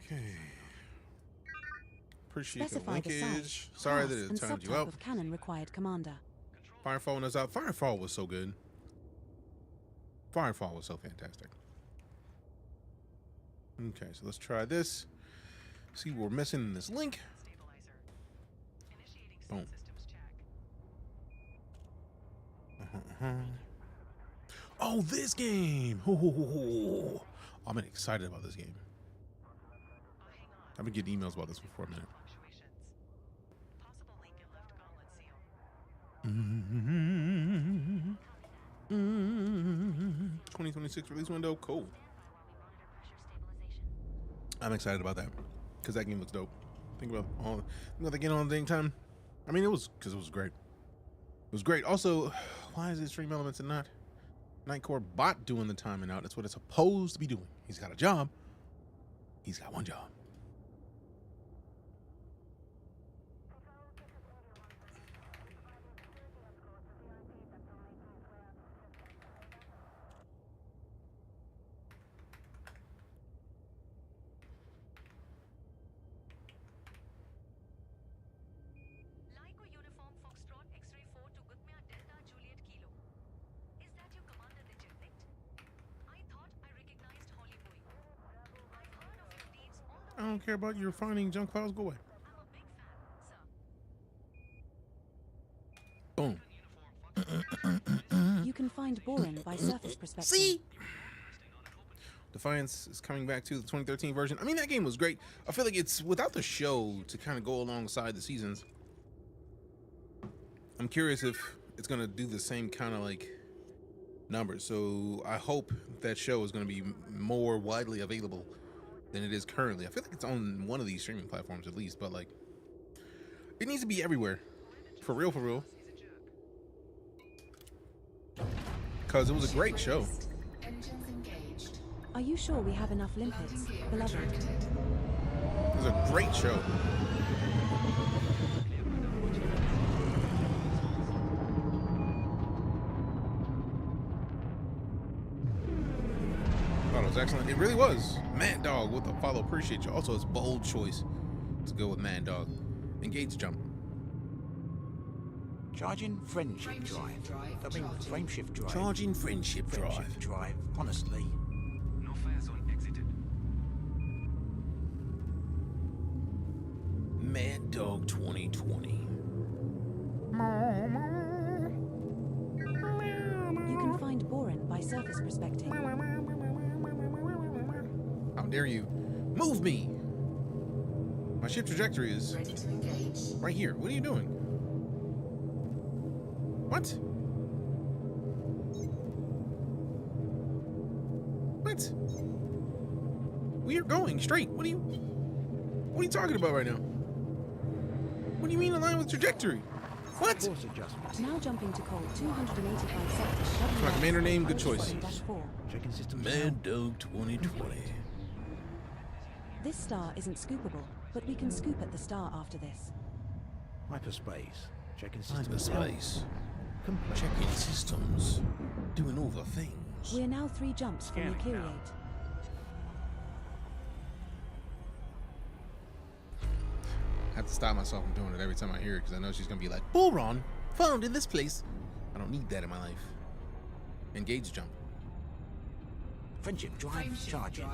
Okay. Appreciate Specify the the linkage. size, Sorry class, that it and timed you subtype out. of cannon required, Commander. Firefall when I was out. Firefall was so good. Firefall was so fantastic. Okay, so let's try this. See what we're missing in this link. Boom. Oh, this game! Oh, I'm excited about this game. I've been getting emails about this for a minute. 2026 release window, cool. I'm excited about that because that game looks dope. Think about the game on the same time. I mean, it was because it was great. It was great. Also, why is it Stream Elements and not Nightcore Bot doing the timing out? That's what it's supposed to be doing. He's got a job. He's got one job. I don't care about your finding junk files. Go away. Boom. You can find boring by surface perspective. See? Defiance is coming back to the 2013 version. I mean, that game was great. I feel like it's without the show to kind of go alongside the seasons. I'm curious if it's going to do the same kind of like numbers. So I hope that show is going to be more widely available than it is currently. I feel like it's on one of these streaming platforms at least, but like it needs to be everywhere. For real, for real. Because it was a great show. Are you sure we have enough limpets, beloved? It was a great show. Oh, it was excellent. It really was. Mad Dog with a follow. Appreciate you. Also, it's bold choice to go with Mad Dog. Engage jump. Charging friendship drive. I mean, frameshift drive. Charging friendship drive. Frameshift drive. Honestly. No fire zone exited. Mad Dog 2020. You can find boring by surface perspective. How dare you? Move me! My ship trajectory is right here. What are you doing? What? What? We are going straight. What are you talking about right now? What do you mean align with trajectory? What? Now jumping to call 285 sector. My commander name, good choice. Checking system. Mad Dog 2020. This star isn't scoopable, but we can scoop at the star after this. Hyperspace. Checking system. Hyperspace. Checking systems. Doing all the things. We're now 3 jumps from Eucuriate. I have to stop myself from doing it every time I hear it because I know she's going to be like, Boron, found in this place. I don't need that in my life. Engage jump. Friendship drive charging.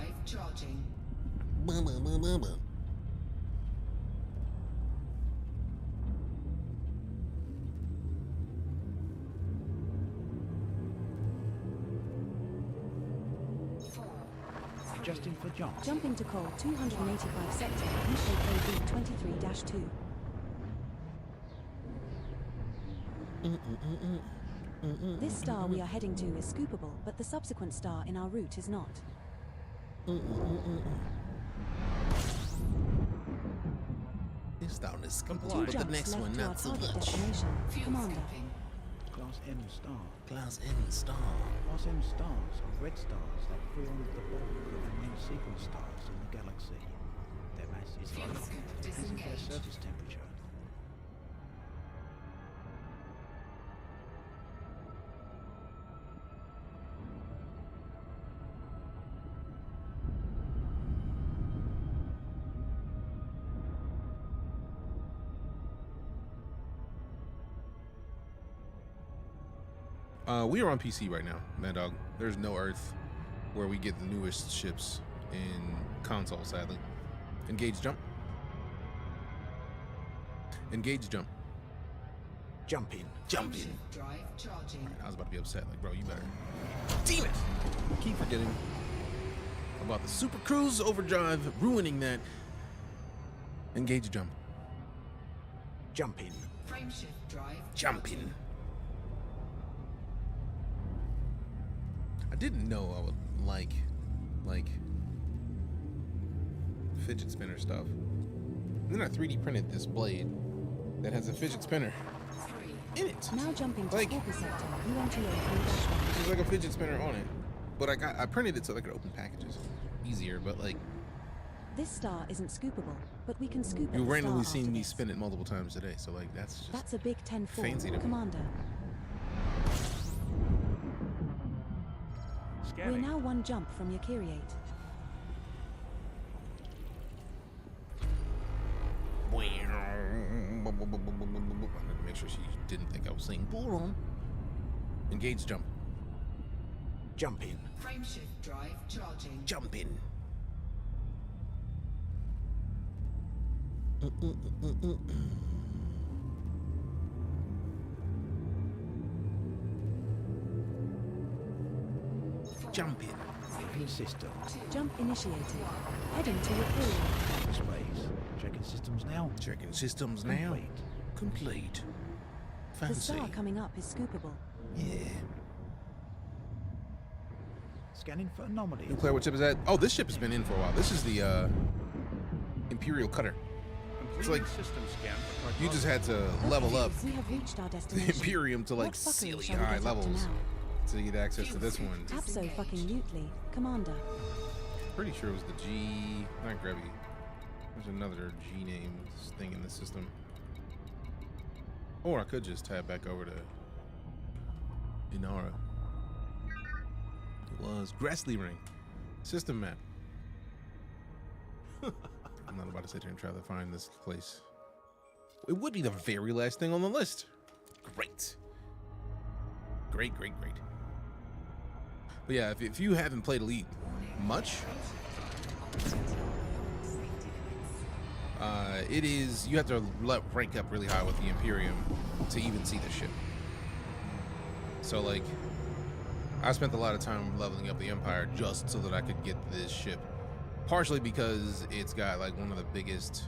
Adjusting for jump. Jumping to call 285 sector, UKKB 23-2. This star we are heading to is scoopable, but the subsequent star in our route is not. This down is scoopable, but the next one not so much. Commander. Class M star. Class M star. Class M stars are red stars that form the bulk of the main sequence stars in the galaxy. Their mass is low, as is their surface temperature. We are on PC right now, Mad Dog. There's no Earth where we get the newest ships in console, sadly. Engage jump. Engage jump. Jump in. Jump in. Drive charging. I was about to be upset. Like, bro, you better. Damn it! I keep forgetting about the Super Cruise Overdrive, ruining that. Engage jump. Jump in. Frameshift drive. Jump in. I didn't know I would like fidget spinner stuff. And then I 3D printed this blade that has a fidget spinner in it. Now jumping to Like, Scorpio sector, you enter your there's like a fidget spinner on it, but I printed it so I could open packages easier. But like, This star isn't scoopable, but we can scoop you at the randomly star seen after me this. spin it multiple times today, so like that's just That's a big 10-4, fancy to me. Commander. We're now one jump from your Kyriate. I had to make sure she didn't think I was saying boron. Engage jump. Jump in. Frameshift drive charging. Jump in. Jump in. Checking system. Jump initiated. Heading to your Kyriate. Space. Checking systems now. Checking systems now. Complete. The Fancy. star coming up is scoopable. Yeah. Scanning for anomalies. New player, what ship is that? Oh, this ship has been in for a while. This is the Imperial Cutter. It's like system scan for you just had to level up We have reached our the destination. Imperium to like What fuckery silly shall we high get up to levels now? to get access to this one. Abso-fucking-lutely, Commander. Pretty sure it was the G, not Grevy. There's another G name thing in the system. Or I could just tab back over to Inara. It was Grassley Ring. System map. I'm not about to sit here and try to find this place. It would be the very last thing on the list. Great. Great, great, great. But yeah, if you haven't played Elite much, it is, you have to rank up really high with the Imperium to even see the ship. So like, I spent a lot of time leveling up the Empire just so that I could get this ship. Partially because it's got like one of the biggest,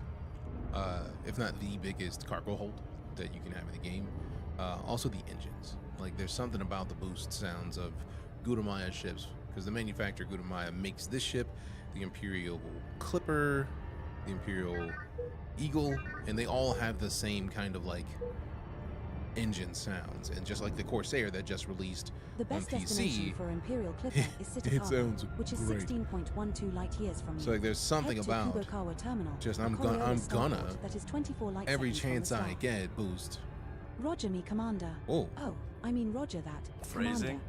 if not the biggest cargo hold that you can have in the game. Also the engines. Like there's something about the boost sounds of Gudamaya ships, because the manufacturer Gudamaya makes this ship, the Imperial Clipper, the Imperial Eagle, and they all have the same kind of like engine sounds. And just like the Corsair that just released The best on destination PC, for Imperial Clipper is City it Harbor, sounds which is great. 16.12 light years from you. So like there's something Head to about Kubokawa Terminal, just a I'm Coriolis gonna starport that is 24 light every seconds from the chance I star. get boost. Roger me, Commander. Oh. I mean Roger that. Phrasing.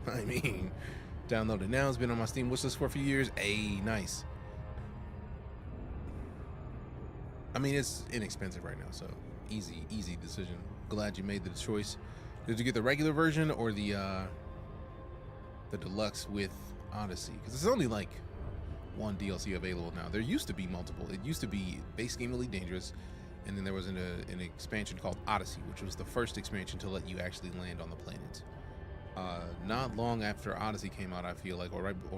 I mean, download it now. It's been on my Steam wishlist for a few years. Nice. I mean, it's inexpensive right now, so easy decision. Glad you made the choice. Did you get the regular version or the deluxe with Odyssey? Because it's only like one DLC available now. There used to be multiple. It used to be base game Elite Dangerous, and then there was an expansion called Odyssey, which was the first expansion to let you actually land on the planet. Not long after Odyssey came out, I feel like,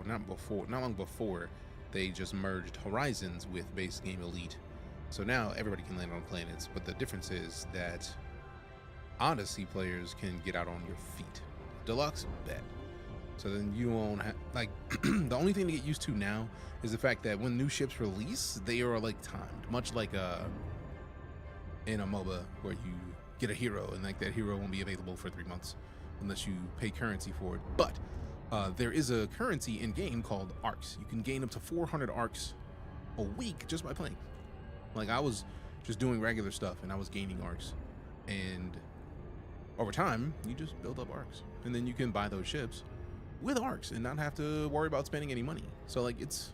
not long before, they just merged Horizons with base game Elite. So now everybody can land on planets, but the difference is that Odyssey players can get out on your feet. Deluxe, bet. So then you won't have, like, the only thing to get used to now is the fact that when new ships release, they are like timed, much like in a MOBA where you get a hero and like that hero won't be available for 3 months unless you pay currency for it. But there is a currency in game called arcs. You can gain up to 400 arcs a week just by playing. Like I was just doing regular stuff and I was gaining arcs, and over time you just build up arcs, and then you can buy those ships with arcs and not have to worry about spending any money. So like it's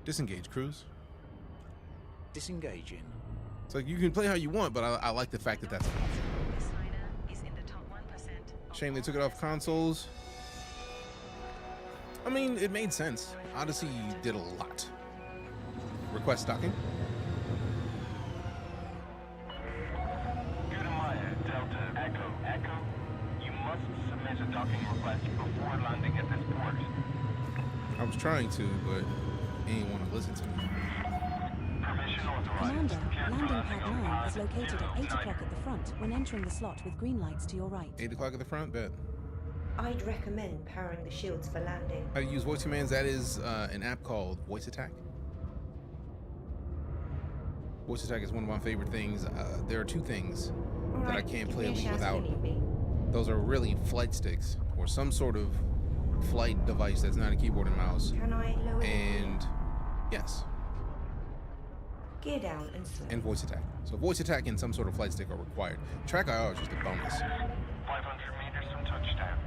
disengage cruise. Disengaging. It's like you can play how you want, but I like the fact that that's an option. This liner Shame they took it off consoles. I mean, it made sense. Odyssey did a lot. Request docking. Delta Echo. You must submit a docking request before landing at this port. I was trying to, but he didn't want to listen to me. Permission authorized. Commander, landing pad 9 is located at 8 o'clock at the front when entering the slot with green lights to your right. 8 o'clock at the front, bet. I'd recommend powering the shields for landing. How to use voice commands? That is an app called Voice Attack. Voice Attack is one of my favorite things. There are two things that I can't play Elite without. Those are really flight sticks or some sort of flight device that's not a keyboard and mouse. Can I lower And yes. Gear down and slow. And voice attack. So voice attack and some sort of flight stick are required. Track IR is just a bonus. 500 meters from touchdown.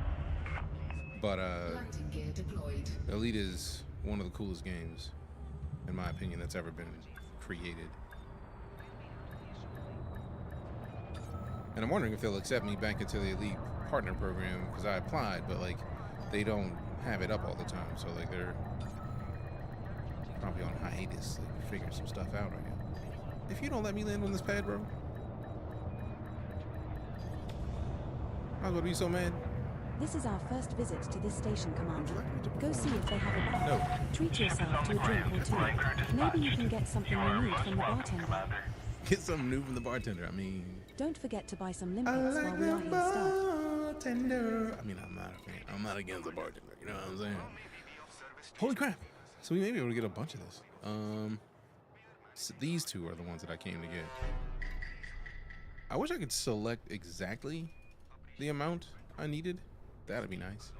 But Landing gear deployed. Elite is one of the coolest games, in my opinion, that's ever been created. And I'm wondering if they'll accept me back into the Elite Partner Program, because I applied, but like they don't have it up all the time, so like they're probably on hiatus, like figuring some stuff out right now. If you don't let me land on this pad, bro, I was gonna be so mad. This is our first visit to this station, Commander. Go see if they have a bar. No. Treat yourself to a drink or two. Maybe you can get something you need from the bartender. Get something new from the bartender. I mean, don't forget to buy some limpets while we are here bartender. I mean, I'm not a fan. I'm not against the bartender. You know what I'm saying? Holy crap! So we may be able to get a bunch of this. So these two are the ones that I came to get. I wish I could select exactly the amount I needed. That'd be nice.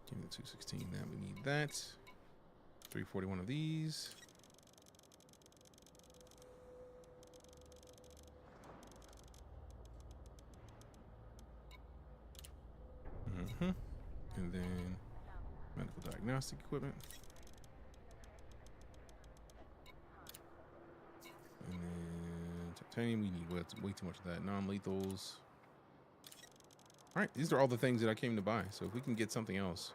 Give me the 216. Now we need that. 341 of these. And then medical diagnostic equipment. And then titanium, we need way too much of that. Non-lethals. All right, these are all the things that I came to buy. So if we can get something else.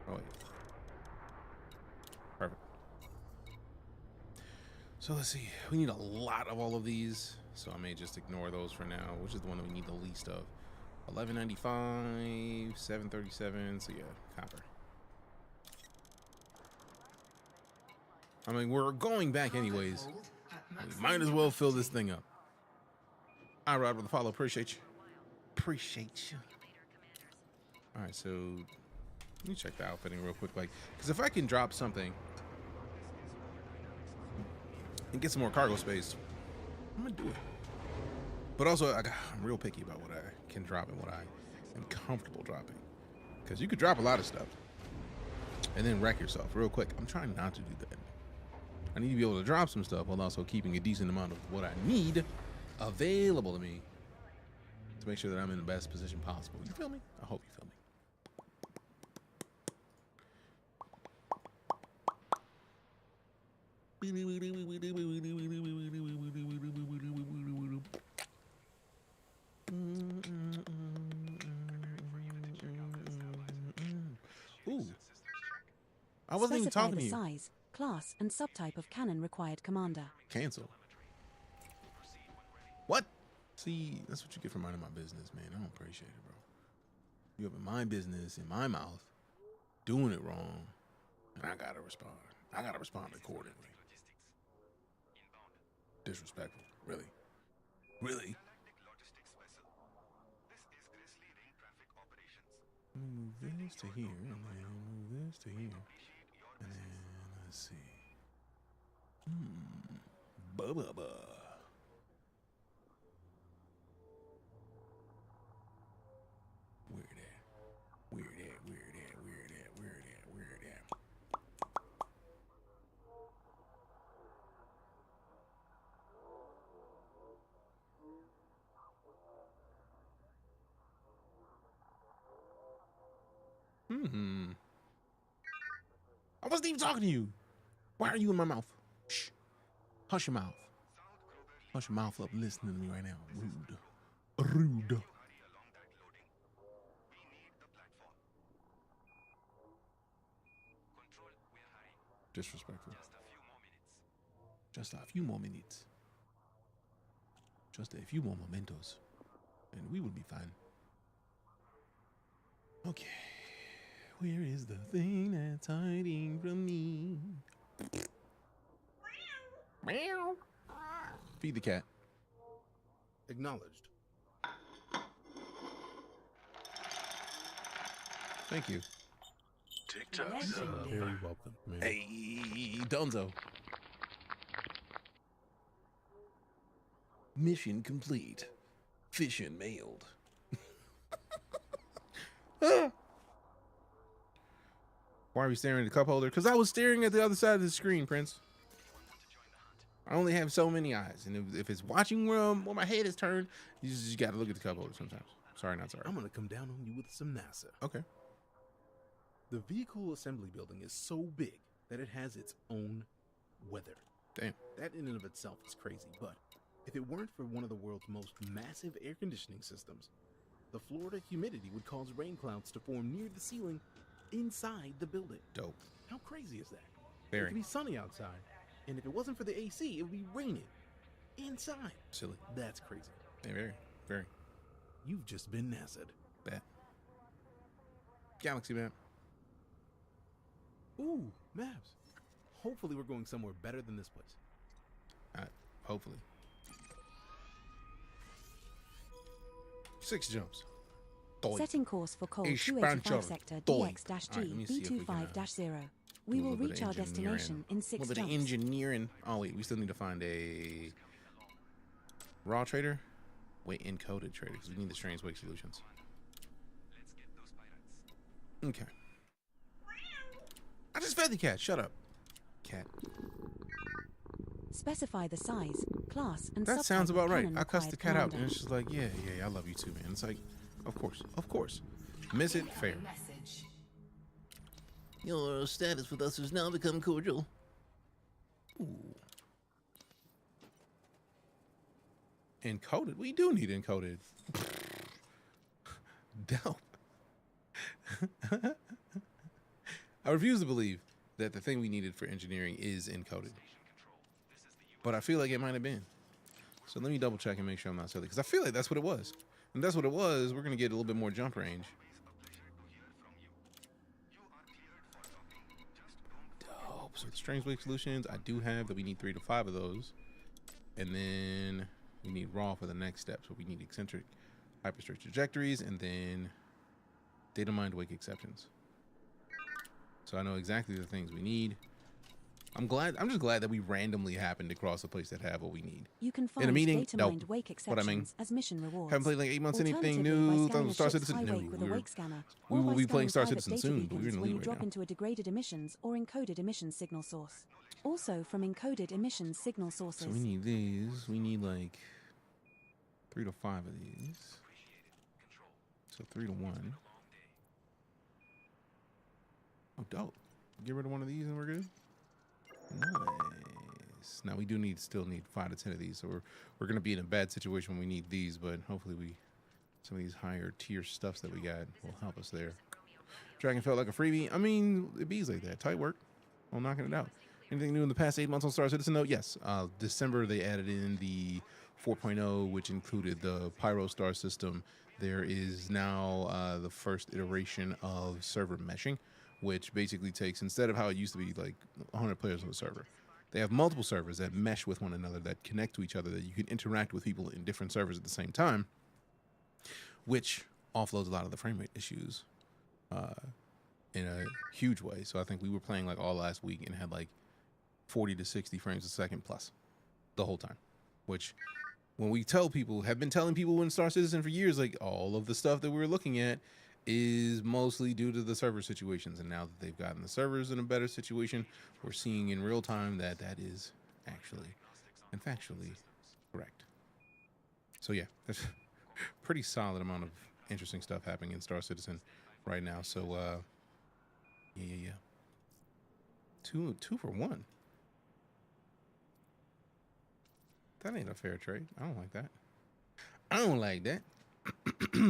Oh, wait. Perfect. So let's see. We need a lot of all of these. So I may just ignore those for now, which is the one that we need the least of. 1195, 737. So yeah, copper. I mean, we're going back anyways. We might as well fill this thing up. I ride with the follow. Appreciate you. Appreciate you. All right, so let me check the outfitting real quick, like, because if I can drop something and get some more cargo space, I'm gonna do it. But also, I'm real picky about what I can drop and what I am comfortable dropping, because you could drop a lot of stuff and then wreck yourself real quick. I'm trying not to do that. I need to be able to drop some stuff while also keeping a decent amount of what I need available to me to make sure that I'm in the best position possible. You feel me? I hope you feel me. Ooh. I wasn't even talking to you. Size, class, and subtype of cannon required, Commander. Cancel. What? See, that's what you get for minding my business, man. I don't appreciate it, bro. You have my business in my mouth, doing it wrong, and I gotta respond. I gotta respond accordingly. Disrespectful, really. Really? Move this to here, and then move this to here. And then, let's see. Ba-ba-ba. Where that? Where that? Where that? Where that? Where that? Where that? I wasn't even talking to you. Why are you in my mouth? Shh. Hush your mouth. Hush your mouth up. Listening to me right now. Rude. Rude. Disrespectful. Just a few more minutes. Just a few more mementos. And we will be fine. Okay. Where is the thing that's hiding from me? Meow. Feed the cat. Acknowledged. Thank you. TikTok's very welcome, man. Hey, Donzo. Mission complete. Fishing mailed. Why are we staring at the cup holder? Because I was staring at the other side of the screen, Prince. I only have so many eyes, and if it's watching where my head is turned, you just got to look at the cup holder sometimes. Sorry, not sorry. I'm going to come down on you with some NASA. Okay. The vehicle assembly building is so big that it has its own weather. Damn. That in and of itself is crazy, but if it weren't for one of the world's most massive air conditioning systems, the Florida humidity would cause rain clouds to form near the ceiling inside the building. Dope. How crazy is that? Very. It could be sunny outside, and if it wasn't for the AC, it would be raining inside. Silly. That's crazy. Yeah, very, very. You've just been NASA'd. Bet. Galaxy map. Ooh, maps. Hopefully we're going somewhere better than this place. Hopefully. 6 jumps. Setting course for Cole 285 sector DX-G B25-0. We will reach our destination in 6 jumps. jumps. Engineering. Oh wait, we still need to find a raw trader. Wait, encoded trader because we need the strange wake solutions. Okay. I just fed the cat. Shut up, cat. Specify the size, class, and that sounds about right. I cussed the cat commander. out, and it's just like, yeah, I love you too, man. It's like, of course. Miss it, fair. Your status with us has now become cordial. Ooh. Encoded? We do need encoded. Dope. I refuse to believe that the thing we needed for engineering is encoded. But I feel like it might have been. So let me double check and make sure I'm not silly. Because I feel like that's what it was. And that's what it was. We're going to get a little bit more jump range. Dope. So the strange wake solutions I do have that we need 3 to 5 of those. And then we need raw for the next step. So we need eccentric hyperspace trajectories and then data mined wake exceptions. So I know exactly the things we need. I'm just glad that we randomly happened to cross a place that have what we need. You can find in a meeting, data mined wake exceptions as mission rewards. Haven't played like 8 months anything new. Star Citizen. No, we will be playing Star Citizen soon, but we're in the when you lead drop right now. into a degraded emissions or encoded emissions signal source. Also from encoded emissions signal sources. So we need these. We need like 3 to 5 of these. So 3 to 1. Oh, dope. Get rid of one of these and we're good. Nice. Now we do still need 5 to 10 of these, so we're gonna be in a bad situation when we need these, but hopefully some of these higher tier stuffs that we got will help us there. Dragon felt like a freebie. I mean, it bees like that. Tight work. I'm knocking it out. Anything new in the past 8 months on Star Citizen? No, yes. December they added in the 4.0, which included the Pyro Star system. There is now the first iteration of server meshing, which basically takes, instead of how it used to be like 100 players on the server, they have multiple servers that mesh with one another, that connect to each other, that you can interact with people in different servers at the same time, which offloads a lot of the frame rate issues in a huge way. So I think we were playing like all last week and had like 40 to 60 frames a second plus the whole time, which when we have been telling people in Star Citizen for years, like all of the stuff that we were looking at is mostly due to the server situations, and now that they've gotten the servers in a better situation, we're seeing in real time that that is actually and factually correct. So yeah, there's a pretty solid amount of interesting stuff happening in Star Citizen right now. So Yeah. Two for one. That ain't a fair trade. I don't like that. I don't like that. All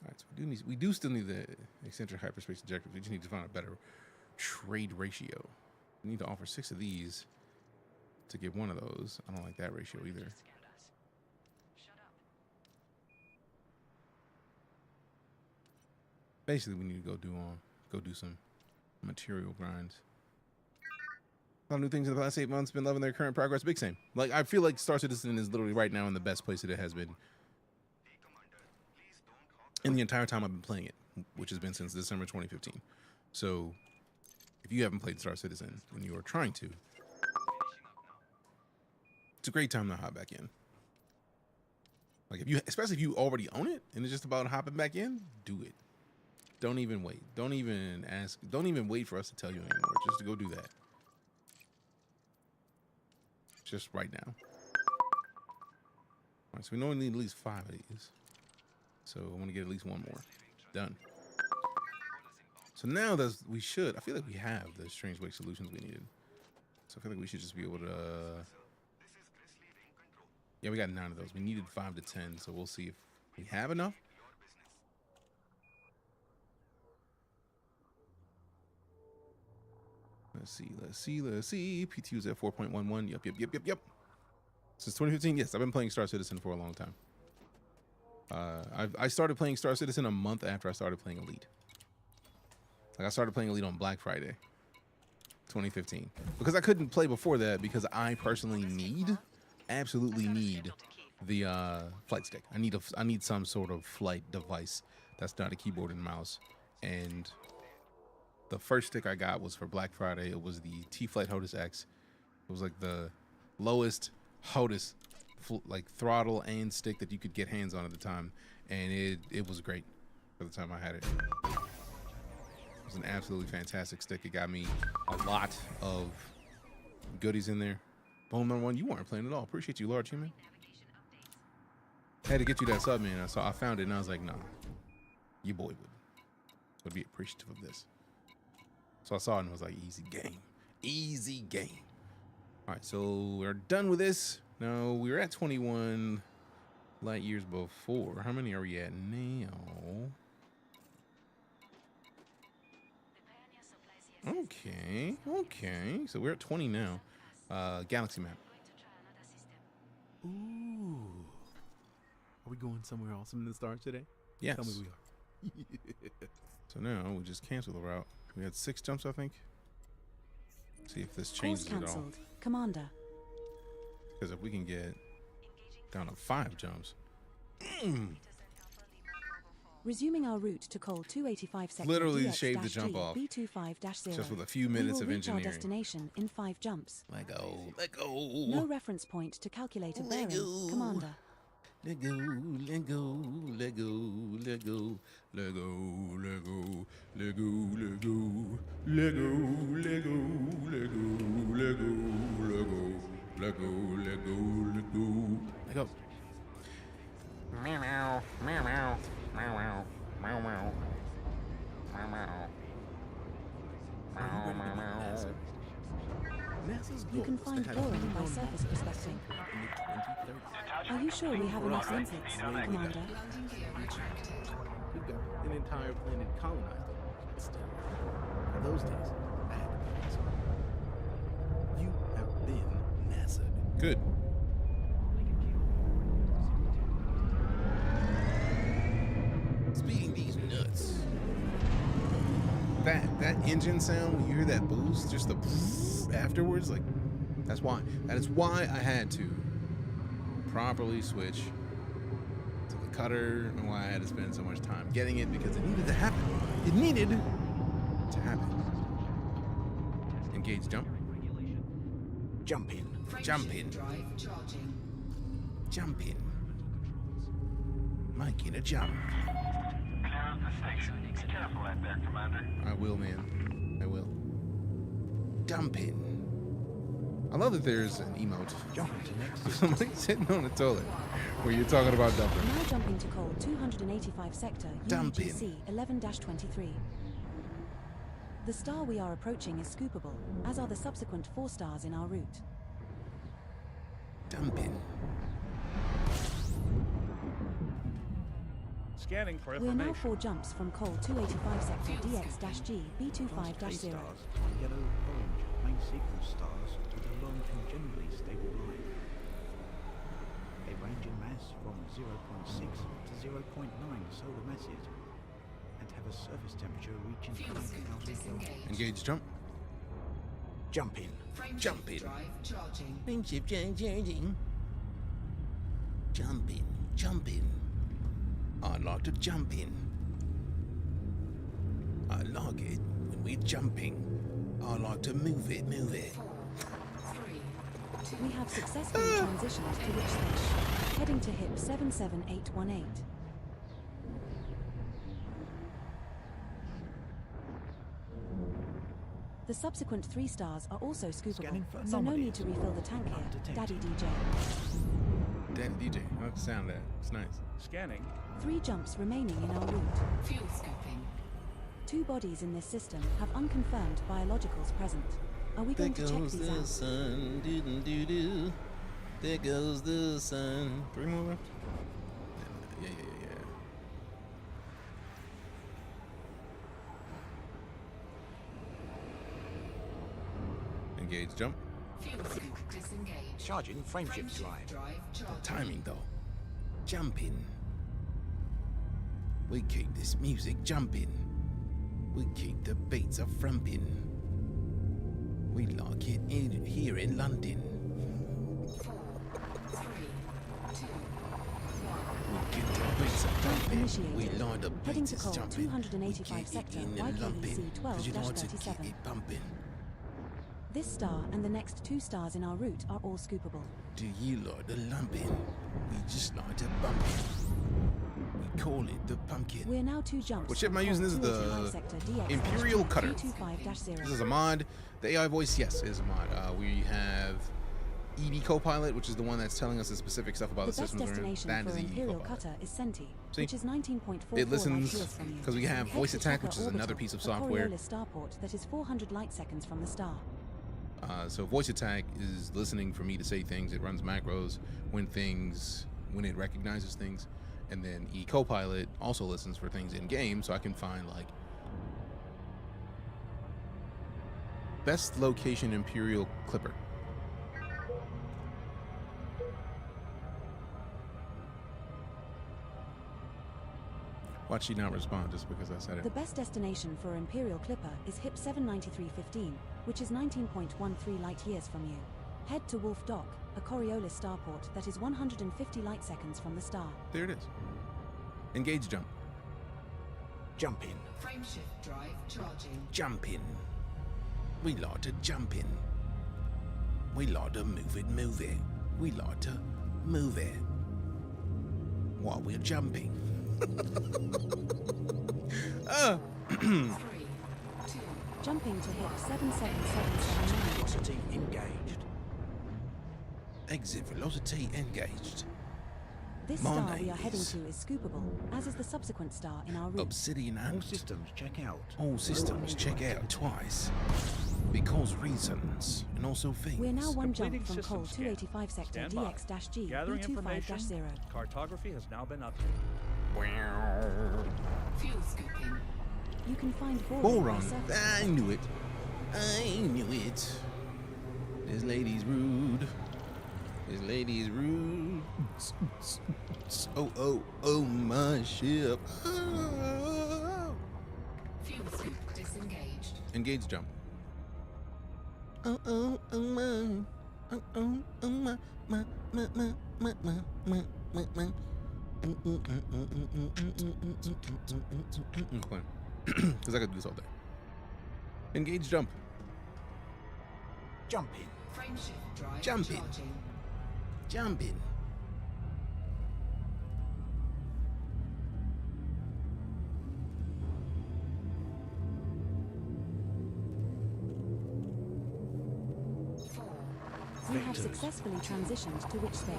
right, so we do still need the eccentric hyperspace objectives. We just need to find a better trade ratio. We need to offer 6 of these to get 1 of those. I don't like that ratio either. Basically, we need to go do some material grinds. A lot of new things in the last 8 months. Been loving their current progress. Big same. Like, I feel like Star Citizen is literally right now in the best place that it has been in the entire time I've been playing it, which has been since December 2015. So, if you haven't played Star Citizen and you are trying to, it's a great time to hop back in. Like, especially if you already own it and it's just about hopping back in, do it. Don't even wait. Don't even ask. Don't even wait for us to tell you anymore. Just to go do that. Just right now. All right, so we know we need at least 5 of these. So I want to get at least 1 more. Done. So now I feel like we have the strange wake solutions we needed. So I feel like we should just be able to, yeah, we got 9 of those. We needed 5 to 10, so we'll see if we have enough. Let's see. PTU's at 4.11. Yep. Since 2015, yes, I've been playing Star Citizen for a long time. I started playing Star Citizen a month after I started playing Elite. Like, I started playing Elite on Black Friday, 2015. Because I couldn't play before that because I personally absolutely need the flight stick. I need some sort of flight device that's not a keyboard and mouse. And the first stick I got was for Black Friday. It was the T-Flight HOTAS X. It was like the lowest HOTAS like throttle and stick that you could get hands on at the time, and it was great for the time I had it. It was an absolutely fantastic stick. It got me a lot of goodies in there. Boom, number 1, you weren't playing at all. Appreciate you, large human. Had to get you that sub, man. So I found it and I was like, nah, your boy would be appreciative of this. So I saw it and was like, easy game. All right, so we're done with this. Now, we were at 21 light years before. How many are we at now? Okay. So we're at 20 now. Galaxy map. Ooh. Are we going somewhere awesome in the stars today? Yes. Tell me we are. So now we just cancel the route. We had 6 jumps, I think. See if this changes Course at all. cancelled. Commander. Because if we can get down to 5 jumps. Resuming our route to Col 285 sector Literally shaved the jump off. B25-0. Just with a few minutes of engineering. We will reach our destination in 5 jumps. Let go. No reference point to calculate a bearing, Commander. Let go. You can find boring by surface prospecting. Are you sure we have enough inputs, Commander? We've got an entire planet colonized. But still, in those days, I had to be NASA. You have been NASA'd. Good. Speeding these nuts. That engine sound when you hear that boost, just the afterwards, like that's why. That is why I had to properly switch to the cutter and why I had to spend so much time getting it, because it needed to happen. It needed to happen. Engage jump. Jump in. Jump in. Jump in. Making a jump. Clear of the station. Be careful out there, Commander. I will, man. I will. Jump in. I love that there's an emote. Somebody sitting on the toilet where you're talking about dumping. Now jumping to Col 285 sector UGC 11-23. The star we are approaching is scoopable, as are the subsequent 4 stars in our route. Jumping. Scanning for We're information. now 4 jumps from Col 285 sector DX-G B25-0. Stars are yellow-orange main sequence stars with a long and generally stable life. They range in mass from 0.6 to 0.9 solar masses and have a surface temperature reaching 5,000 Kelvin. Engage jump. Jump in. Jump in. Friendship charging. Jump in. Jump in. I like to jump in. I like it when we're jumping. I like to move it, move it. We have successfully transitioned to which stage? Heading to HIP 77818. The subsequent 3 stars are also scoopable, so no need to refill the tank here, Daddy Deejay. Daddy Deejay. I like the sound of that. It's nice. Scanning. 3 jumps remaining in our route. Fuel scoping. 2 bodies in this system have unconfirmed biologicals present. Are we going to check these out? Sun. Doo-doo-doo-doo. There goes the sun. 3 more left? Yeah. Engage jump. Fuel scoop disengaged. Charging frameshift drive. Timing though. Jumping. We keep this music jumping. We keep the beats a frumping. We like it here in London. 4, 3, 2, 1. We keep the beats a thumping. Initiated. We like the Heading beats to is Col jumping. 285 we sector get it in and lumping. YKEC 'Cause you like to 12-37. get it bumping. This star and the next 2 stars in our route are all scoopable. Do you like the lumping? We just like to bump it. We call it the pumpkin. We're now 2 jumps. What ship am I from using? This is Col 285 sector the DX Imperial Cutter. B25-0. This is a mod. The AI voice, yes, is a mod. We have ED Copilot, which is the one that's telling us the specific stuff about the The best systems we're in. destination That for is ED Imperial Copilot. Cutter is Senti, See? which is 19.44 It listens light years from you. because we have Head voice to attack, Tucker which is another Orbital, piece of a software. Coriolis starport that is 400 light seconds from the star. So voice attack is listening for me to say things. It runs macros when it recognizes things. And then Copilot also listens for things in game, so I can find like best location Imperial Clipper. Watch she not respond just because I said it. The best destination for Imperial Clipper is HIP 79315, which is 19.13 light years from you. Head to Wolf Dock, a Coriolis starport that is 150 light seconds from the star. There it is. Engage jump. Jump in. Frameshift drive charging. Jump in. We like to jump in. We like to move it. We like to move it. While we're jumping. Jumping to HIP 77779. Velocity engaged. Exit velocity engaged. This My star name we are heading is to is scoopable, as is the subsequent star in our route. Obsidian All Ant. systems check out. All systems check out twice. Because reasons, and also things. We're now 1 jump Completing from system Col scan. 285 sector Stand by. DX-G Gathering information. B25-0. Cartography has now been updated. Fuel scoping. You can find boron. Boron. by surface. I knew it. I knew it. This lady's rude. This lady's rude. Oh, my ship. Oh. Fuel scoop disengaged. Engage jump. My. Because I could do this all day. Engage jump. Jump in. Frameshift drive Jump in. charging. Jump in. We have successfully transitioned to which space?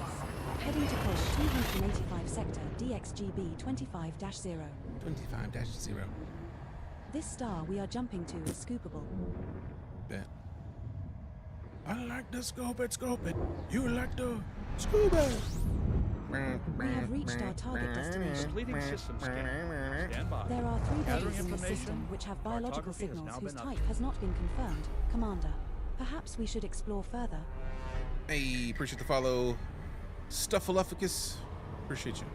Heading to Col 285 sector DXGB 25-0. 25-0. This star we are jumping to is scoopable. Bet. I like to scoop it. You like to scuba. We have reached our target destination. Completing system scan. Stand by. There are 3 Gathering bodies in this information. system which have biological Cartography has signals now whose been type updated. has not been confirmed, Commander. Perhaps we should explore further. Hey, appreciate the follow. Stuffalufficus. Appreciate you.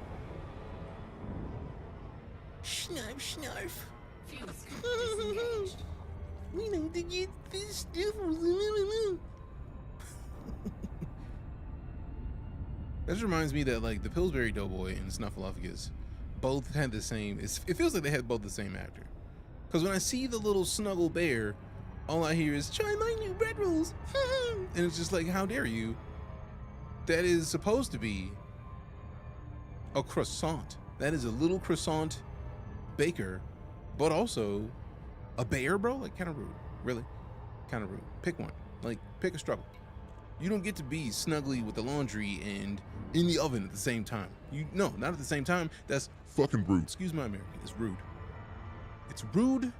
Snarf, snarf. Fuel scoop disengaged. We need to get this stuff. This reminds me that like the Pillsbury Doughboy and Snuffleupagus both had the same. It feels like they had both the same actor. Because when I see the little snuggle bear, all I hear is "Try my new bread rolls," and it's just like, how dare you? That is supposed to be a croissant. That is a little croissant baker, but also a bear, bro. Like, kind of rude. Really, kind of rude. Pick one. Like, pick a struggle. You don't get to be snugly with the laundry and in the oven at the same time. No, not at the same time. That's fucking rude. Excuse my American. It's rude. It's rude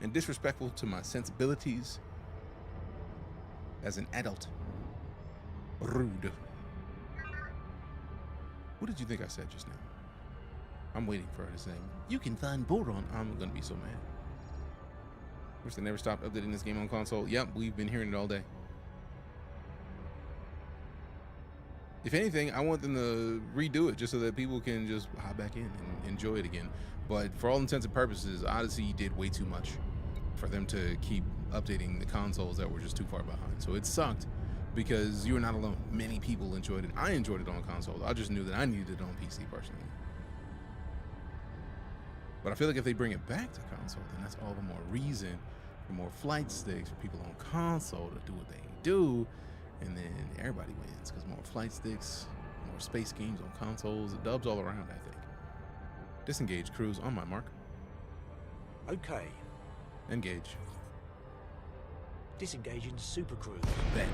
and disrespectful to my sensibilities as an adult. Rude. What did you think I said just now? I'm waiting for her to say, "You can find boron." I'm gonna be so mad. Wish they never stopped updating this game on console. Yep, we've been hearing it all day. If anything, I want them to redo it just so that people can just hop back in and enjoy it again. But for all intents and purposes, Odyssey did way too much for them to keep updating the consoles that were just too far behind. So it sucked because you were not alone. Many people enjoyed it. I enjoyed it on console. I just knew that I needed it on PC personally. But I feel like if they bring it back to console, then that's all the more reason for more flight sticks for people on console to do what they do. And then everybody wins because more flight sticks, more space games on consoles, it dubs all around, I think. Disengage cruise on my mark. Okay. Engage. Disengaging super cruise. Bet.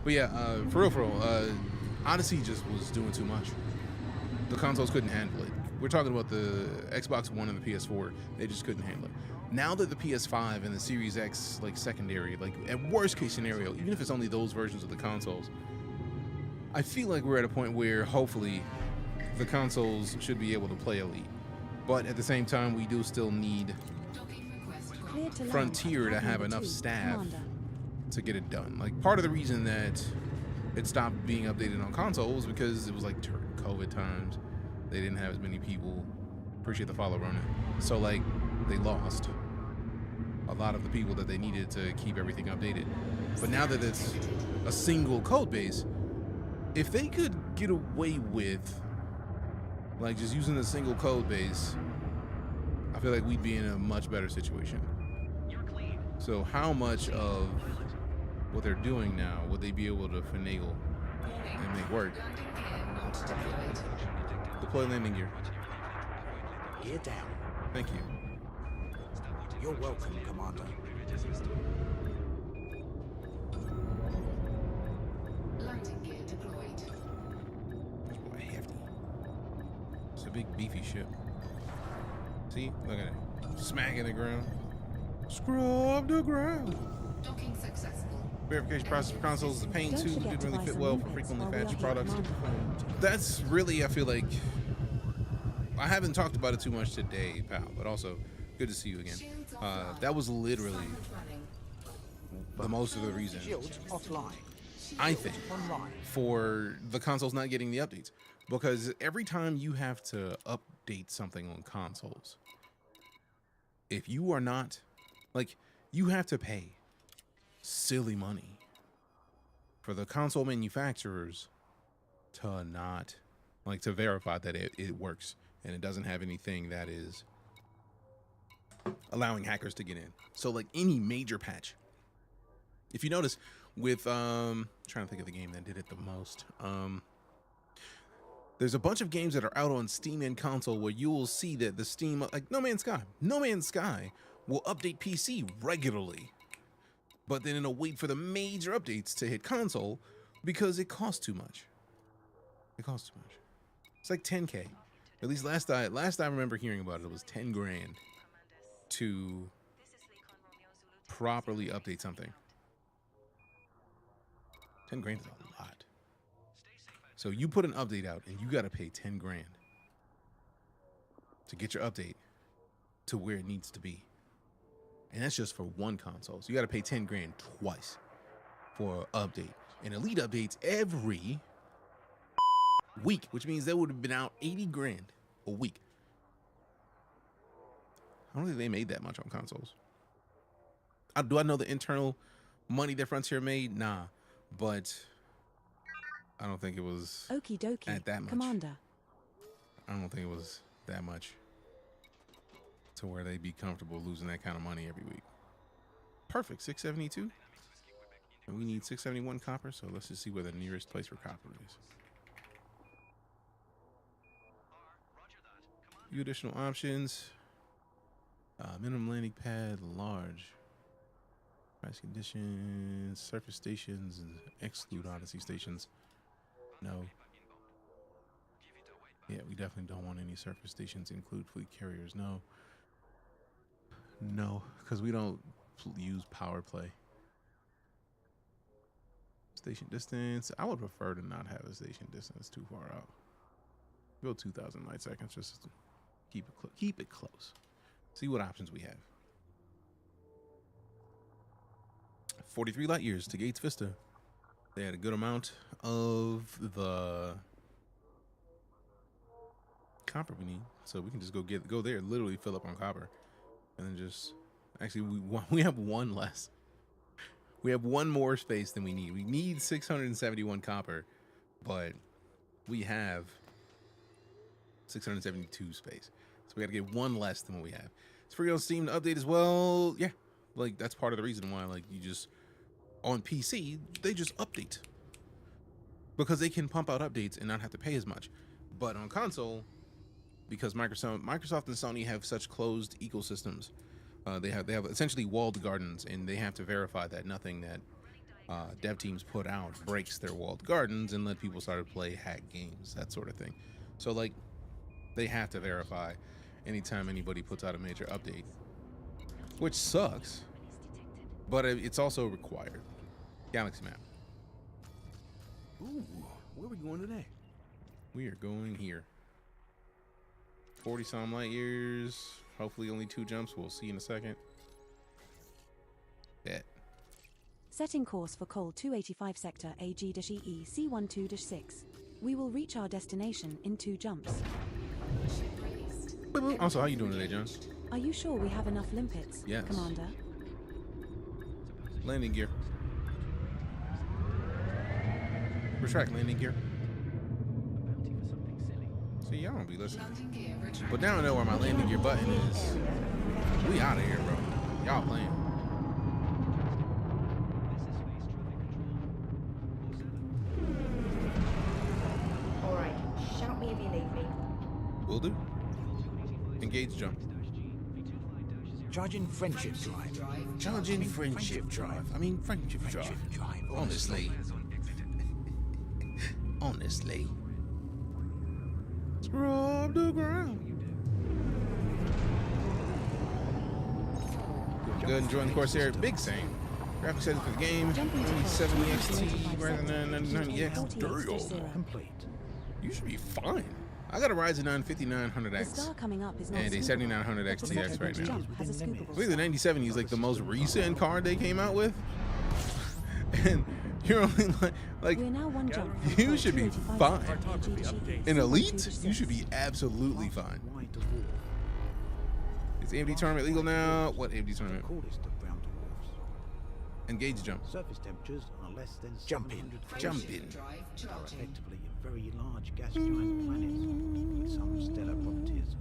But yeah, for real, Odyssey just was doing too much. The consoles couldn't handle it. We're talking about the Xbox One and the PS4. They just couldn't handle it. Now that the PS5 and the Series X, like secondary, like at worst case scenario, even if it's only those versions of the consoles, I feel like we're at a point where hopefully the consoles should be able to play Elite. But at the same time, we do still need Frontier to have enough staff to get it done. Like, part of the reason that it stopped being updated on console was because it was like COVID times. They didn't have as many people. Appreciate the follow, Ronan. So like, they lost a lot of the people that they needed to keep everything updated. But now that it's a single code base, if they could get away with like just using a single code base, I feel like we'd be in a much better situation. So how much of what they're doing now would they be able to finagle and make work? Deploy landing gear. Gear down. Thank you. You're welcome, Commander. Landing gear deployed. This boy hefty. It's a big beefy ship. See? Look at it. Smacking the ground. Scrub the ground. Docking successful. Verification process for consoles is a pain too. Didn't really fit well for frequently patched products. That's really, I feel like, I haven't talked about it too much today, pal, but also good to see you again. That was literally the most of the reason, I think, for the consoles not getting the updates. Because every time you have to update something on consoles, if you are not, like, you have to pay silly money for the console manufacturers to not, like, to verify that it works and it doesn't have anything that is allowing hackers to get in. So like any major patch, if you notice with trying to think of the game that did it the most, there's a bunch of games that are out on Steam and console where you will see that the Steam, like No Man's Sky will update PC regularly, but then it'll wait for the major updates to hit console because it costs too much. It costs too much. It's like 10K. At least last I remember hearing about it, it was 10 grand to properly update something. 10 grand is a lot. So you put an update out and you got to pay 10 grand to get your update to where it needs to be. And that's just for one console. So you got to pay 10 grand twice for an update. And Elite updates every week, which means that would have been out 80 grand a week. I don't think they made that much on consoles. Do I know the internal money that Frontier made? Nah. But I don't think it was Okie dokie, at that much. Commander. I don't think it was that much to where they'd be comfortable losing that kind of money every week. Perfect, 672. And we need 671 copper, so let's just see where the nearest place for copper is. Few additional options. Minimum landing pad, large. Price conditions, surface stations, and exclude Odyssey stations. No. Yeah, we definitely don't want any surface stations. Include fleet carriers. No. No, because we don't use power play. Station distance. I would prefer to not have a station distance too far out. Go 2,000 light seconds just to keep it close. See what options we have. 43 light years to Gates Vista. They had a good amount of the copper we need, so we can just go there, literally fill up on copper, and then just actually we have one less. We have one more space than we need. We need 671 copper, but we have 672 space, so we got to get one less than what we have. It's free on Steam to update as well. Yeah, like that's part of the reason why, like, you just on PC they just update because they can pump out updates and not have to pay as much. But on console, because Microsoft and Sony have such closed ecosystems, they have essentially walled gardens, and they have to verify that nothing that dev teams put out breaks their walled gardens and let people start to play hack games, that sort of thing. So like they have to verify anytime anybody puts out a major update, which sucks, but it's also required. Galaxy map. Ooh, where are we going today? We are going here. 40 some light years. Hopefully only 2 jumps. We'll see in a second. Bet. Setting course for Col 285 sector AG-EE C12-6. We will reach our destination in 2 jumps. Also, how you doing today, John? Are you sure we have enough limpets, yes, Commander? Landing gear. Retract landing gear. See, y'all don't be listening. But now I know where my landing gear button is. We out of here, bro. Y'all playing. Alright, shout me if you need me. Will do. Engage jump. Charging friendship drive. Charging friendship drive. I mean, friendship drive. Honestly. Honestly. Scrub the ground. Good, enjoying the Corsair. Big same. Graphics settings for the game. 70 XT rather than 90X. Complete. You should be fine. I got a Ryzen 9 5900X and a 7900 XTX right now. I think the 9070 is like the most recent card they came out with. And you're only like you should be fine. In Elite, you should be absolutely fine. Is AMD tournament legal now? What AMD tournament? Engage jump. Surface temperatures are less than Jump in. Jump in. Are effectively a very large gas giant planet with some stellar properties.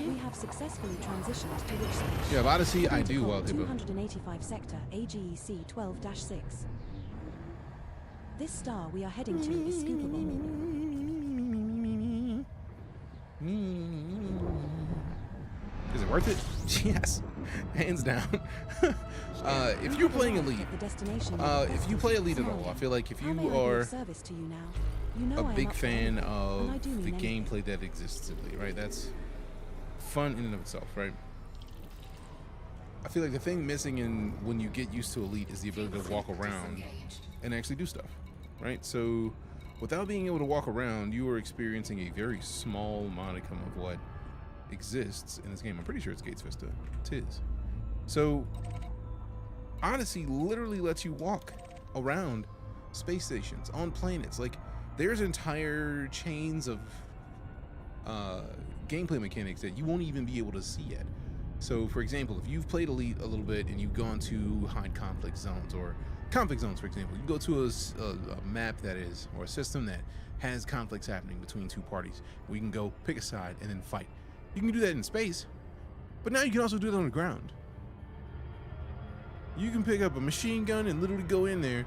We have successfully transitioned to which stage? Yeah, Odyssey, I do well, Hippo. 285 sector AGEC 12-6. This star we are heading to is scoopable. Is it worth it? Yes. hands down. If you're playing Elite, if you play Elite at all, I feel like if you are a big fan of the gameplay that exists in Elite, right? That's fun in and of itself, right? I feel like the thing missing in when you get used to Elite is the ability to walk around and actually do stuff, right? So without being able to walk around, you are experiencing a very small modicum of what exists in this game. I'm pretty sure it's Gates Vista. Tis. So Odyssey literally lets you walk around space stations, on planets. Like, there's entire chains of gameplay mechanics that you won't even be able to see yet. So, for example, if you've played Elite a little bit and you've gone to hide conflict zones, or conflict zones, for example, you go to a map that is, or a system that has conflicts happening between two parties. We can go pick a side and then fight. You can do that in space, but now you can also do it on the ground. You can pick up a machine gun and literally go in there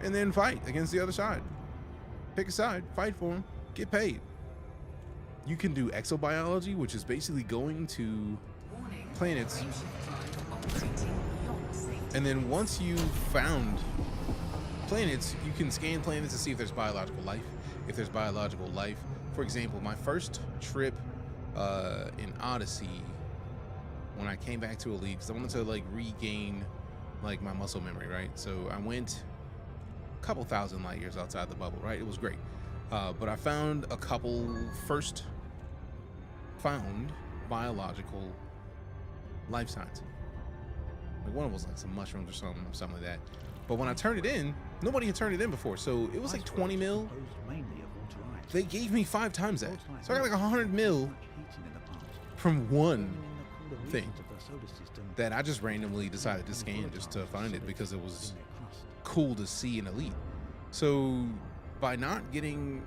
and then fight against the other side. Pick a side, fight for them, get paid. You can do exobiology, which is basically going to planets, and then once you've found planets, you can scan planets to see if there's biological life. If there's biological life, for example, my first trip in Odyssey, when I came back to Elite, because I wanted to like regain like my muscle memory, right? So I went a couple thousand light years outside the bubble, right? It was great, but I found a couple first found biological life signs. Like one of them was like some mushrooms or something like that. But when I turned it in, nobody had turned it in before, so it was like 20 mil. They gave me 5 times that, so I got like 100 mil from one thing that I just randomly decided to scan just to find it because it was cool to see in Elite. So by not getting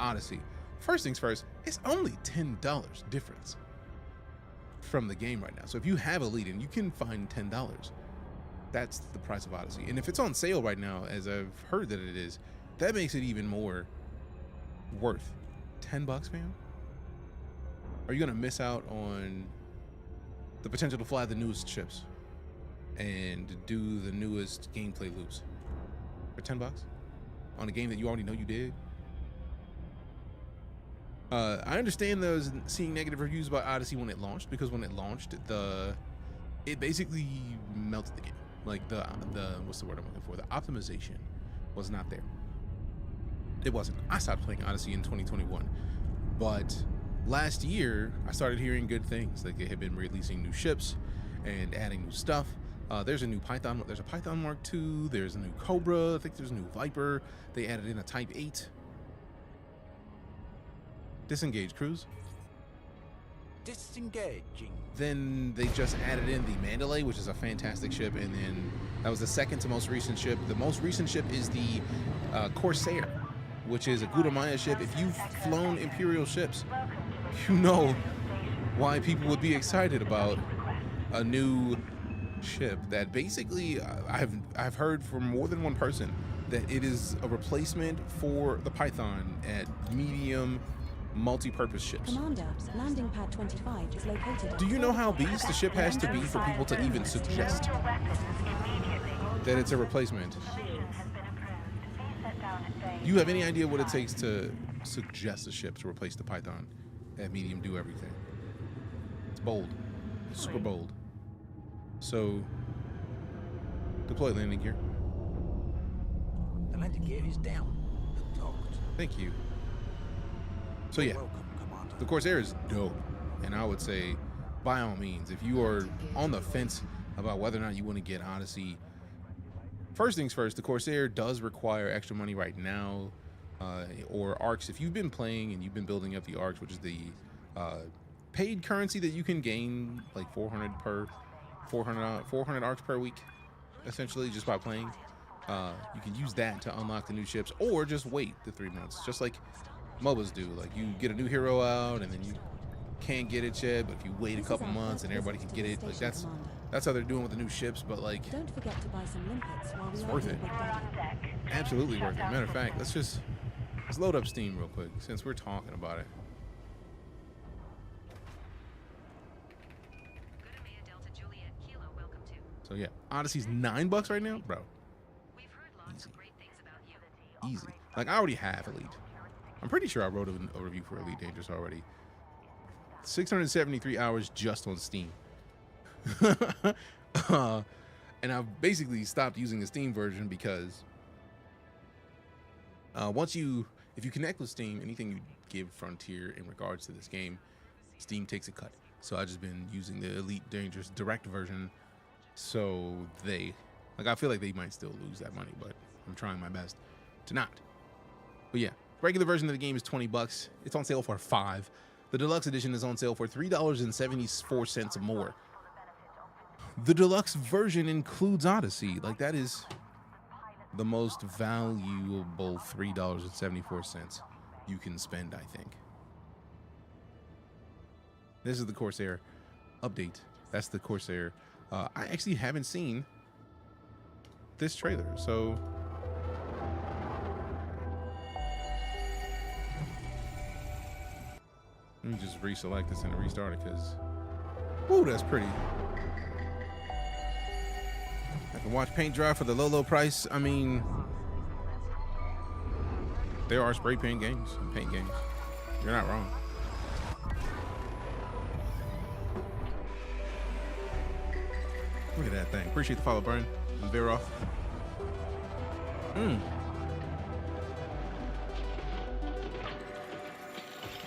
Odyssey, first things first, it's only $10 difference from the game right now. So if you have Elite and you can find $10, that's the price of Odyssey. And if it's on sale right now, as I've heard that it is, that makes it even more worth. $10, fam? Are you gonna miss out on the potential to fly the newest ships and do the newest gameplay loops for $10 on a game that you already know you did? I understand those seeing negative reviews about Odyssey when it launched, because when it launched, it basically melted the game. Like the what's the word I'm looking for? The optimization was not there. It wasn't. I stopped playing Odyssey in 2021, but last year I started hearing good things. Like they had been releasing new ships and adding new stuff. There's a new Python. There's a Python Mark II. There's a new Cobra. I think there's a new Viper. They added in a Type 8. Disengage cruise. Disengaging. Then they just added in the Mandalay, which is a fantastic ship, and then that was the second to most recent ship. The most recent ship is the Corsair, which is a Gudamaya ship. If you've flown Imperial ships, you know why people would be excited about a new ship that basically I've heard from more than one person that it is a replacement for the Python at medium multi-purpose ships. Commander, landing pad 25 is located. Do you know how beast the ship has to be for people to even suggest that it's a replacement? Do you have any idea what it takes to suggest a ship to replace the Python at medium do everything? It's bold, super bold. So deploy landing gear. The landing gear is down. Docked. Thank you. So yeah, the Corsair is dope, and I would say, by all means, if you are on the fence about whether or not you want to get Odyssey, first things first, the Corsair does require extra money right now, or ARCs. If you've been playing and you've been building up the ARCs, which is the paid currency that you can gain like 400 ARCs per week, essentially, just by playing. You can use that to unlock the new ships, or just wait the 3 months, just like MOBAs do. Like you get a new hero out and then you can't get it yet, but if you wait a couple months and everybody can get it, like that's how they're doing with the new ships. But like, don't forget to buy some limpets while it's worth it. Absolutely worth it. Matter of fact, let's load up Steam real quick since we're talking about it. Delta Juliet So yeah, Odyssey's $9 right now, bro. Easy. Easy. Like, I already have Elite. I'm pretty sure I wrote a review for Elite Dangerous already. 673 hours just on Steam. And I've basically stopped using the Steam version because if you connect with Steam, anything you give Frontier in regards to this game, Steam takes a cut. So I've just been using the Elite Dangerous direct version. So I feel like they might still lose that money, but I'm trying my best to not. But yeah, regular version of the game is $20. It's on sale for $5. The deluxe edition is on sale for $3.74 more. The deluxe version includes Odyssey. Like, that is the most valuable $3.74 you can spend, I think. This is the Corsair update. That's the Corsair. I actually haven't seen this trailer, so let me just reselect this and restart it because, whoa, that's pretty. I can watch paint dry for the low price. I mean, there are spray paint games and paint games. You're not wrong. Look at that thing. Appreciate the follow, Brian. Veer off. Damn,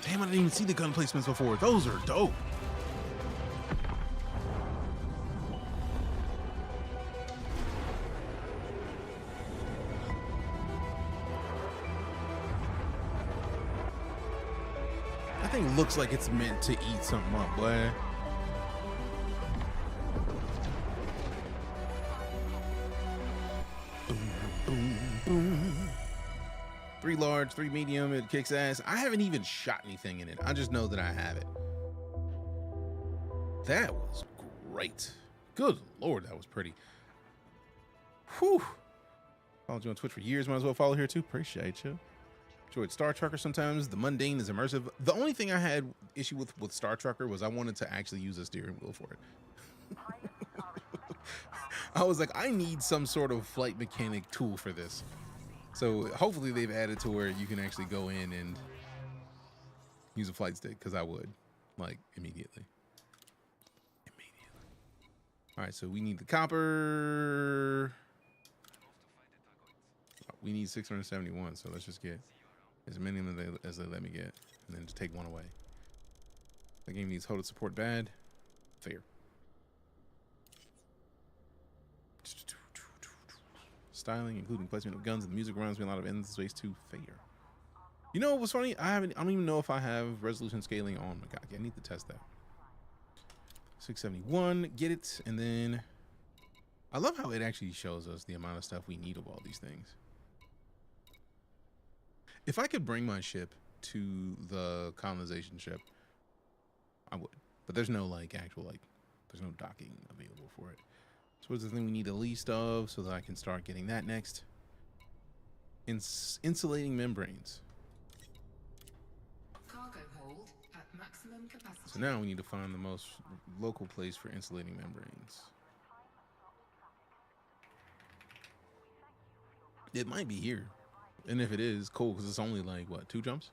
I didn't even see the gun placements before. Those are dope. That thing looks like it's meant to eat something up, boy. Three large, 3 medium, it kicks ass. I haven't even shot anything in it. I just know that I have it. That was great. Good Lord, that was pretty. Whew. Followed you on Twitch for years. Might as well follow here too. Appreciate you. Enjoyed Star Trucker sometimes. The mundane is immersive. The only thing I had issue with Star Trucker was I wanted to actually use a steering wheel for it. I was like, I need some sort of flight mechanic tool for this. So hopefully they've added to where you can actually go in and use a flight stick, because I would, like, immediately. All right, so we need the copper. We need 671, so let's just get as many as they let me get, and then just take one away. The game needs HOTAS support bad. Fair. Styling, including placement of guns and the music reminds me a lot of Endless Space 2. Fair. You know what's funny? I don't even know if I have resolution scaling on. My God, I need to test that. 671, get it, and then I love how it actually shows us the amount of stuff we need of all these things. If I could bring my ship to the colonization ship, I would. But there's no there's no docking available for it. So what's the thing we need the least of so that I can start getting that next? Insulating membranes. Cargo hold at maximum capacity. So now we need to find the most local place for insulating membranes. It might be here. And if it is, cool, because it's only like, what, 2 jumps?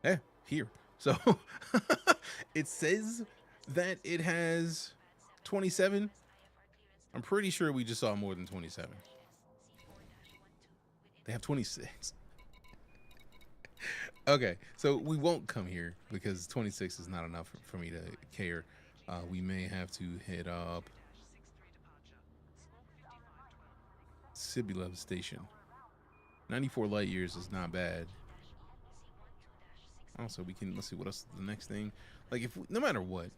Yeah, here. So it says that it has 27. I'm pretty sure we just saw more than 27. They have 26. Okay, so we won't come here because 26 is not enough for me to care. We may have to hit up Sibyl Station. 94 light years is not bad. Also, let's see what else is the next thing. Like, no matter what,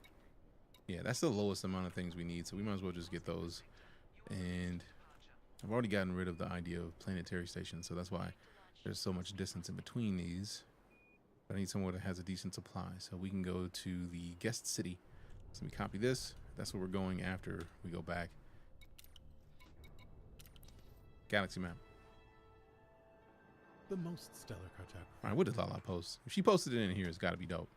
yeah, that's the lowest amount of things we need, so we might as well just get those. And I've already gotten rid of the idea of Planetary Station, so that's why there's so much distance in between these. But I need somewhere that has a decent supply, so we can go to the guest city. So let me copy this. That's where we're going after we go back. Galaxy map. The most stellar cartography. All right, what did Lala post? If she posted it in here, it's got to be dope.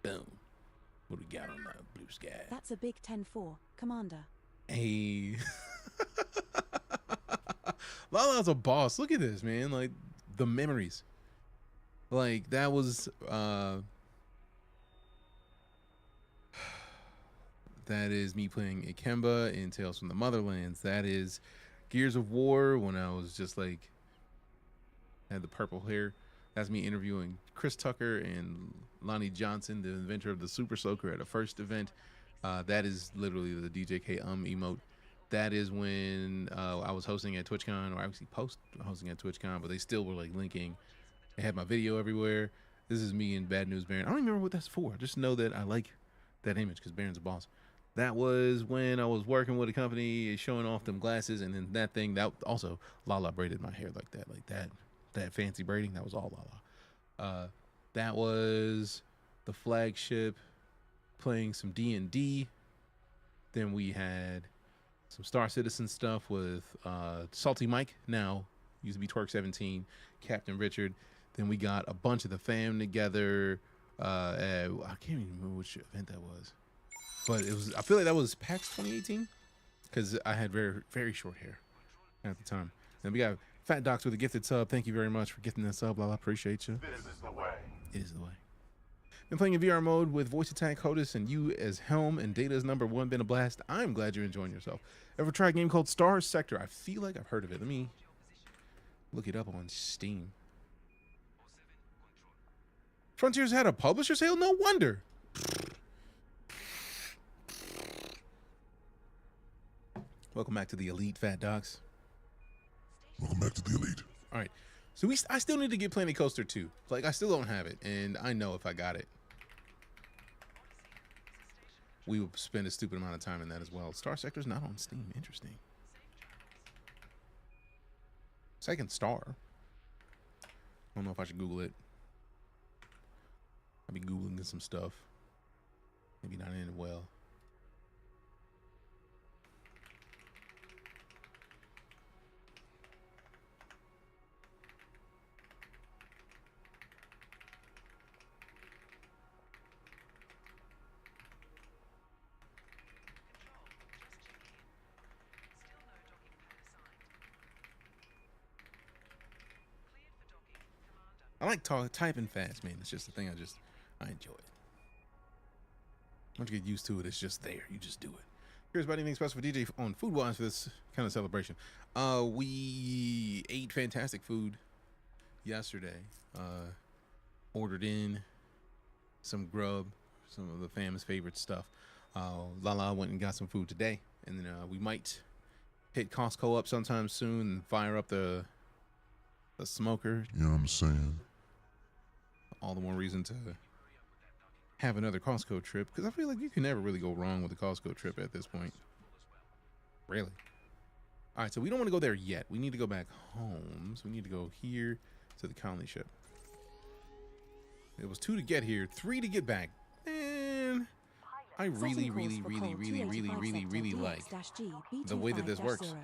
Boom. What do we got on the blue sky? That's a big 10-4, Commander. Hey. Lala's a boss. Look at this, man. Like, the memories. Like, that was, that is me playing Ikemba in Tales from the Motherlands. That is Gears of War when I was just, like, had the purple hair. That's me interviewing Chris Tucker and Lonnie Johnson, the inventor of the Super Soaker, at a first event. That is literally the DJK emote. That is when I was hosting at TwitchCon, or actually hosting at TwitchCon, but they still were like linking. They had my video everywhere. This is me and Bad News Baron. I don't even remember what that's for. I just know that I like that image because Baron's a boss. That was when I was working with a company, showing off them glasses, and then that thing, that also, Lala braided my hair like that. That fancy braiding, that was all Lala. That was the flagship, playing some D&D. Then we had some Star Citizen stuff with Salty Mike, now used to be Twerk 17, Captain Richard. Then we got a bunch of the fam together. I can't even remember which event that was, but it was, I feel like that was PAX 2018 because I had very, very short hair at the time. And we got Fat Docs with a gifted sub. Thank you very much for gifting that sub. I appreciate you. This is the way. It is the way. Been playing in VR mode with Voice Attack, Hodis, and you as Helm, and Data as number 1. Been a blast. I'm glad you're enjoying yourself. Ever tried a game called Star Sector? I feel like I've heard of it. Let me look it up on Steam. Frontiers had a publisher sale? No wonder. Welcome back to the Elite, Fat Docs. Welcome back to the Elite. All right. So I still need to get Planet Coaster 2. Like, I still don't have it, and I know if I got it, we would spend a stupid amount of time in that as well. Star Sector's not on Steam. Interesting. Second Star. I don't know if I should Google it. I'll be Googling some stuff. Maybe not in it well. I like typing fast, man. It's just the thing I enjoy it. Once you get used to it, it's just there. You just do it. Here's about anything special for DJ on Food Wise for this kind of celebration. We ate fantastic food yesterday. Ordered in some grub, some of the family's favorite stuff. Lala went and got some food today. And then we might hit Costco up sometime soon and fire up the smoker. You know what I'm saying? All the more reason to have another Costco trip, because I feel like you can never really go wrong with a Costco trip at this point. Really. All right, so we don't want to go there yet. We need to go back home. So we need to go here to the colony ship. It was 2 to get here, 3 to get back. Man, I really like the way that this works.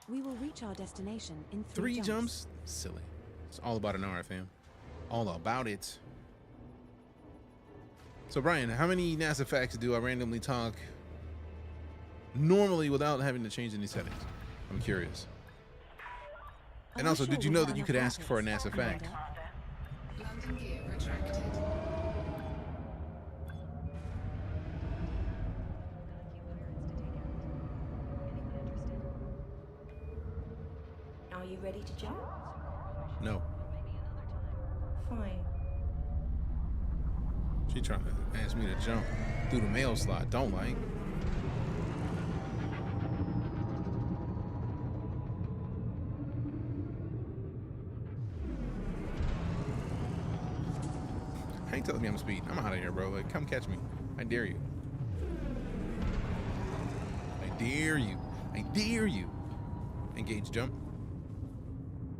We will reach our destination in 3 jumps? Silly. It's all about an hour, fam. All about it. So, Brian, how many NASA facts do I randomly talk normally without having to change any settings? I'm curious. And also, did you know that you could ask for a NASA fact? Landing gear retracted. Are you ready to jump? No. Fine. She trying to ask me to jump through the mail slot. Don't like. I ain't telling me I'm speeding. I'm out of here, bro. Like, come catch me. I dare you. I dare you. I dare you. Engage jump.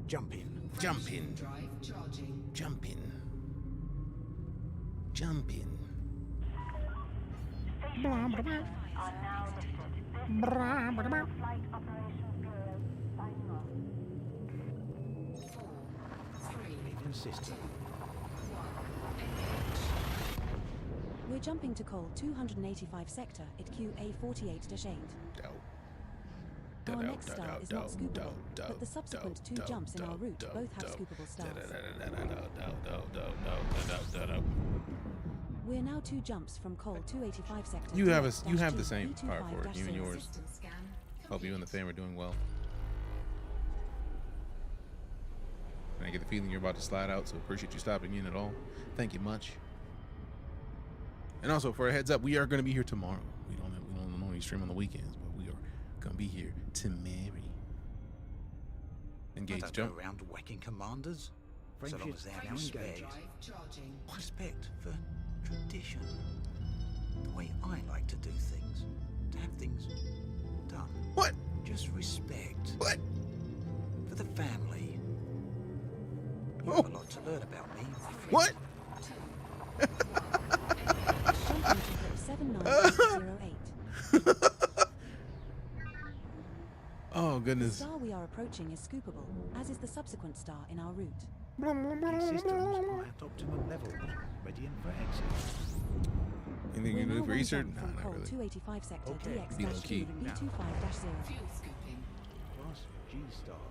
Jump in. Jump in. Drive charging. Jump in. Jump in. Are now listed. Flight Operations Bureau signing off. 4, 3, Consistent. 1, engage. We're jumping to Col 285 sector at QA48-8. Our next star is not scoopable, but the subsequent 2 jumps in our route both have scoopable stars. We're now 2 jumps from Col 285 sector. You have the same power for it, you and yours. Hope you and the fam are doing well. I get the feeling you're about to slide out, so appreciate you stopping in at all. Thank you much. And also, for a heads up, we are going to be here tomorrow. We don't normally stream on the weekends, but we are going to be here tomorrow. Engage, jump. Go around whacking commanders, so long as they have respect for tradition. The way I like to do things, to have things done. What? Just respect. What? For the family. You have a lot to learn about me, my friend. What? 7908. Oh, goodness. The star we are approaching is scoopable, as is the subsequent star in our route. Systems are at optimum levels, ready for exit. Anything you can do for Easter? Nah, From not Col really. 285 sector Be low key. DX-B25-0. Plus G-star.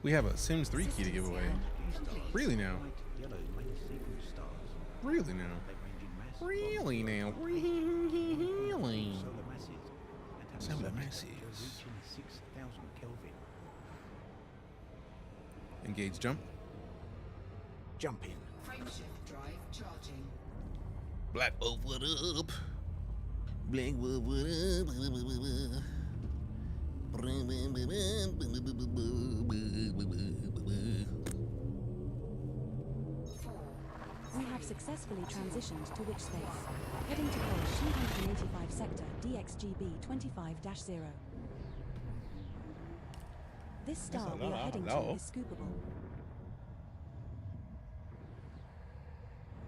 We have a Sims 3 key to give away. Really now? Yellow main sequence stars. Really now? Really now? Really? Solar masses. Solar masses. Reaching 6,000 Kelvin. Engage, jump. Jump in. Frameshift drive charging. Black Wolf, what up? Black Wolf, what up? We have successfully transitioned to witch space, heading to Col 285 sector DXGB25-0. This star we are heading to is scoopable.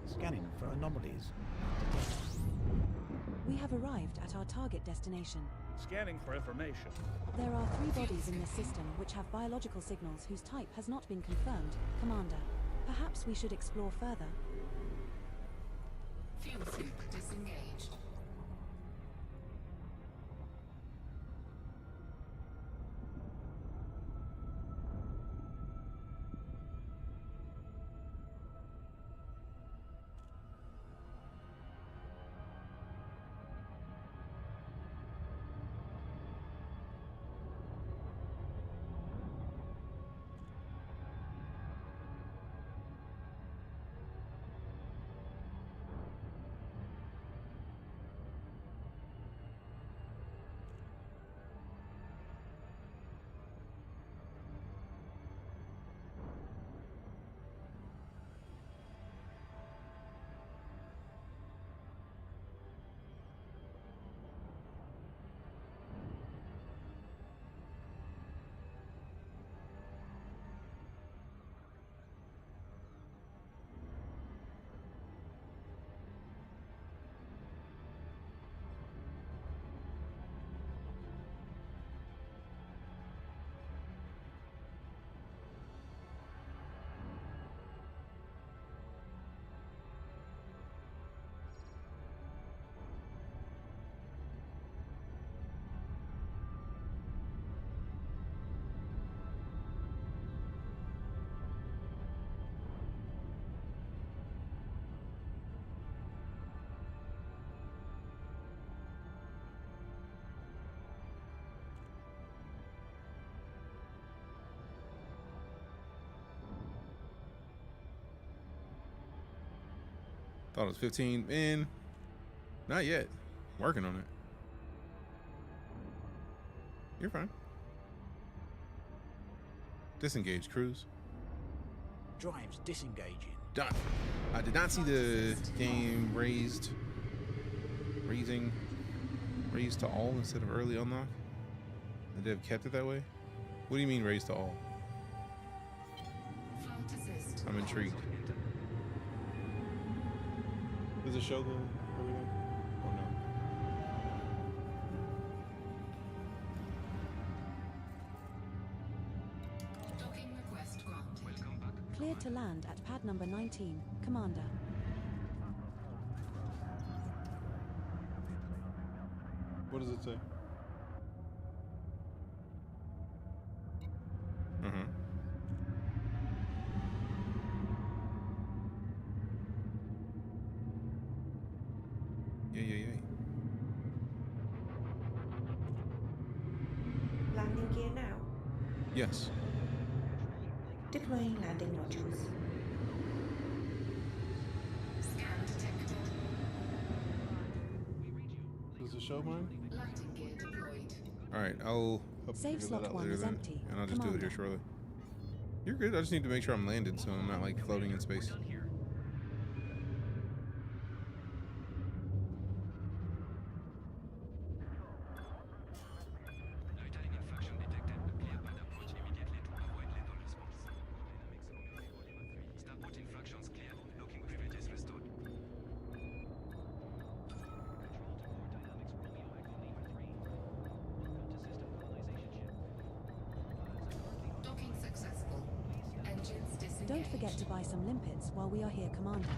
Scanning for anomalies. We have arrived at our target destination. Scanning for information. There are 3 bodies in this system which have biological signals whose type has not been confirmed, Commander. Perhaps we should explore further. Fuel suit disengaged. Thought it was 15. Man, not yet. Working on it. You're fine. Disengage, cruise. Drives disengaging. Done. I did not see the game raised to all instead of early unlock. The dev kept it that way. What do you mean raised to all? I'm intrigued. Does it show the everything? Oh no. Docking request granted. Welcome back. Cleared to land at pad number 19, Commander. What does it say? Yeah. Landing gear now. Yes. Deploying landing modules. Scan detected. Does it show mine? Landing gear deployed. All right, I'll Save slot 1 later is then, empty. and I'll just do it here shortly. You're good. I just need to make sure I'm landed, so I'm not like floating in space. Loitering infraction detected. Clear pad approach immediately to avoid lethal response. Starport infractions cleared. Locking privileges restored. Docking successful. Engines disengaged. Don't forget to buy some limpets while we are here, Commander.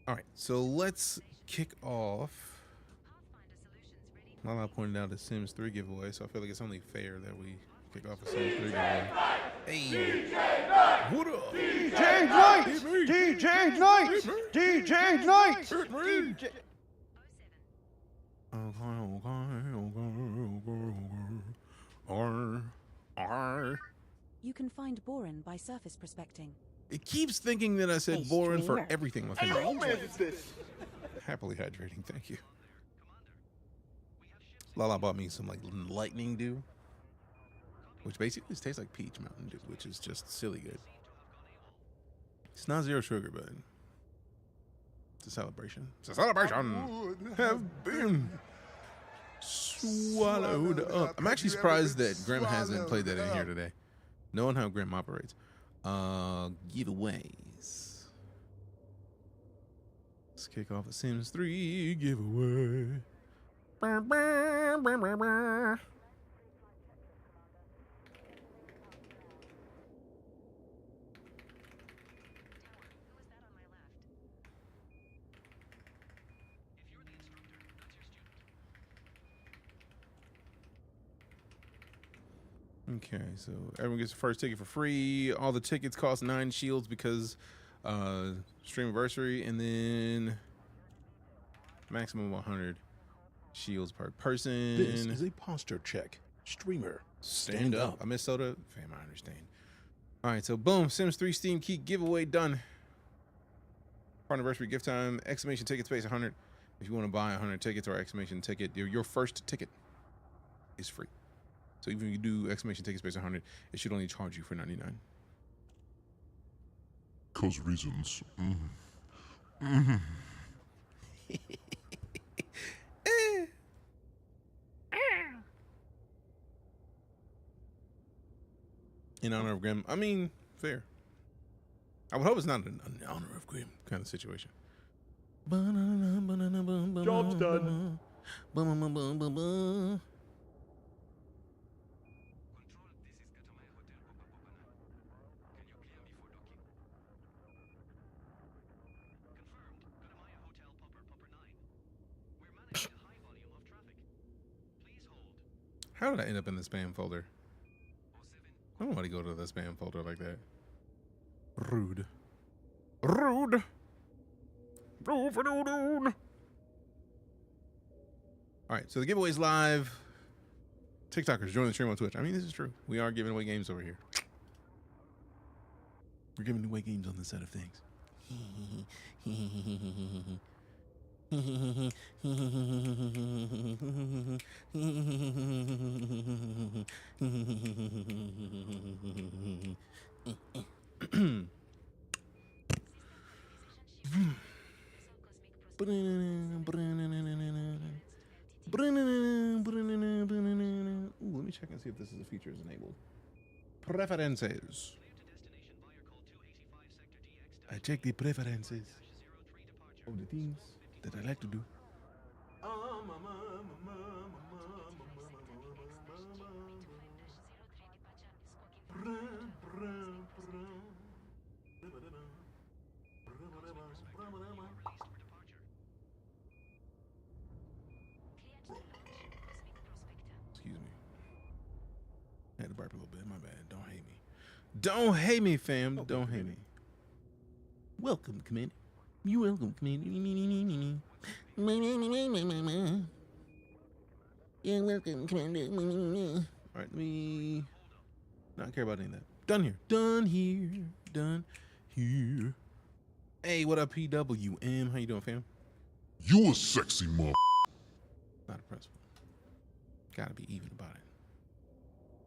All right, so let's kick off. Lala pointed out the Sims 3 giveaway, so I feel like it's only fair that we kick off a Sims 3 giveaway. Hey, what up? DJ Knight! DJ Knight! DJ Knight! DJ. You can find boron by surface prospecting. It keeps thinking that I said boron for everything. Hey, what romance is this? Happily hydrating, thank you. Lala bought me some like lightning dew, which basically just tastes like peach Mountain Dew, which is just silly good. It's not zero sugar, but it's a celebration. It's a celebration. Have been swallowed up. I'm actually surprised that Grim hasn't played that in here today, knowing how Grim operates. Giveaways. Let's kick off a Sims 3 giveaway. Okay, so everyone gets the first ticket for free. All the tickets cost 9 shields because streamiversary, and then maximum 100 shields per person. This is a posture check. Streamer, stand up. I miss soda. Fam, I understand. All right, so boom, Sims 3 Steam Key giveaway done. Anniversary gift time, exclamation ticket space 100. If you want to buy 100 tickets or exclamation ticket, your first ticket is free. So even if you do exclamation ticket space 100, it should only charge you for 99. 'Cause reasons. In honor of Grim. I mean, fair. I would hope it's not an honor of Grim kind of situation. Job's done. How did I end up in the spam folder? I don't want to go to the spam folder like that. Rude. Rude. All right, so the giveaway's live. TikTokers, join the stream on Twitch. I mean, this is true. We are giving away games over here. We're giving away games on this side of things. Ooh, let me check and see if this is a feature is enabled. Preferences. I check the preferences of the things that I like to do. Excuse me. I had to burp a little bit. My bad. Don't hate me. Don't hate me, fam. Don't hate me. Welcome, Commander. You welcome, Commander. You're welcome, Commander. All right, let me not care about any of that. Done here. Done here. Done here. Hey, what up, PWM? How you doing, fam? You a sexy mother. Not impressed. Gotta be even about it.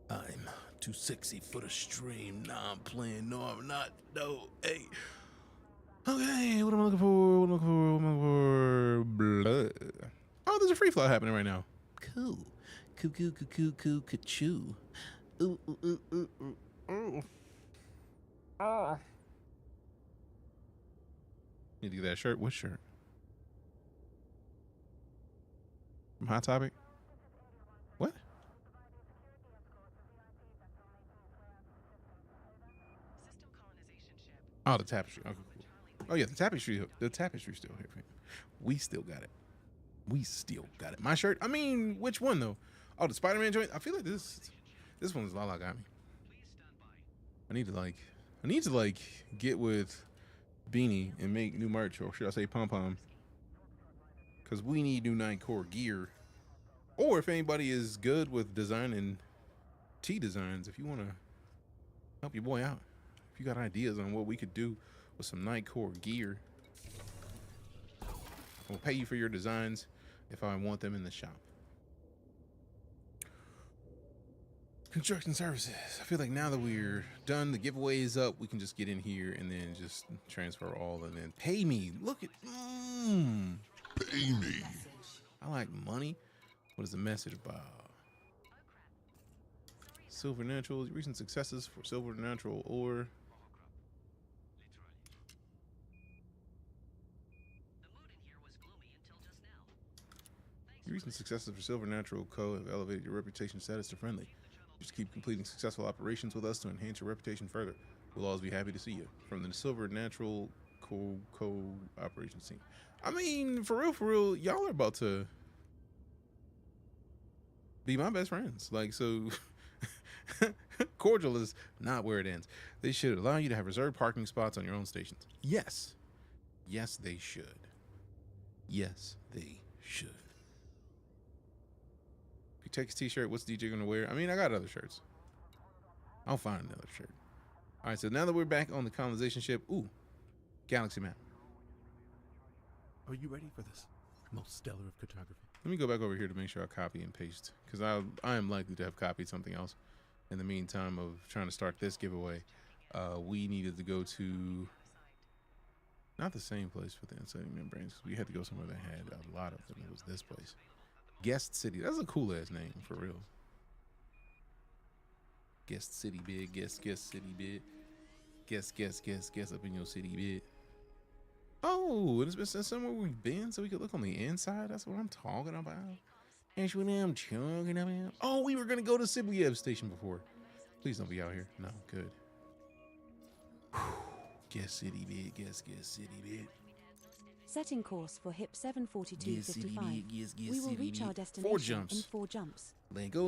I'm too sexy for the stream. Nah, I'm playing. No, I'm not. No, hey. Okay, what am I looking for? What am I looking for? Blood. Oh, there's a free flow happening right now. Cool. Cool. Ka-choo. Ooh. Need to get that shirt. What shirt? From Hot Topic? What? Oh, the tapestry. Okay, cool. Oh yeah, the tapestry. The tapestry's still here. We still got it. My shirt. I mean, which one though? Oh, the Spider-Man joint. I feel like this one's Lala got me. I need to get with Beanie and make new merch, or should I say Pom Pom? Because we need new 9 core gear. Or if anybody is good with designing T designs, if you want to help your boy out, if you got ideas on what we could do with some 9 core gear, I'll pay you for your designs if I want them in the shop. Construction services. I feel like now that we're done, the giveaway is up, we can just get in here and then just transfer all and then pay me. Look at, pay me. I like money. What is the message about? Silver Natural, recent successes for Silver Natural ore. Your recent successes for Silver Natural Co. have elevated your reputation status to friendly. Just keep completing successful operations with us to enhance your reputation further. We'll always be happy to see you. From the Silver Natural Co operations team. I mean, for real, y'all are about to be my best friends. Like, so cordial is not where it ends. They should allow you to have reserved parking spots on your own stations. Yes, they should. Yes, they should. If you take his t-shirt, what's DJ gonna wear? I mean, I got other shirts. I'll find another shirt. All right, so now that we're back on the colonization ship, ooh, galaxy map. Are you ready for this most stellar of cartography? Let me go back over here to make sure I copy and paste, because I am likely to have copied something else. In the meantime of trying to start this giveaway, we needed to go to not the same place for the inciting membranes, because we had to go somewhere that had a lot of them. It was this place. Guest City. That's a cool ass name for real. Guest City, big. Guest City, big. Guest up in your city, big. Oh, it's been somewhere we've been so we could look on the inside. That's what I'm talking about. That's what I'm talking about. Oh, we were going to go to Sibliev Station before. Please don't be out here. No, good. Guest City, big. Guest City, big. Setting course for HIP 74255. Yes, We will reach our destination 4 jumps. in 4 jumps. Lego,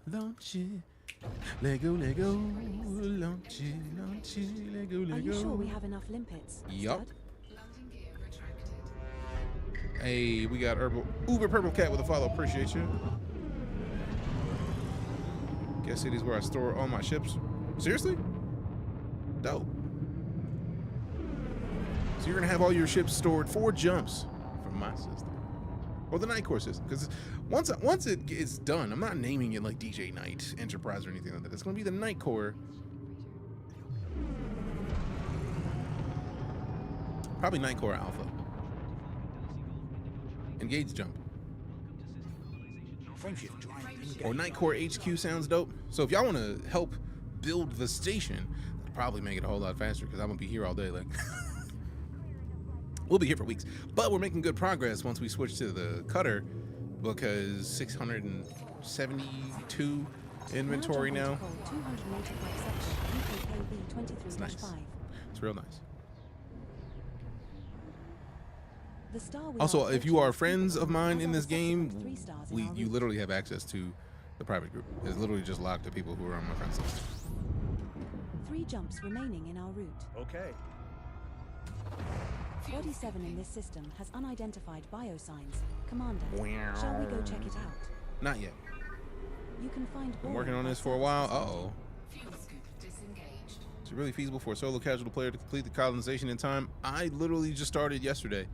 launch it. Lego, launch it, Lego, Lego. Are you sure we have enough limpets? Yup. Stud? Hey, we got Uber Purple Cat with a follow. Appreciate you. Guess City is where I store all my ships. Seriously? Dope. So you're gonna have all your ships stored 4 jumps from my system, or the Night Core system. Because once it is done, I'm not naming it like DJ Night Enterprise or anything like that. It's gonna be the Night Core. Probably Night Core Alpha. Engage jump. Or Night Core HQ sounds dope. So if y'all want to help build the station, that'll probably make it a whole lot faster because I'm gonna be here all day. Like, we'll be here for weeks. But we're making good progress once we switch to the cutter, because 672 inventory now. It's nice. It's real nice. Also, if you are friends of mine in this game, you literally have access to the private group. It's literally just locked to people who are on my friends list. 3 jumps remaining in our route. Okay. Body 7 in this system has unidentified biosigns. Commander, shall we go check it out? Not yet. You can find. Been working on this for a while. Uh-oh. Is it really feasible for a solo casual player to complete the colonization in time? I literally just started yesterday.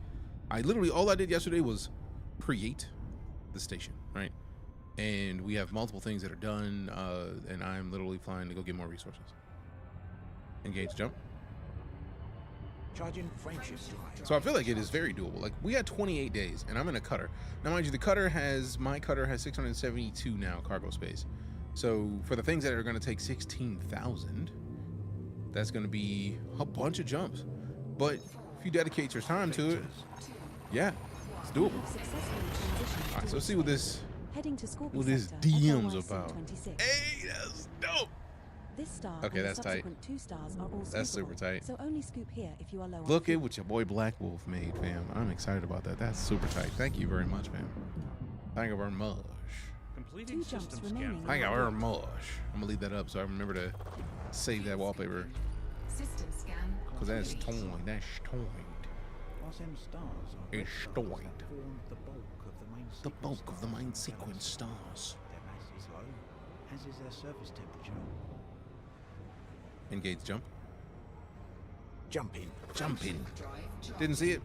All I did yesterday was create the station, right? And we have multiple things that are done, and I'm literally flying to go get more resources. Engage jump. Charging frameshift drive. So I feel like it is very doable. Like, we had 28 days, and I'm in a cutter. Now, mind you, my cutter has 672 now cargo space. So for the things that are going to take 16,000, that's going to be a bunch of jumps. But if you dedicate your time to it, yeah, it's doable. All right, so let's see what this DM's about. Hey, that's dope. This star okay, and that's the tight. subsequent 2 stars are all That's scoopable, super tight. So only scoop here if you are low on Look fuel. at what your boy Black Wolf made, fam. I'm excited about that. That's super tight. Thank you very much, fam. Thank you very much. Completing 2 jumps system remaining. scan. Thank you very much. I'm gonna leave that up so I remember to save that wallpaper. System scan. Because that's toyed. That's toyed. Whilst them stars are It's red toyed. stars that form the bulk of the main sequence stars. Their mass is low, as is their surface temperature. Engage jump. Jump in. Jump in. Didn't see it.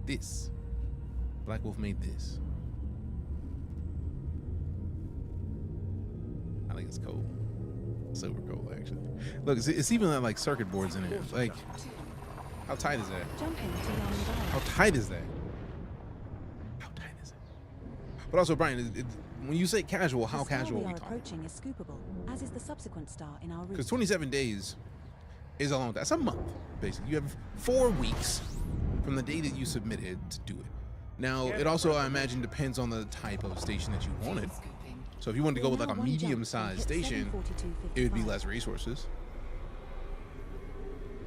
This. Black Wolf made this. I think it's cool. Super cool, actually. Look, it's even like circuit boards in it. Like, how tight is that? How tight is that? How tight is it? But also, Brian, when you say casual, how casual are we talking? Approaching is scoopable, as is the subsequent star in our route. Because 27 days is a long time. That's a month, basically. You have 4 weeks from the day that you submitted to do it. Now, it also, I imagine, depends on the type of station that you wanted. So if you wanted to go with like a medium-sized station, it would be less resources.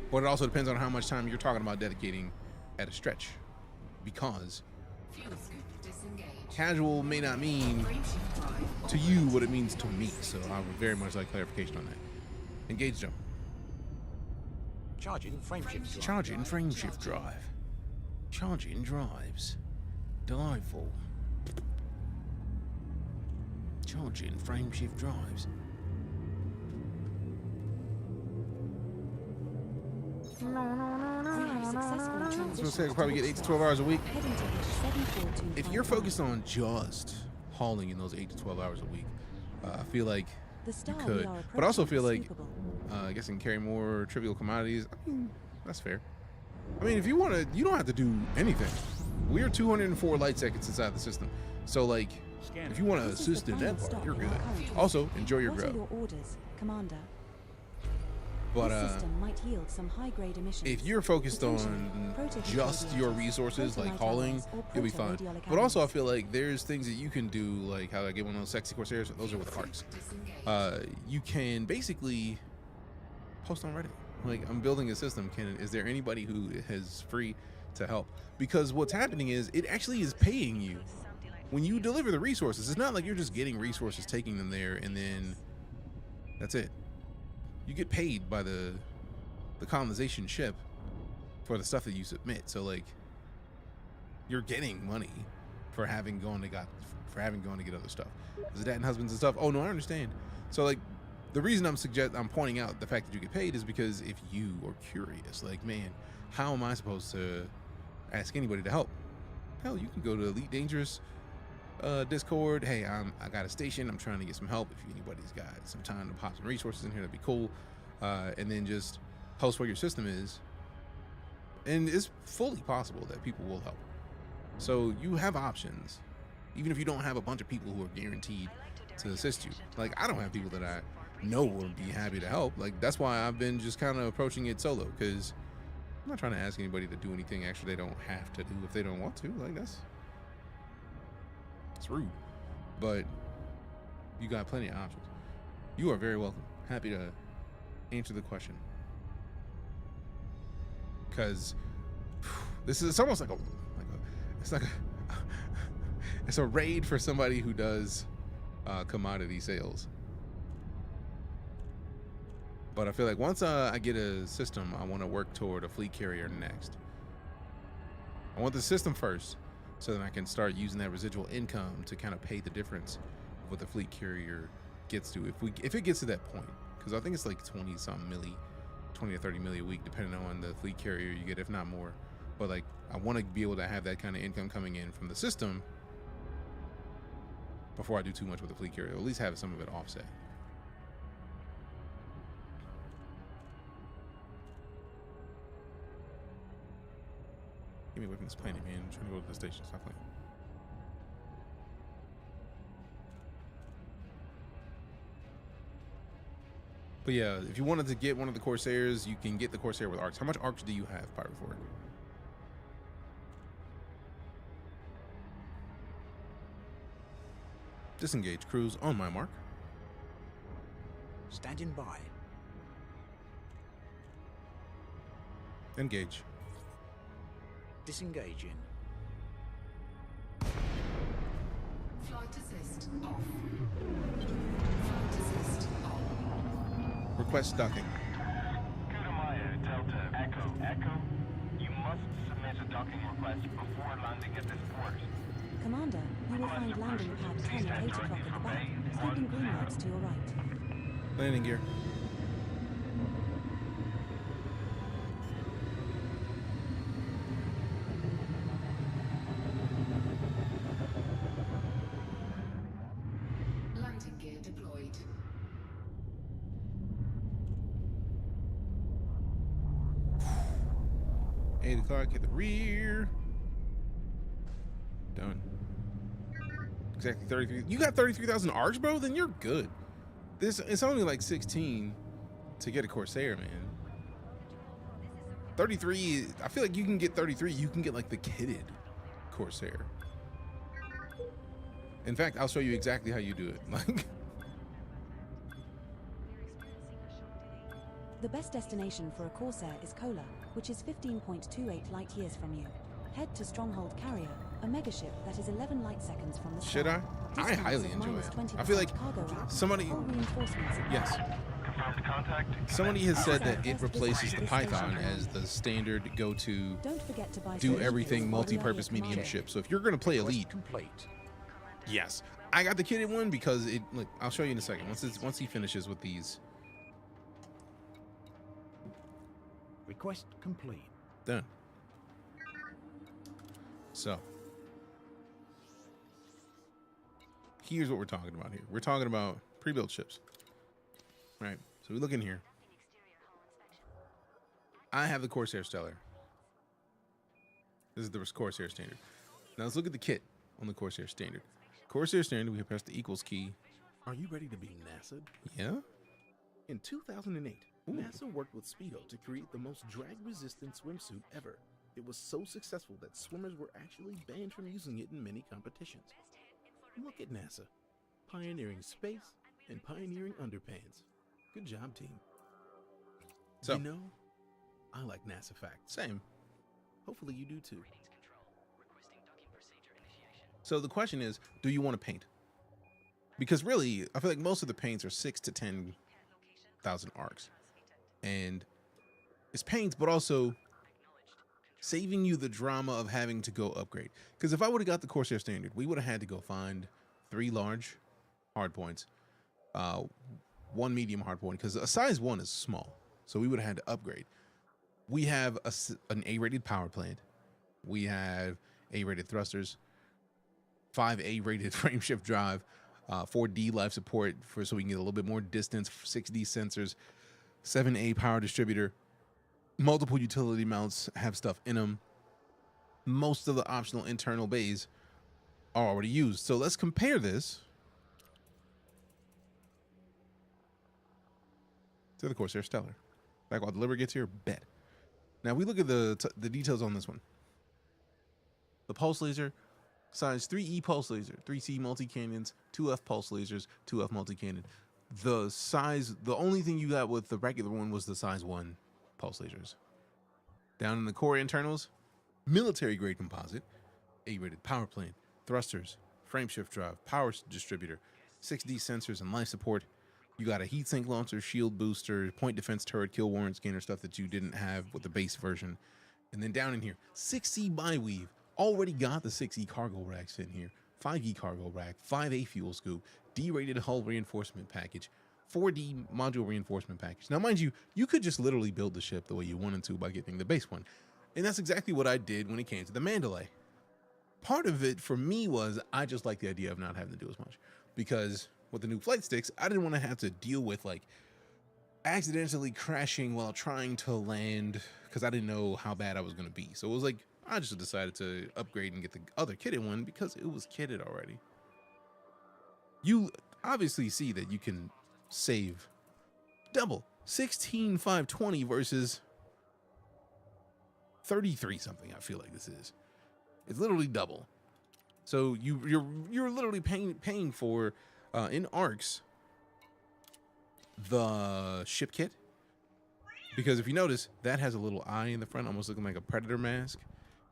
But it also depends on how much time you're talking about dedicating at a stretch. Because casual may not mean to you what it means to me. So I would very much like clarification on that. Engage jump. Charging frameshift drive. Charging frameshift drive. Charging drives. Delightful. Charging frameshift drives. I was gonna say I could probably get 8 to 12 hours a week. If you're focused on just hauling in those 8 to 12 hours a week, I feel like you could. But I also feel like I guess you can carry more trivial commodities. I mean, that's fair. I mean, if you want to, you don't have to do anything. We're 204 light seconds inside the system. So, like, if you want to assist in that part, you're good. Also, enjoy your grub. What are your orders, Commander? But This system might yield some high-grade emissions. if you're focused on just your resources, like hauling, you'll be fine. But also, I feel like there's things that you can do, like how I get one of those sexy Corsairs. Those are with parks. You can basically post on Reddit. Like, I'm building a system. Is there anybody who is free to help? Because what's happening is it actually is paying you when you deliver the resources. It's not like you're just getting resources, taking them there, and then that's it. You get paid by the colonization ship for the stuff that you submit. So like, you're getting money for having gone to get other stuff. Is it that and husbands and stuff? Oh no, I understand. So like, the reason I'm pointing out the fact that you get paid is because if you are curious, like, man, how am I supposed to ask anybody to help? Hell, you can go to Elite Dangerous Discord. Hey, I got a station. I'm trying to get some help. If anybody's got some time to pop some resources in here, that'd be cool. And then just post where your system is. And it's fully possible that people will help. So you have options, even if you don't have a bunch of people who are guaranteed to assist you. Like, I don't have people that I know will be happy to help. Like, that's why I've been just kind of approaching it solo, because I'm not trying to ask anybody to do anything extra they don't have to do if they don't want to. Like, it's rude. But you got plenty of options. You are very welcome. Happy to answer the question. Because it's almost like it's a raid for somebody who does commodity sales. But I feel like once I get a system, I want to work toward a fleet carrier next. I want the system first, so then I can start using that residual income to kind of pay the difference of what the fleet carrier gets to, if it gets to that point. Because I think it's like 20 to 30 milli a week, depending on the fleet carrier you get, if not more. But like, I want to be able to have that kind of income coming in from the system before I do too much with the fleet carrier, or at least have some of it offset. Get me away from this planet, man. I'm trying to go to the station. Stop playing. But yeah, if you wanted to get one of the Corsairs, you can get the Corsair with arcs. How much arcs do you have, Pirate Ford? Disengage cruise on my mark. Standing by. Engage. Disengaging. Flight assist off. Flight assist on. Request docking. Kudamaya, Delta, Echo. You must submit a docking request before landing at this port. Commander, you will find landing pad 10 at 8 o'clock at the back, keeping green lights to your right. Landing gear. Landing gear deployed. 8 o'clock at the rear. Done. Exactly 33. You got 33,000 arcs, bro? Then you're good. It's only like 16 to get a Corsair, man. 33, I feel like you can get 33. You can get like the kitted Corsair. In fact, I'll show you exactly how you do it. Like, the best destination for a Corsair is Kola, which is 15.28 light years from you. Head to Stronghold Carrier, a megaship that is 11 light seconds from the star. should I? I highly enjoy it. I feel like somebody, yes, somebody has said that it replaces the Python as the standard go-to do everything multi-purpose medium ship. So if you're going to play Elite, yes, I got the kitted one because it. Look, I'll show you in a second. Once he finishes with these. Request complete. Done. So, here's what we're talking about here. We're talking about pre-built ships. Right. So we look in here. I have the Corsair Stellar. This is the Corsair Standard. Now let's look at the kit on the Corsair Standard. Corsair Standard, we have pressed the equals key. Are you ready to be NASA'd? Yeah. In 2008, NASA worked with Speedo to create the most drag-resistant swimsuit ever. It was so successful that swimmers were actually banned from using it in many competitions. Look at NASA, pioneering space and pioneering underpants. Good job, team. So, you know, I like NASA facts. Same. Hopefully you do too. So the question is, do you want to paint? Because really, I feel like most of the paints are 6,000 to 10,000 arcs. And it's paints, but also saving you the drama of having to go upgrade. Because if I would have got the Corsair Standard, we would have had to go find 3 large hardpoints, 1 medium hardpoint, because a size 1 is small. So we would have had to upgrade. We have an A-rated power plant. We have A-rated thrusters, 5 A-rated frameshift drive, 4D life support so we can get a little bit more distance, 6D sensors, 7A power distributor, multiple utility mounts have stuff in them. Most of the optional internal bays are already used. So let's compare this to the Corsair Stellar. Back while Deliver gets here, bet. Now we look at the details on this one. The pulse laser, size 3E pulse laser, 3C multi-cannons, 2F pulse lasers, 2F multi-cannon. The size, the only thing you got with the regular one was the size 1 pulse lasers. Down in the core internals, military grade composite, A-rated power plant, thrusters, frameshift drive, power distributor, 6D sensors and life support. You got a heatsink launcher, shield booster, point defense turret, kill warrant scanner, stuff that you didn't have with the base version. And then down in here, 6E biweave. Already got the 6E cargo racks in here, 5E cargo rack, 5A fuel scoop, D-rated hull reinforcement package, 4D module reinforcement package. Now, mind you, you could just literally build the ship the way you wanted to by getting the base one. And that's exactly what I did when it came to the Mandalay. Part of it for me was I just like the idea of not having to do as much, because with the new flight sticks, I didn't want to have to deal with like accidentally crashing while trying to land because I didn't know how bad I was going to be. So it was like, I just decided to upgrade and get the other kitted one because it was kitted already. You obviously see that you can save double 16,520 versus 33 something. I feel like this is. It's literally double. So you're literally paying for in ARCs the ship kit, because if you notice that has a little eye in the front, almost looking like a Predator mask.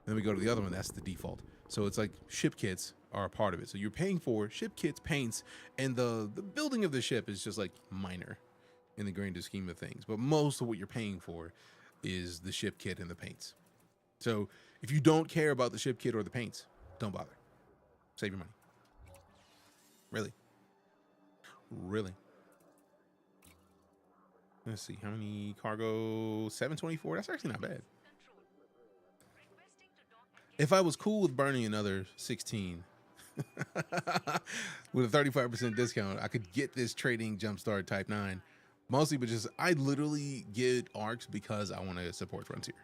Then we go to the other one, that's the default. So it's like ship kits are a part of it. So you're paying for ship kits, paints, and the building of the ship is just like minor in the grander scheme of things. But most of what you're paying for is the ship kit and the paints. So if you don't care about the ship kit or the paints, don't bother. Save your money. Really. Let's see, how many cargo? 724. That's actually not bad. If I was cool with burning another 16 with a 35% discount, I could get this trading Jumpstart Type 9. Mostly, but just I literally get ARCs because I want to support Frontier.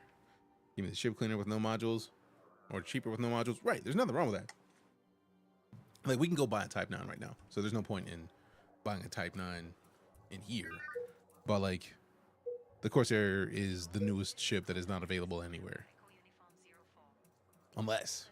Give me the ship cleaner with no modules, or cheaper with no modules. Right, there's nothing wrong with that. Like, we can go buy a Type 9 right now, so there's no point in buying a Type 9 in here. But like, the Corsair is the newest ship that is not available anywhere, unless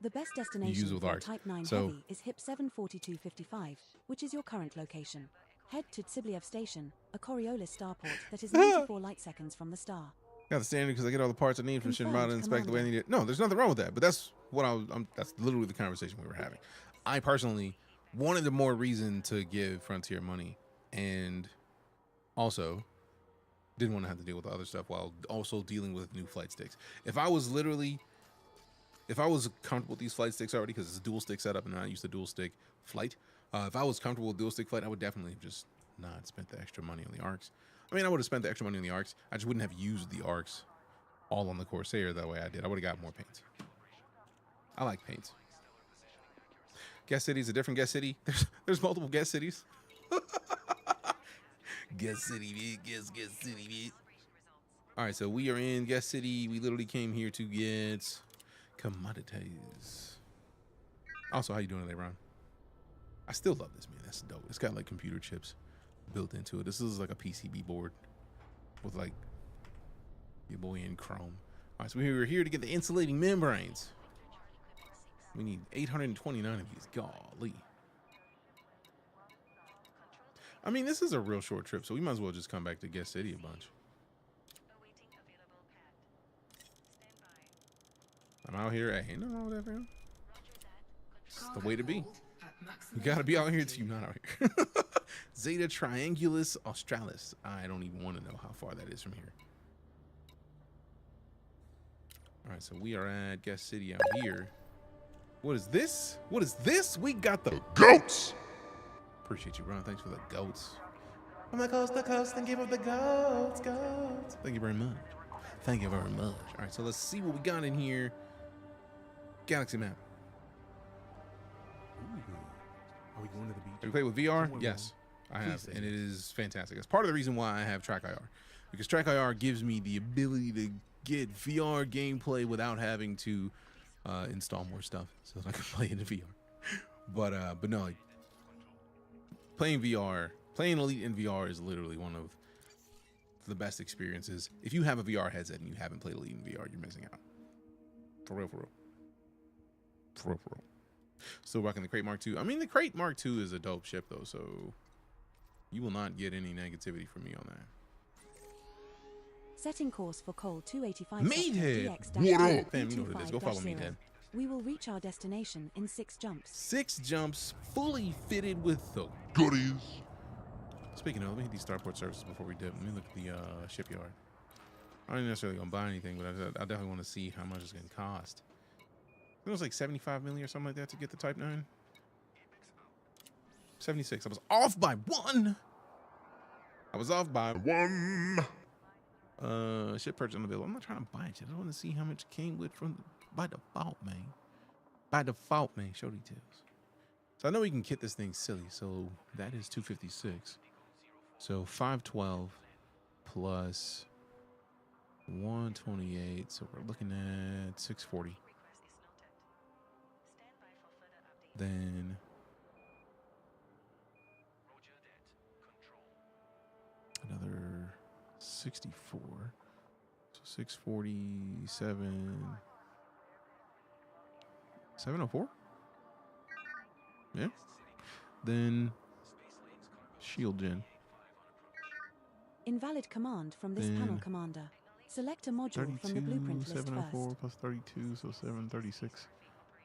the best you use destination it with for ARCs. Type 9 So Heavy is HIP 74255, which is your current location. Head to Tsibliev Station, a Coriolis starport that is 94 light seconds from the star. got the standard because I get all the parts I need from Confirmed, Shinrada and inspect the way I need it. No, there's nothing wrong with that. But that's what that's literally the conversation we were having. I personally wanted more reason to give Frontier money, and also didn't want to have to deal with the other stuff while also dealing with new flight sticks. If I was comfortable with these flight sticks already, because it's a dual stick setup and I used the dual stick flight, if I was comfortable with dual stick flight, I would definitely have just not spent the extra money on the ARCs. I mean, I would have spent the extra money on the ARCs. I just wouldn't have used the ARCs all on the Corsair that way I did. I would have got more paints. I like paints. Guest City is a different Guest City. There's multiple Guest Cities. Guest City, Guest City. All right, so we are in Guest City. We literally came here to get commodities. Also, how you doing today, Ron? I still love this, man. That's dope. It's got like computer chips built into it. This is like a PCB board with like your boy in chrome. All right, so we were here to get the insulating membranes. We need 829 of these. Golly. I mean, this is a real short trip, so we might as well just come back to Guest City a bunch. I'm out here. Hey, ain't nothing wrong with that, man. It's the way to be. You gotta be out here until you're not out here. Zeta Triangulus Australis. I don't even want to know how far that is from here. All right, so we are at Guest City out here. What is this? What is this? We got the goats. Appreciate you, Ron. Thanks for the goats. I'm the coast, and give up the goats, goats. Thank you very much. Thank you very much. All right, so let's see what we got in here. Galaxy map. Ooh. Are we going to the beach? Have you played with VR? Yes, I have, and it is fantastic. It's part of the reason why I have Track IR, because Track IR gives me the ability to get VR gameplay without having to install more stuff, so that I can play it in VR. But no, like, playing Elite in VR is literally one of the best experiences. If you have a VR headset and you haven't played Elite in VR, you're missing out. For real, for real. For real, for real. Still rocking the Crate Mark II. I mean, the Crate Mark II is a dope ship, though, so you will not get any negativity from me on that. Setting course for Cole 285. Meathead! What up? Fam, you know what it is. Go follow Meathead. We will reach our destination in 6 jumps. 6 jumps, fully fitted with the goodies. Speaking of, let me hit these starport services before we dip. Let me look at the shipyard. I ain't necessarily gonna buy anything, but I definitely want to see how much it's gonna cost. It was like 75 million or something like that to get the Type 9. 76. I was off by 1. I was off by 1. Ship purchase unavailable. I'm not trying to buy it yet. I just want to see how much it came with by default, man. By default, man. Show details. So I know we can kit this thing silly. So that is 256. So 512 plus 128. So we're looking at 640. Then another 64. So 647. 704? Yeah. Then shield gen. Invalid command from this panel commander. Select a module from the blueprint list 704 first. plus 32, so 736.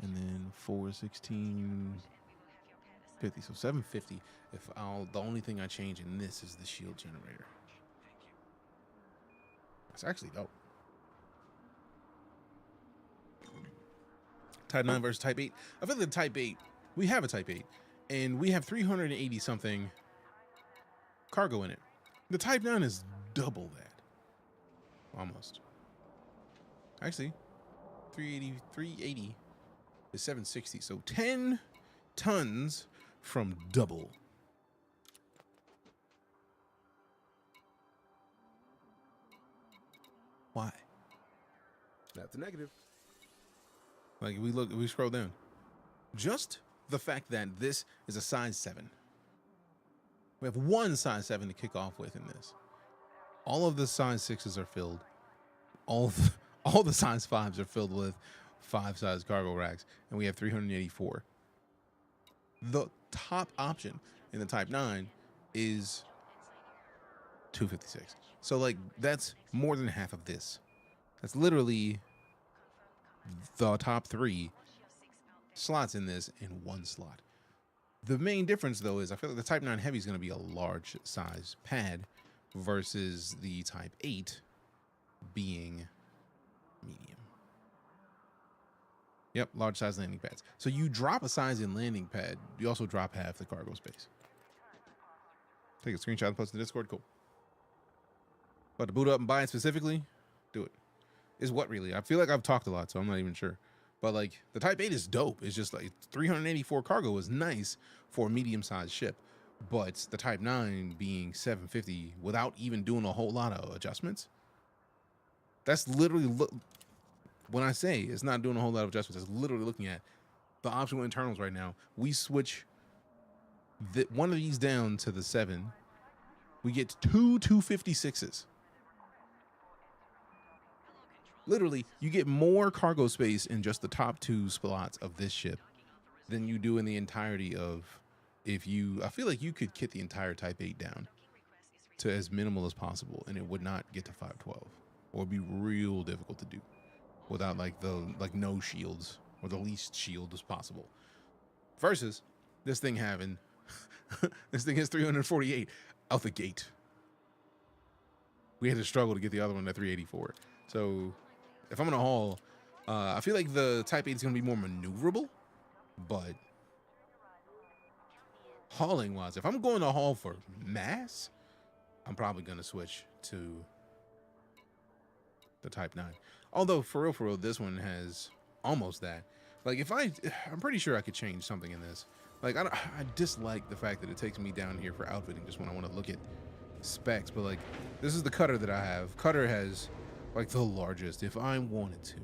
And then 41650, so 750. The only thing I change in this is the shield generator. It's actually dope. Type 9 versus Type 8. I feel like the Type 8, we have a Type 8, and we have 380 something cargo in it. The Type 9 is double that. Almost. Actually, 380 is 760. So 10 tons from double. Why? That's a negative. Like, we scroll down. Just the fact that this is a size 7. We have one size 7 to kick off with in this. All of the size 6s are filled. All the size 5s are filled with 5 size cargo racks, and we have 384. The top option in the Type 9 is 256. So, like, that's more than half of this. That's literally the top 3 slots in this in one slot. The main difference, though, is I feel like the Type 9 Heavy is going to be a large size pad versus the Type 8 being medium. Yep, large size landing pads. So you drop a size in landing pad, you also drop half the cargo space. Take a screenshot and post in the Discord. Cool. But to boot up and buy it specifically, do it. Is what really? I feel like I've talked a lot, so I'm not even sure. But like the Type 8 is dope. It's just like 384 cargo is nice for a medium-sized ship. But the Type 9 being 750 without even doing a whole lot of adjustments, that's literally, when I say it's not doing a whole lot of adjustments, it's literally looking at the optional internals right now. We switch one of these down to the 7. We get 2 256s. Literally, you get more cargo space in just the top 2 slots of this ship than you do in the entirety of I feel like you could kit the entire Type 8 down to as minimal as possible, and it would not get to 512, or it'd be real difficult to do. without like no shields or the least shield as possible. Versus this thing having this thing has 348 out the gate. We had to struggle to get the other one at 384. So if I'm gonna haul, I feel like the Type 8 is gonna be more maneuverable, but hauling wise, if I'm going to haul for mass, I'm probably gonna switch to the Type 9. Although for real, this one has almost that. Like I'm pretty sure I could change something in this. Like I dislike the fact that it takes me down here for outfitting just when I want to look at specs. But like this is the cutter that I have. Cutter has like the largest. If I wanted to,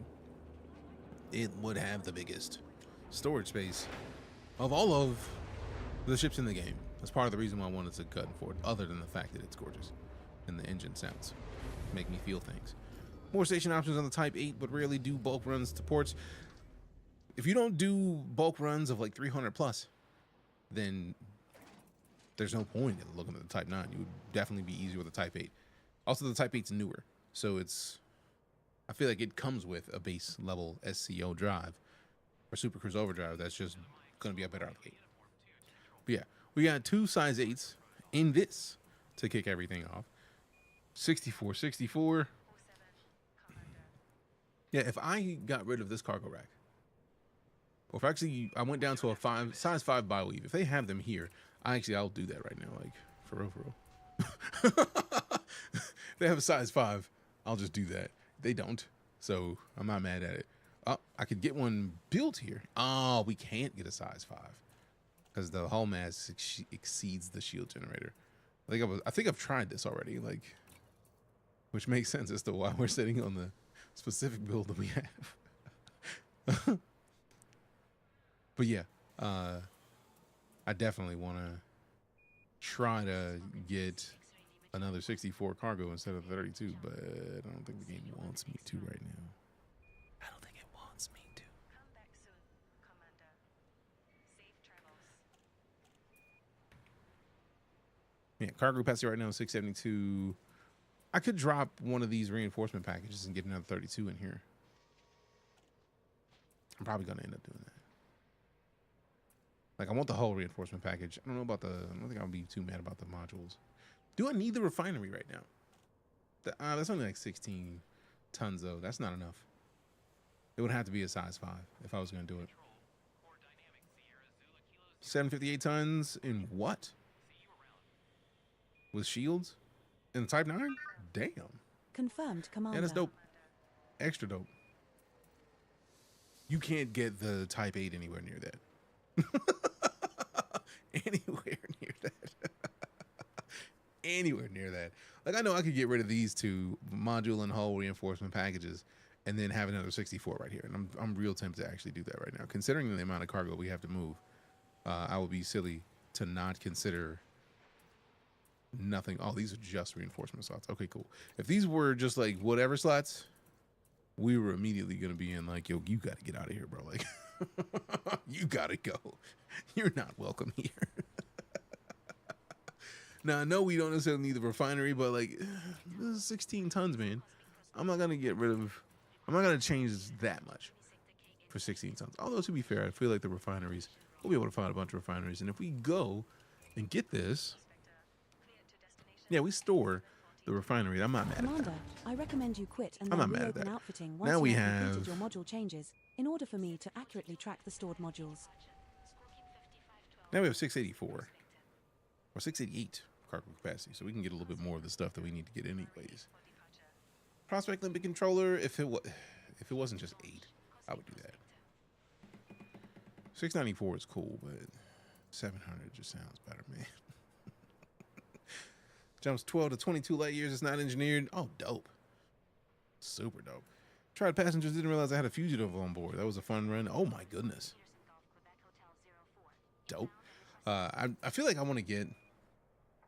it would have the biggest storage space of all of the ships in the game. That's part of the reason why I wanted to cut for it, other than the fact that it's gorgeous and the engine sounds make me feel things. More station options on the Type 8, but rarely do bulk runs to ports. If you don't do bulk runs of like 300 plus, then there's no point in looking at the Type 9. You would definitely be easier with the Type 8. Also, the Type 8's newer, so I feel like it comes with a base level SCO drive or Super Cruise Overdrive that's just going to be a better out of the gate. But yeah, we got 2 size 8s in this to kick everything off. 64. Yeah, if I got rid of this cargo rack, or if actually I went down to a size 5 bi-weave, if they have them here, I'll do that right now, like for real. If they have a size 5, I'll just do that. They don't, so I'm not mad at it. Oh, I could get one built here. Oh, we can't get a size 5 because the hull mass exceeds the shield generator. I think I've tried this already, like, which makes sense as to why we're sitting on the specific build that we have. But yeah, I definitely want to try to get another 64 cargo instead of 32, but I don't think the game wants me to right now. I don't think it wants me to. Come back soon, Commander. Safe travels. Yeah, cargo capacity right now is 672. I could drop one of these reinforcement packages and get another 32 in here. I'm probably going to end up doing that. Like, I want the whole reinforcement package. I don't think I'll be too mad about the modules. Do I need the refinery right now? That's only like 16 tons, though. That's not enough. It would have to be a size 5 if I was going to do it. 758 tons in what? With shields? In Type 9? Damn. Confirmed, Commander. Yeah, that's dope. Extra dope. You can't get the Type 8 anywhere near that. Anywhere near that. Anywhere near that. Like, I know I could get rid of these 2 module and hull reinforcement packages and then have another 64 right here. And I'm real tempted to actually do that right now. Considering the amount of cargo we have to move, I would be silly to not consider nothing. Oh, these are just reinforcement slots. Okay, cool. If these were just like whatever slots, we were immediately going to be in like, yo, you got to get out of here, bro. Like, you got to go. You're not welcome here. Now, I know we don't necessarily need the refinery, but like, this is 16 tons, man. I'm not going to change that much for 16 tons. Although, to be fair, I feel like the refineries, we'll be able to find a bunch of refineries. And if we go and get this, yeah, we store the refinery. I'm not mad at that. Commander, I recommend you quit and I'm then not mad at reopen that. outfitting once Now we you have have completed your module changes in order for me to accurately track the stored modules. Now we have 684 or 688 cargo capacity, so we can get a little bit more of the stuff that we need to get anyways. Prospect limit controller. If it wasn't just 8, I would do that. 694 is cool, but 700 just sounds better, man. Jumps 12 to 22 light years. It's not engineered. Oh, dope. Super dope. Tried passengers, didn't realize I had a fugitive on board. That was a fun run. Oh my goodness. Dope. I feel like I want to get.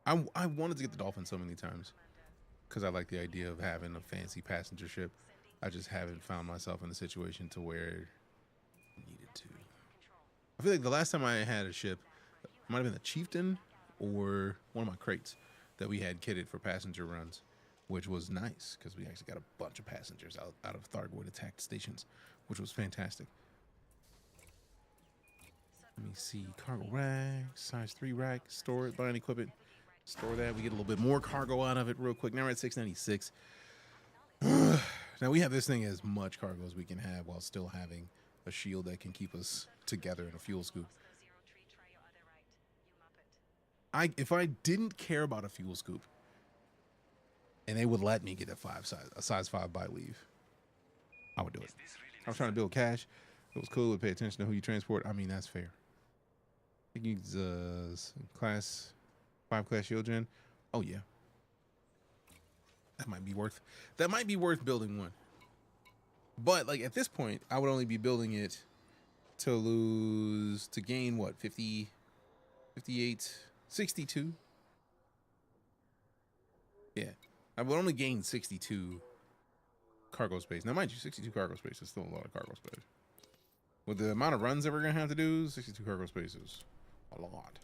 I wanted to get the Dolphin so many times because I like the idea of having a fancy passenger ship. I just haven't found myself in a situation to where I needed to. I feel like the last time I had a ship might have been the Chieftain or one of my crates that we had kitted for passenger runs. which was nice because we actually got a bunch of passengers out of Thargoid attacked stations, which was fantastic. Let me see, cargo rack, size 3 rack, store it, buy any equipment, store that. We get a little bit more cargo out of it real quick. Now we're at 696. Now we have this thing as much cargo as we can have while still having a shield that can keep us together in a fuel scoop. If I didn't care about a fuel scoop and they would let me get a size 5 buy weave, I would do it. I was trying to build cash. It was cool to pay attention to who you transport. I mean, that's fair. I think use class 5 class shield gen. Oh yeah. That might be worth building one. But like at this point, I would only be building it to gain what, 50, 58, 62. Yeah. I would only gain 62 cargo space. Now mind you, 62 cargo space is still a lot of cargo space. With the amount of runs that we're gonna have to do, 62 cargo space is a lot.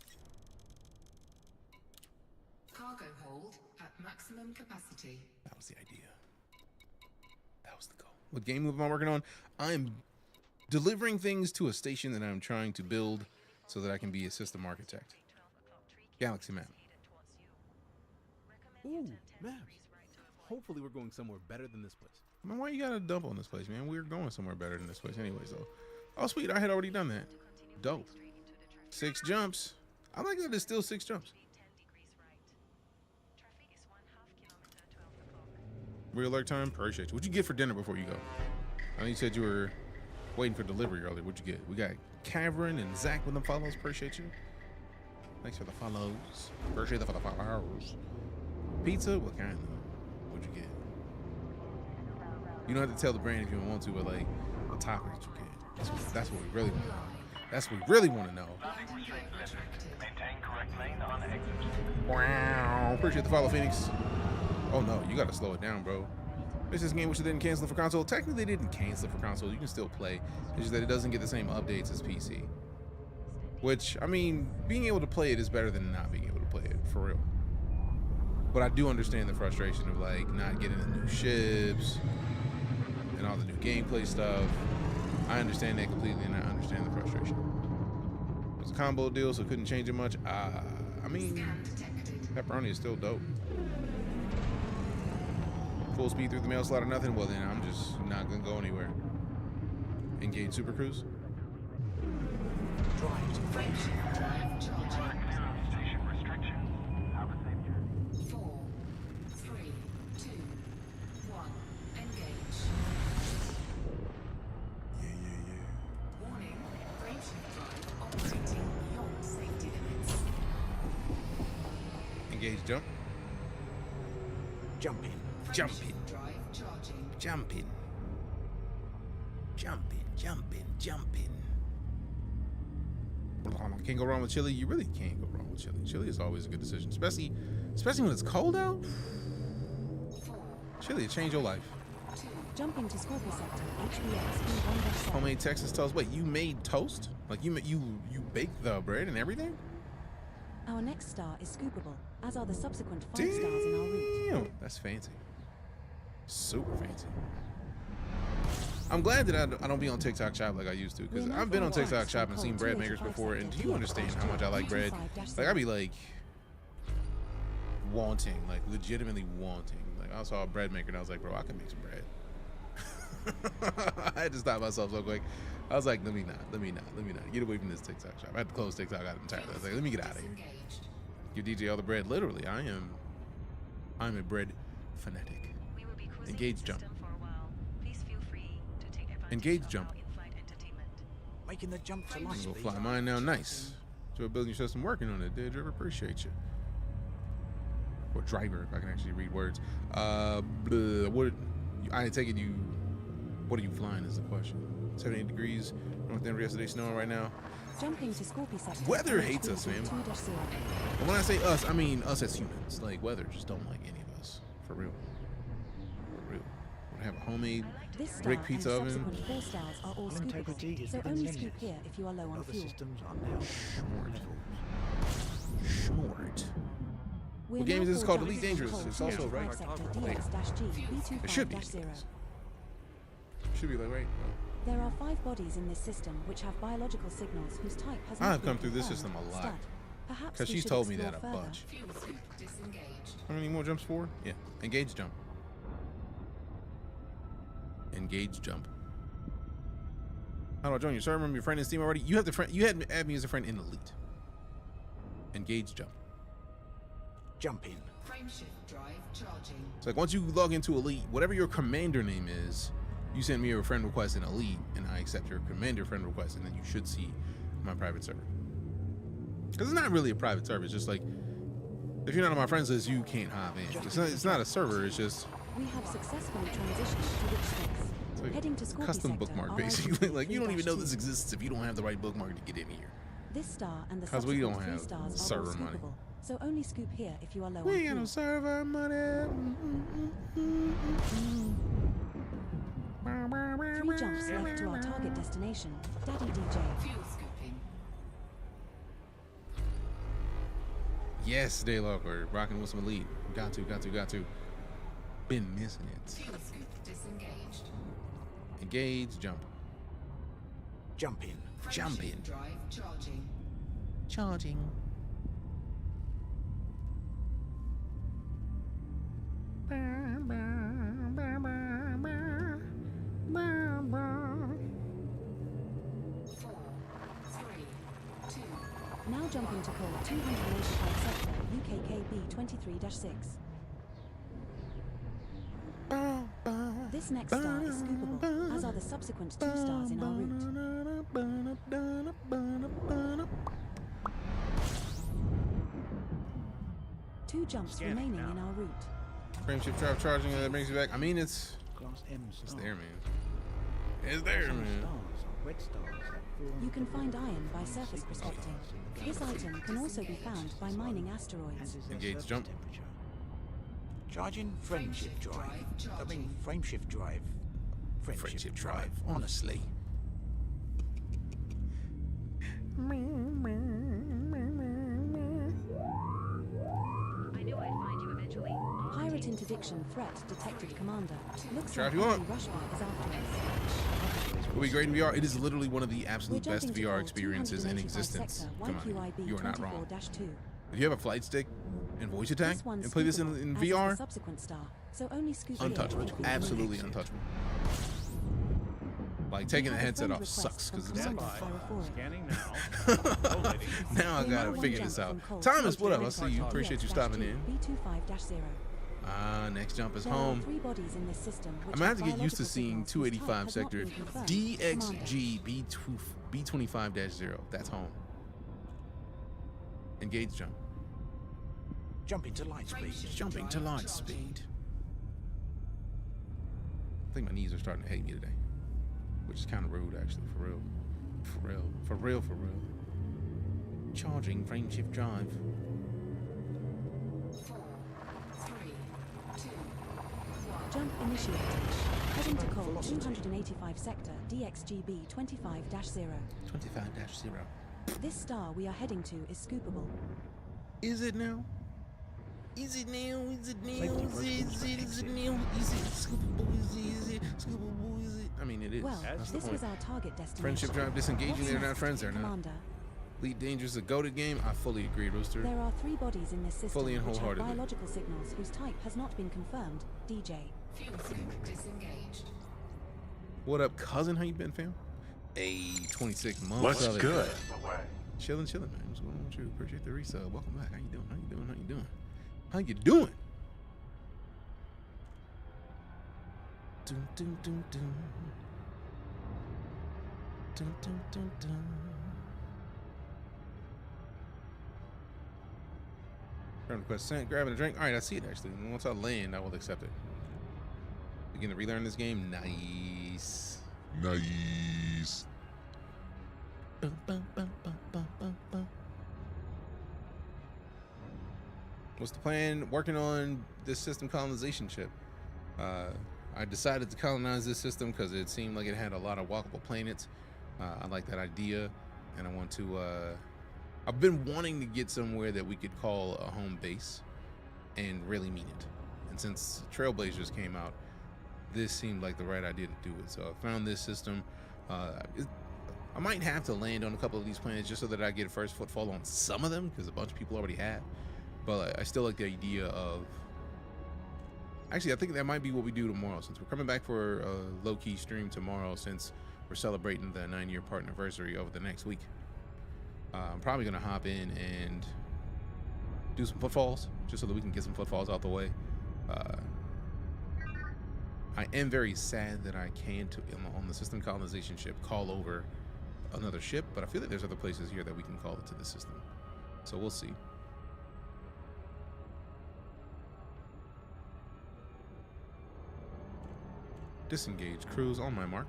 Cargo hold at maximum capacity. That was the idea. That was the goal. What game move am I working on? I'm delivering things to a station that I'm trying to build so that I can be a system architect. Galaxy map. Ooh, maps. Hopefully we're going somewhere better than this place. I mean, why you gotta dump on this place, man? We're going somewhere better than this place anyways, though. Oh, sweet. I had already done that. Dope. 6 jumps. I like that it's still 6 jumps. Real alert time. Appreciate you. What'd you get for dinner before you go? I know you said you were waiting for delivery earlier. What'd you get? We got Cavern and Zach with the follows. Appreciate you. Thanks for the follows. Appreciate the follows. Pizza? What kind though? What'd you get? You don't have to tell the brand if you don't want to, but like the toppings you get. That's what we really want to know. That's what we really want to know. Wow. Appreciate the follow, Phoenix. Oh no, you gotta slow it down, bro. This is a game which they didn't cancel it for console. Technically, they didn't cancel it for console. You can still play. It's just that it doesn't get the same updates as PC. Which, I mean, being able to play it is better than not being able to play it, for real. But I do understand the frustration of like not getting the new ships and all the new gameplay stuff. I understand that completely, and I understand the frustration. It was a combo deal, so couldn't change it much. I mean, pepperoni is still dope. Full speed through the mail slot or nothing? Well, then I'm just not gonna go anywhere. Engage Super Cruise. Engage jump. Jump in. Jump in. Jump in. Jump in. Jump in. Jump in. Can't go wrong with chili. You really can't go wrong with chili. Chili is always a good decision, especially when it's cold out. Chili will change your life. Jumping to Scorpio sector, HBX 1-7. Homemade Texas toast. Wait, you made toast? Like you baked the bread and everything? Our next star is scoopable, as are the subsequent 5 stars in our route. Damn, that's fancy. Super fancy. I'm glad that I don't be on TikTok Shop like I used to, because I've been on TikTok Shop and seen bread makers before, and do you understand how much I like bread? Like, I'd be like wanting, like legitimately wanting. Like, I saw a bread maker and I was like, bro, I can make some bread. I had to stop myself so quick. I was like, let me not. Get away from this TikTok Shop. I had to close TikTok out entirely. I was like, let me get out of here. Give DJ all the bread. Literally, I'm a bread fanatic. Engage jump. Engage jump. Making the jump to light. We'll fly mine now. Nice. So building your system, working on it. Dead driver, appreciate you. Or driver, if I can actually read words. What? I ain't taking you. What are you flying? Is the question. 78 degrees. North Denver yesterday, snowing right now. Jumping to Scorpio sector. Weather hates us, man. And when I say us, I mean us as humans. Like, weather just don't like any of us. For real. For real. We have a homemade brick pizza oven. 4 stars are all scoopable, so only scoop here if you are low on fuel. Systems are now Short. What game is this called? Elite Dangerous. It's also right. It should be. Should be like right. There are 5 bodies in this system which have biological signals whose type has not I have been come through this confirmed. system a lot. Stud. Perhaps Because we she's should told me explore that a further. bunch. How many more jumps for? Yeah. Engage jump. Engage jump. How do I join your server? I'm your friend in Steam already. You have the friend. You had add me as a friend in Elite. Engage jump. Jump in. Frameshift drive charging. It's like once you log into Elite, whatever your commander name is, you send me a friend request in Elite, and I accept your commander friend request, and then you should see my private server. Because it's not really a private server. It's just like if you're not on my friends list, you can't hop in. It's not a server. It's just We have successfully transitioned to which space? like Heading to Scorpio custom sector, bookmark, RIG basically. Like you don't even know 3-2. this exists if you don't have the right bookmark to get in here. This star and the 'Cause we subsequent don't 3 have stars are server all money. scoopable, so only scoop here if you are low We on ain't got no fuel. server money. 3 jumps left to our target destination, Daddy Deejay. Fuel scooping. Yes, Daylock, we're rocking with some Elite. Got to. Been missing it. Fuel scoop disengaged. Engage, jump. Jump in. Jump in. Frameshift drive charging. Charging. Now jumping to call 285 sector, UKKB 23-6. This next star is scoopable, as are the subsequent 2 stars in our route. 2 jumps remaining in our route. Frameshift drive charging, that brings you back. I mean, it's Class M stars. there, man. It's there, Some man. stars are red stars that form You can find iron by surface prospecting. This item can also be found by mining asteroids. Engage jump. Charging frameshift drive. I mean frameshift drive. Frameshift drive, honestly. I knew I'd find you eventually. Pirate interdiction threat detected, Commander. Looks Try like if you want. enemy rushback is after us. It will be great in VR. It is literally one of the absolute We're best jumping to VR call experiences in 285 existence. sector, Come on, YQIB you are not wrong. 24-2. If you have a flight stick and voice attack This one's and play this in scoopable, as is VR, the subsequent star, so only scoop here untouchable. if you can Absolutely connect. untouchable. Like taking the have a headset friend off request sucks because from it's like, Commander Fire Scanning now. now I We're gotta one figure jump this out. from Colt Time is split up. I 285 see you. Appreciate you stopping in. B25-0. Next jump is There are home. 3 bodies in this system which I'm gonna have to have get used to biological seeing signals whose type 285 has not sector been confirmed. DXG B25-0. That's home. Engage jump. Jumping to light speed. Jumping to light speed. I think my knees are starting to hate me today, which is kind of rude, actually. For real. Charging frameshift drive. 4, 3, 2, Jump initiated. Heading to call 285 sector, DXGB 25-0. 25-0. This star we are heading to is scoopable. Is it now? Is it now? Is it now? Is it now? Is it scoopable? Is it scoopable? Is it? I mean, it is. Well, That's the this point. was our target destination. Friendship drive disengaging. What's They're not next, friends. They're not. Commander? Elite Dangerous is a goated game. I fully agree, Rooster. There are 3 bodies in this system Fully and which have wholeheartedly. biological signals whose type has not been confirmed. DJ. fuel scoop disengaged. What up, cousin? How you been, fam? Hey, 26 months. What's of it. good? Chilling, man. What's going on with you? Appreciate the resub. Welcome back. How you doing? How you doing? Dun, dun, dun, dun. Dun, dun, dun, dun. Friend request sent. Grabbing a drink. All right, I see it actually. Once I land, I will accept it. Begin to relearn this game. Nice. Nice. Bum, bum, bum, bum, bum, bum, bum. What's the plan? Working on this system colonization chip. I decided to colonize this system because it seemed like it had a lot of walkable planets. I like that idea, and I want to. I've been wanting to get somewhere that we could call a home base, and really mean it. And since Trailblazers came out, this seemed like the right idea to do it. So I found this system. I might have to land on a couple of these planets just so that I get a first footfall on some of them, because a bunch of people already have. But I still like the idea of... Actually, I think that might be what we do tomorrow, since we're coming back for a low-key stream tomorrow, since we're celebrating the 9-year part anniversary over the next week. I'm probably going to hop in and do some footfalls, just so that we can get some footfalls out the way. I am very sad that I can't, on the system colonization ship, call over another ship, but I feel like there's other places here that we can call it to the system. So we'll see. Disengage cruise on my mark.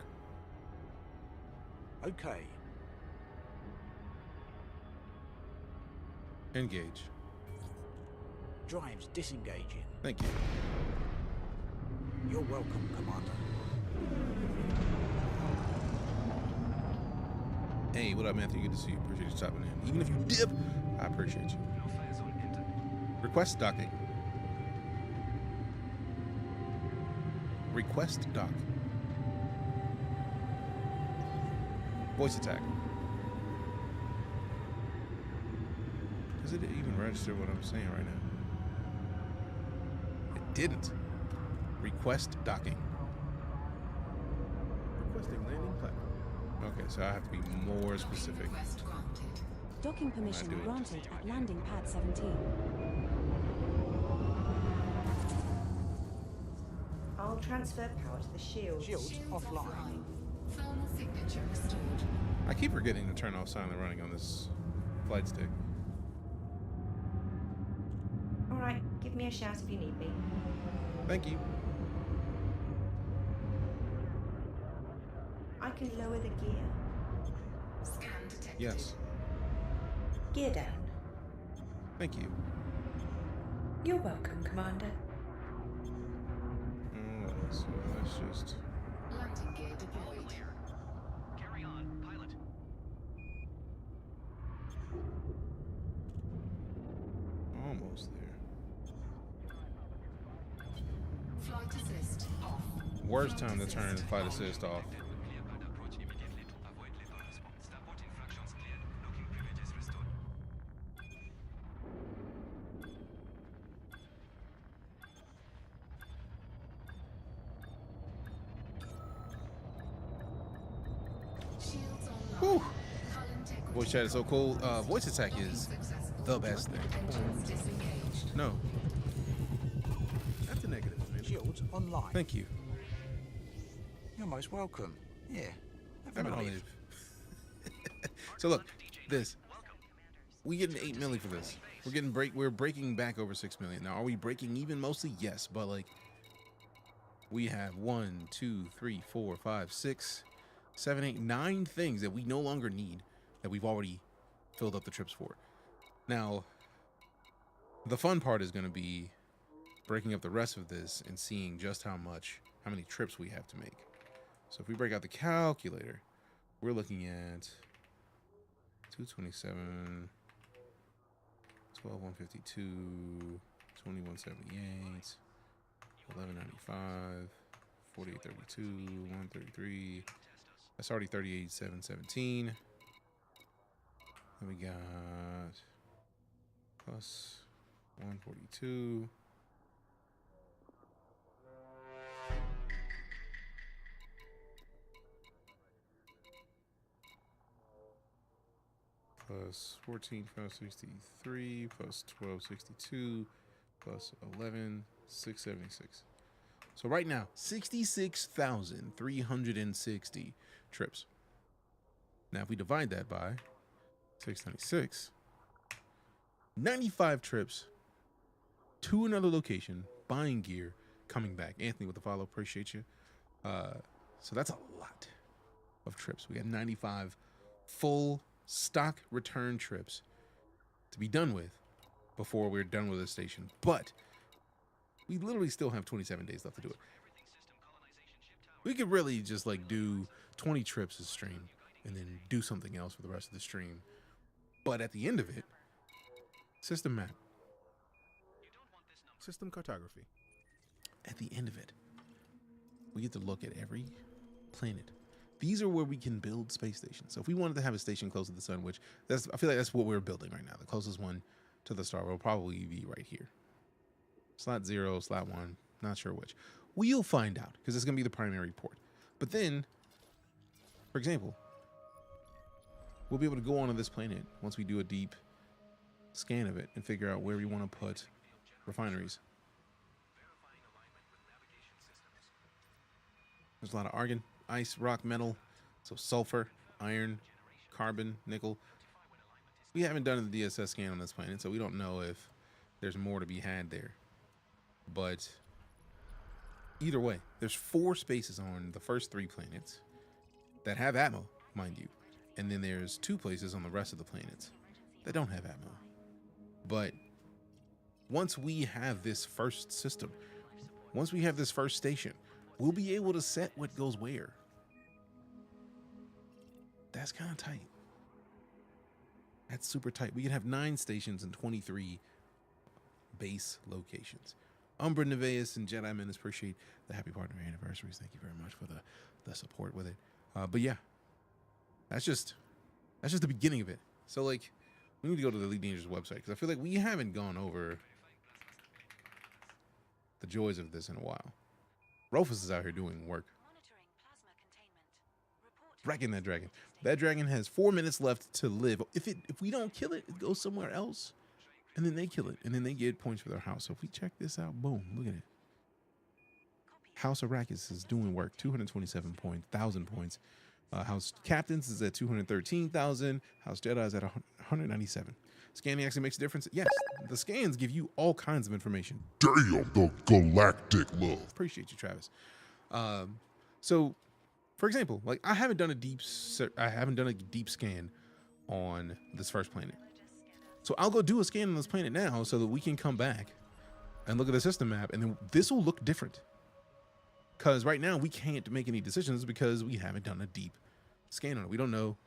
Okay. Engage. Drives disengaging. Thank you. You're welcome, Commander. Hey, what up, Matthew? Good to see you. Appreciate you stopping in. Even if you dip, I appreciate you. Request docking. Request dock. Voice attack. Does it even register what I'm saying right now? It didn't. Request docking. Requesting landing platform. Okay, so I have to be more specific. Docking permission granted at landing pad 17. I'll transfer power to the shield. Shields offline. Thermal signature restored. I keep forgetting to turn off silent running on this flight stick. Alright, give me a shout if you need me. Thank you. I can lower the gear. Scan detected. Yes. Gear down. Thank you. You're welcome, Commander. So let's just... Landing gear deployed. Carry on, pilot. Almost there. Flight assist off. Worst time to turn flight assist off. Whew. Voice chat is so cool. Voice attack is the best thing. No. That's a negative, man. Shields online. Thank you. You're most welcome. Yeah. Have an olive. So look, this. We getting 8 million for this. We're breaking back over 6 million. Now, are we breaking even? Mostly, yes, but like we have 1, 2, 3, 4, 5, 6, 7, 8, 9 things that we no longer need that we've already filled up the trips for. Now, the fun part is going to be breaking up the rest of this and seeing just how many trips we have to make. So if we break out the calculator, we're looking at 227, 12152, 2178, 1195, 4832, 133. That's already 38,717. Then we got plus 142. Plus 14,563 plus 1262 plus 11,676. So right now, 66,360 trips. Now, if we divide that by 696, 95 trips to another location, buying gear, coming back. Anthony with the follow, appreciate you. So that's a lot of trips. We got 95 full stock return trips to be done with before we're done with the station. But we literally still have 27 days left to do it. We could really just like do 20 trips a stream and then do something else for the rest of the stream. But at the end of it, system map. System cartography. At the end of it, we get to look at every planet. These are where we can build space stations. So if we wanted to have a station close to the sun, which I feel like that's what we're building right now. The closest one to the star will probably be right here. Slot 0, slot 1, not sure which. We'll find out because it's going to be the primary port. But then, for example, we'll be able to go onto this planet once we do a deep scan of it and figure out where we want to put refineries. There's a lot of argon, ice, rock, metal, so sulfur, iron, carbon, nickel. We haven't done the DSS scan on this planet, so we don't know if there's more to be had there. But either way, there's 4 spaces on the first 3 planets that have atmo, mind you. And then there's 2 places on the rest of the planets that don't have atmo. But once we have this first system, once we have this first station, we'll be able to set what goes where. That's kind of tight. That's super tight. We can have 9 stations and 23 base locations. Umbra, Nevaeus, and Jedi Menace, appreciate the happy partner anniversaries. Thank you very much for the support with it. But yeah, that's just the beginning of it. So like, we need to go to the Elite Dangerous website because I feel like we haven't gone over the joys of this in a while. Rufus is out here doing work. Wrecking that dragon. That dragon has 4 minutes left to live. If we don't kill it, it goes somewhere else. And then they kill it. And then they get points for their house. So if we check this out, boom, look at it. House Arrakis is doing work. 227,000 points. House Captains is at 213,000. House Jedi is at 197. Scanning actually makes a difference. Yes, the scans give you all kinds of information. Damn, the galactic love. Appreciate you, Travis. So, for example, like I haven't done a deep scan on this first planet. So I'll go do a scan on this planet now so that we can come back and look at the system map, and then this will look different. Because right now we can't make any decisions because we haven't done a deep scan on it. We don't know.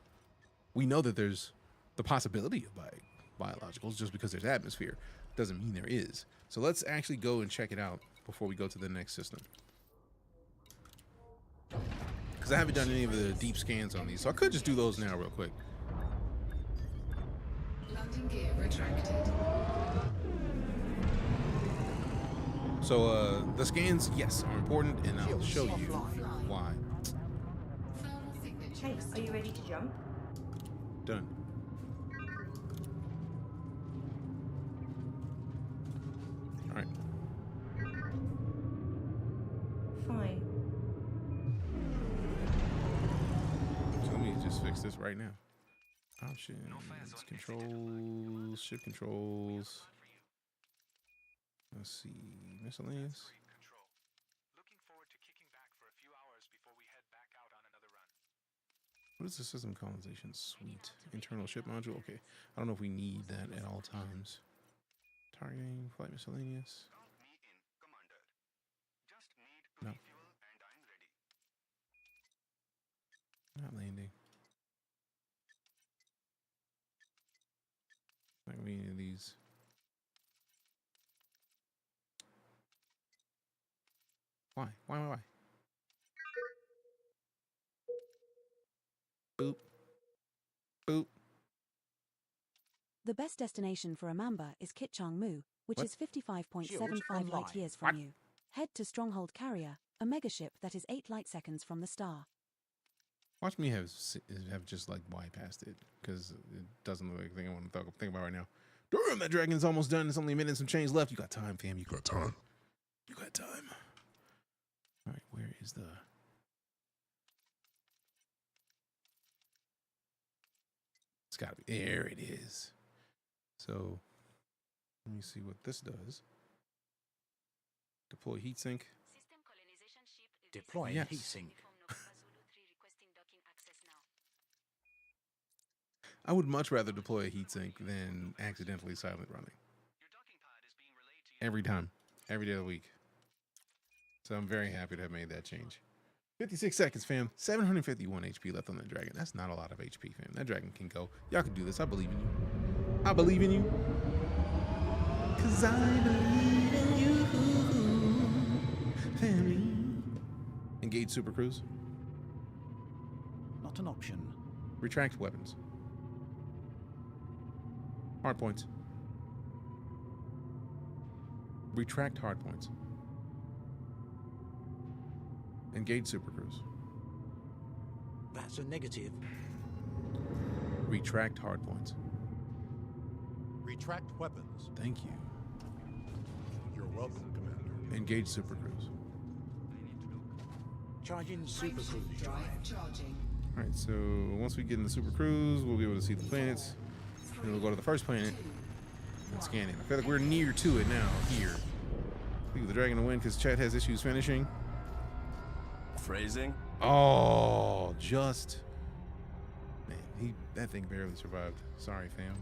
We know that there's the possibility of biologicals. Just because there's atmosphere doesn't mean there is. So let's actually go and check it out before we go to the next system. Because I haven't done any of the deep scans on these, so I could just do those now real quick. Landing gear retracted. So the scans, yes, are important, and I'll show you why. Hey, are you ready to jump? Done. All right. Fine. So let me just fix this right now. Options, controls, ship controls. Let's see, miscellaneous. Looking forward to kicking back for a few hours before we head back out on another run. What is the system colonization suite? Internal ship module. Okay, I don't know if we need that at all times. Targeting, flight miscellaneous. No. Not landing. Not gonna be any of these. Why? Why? Boop. Boop. The best destination for a Mamba is Kitchang Mu, which What? is 55.75 light years from What? you. Head to Stronghold Carrier, a megaship that is 8 light seconds from the star. Watch me have just like bypassed it because it doesn't look like the thing I want to think about right now. Damn, that dragon's almost done. It's only a minute and some change left. You got time, fam. You got time. You got time. All right, where is the... It's got to be... There it is. So, let me see what this does. Deploy heatsink. Deploying Yes. heatsink. I would much rather deploy a heatsink than accidentally silent running. Every time. Every day of the week. So I'm very happy to have made that change. 56 seconds, fam. 751 HP left on that dragon. That's not a lot of HP, fam. That dragon can go. Y'all can do this. I believe in you. I believe in you. 'Cause I believe in you. Engage Super Cruise. Not an option. Retract weapons. Hard points. Retract hard points. Engage Super Cruise. That's a negative. Retract hard points. Retract weapons. Thank you. You're welcome, Commander. Engage Super Cruise. Charging Super Cruise. Drive charging. Alright, so once we get in the Super Cruise, we'll be able to see the planets. Then we'll go to the first planet and scan it. I feel like we're near to it now, here. Speak of the Dragon to win because Chat has issues finishing. Phrasing? Oh, just. Man, that thing barely survived. Sorry, fam.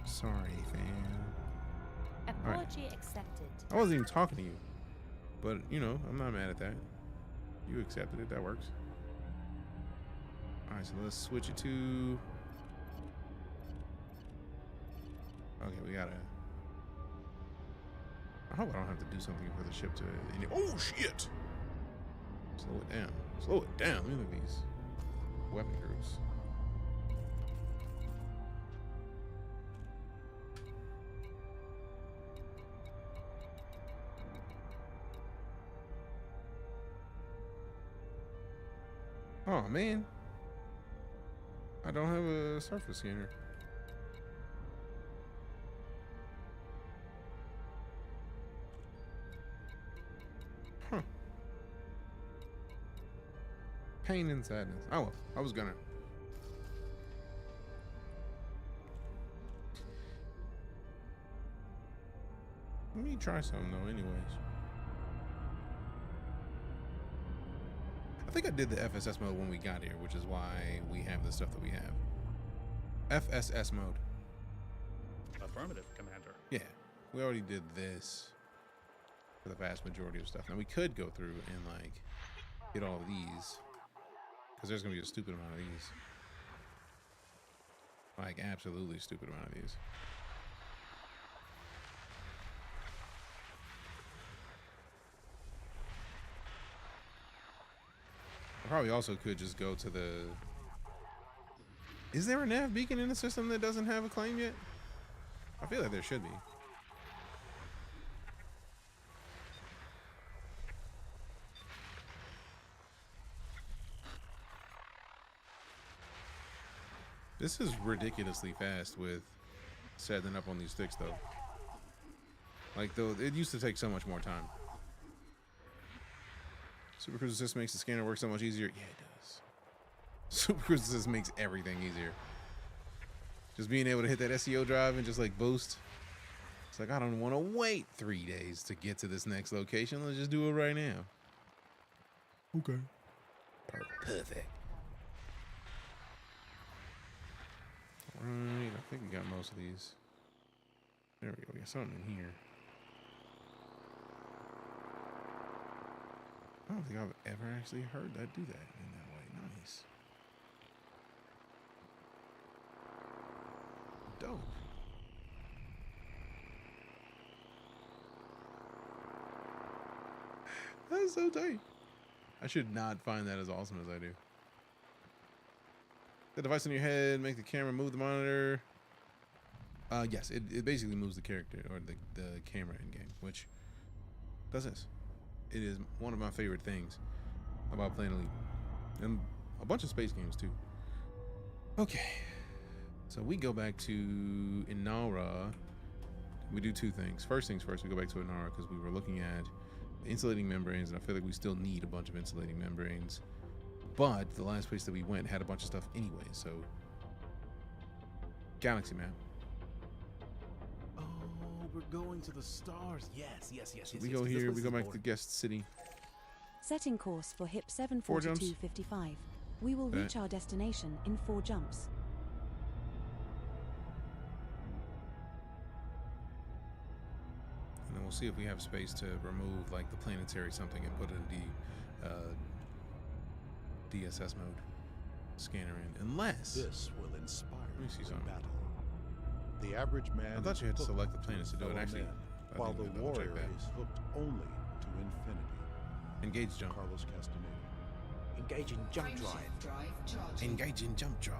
Sorry, fam. Apology accepted. I wasn't even talking to you. But, you know, I'm not mad at that. You accepted it. That works. Alright, so let's switch it to... Okay, we gotta... I hope I don't have to do something for the ship to... Oh, shit! Slow it down. Slow it down. Look at these weapon groups. Oh, man. I don't have a surface scanner. Huh. Pain and sadness. Oh, well, I was gonna. Let me try something though, anyways. I think I did the FSS mode when we got here, which is why we have the stuff that we have. FSS mode. Affirmative, Commander. Yeah, we already did this for the vast majority of stuff. Now we could go through and like get all of these, because there's gonna be a stupid amount of these. Like absolutely stupid amount of these. I probably also could just go to the... Is there a nav beacon in the system that doesn't have a claim yet? I feel like there should be. This is ridiculously fast with setting up on these sticks though. Like though, it used to take so much more time. Super Cruise Assist makes the scanner work so much easier. Yeah, it does. Super Cruise Assist makes everything easier. Just being able to hit that SEO drive and just like boost. It's like, I don't want to wait 3 days to get to this next location. Let's just do it right now. Okay. Perfect. Alright, I think we got most of these. There we go. We got something in here. I don't think I've ever actually heard that do that in that way. Nice. Dope. That's so tight. I should not find that as awesome as I do. The device on your head, make the camera move the monitor. Yes, it basically moves the character or the camera in game, which does this. It is one of my favorite things about playing Elite. And a bunch of space games too. Okay. So we go back to Inara. We do two things. First things first, we go back to Inara because we were looking at the insulating membranes, and I feel like we still need a bunch of insulating membranes. But the last place that we went had a bunch of stuff anyway, so galaxy map. Oh, we're going to the stars. Yes. We go here, we go back to the guest city. Setting course for HIP 4 jumps. 74255. We will reach our destination in 4 jumps. And then we'll see if we have space to remove like the planetary something and put in the DSS mode scanner in, unless this will inspire battle. The average man. I thought you had to select the planets to do it. Actually, while the warrior is hooked only to infinity. Engage jump. Carlos Castaneda. Engaging jump drive. Engaging jump drive.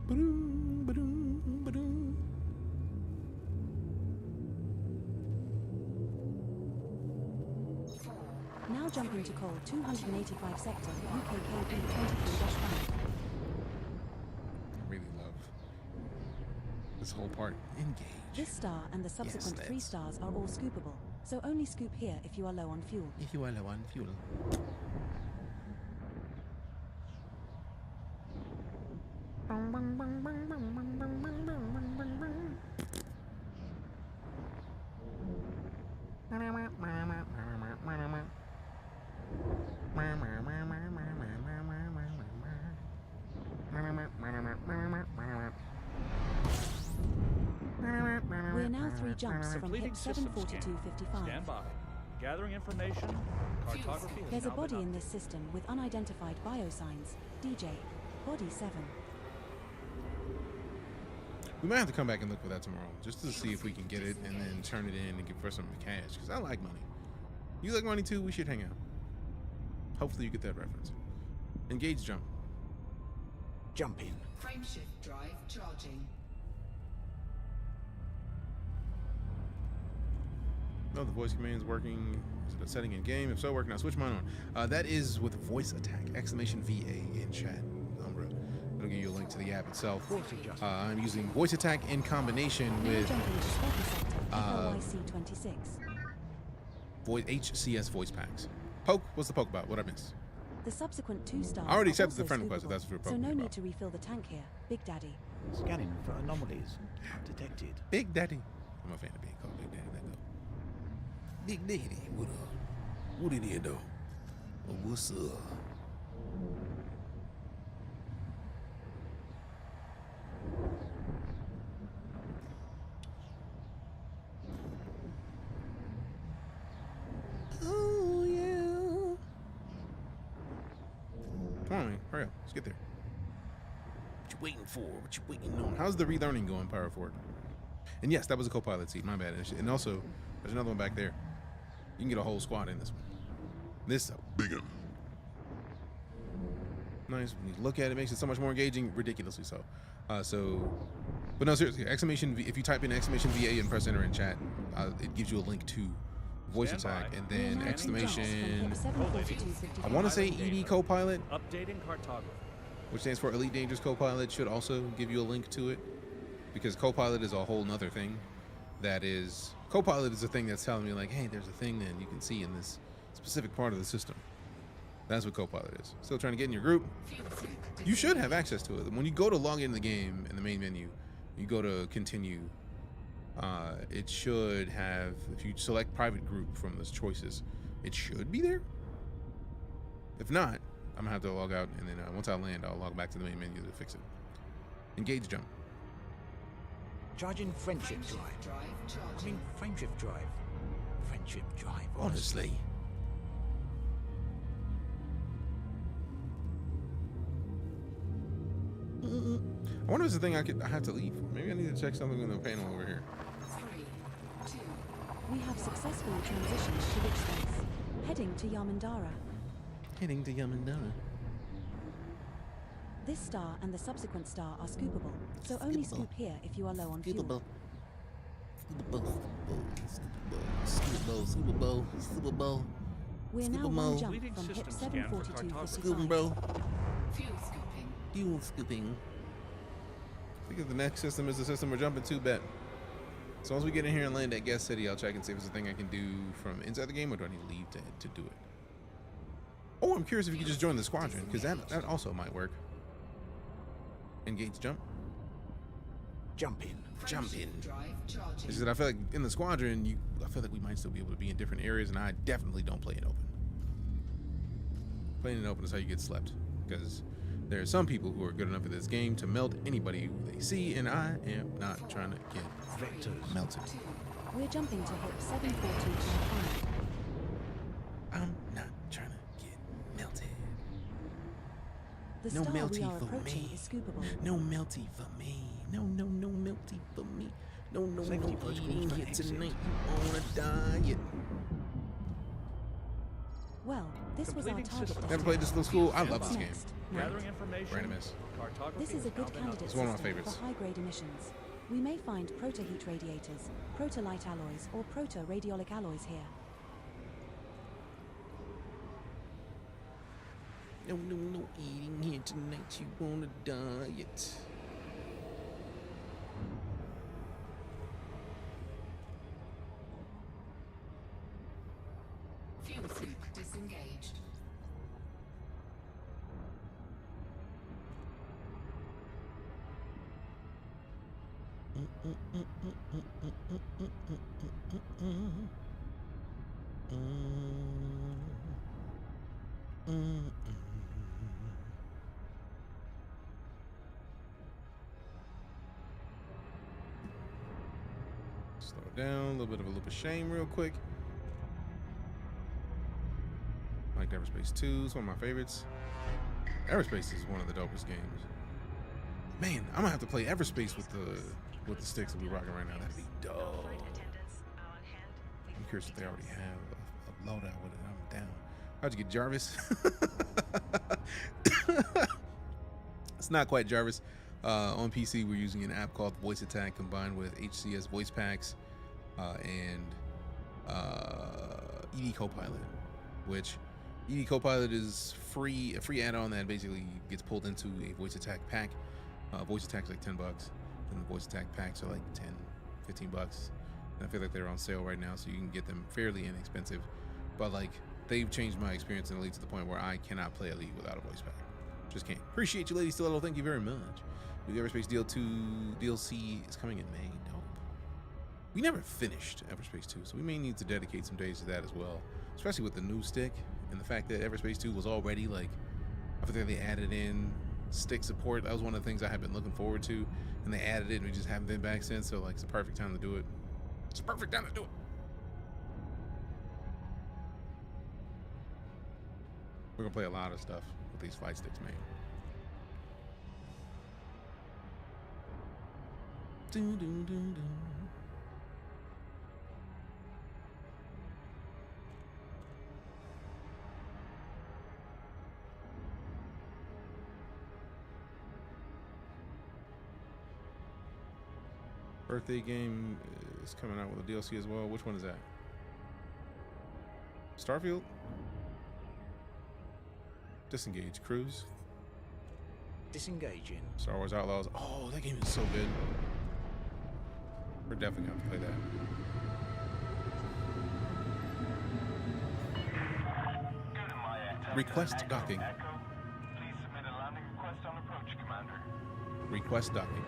Ba-doom, ba-doom, ba-doom. Now jumping to Col 285 sector, UKKB 23-5. I really love this whole part. Engage. This star and the subsequent 3 stars are all scoopable, so only scoop here if you are low on fuel. If you are low on fuel. We're now 3 jumps from Completing hip system 74255. Stand by. Gathering information. Cartography has There's a now been body in updated. this system with unidentified biosigns. Deejay. Body 7. We might have to come back and look for that tomorrow, just to see if we can get it and then turn it in and give for some cash. Because I like money. You like money too? We should hang out. Hopefully you get that reference. Engage jump. Jump in. Frameshift drive charging. No, the voice command is working. Is it a setting in game? If so, working. Now switch mine on. That is with voice attack. Exclamation VA in chat. Umbra. It'll give you a link to the app itself. I'm using voice attack in combination with FLYC26. HCS voice packs. Poke? What's the poke about? What I missed? The subsequent 2 stars I already are accepted the also friend request, if scoopable, that's what you're so talking no about. need to refill the tank here. Big Daddy. Scanning for anomalies. Detected. Big Daddy. I'm a fan of being called Big Daddy. Let go. Big Daddy. What up? What it is though? Oh, what's up? Oh yeah. Come on, man. Hurry up. Let's get there. What you waiting for? What you waiting on? How's the relearning going, Power Forward? And yes, that was a co-pilot seat. My bad. And also, there's another one back there. You can get a whole squad in this one. This is a big one. Nice. When you look at it, it makes it so much more engaging. Ridiculously so. But no, seriously. Exclamation V. If you type in exclamation VA and press enter in chat, it gives you a link to voice attack and then exclamation. I want to say ED co-pilot. Updating cartography. Which stands for Elite Dangerous Co-Pilot, should also give you a link to it, because Co-Pilot is a whole nother thing. That is, Co-Pilot is a thing that's telling me like, hey, there's a thing that you can see in this specific part of the system. That's what Co-Pilot is. Still trying to get in your group. You should have access to it. When you go to log into the game in the main menu, you go to continue. It should have, if you select private group from those choices, it should be there. If not, I'm gonna have to log out, and then once I land, I'll log back to the main menu to fix it. Engage jump. Charging friendship drive. I mean, frameshift drive. Friendship drive. Honestly. I wonder if it's a thing I have to leave. Maybe I need to check something in the panel over here. We have successfully transitioned to Rich Space, heading to Yamandara. Heading to Yamandara. This star and the subsequent star are scoopable, so only scoop here if you are low on fuel. Scoopable. We're now 1 jump from hip 74255. Scooping, bro. Fuel scooping. I think the next system is the system we're jumping to, bet. So once we get in here and land at Guest City, I'll check and see if it's a thing I can do from inside the game, or do I need to leave to do it? Oh, I'm curious if you could just join the squadron, because that also might work. Engage jump. Jump in. Jump in. Is that I feel like in the squadron, I feel like we might still be able to be in different areas, and I definitely don't play it open. Playing it open is how you get slept, because there are some people who are good enough at this game to melt anybody who they see, and I am not trying to get melted. We're jumping to hip 74255. I'm not trying to get melted. The No star melty we are for approaching me. is scoopable. No melty for me. No melty for me. No, no, Safety no protocols eating for here exit. tonight. You on a diet. Well, this was our Completing target system. Never played this little school. I love What's this game. next? Gathering information. Randomness. Cartography This is a has now good been candidate It's one of my system favorites. for high-grade emissions. We may find proto-heat radiators, proto-light alloys, or proto-radiolic alloys here. No, no, no eating here tonight. You on a diet. Fuel soup disengaged. Slow it down. A little bit of a loop of shame real quick. Like Hyperspace 2. It's one of my favorites. Hyperspace is one of the dopest games. Man, I'm gonna have to play Hyperspace with the sticks that we're rocking right now. That'd be dope. I'm curious if they already have a loadout with it. I'm down. How'd you get Jarvis? It's not quite Jarvis. On PC, we're using an app called Voice Attack combined with HCS voice packs and ED Copilot, which ED Copilot is free, a free add-on that basically gets pulled into a Voice Attack pack. Voice Attack's like $10, and the Voice Attack packs are like 10, 15 bucks. And I feel like they're on sale right now, so you can get them fairly inexpensive. But like, they've changed my experience and it leads to the point where I cannot play Elite without a voice pack. Just can't. Appreciate you, ladies. Stiletto. Thank you very much. New Hyperspace DLC is coming in May. Dope. We never finished Hyperspace 2, so we may need to dedicate some days to that as well. Especially with the new stick and the fact that Hyperspace 2 was already like, I think they added in stick support. That was one of the things I had been looking forward to, and they added it, and we just haven't been back since. So like, it's the perfect time to do it. It's the perfect time to do it. We're gonna play a lot of stuff with these flight sticks, man. Doo, doo, doo, doo. Birthday game is coming out with a DLC as well. Which one is that? Starfield? Disengage. Cruise? Disengaging. Star Wars Outlaws. Oh, that game is so good. We're definitely going to play that. Request docking. Please submit a landing request on approach, Commander. Request docking.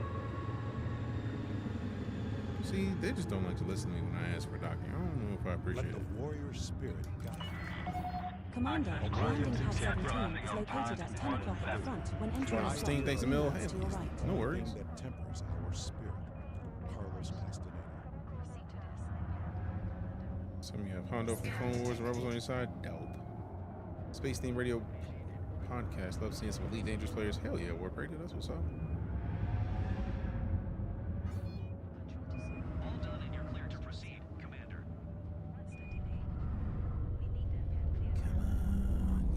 See, they just don't like to listen to me when I ask for docking. I don't know if I appreciate it. Let the warrior spirit guide you. Commander, landing pad 17 is located at 10 o'clock at the front when entering the Sting, thanks a mil. Hey, to your right. no worries. Thing that tempers our spirit. Carlos Castaneda. Some of you have Hondo from Clone Wars and Rebels on your side. Dope. Space Theme Radio podcast. Love seeing some Elite Dangerous players. Hell yeah, Warp Radio. That's what's up. All done and you're cleared to proceed, Commander.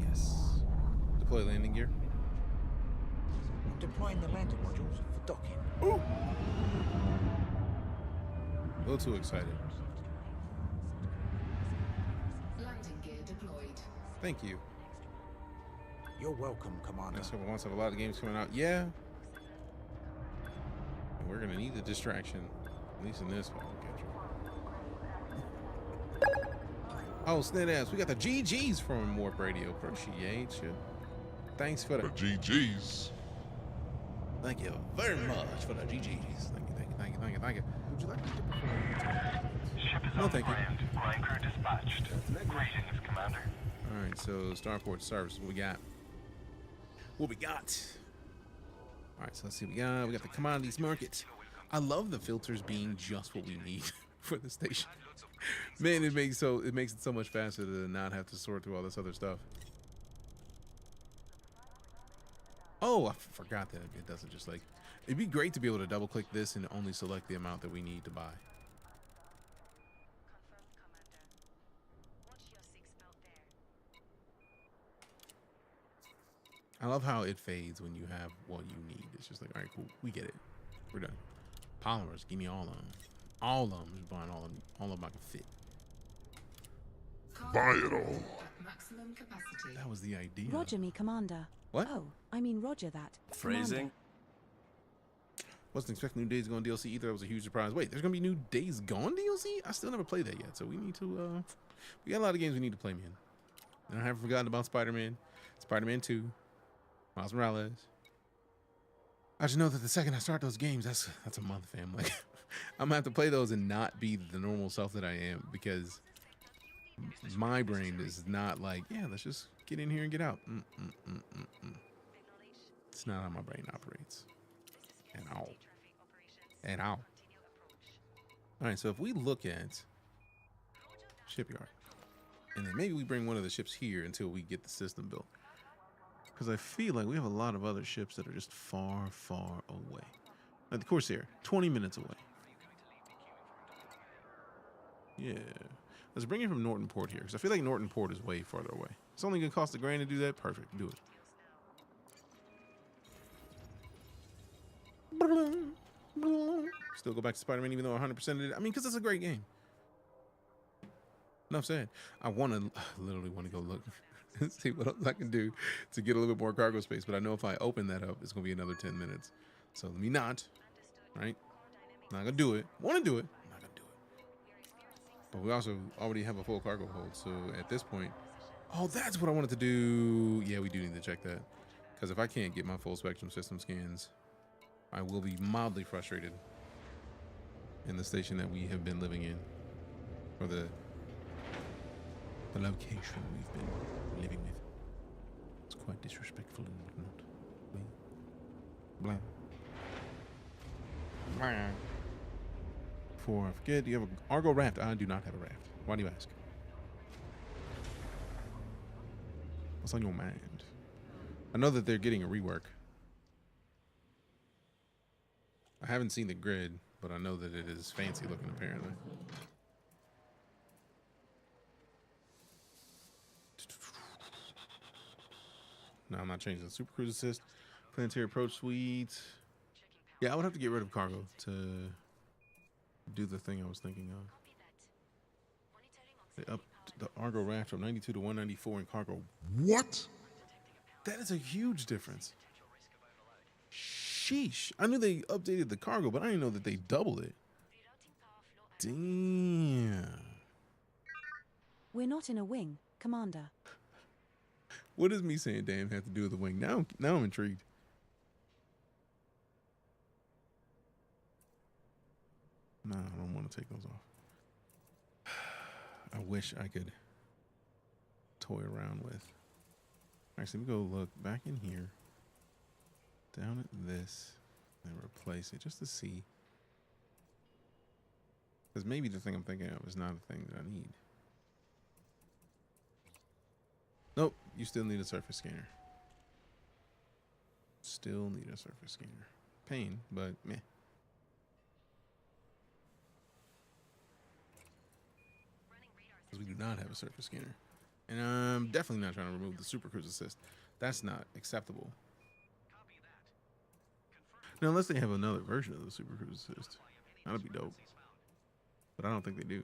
Yes. Deploy landing gear. I'm deploying the landing modules for docking. Ooh. A little too excited. Landing gear deployed. Thank you. You're welcome, Commander. Next couple months have a lot of games coming out. Yeah. And we're gonna need the distraction. At least in this fucking country. Oh, snap ass. We got the GGs from Warp Radio. Appreciate you. Thanks for the GGs. Thank you very much for the GGs. Thank you, thank you, thank you, thank you, thank you. Would you like me to perform? Ship is No, on thank you. brand. Line crew dispatched. Greetings, Commander. All right, so Starport Service, what we got? What we got? All right, so let's see what we got. We got the commodities market. I love the filters being just what we need for the station. Man, it makes it so much faster to not have to sort through all this other stuff. Oh, I forgot that it doesn't just like It'd be great to be able to double click this and only select the amount that we need to buy. I love how it fades when you have what you need. It's just like, all right, cool, we get it. We're done. Polymers, give me all of them. All of them. Just buying all of them I can fit. Buy it all. Maximum capacity. That was the idea. Roger me, Commander. What? Oh, I mean Roger that. Phrasing? Wasn't expecting new Days Gone DLC either. That was a huge surprise. Wait, there's gonna be new Days Gone DLC? I still never played that yet, so we need to we got a lot of games we need to play, man. And I haven't forgotten about Spider-Man, Spider-Man 2, Miles Morales. I just know that the second I start those games, that's a month, fam. Like, I'm gonna have to play those and not be the normal self that I am, because my brain is not like, yeah, let's just get in here and get out. It's not how my brain operates at all. At all. All right, so if we look at shipyard, and then maybe we bring one of the ships here until we get the system built, because I feel like we have a lot of other ships that are just far, far away. Like the Corsair, 20 minutes away. Yeah. Let's bring it from Norton Port here, because I feel like Norton Port is way farther away. It's only going to cost $1,000 to do that. Perfect. Do it. Still go back to Spider-Man, even though 100% of it. I mean, because it's a great game. Enough said. I literally want to go look and see what else I can do to get a little bit more cargo space. But I know if I open that up, it's going to be another 10 minutes. So let me not. Right? Not going to do it. Want to do it. Not going to do it. But we also already have a full cargo hold. So at this point, oh, that's what I wanted to do. Yeah, we do need to check that. Because if I can't get my full spectrum system scans, I will be mildly frustrated in the station that we have been living in, or the location we've been living with. It's quite disrespectful and whatnot. Blah. Blah. Before I forget, do you have an Argo raft? I do not have a raft. Why do you ask? What's on your mind? I know that they're getting a rework. I haven't seen the grid, but I know that it is fancy looking, apparently. No, I'm not changing the Super Cruise Assist. Planetary Approach Suite. Yeah, I would have to get rid of cargo to do the thing I was thinking of. They upped the Argo raft from 92 to 194 in cargo. What? That is a huge difference. Sheesh. I knew they updated the cargo, but I didn't know that they doubled it. Damn. We're not in a wing, Commander. What does me saying damn have to do with the wing? Now I'm intrigued. No, I don't want to take those off. I wish I could toy around with. All right, so let me go look back in here. Down at this and replace it just to see. Because maybe the thing I'm thinking of is not a thing that I need. Nope, you still need a surface scanner. Still need a surface scanner. Pain, but meh. Because we do not have a surface scanner. And I'm definitely not trying to remove the Super Cruise Assist. That's not acceptable. Now, unless they have another version of the Super Cruise Assist. That'd be dope. But I don't think they do.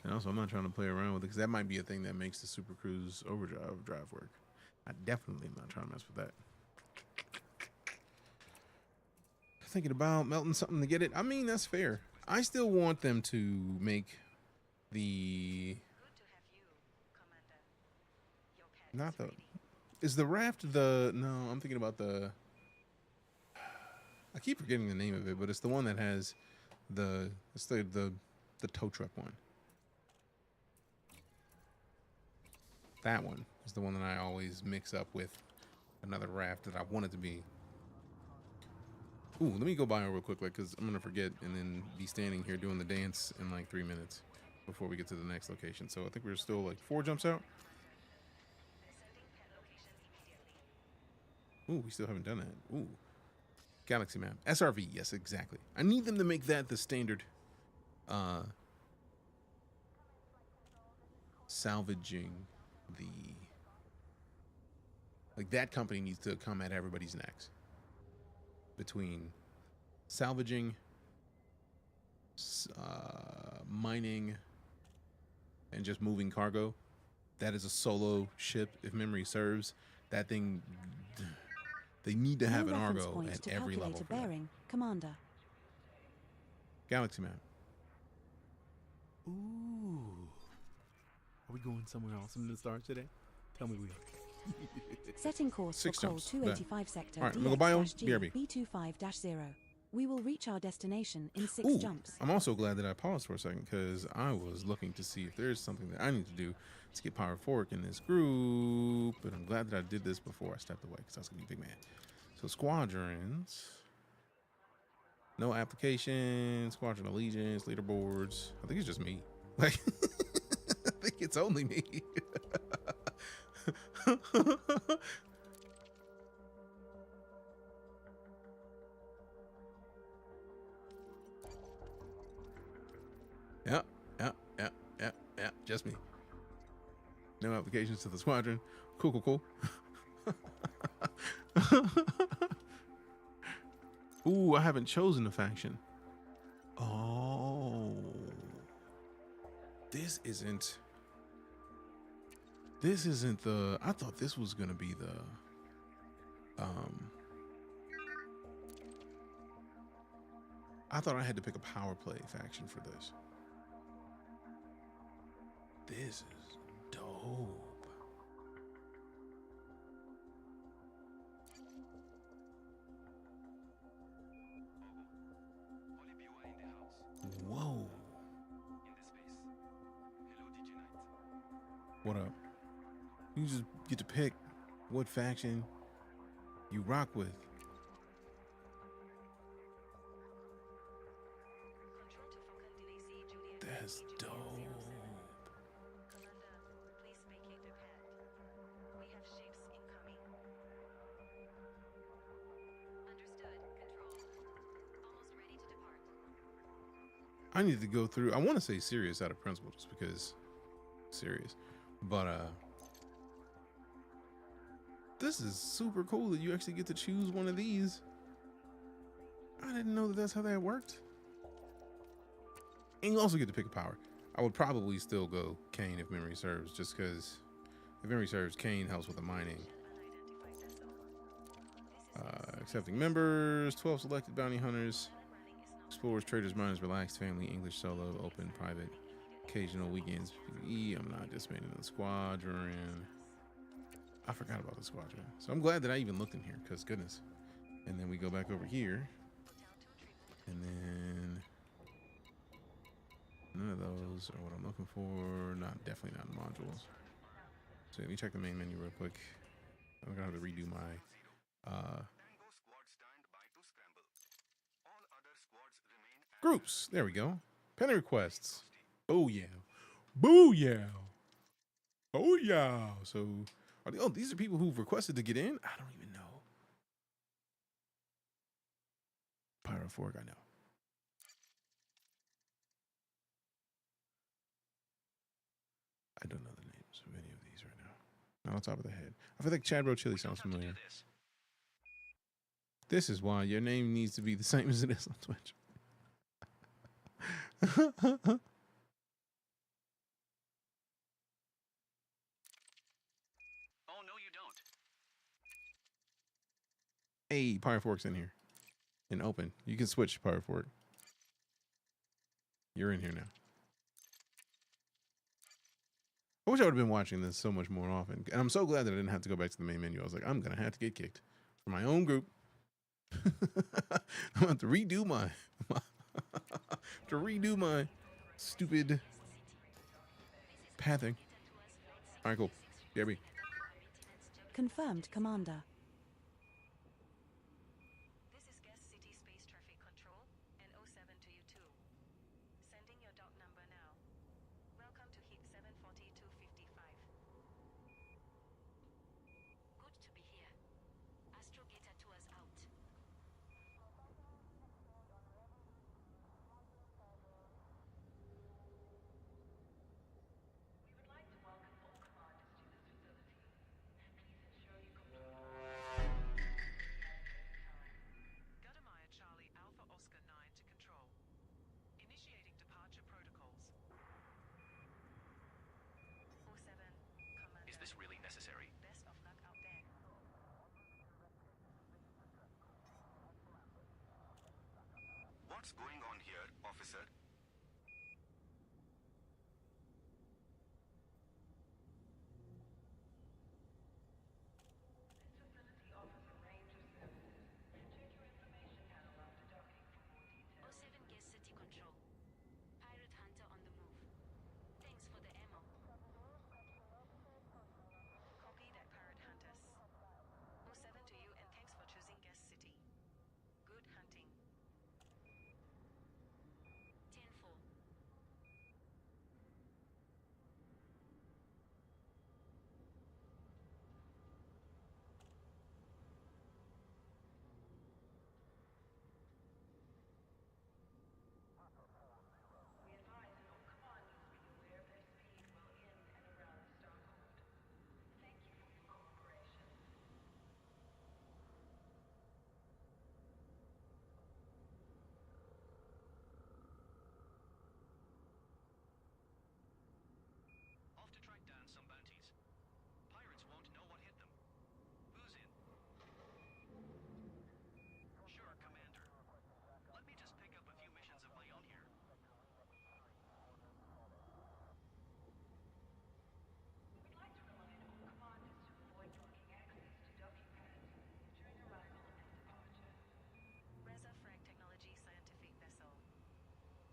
And also, I'm not trying to play around with it, because that might be a thing that makes the Super Cruise Overdrive drive work. I definitely am not trying to mess with that. Thinking about melting something to get it. I mean, that's fair. I still want them to make the... Not the... Is the raft the... No, I'm thinking about the... I keep forgetting the name of it, but it's the one that has the... It's the tow truck one. That one is the one that I always mix up with another raft that I want it to be. Ooh, let me go by real quick, because I'm gonna forget and then be standing here doing the dance in like 3 minutes before we get to the next location. So I think we're still like 4 jumps out. Ooh, we still haven't done that. Ooh. Galaxy map. SRV, yes, exactly. I need them to make that the standard salvaging the... Like, that company needs to come at everybody's necks. Between salvaging, mining, and just moving cargo. That is a solo ship, if memory serves. That thing... They need to have an Argo at every level. Bearing, Commander. Galaxy map. Ooh. Are we going somewhere else in the stars today? Tell me we are. Setting course 6 for Col jumps. 285 sector All right, local biome, BRB. B25-0. We will reach our destination in 6 Ooh, jumps. I'm also glad that I paused for a second because I was looking to see if there's something that I need to do to get power forward in this group. But I'm glad that I did this before I stepped away because I was going to be a big man. So squadrons. No application, squadron allegiance, leaderboards. I think it's just me. Like, I think it's only me. Yeah, just me. No applications to the squadron. Cool. Ooh, I haven't chosen a faction. Oh. This isn't the... I thought this was going to be the... I thought I had to pick a power play faction for this. This is dope. Whoa. What up? You just get to pick what faction you rock with. That's dope. I need to go through. I want to say serious out of principle, just because serious, but this is super cool that you actually get to choose one of these. I didn't know that that's how that worked. And you also get to pick a power. I would probably still go Kane if memory serves, just because if memory serves, Kane helps with the mining. Accepting members, 12 selected bounty hunters. Explorers, traders, miners, relaxed, family, English, solo, open, private, occasional weekends, PvE. I'm not disbanding the squadron. I forgot about the squadron. So I'm glad that I even looked in here, because goodness. And then we go back over here. And then none of those are what I'm looking for. Definitely not modules. So let me check the main menu real quick. I'm gonna have to redo my groups. There we go. Penny requests. Oh yeah. Booyah. Oh yeah. So are they, these are people who've requested to get in? I don't even know. Pyrophoric, I know. I don't know the names of any of these right now. Not on top of the head. I feel like Chadbro Chili sounds familiar. This is why your name needs to be the same as it is on Twitch. Oh, no, you don't. Hey, Pyrofork's in here. And open. You can switch, Pyrofork. You're in here now. I wish I would have been watching this so much more often. And I'm so glad that I didn't have to go back to the main menu. I was like, I'm going to have to get kicked for my own group. I'm going to have to redo my stupid pathing. All right, cool. BRB. Confirmed, Commander. This is Guest City Space Traffic Control and 07 to you too. Sending your dock number now. Welcome to heat 74255. Good to be here. Astrogator tours out. What's going on here, officer? O7 Guest City Control. Pirate Hunter on the move. Thanks for the ammo. Copy that, Pirate Hunters. O7 to you, and thanks for choosing Guest City. Good hunting. 10-4. We advise that all command units be aware of their speed while in and around the Starhold. Thank you for your cooperation. Off to track down some bounties. Pirates won't know what hit them. Who's in? Sure, Commander. Let me just pick up a few missions of my own here. We would like to remind all commanders to avoid blocking access to docking pads during arrival and departure. Reza Frag Technology Scientific Vessel.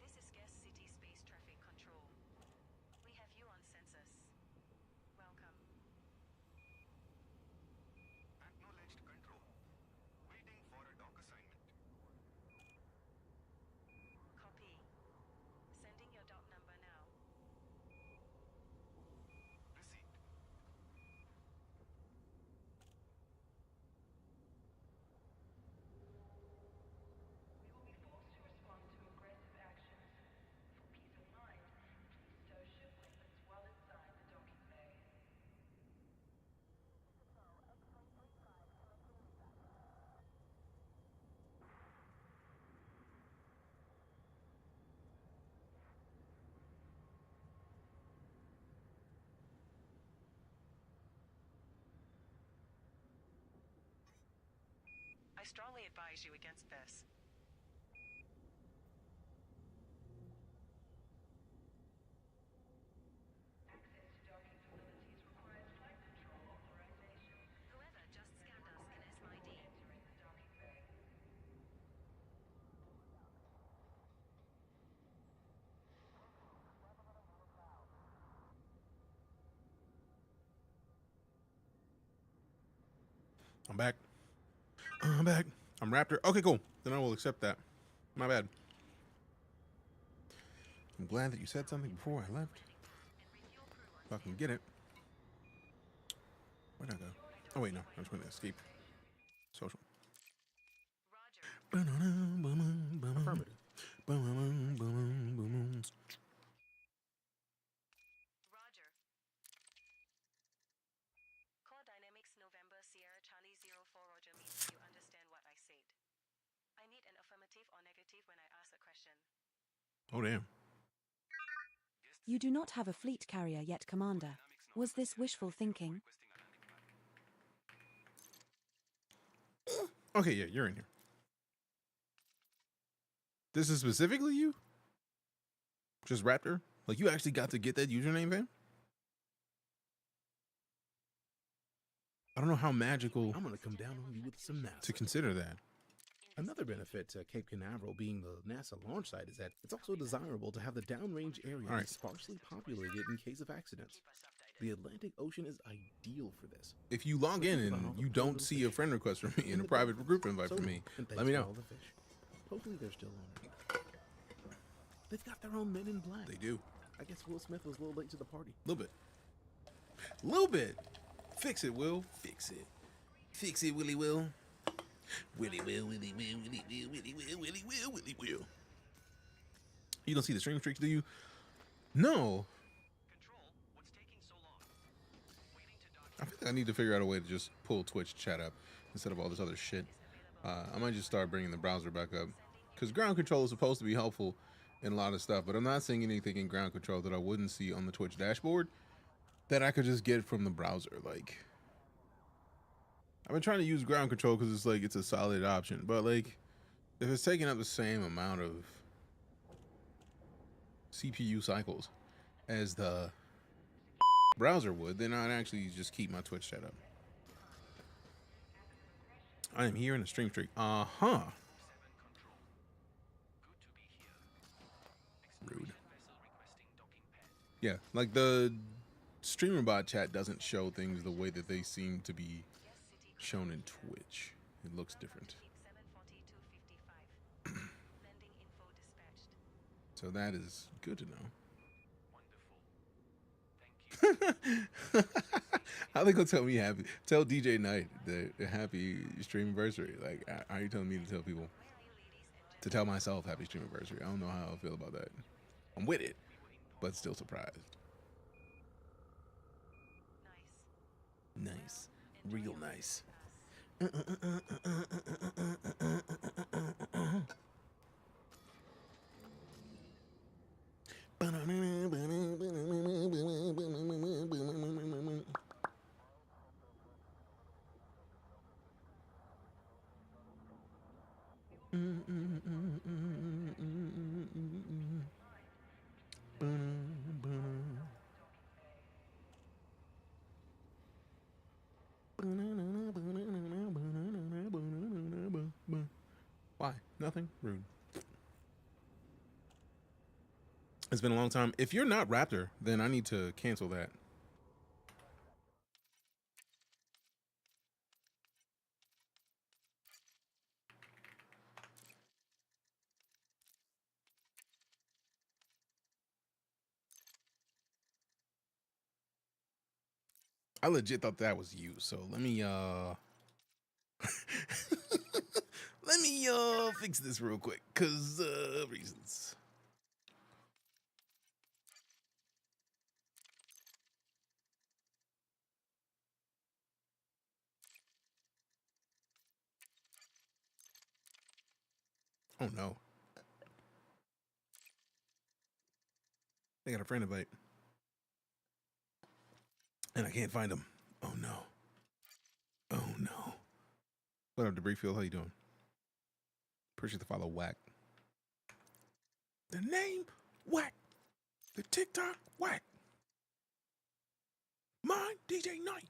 This is Guest City Space Traffic Control. We have you on census. Welcome. Acknowledged control. Waiting for a dock assignment. Copy. Sending your dock number now. Received. We will be forced to respond to aggressive actions. For peace of mind, please stow ship weapons while inside the docking bay. I strongly advise you against this. Access to docking facilities requires flight control authorization. Whoever just scanned us can SMID. Entering the docking bay. I'm back. I'm back. I'm Raptor. Okay, cool. Then I will accept that. My bad. I'm glad that you said something before I left. If I can get it. Where'd I go? Oh, wait, no. I'm just going to escape. Social. Affirmative. Roger. Core Dynamics November Sierra Charlie 04 Roger means you understand what I said. I need an affirmative or negative when I ask a question. Oh, damn. You do not have a fleet carrier yet, Commander. Was this wishful thinking? Okay, yeah, you're in here. This is specifically you? Just Raptor? Like, you actually got to get that username, fam? I don't know how magical I'm going to come down on you with some NASA. to consider that. Another benefit to Cape Canaveral being the NASA launch site is that it's also desirable to have the downrange area be sparsely populated in case of accidents. The Atlantic Ocean is ideal for this. If you log in and you don't see a friend request from me and a private group invite from me, let me know. Hopefully they're still on it. They've got their own Men in Black. They do. I guess Will Smith was a little late to the party. A little bit. A little bit. Fix it, Will. Fix it. Fix it, Willie Will. Willie Will, Willie Will, Willie Will, Willie Will, Willie Will, Willie Will. You don't see the stream streaks, do you? No. I feel like I need to figure out a way to just pull Twitch chat up instead of all this other shit. I might just start bringing the browser back up. Because ground control is supposed to be helpful in a lot of stuff, but I'm not seeing anything in ground control that I wouldn't see on the Twitch dashboard that I could just get from the browser. Like, I've been trying to use ground control because it's like it's a solid option, but like If it's taking up the same amount of CPU cycles as the browser would, then I'd actually just keep my Twitch set up. I am here in a stream streak. Uh-huh. Rude. Yeah, like the streamer bot chat doesn't show things the way that they seem to be shown in Twitch. It looks different. So that is good to know. How they gonna tell me happy? Tell DJ Knight the happy stream anniversary. Like, are you telling me to tell people? To tell myself happy stream anniversary. I don't know how I feel about that. I'm with it, but still surprised. Nice. Real nice. Why? Nothing. Rude. It's been a long time. If you're not Raptor, then I need to cancel that. I legit thought that was you. So let me let me fix this real quick, cause reasons. Oh no. They got a friend invite. And I can't find him. Oh no. Oh no. What up, Debris Field? How you doing? Appreciate the follow, Whack. The name, Whack. The TikTok, Whack. Mine, DJ Knight.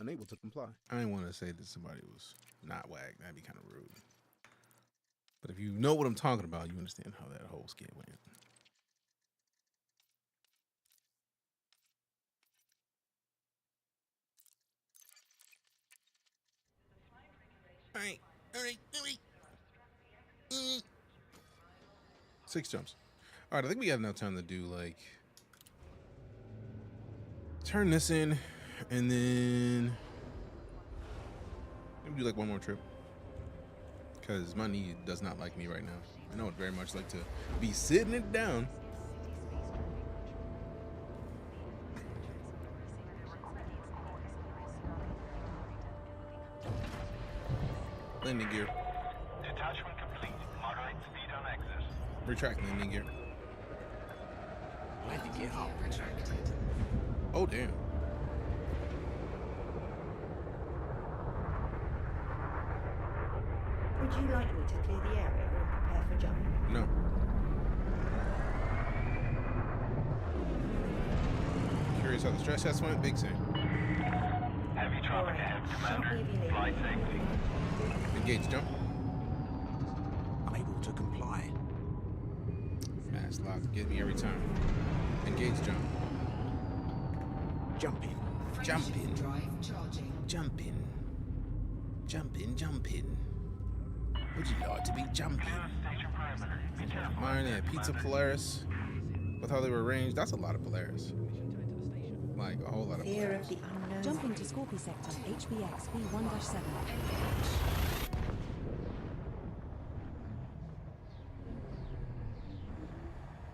Unable to comply. I didn't want to say that somebody was not Whack. That'd be kind of rude. But if you know what I'm talking about, you understand how that whole skit went. All right. 6 jumps. All right, I think we got enough time to do, like, turn this in, and then maybe do, like, one more trip. Because my knee does not like me right now. I know it very much like to be sitting it down. Landing gear. Detachment complete. Moderate speed on exit. Retract landing gear. Landing gear up. Oh, damn. Would you like me to clear the area and prepare for jump? No. Curious how the stress test went? Big thing. Heavy traffic ahead, Commander. Fly safely. Engage jump. Unable to comply. Fast lock. Get me every time. Engage jump. Jump in. Jump in. Drive charging. Jump in. Jump in, jump in. Would you like to be jumping? Mine and Pizza Polaris. With how they were arranged, that's a lot of Polaris. Like a whole lot of Fear Polaris. of the unknown. Jumping to Scorpio sector, HBX B1-7.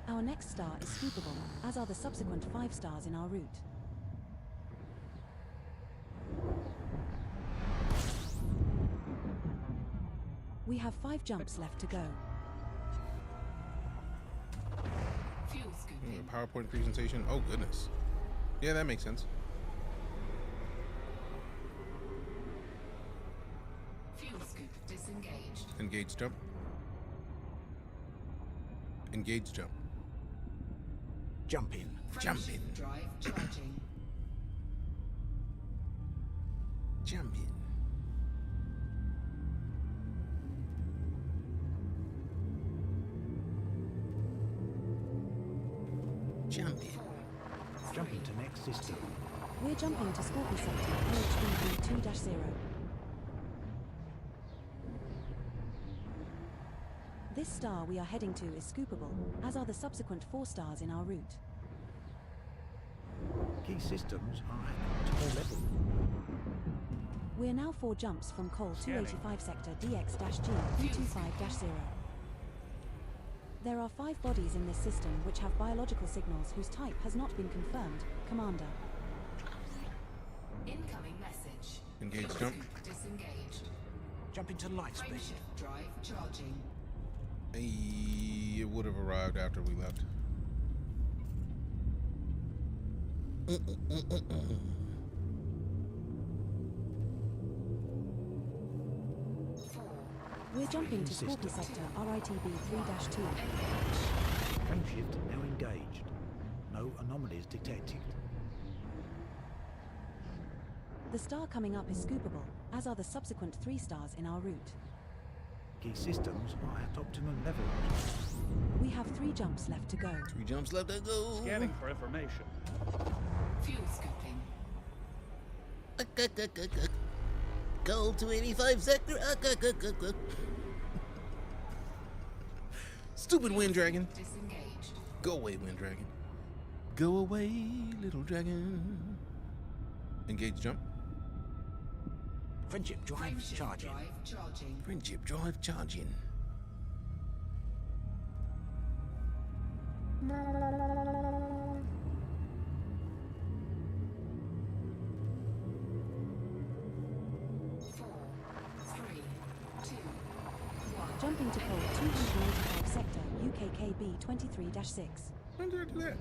Our next star is scoopable, as are the subsequent 5 stars in our route. We have 5 jumps left to go. PowerPoint presentation. Oh goodness. Yeah, that makes sense. Fuel scoop disengaged. Engage jump. Engage jump. Jump in. Jump in. Drive charging. Jump in. Jump in. Jump into next system. We're jumping to Scorpio Sector LHBB 2-0. This star we are heading to is scoopable, as are the subsequent 4 stars in our route. Key systems are at optimal level. We're now 4 jumps from Col 285 Sector DX-G B25-0. There are 5 bodies in this system which have biological signals whose type has not been confirmed, Commander. Incoming message. Engage Fuel jump. scoop disengaged. Jump into light speed. Frameshift drive charging. It would have arrived after we left. We're jumping to Scorpio Sector RITB 3-2. Frameshift now engaged. No anomalies detected. The star coming up is scoopable, as are the subsequent 3 stars in our route. Key systems are at optimum levels. We have 3 jumps left to go. 3 jumps left to go. Scanning for information. Fuel scooping. Call 285 sector. Stupid wind dragon. Disengaged. Go away, wind dragon. Go away, little dragon. Engage jump. Friendship drive Frameshift charging. drive charging. Friendship drive charging. Jumping to Col 285 Sector UKKB 23-6. When did I do that?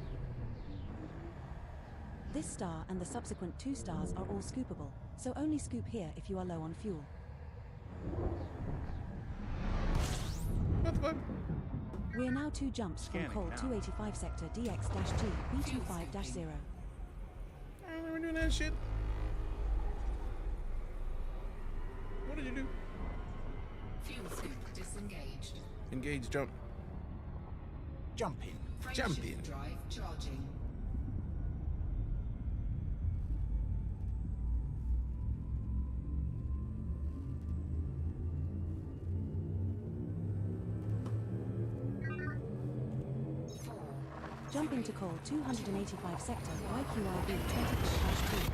This star and the subsequent 2 stars are all scoopable, so only scoop here if you are low on fuel. What the fuck? We are now 2 jumps from Scanning Col now. 285 Sector DX-G B25-0. I don't remember doing that shit. What did you do? Fuel scoop disengaged. Engage jump. Jump in. Jump Frameshift in. drive charging. Jumping to Col 285 Sector YQIB 24-2.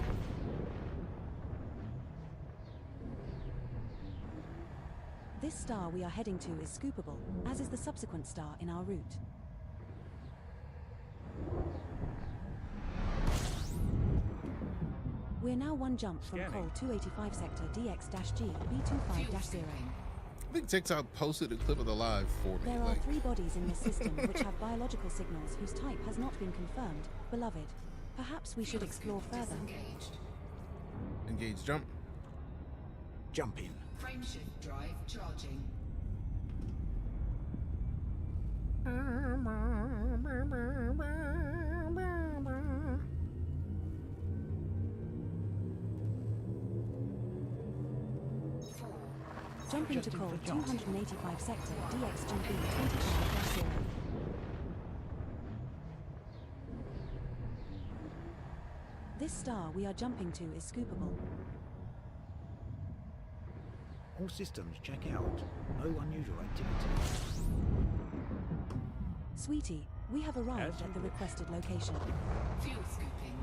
This star we are heading to is scoopable, as is the subsequent star in our route. We're now 1 jump from Scanning. Col 285 Sector DX-G B25-0. I think TikTok posted a clip of the live for me. There are Like, 3 bodies in this system which have biological signals whose type has not been confirmed, beloved. Perhaps we should explore further. Disengaged. engage jump. Jump in. Frameshift drive charging. Jumping to Col 285 Sector DXGB 25-0. This star we are jumping to is scoopable. All systems check out. No unusual activity. Sweetie, we have arrived at the requested location. Fuel scooping.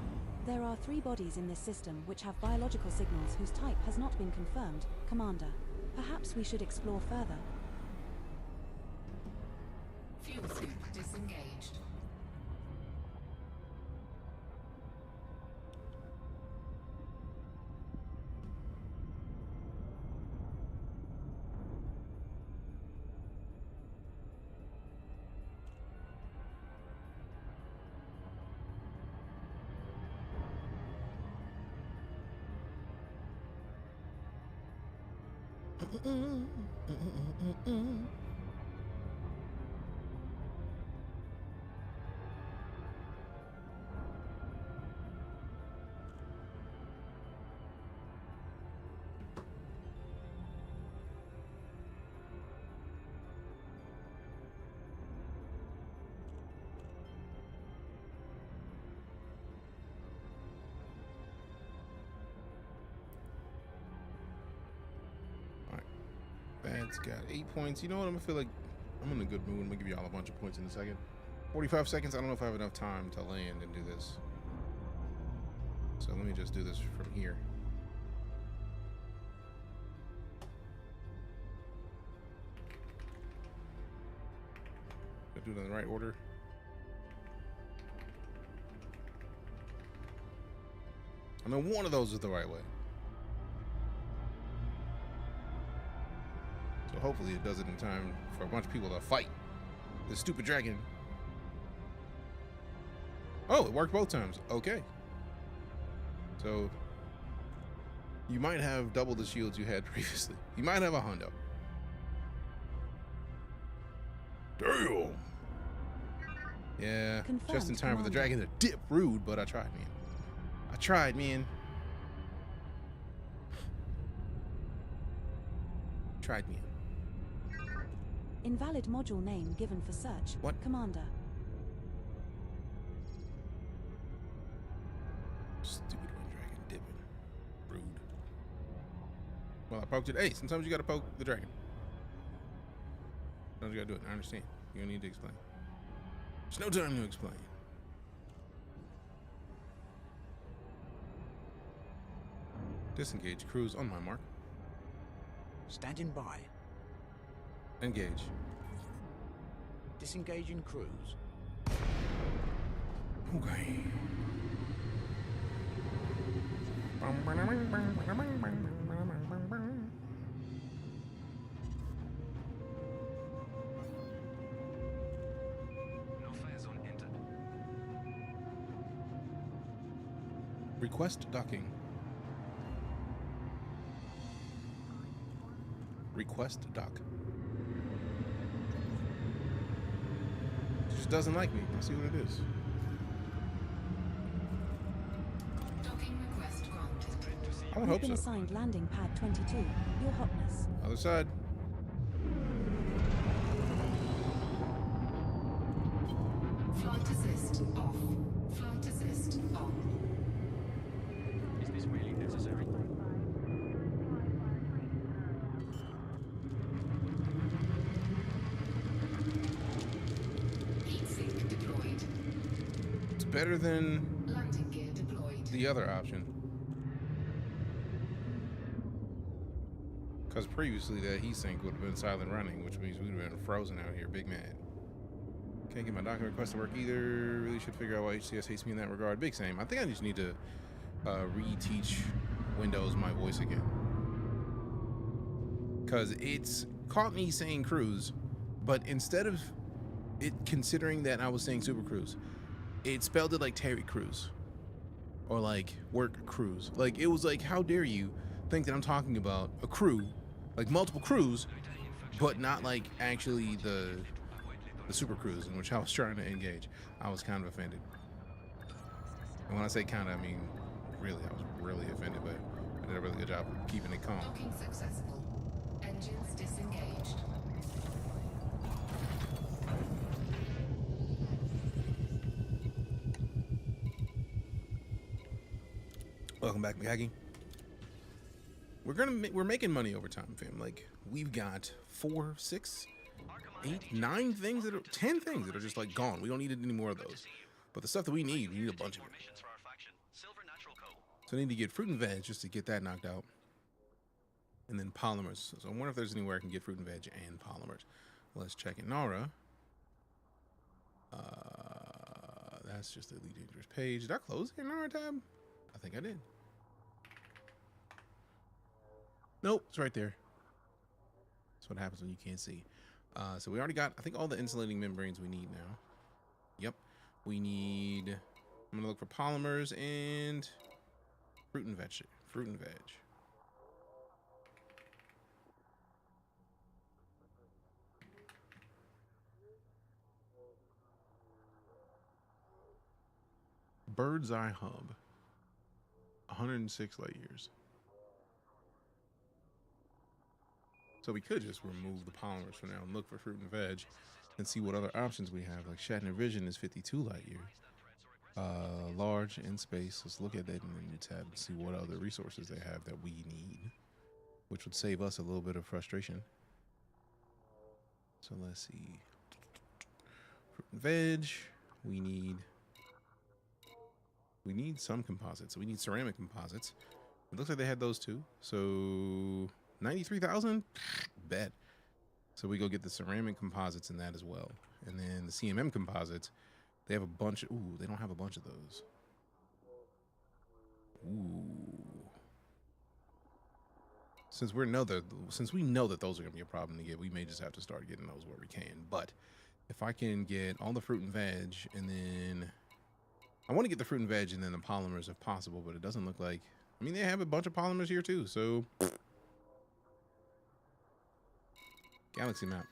There are 3 bodies in this system which have biological signals whose type has not been confirmed, Commander. Perhaps we should explore further. Fuel scoop disengaged. Bad's got 8 points. You know what? I'm gonna feel like I'm in a good mood. I'm gonna give y'all a bunch of points in a second. 45 seconds. I don't know if I have enough time to land and do this. So let me just do this from here. Do it in the right order. I mean, one of those is the right way. So hopefully it does it in time for a bunch of people to fight this stupid dragon. Oh, it worked both times. Okay. So you might have double the shields you had previously. You might have a hundo. Damn. Yeah, Confirmed, just in time for the Commander. dragon to dip. Rude, but I tried, man. I tried, man. Tried, man. Invalid module name given for search. What? Commander. Stupid wind dragon dipping. Rude. Well, I poked it. Hey, sometimes you gotta poke the dragon. Sometimes you gotta do it. I understand. You don't need to explain. There's no time to explain. Disengage. Cruise on my mark. Standing by. Engage. Disengaging cruise. Okay. No fire zone entered. Request docking. Request dock. She just doesn't like me. Let's see what it is. Docking request granted. I would You've hope been so. assigned landing pad 22. Your hotness. Other side. Flight assist off. Flight assist on. Is this really necessary? Heat sink deployed. It's better than Landing gear deployed. the other option. Because previously that heat sink would have been silent running, which means we would have been frozen out here, big mad. Can't get my document request to work either. Really should figure out why HCS hates me in that regard. Big same. I think I just need to reteach Windows my voice again. Because it's caught me saying cruise, but instead of it considering that I was saying super cruise, it spelled it like Terry Crews. Or like work cruise. Like, it was like, how dare you think that I'm talking about a crew, like multiple crews, but not like actually the super cruise in which I was trying to engage. I was kind of offended. And when I say kind of, I mean really, I was really offended, but I did a really good job of keeping it calm. Docking successful. Engines disengaged. Welcome back, Miyagi. We're making money over time, fam. Like, we've got 4, 6, 8, 9 things that are 10 things that are just like gone. We don't need any more of those. But the stuff that we need a bunch of it. So I need to get fruit and veg just to get that knocked out. And then polymers. So I wonder if there's anywhere I can get fruit and veg and polymers. Let's check it. Nara. That's just the Elite Dangerous page. Did I close the Nara tab? I think I did. Nope, it's right there. That's what happens when you can't see. So we already got, I think, all the insulating membranes we need now. Yep. We need, I'm gonna look for polymers and fruit and veg. Fruit and veg. bird's eye hub. 106 light years. So we could just remove the polymers for now and look for fruit and veg and see what other options we have. Like Shatner Vision is 52 light years. Large in space. Let's look at that in the new tab and see what other resources they have that we need, which would save us a little bit of frustration. So let's see. Fruit and veg. We need some composites. So we need ceramic composites. It looks like they had those too. So 93,000? Bet. So we go get the ceramic composites in that as well. And then the CMM composites, they have a bunch of, ooh, they don't have a bunch of those. Ooh. Since we know that those are going to be a problem to get, we may just have to start getting those where we can. But if I can get all the fruit and veg, and then I want to get the fruit and veg and then the polymers if possible, but it doesn't look like, I mean, they have a bunch of polymers here too. So galaxy map.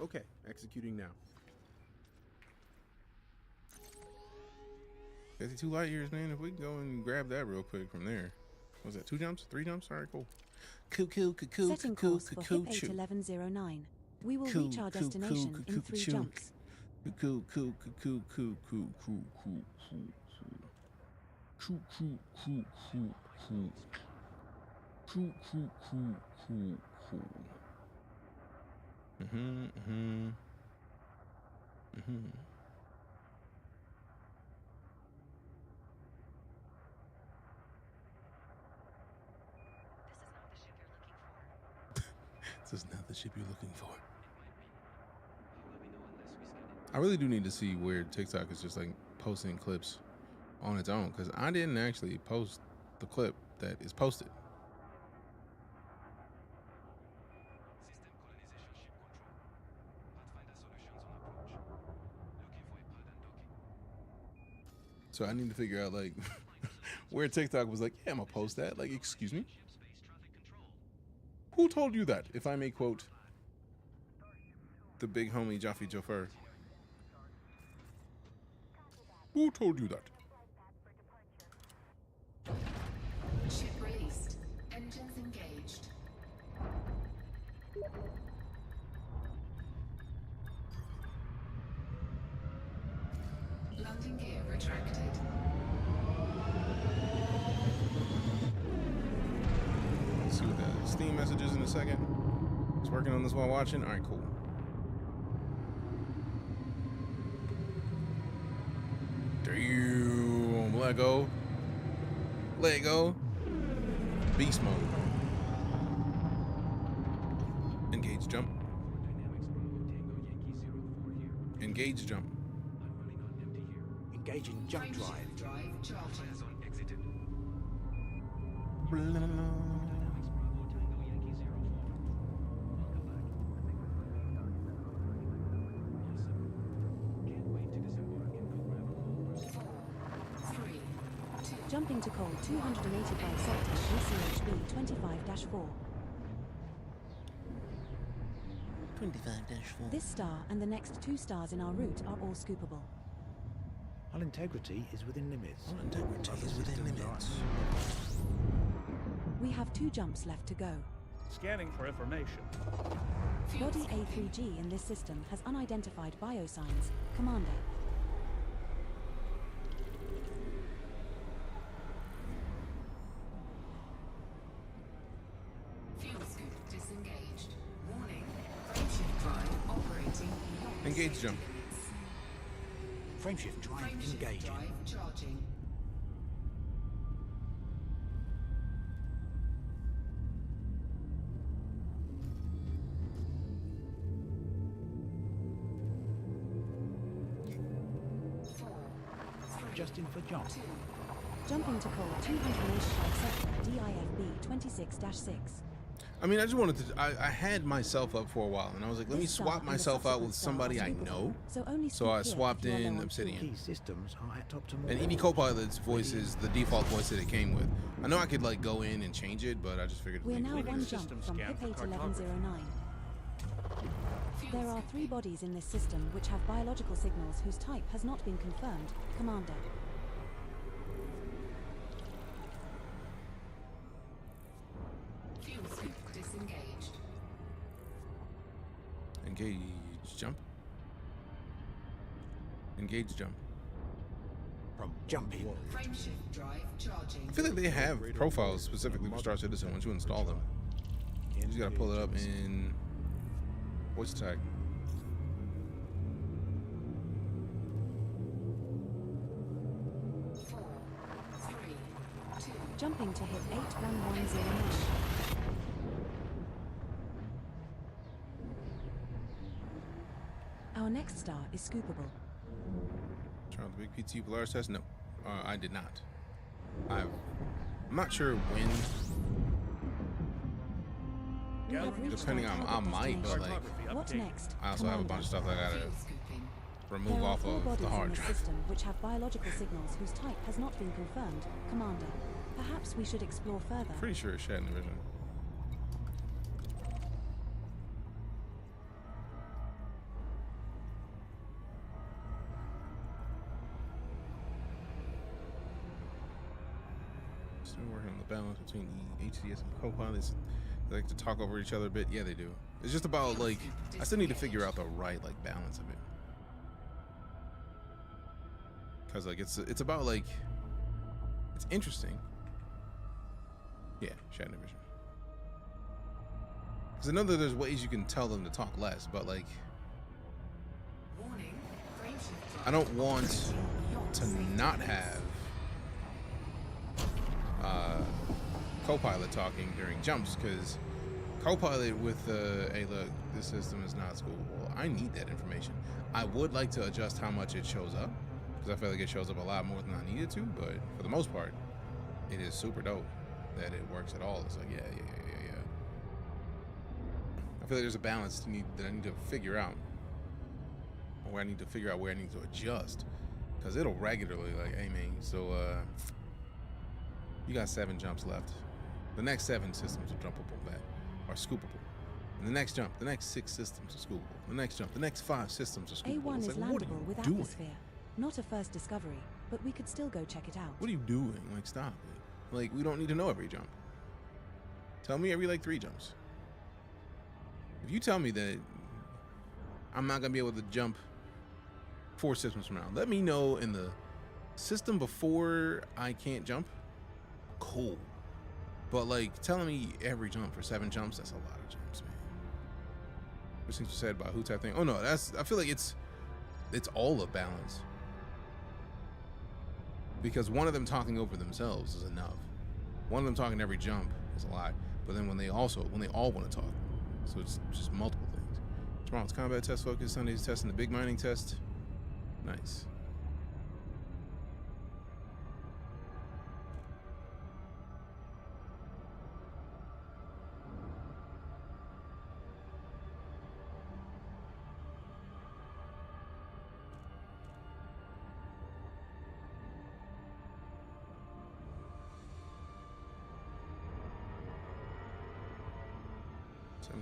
Okay, executing now. 52 light years, man. If we can go and grab that real quick from there. Was that 2 jumps? 3 jumps? All right, cool. Setting course for HIP 81109. We will reach our destination in 3 jumps. This is not the ship you're looking for. I really do need to see where TikTok is just like posting clips on its own, because I didn't actually post the clip that is posted. So I need to figure out like where TikTok was like, yeah, I'm gonna post that. Like, excuse me? Who told you that? If I may quote the big homie Jaffe Joffer. Who told you that? Ship released. Engines engaged. Landing gear retracted. See what the Steam message is in a second. Just working on this while watching. All right, cool. Damn, Lego. Beast mode. Engage jump. Engage jump. Engaging jump drive. Jumping to coal 285 sector ECHB 25-4. 25-4. This star and the next 2 stars in our route are all scoopable. Hull integrity is within limits. Hull integrity is within limits. We have 2 jumps left to go. Scanning for information. Body A3G in this system has unidentified biosigns. Commander. Fuel scoop disengaged. Warning. Frameshift drive operating beyond Engage jump. Frameshift drive engaged. Drive charging. Just in for jump. Jumping to coal 285 sector DIFB 26-6. I mean, I just wanted to. I had myself up for a while, and I was like, let me swap myself out with somebody I know. So I swapped in Obsidian. Systems are at optimal. And EV Copilot's voice is the default voice that it came with. I know I could like go in and change it, but I just figured. We're now 1 jump from HIP 81109. There are 3 bodies in this system which have biological signals whose type has not been confirmed, Commander. Fuel scoop disengaged. Engage jump. Engage jump. From jumping. Frameshift drive charging. I feel like they have profiles specifically for Star Citizen once you install them. You just gotta pull it up in voice tag. Jumping to hit 8110 mesh. Our next star is scoopable. Try out the big PT Polaris test? No, I did not. I'm not sure when. Depending on, I might, but like, What next? I also have a bunch of stuff that I gotta remove off of the hard drive. System which have biological signals whose type has not been confirmed, Commander. Perhaps we should explore further. Pretty sure it's Shatner Vision. Still working on the balance between the HCS and co-pilots. They like to talk over each other a bit. Yeah, they do. It's just about like, I still need to figure out the right like balance of it. Cause like it's about like, it's interesting. Yeah, Shatner Vision. Because I know that there's ways you can tell them to talk less, but like, I don't want to not have co-pilot talking during jumps, because co-pilot with hey look, this system is not schoolable. I need that information. I would like to adjust how much it shows up, because I feel like it shows up a lot more than I needed to, but for the most part, it is super dope that it works at all. It's like, yeah. I feel like there's a balance that I need to figure out, or where I need to figure out where I need to adjust, because it'll regularly like, hey man, so you got 7 jumps left. The next 7 systems are jumpable back, are scoopable. And the next jump, the next 6 systems are scoopable. The next jump, the next 5 systems are scoopable. A1 it's is like, what are landable you with doing? atmosphere. Not a first discovery, but we could still go check it out. What are you doing? Like, stop it. Like, we don't need to know every jump. Tell me every like 3 jumps. If you tell me that I'm not gonna be able to jump 4 systems from now, let me know in the system before I can't jump. Cool. But like telling me every jump for 7 jumps, that's a lot of jumps, man. Which things you said about who type thing? Oh no, I feel like it's all a balance. Because one of them talking over themselves is enough. One of them talking every jump is a lot. But then when they all want to talk, so it's just multiple things. Tomorrow's combat test focus, Sunday's testing the big mining test. Nice.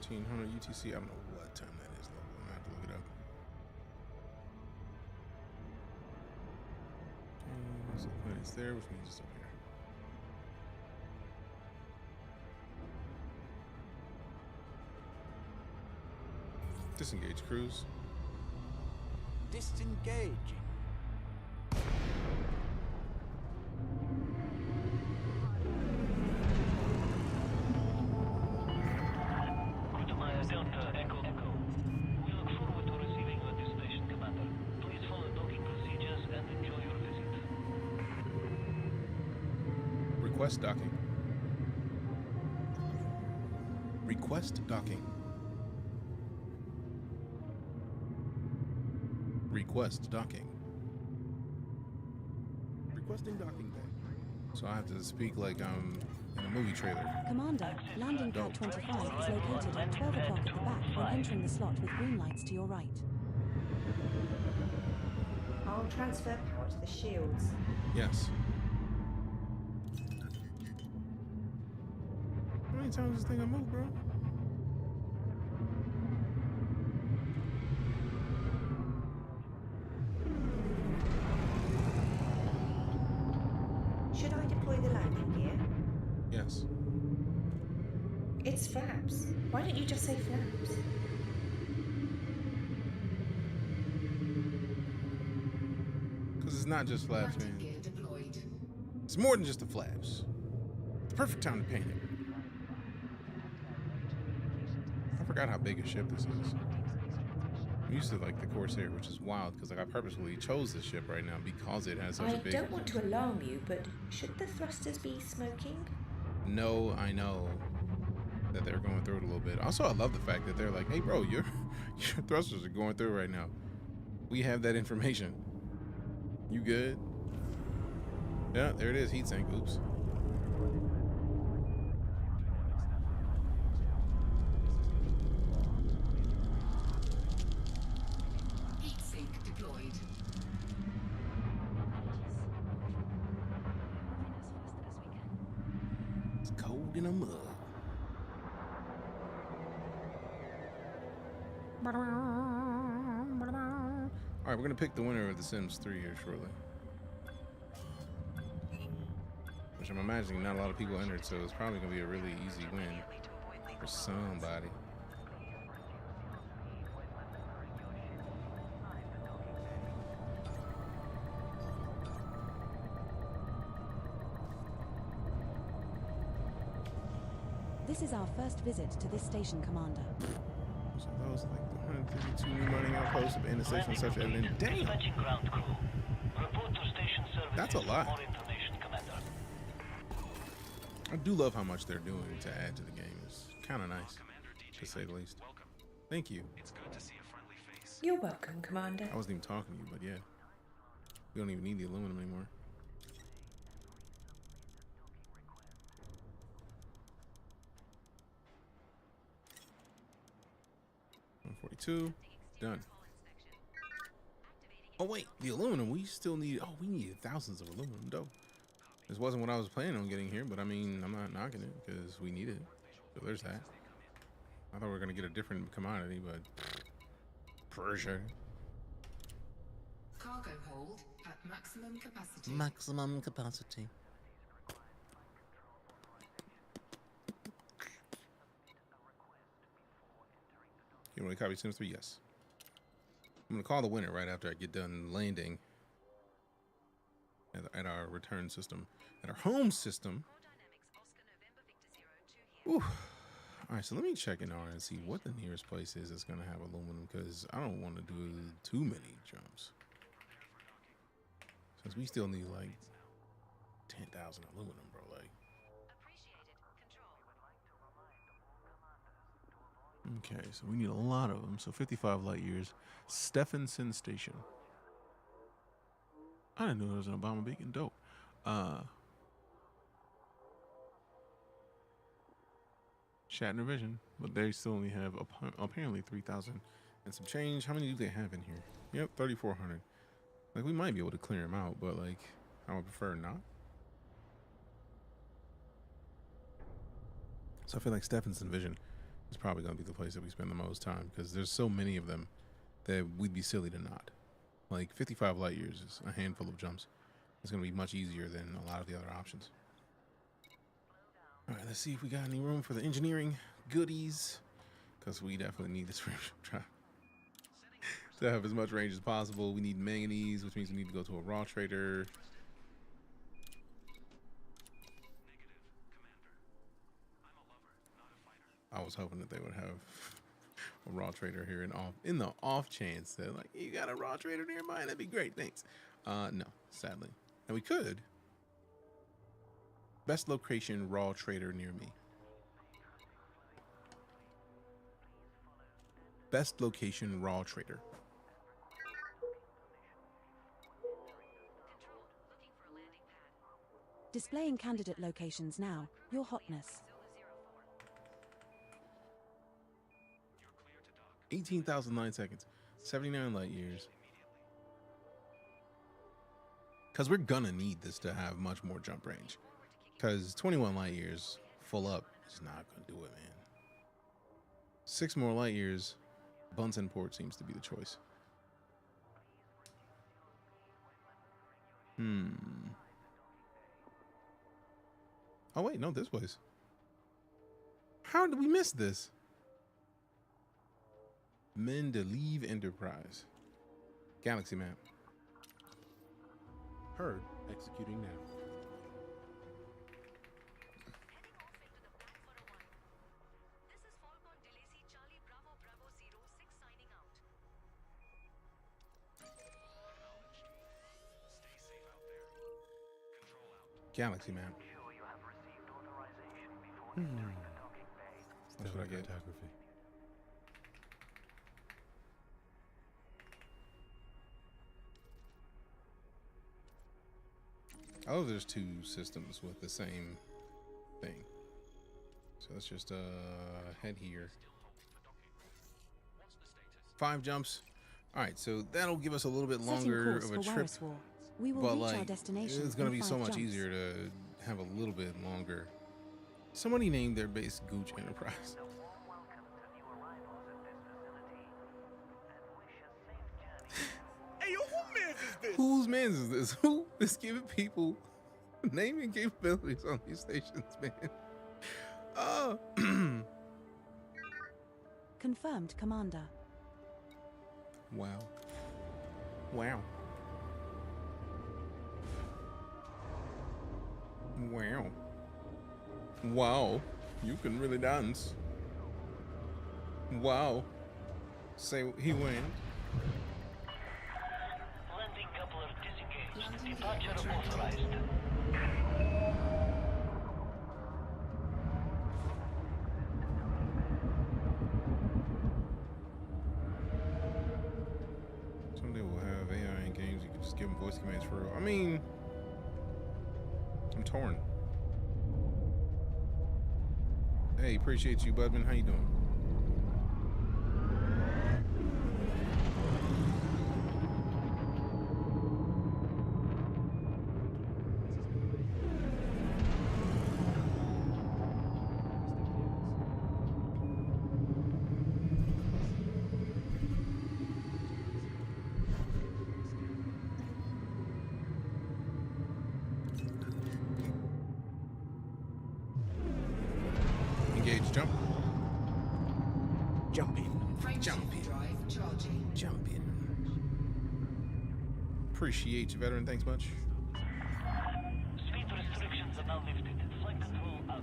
$1,700 UTC. I don't know what time that is though. I'm gonna have to look it up. Okay, so the planet's there, which means it's up here. Disengage cruise. Disengaging. Delta Echo. We look forward to receiving you at this station, Commander. Please follow docking procedures and enjoy your visit. Request docking. Request docking. Request docking. Requesting docking bay. So I have to speak like I'm in a movie trailer. Commander, landing pad 25 is located at 12 o'clock at the back when entering the slot with green lights to your right. I'll transfer power to the shields. Yes. How many times does this thing I move, bro? Yes. It's flaps. Why don't you just say flaps? Because it's not just flaps, man. It's more than just the flaps. It's the perfect time to paint it. I forgot how big a ship this is. I'm used to like the Corsair, which is wild because like I purposefully chose this ship right now because it has such a big. I don't want to alarm you, but should the thrusters be smoking? No, I know that they're going through it a little bit. Also, I love the fact that they're like, "Hey, bro, your thrusters are going through right now. We have that information. You good?" Yeah, there it is. Heat sink. Oops. Heat sink deployed. It's cold in a mug. All right, we're gonna pick the winner of The Sims 3 here shortly. Which I'm imagining not a lot of people entered, so it's probably gonna be a really easy win for somebody. This is our first visit to this station, Commander. So those like the 152 new mining outposts of initialization and such evident. Damn! That's a lot. I do love how much they're doing to add to the game. It's kind of nice, to say the least. Thank you. It's good to see a friendly face. You're welcome, Commander. I wasn't even talking to you, but yeah. We don't even need the aluminum anymore. $142. Done. Oh wait, the aluminum. We still need. Oh, we needed thousands of aluminum, though. This wasn't what I was planning on getting here, but I mean, I'm not knocking it because we need it. So there's that. I thought we were gonna get a different commodity, but for sure. Cargo hold at maximum capacity. Maximum capacity. You want to copy Sims 3? Yes. I'm gonna call the winner right after I get done landing at our return system, at our home system. Ooh. All right, so let me check in on and see what the nearest place is that's gonna have aluminum, because I don't want to do too many jumps. Since we still need like 10,000 aluminum, bro. Like. Okay, so we need a lot of them. So 55 light years. Stephenson Station. I didn't know there was an Obama beacon. Dope. Shatner Vision, but they still only have apparently 3,000 and some change. How many do they have in here? Yep, 3,400. Like, we might be able to clear them out, but like, I would prefer not. So I feel like Stephenson Vision is probably going to be the place that we spend the most time, because there's so many of them that we'd be silly to not. Like 55 light years is a handful of jumps. It's going to be much easier than a lot of the other options. All right, let's see if we got any room for the engineering goodies, because we definitely need this to have as much range as possible. We need manganese, which means we need to go to a raw trader. I was hoping that they would have a raw trader here in the off chance that like, you got a raw trader nearby, that'd be great, thanks. No, sadly. And we could. Best location raw trader near me. Best location raw trader. Displaying candidate locations now. Your Hotness. 18,009 seconds. 79 light years. Because we're gonna need this to have much more jump range. Because 21 light years full up is not gonna do it, man. 6 more light years, Bunsen port seems to be the choice. Oh wait, no, this place. How did we miss this? Men to leave Enterprise. Galaxy map. Heard. Executing now. Galaxy map. That's what I get. Photography. Oh, there's two systems with the same thing. So let's just head here. 5 jumps. All right, so that'll give us a little bit longer of a trip. We will but reach like, our destination it's gonna in be 5 so much jumps. easier to have a little bit longer. Somebody named their base Gooch Enterprise. Hey, yo, who mans is this? Whose man's is this? Who is giving people naming capabilities on these stations, man? Confirmed, Commander. Wow. Wow. Wow. Wow. You can really dance. Wow. Say he went. Landing coupler disengaged. Departure authorized. Someday we'll have AI in games. You can just give them voice commands for real. I mean, I'm torn. Hey, appreciate you, Budman. How you doing? Engage, jump. Jump in. Jump in. Drive charging. Jump in. Appreciate you, veteran. Thanks much. Speed restrictions are now lifted. Flight control out.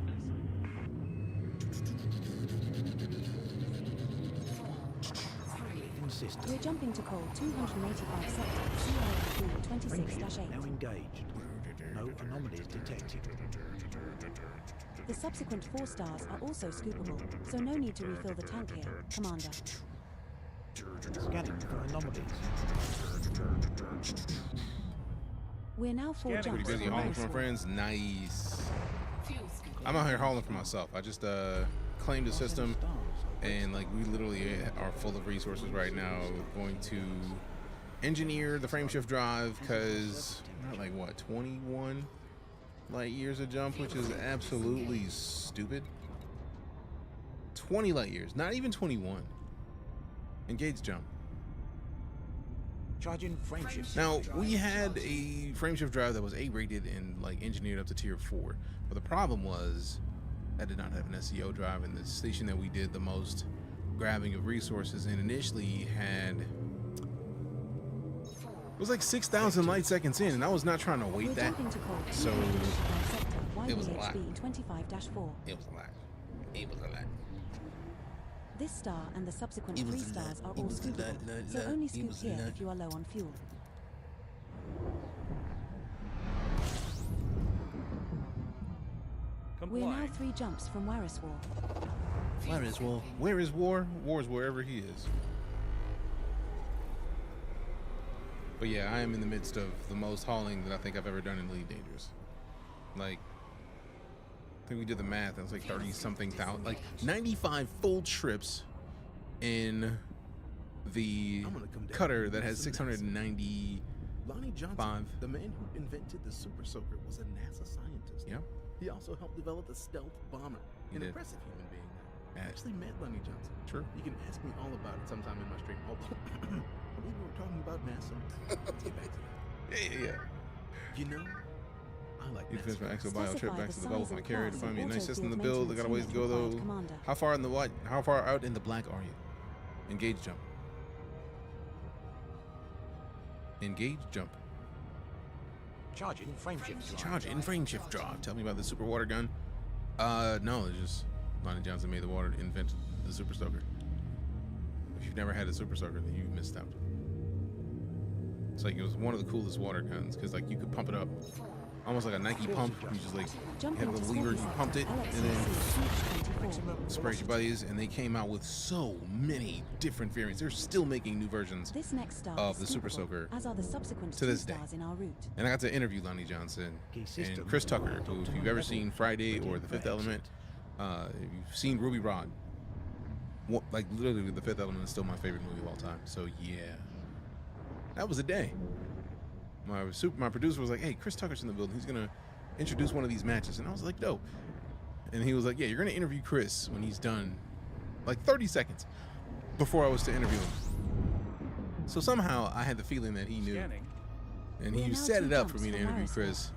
We're jumping to call 285 sector, CIF 26-8. Now engaged. No anomalies detected. The subsequent 4 stars are also scoopable, so no need to refill the tank here, Commander. Scanning for anomalies. We're now 4 jumps Pretty busy from hauling for my Iriswall. friends. Nice. I'm out here hauling for myself. I just claimed the system, and like we literally are full of resources right now. Going to engineer the frameshift drive because not like what 21 light years a jump, which is absolutely stupid. 20 light years, not even 21. Engage jump. Charging frameshift. Now we had a frameshift drive that was A rated and like engineered up to tier 4, but the problem was I did not have an SEO drive, and the station that we did the most grabbing of resources in initially had, it was like 6,000 light seconds in, and I was not trying to wait that, so it was a lot. 25-4. It was a lot. It was a lot. This star and the subsequent It 3 was a stars lot. are It all was a lot, scoopable, lot, so lot. only It scoop was a here lot. if you are low on fuel. We're now 3 jumps from Iriswall. Where is war? Where is war? War is wherever he is. But yeah, I am in the midst of the most hauling that I think I've ever done in Elite Dangerous. Like, I think we did the math. It was like 30-something thousand, like 95 full trips in the cutter that has 690. Lonnie Johnson, the man who invented the Super Soaker, was a NASA scientist. Yeah. He also helped develop the stealth bomber. He An did. impressive human being. I Yeah. actually met Lonnie Johnson. True. You can ask me all about it sometime in my stream. Although, I believe we were talking about NASA. Let's get back to that. Yeah. You know, You finish my exo bio trip back to the bubble with my carrier to find me a nice system to Auto-field build. I got a ways to go maintenance though. Commander. How far out in the black are you? Engage jump. Engage jump. Charging frame shift drive. Charging frame shift drive. Tell me about the super water gun. No, it's just Lonnie Johnson made the water to invent the super soaker. If you've never had a super soaker, then you missed out. It's like it was one of the coolest water guns because like you could pump it up, almost like a Nike pump. You just like had a little lever, you pumped it, and then sprayed your buddies. And they came out with so many different variants. They're still making new versions of the super soaker as are the subsequent to this day. stars in our route. And I got to interview Lonnie Johnson and Chris Tucker, who, if you've ever seen Friday or The Fifth Element, if you've seen Ruby Rod, like literally The Fifth Element is still my favorite movie of all time. So yeah, that was a day. My producer was like, hey, Chris Tucker's in the building. He's gonna introduce one of these matches. And I was like, no. And he was like, yeah, you're gonna interview Chris when he's done, like 30 seconds before I was to interview him. So somehow I had the feeling that he knew. And he set it up for me to interview Chris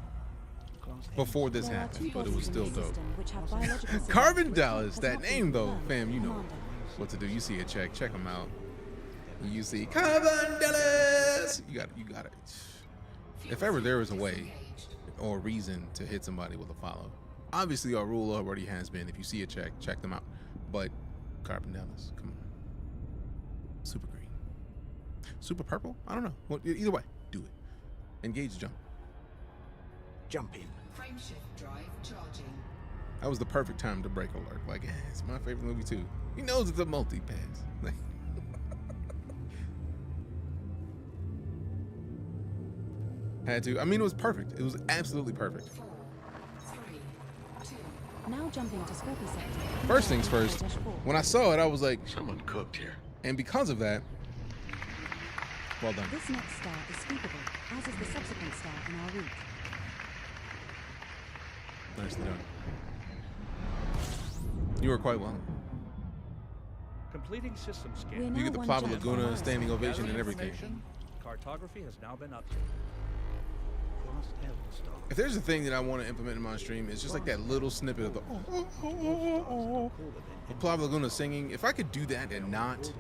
before this happened, but it was still dope. Carbon Dallas, that name though, fam, you know what to do. You see a check him out. You see Carbon Dallas. You got it. If ever there was a way or a reason to hit somebody with a follow, obviously our rule already has been if you see a check them out. But Carbon Dallas, come on. Super green. Super purple? I don't know. Well, either way, do it. Engage jump. Jump in. Frame shift drive charging. That was the perfect time to break alert. Like, it's my favorite movie too. He knows it's a multi-pass. Like, had to. I mean, it was perfect. It was absolutely perfect. 4, 3, 2. Now jumping to Scorpio sector. First things first, when I saw it, I was like, someone cooked here. And because of that, well done. This next star is sweepable, as is the subsequent star in our route. Nicely done. You were quite well. Completing system scan. You get the Plava Laguna standing ovation and everything. Cartography has now been updated. If there's a thing that I want to implement in my stream, it's just like that little snippet of the Plava Laguna singing. If I could do that and not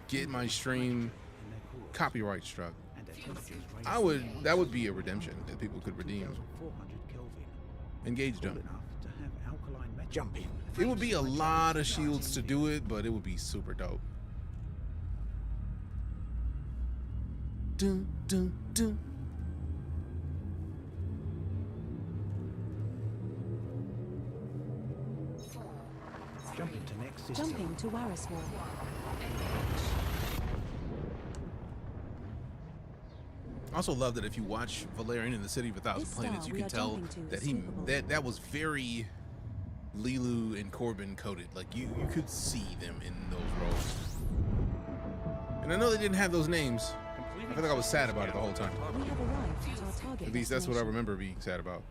get my stream copyright struck, that would be a redemption that people could redeem. Engage jump. Jump in. It would be a lot of shields to do it, but it would be super dope. Dun, dun, dun. Jumping to next system. Jumping to Wariswar. I also love that if you watch Valerian in the City of a Thousand Planets, you can tell that that was very Lilu and Corbin coded. Like you could see them in those roles. And I know they didn't have those names. I feel like I was sad about it the whole time. We have arrived at our target. At least that's what I remember being sad about.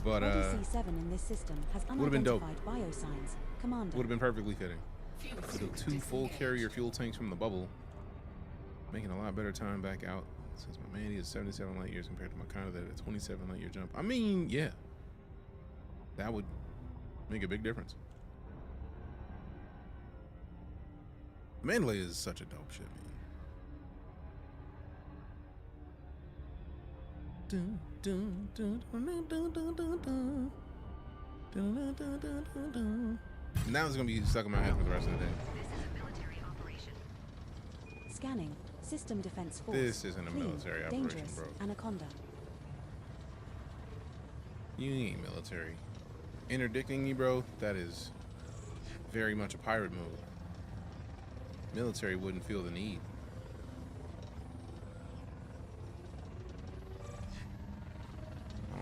But C7 in this system has would have been dope. Biosigns. Commander. Would have been perfectly fitting. So 2 full carrier fuel tanks from the bubble, making a lot better time back out. Since my Mandy is 77 light years compared to my Conda that at a 27 light year jump. I mean, yeah, that would make a big difference. Mandalay is such a dope shit, man. Dun, dun, dun, dun, dun, dun, dun, dun. Dun, dun, dun, dun, dun, dun. Now it's gonna be stuck in my head for the rest of the day. This is a military operation. Scanning. System defense force. This isn't a military operation, dangerous. bro. Anaconda. You ain't military. Interdicting me, bro, that is very much a pirate move. Military wouldn't feel the need.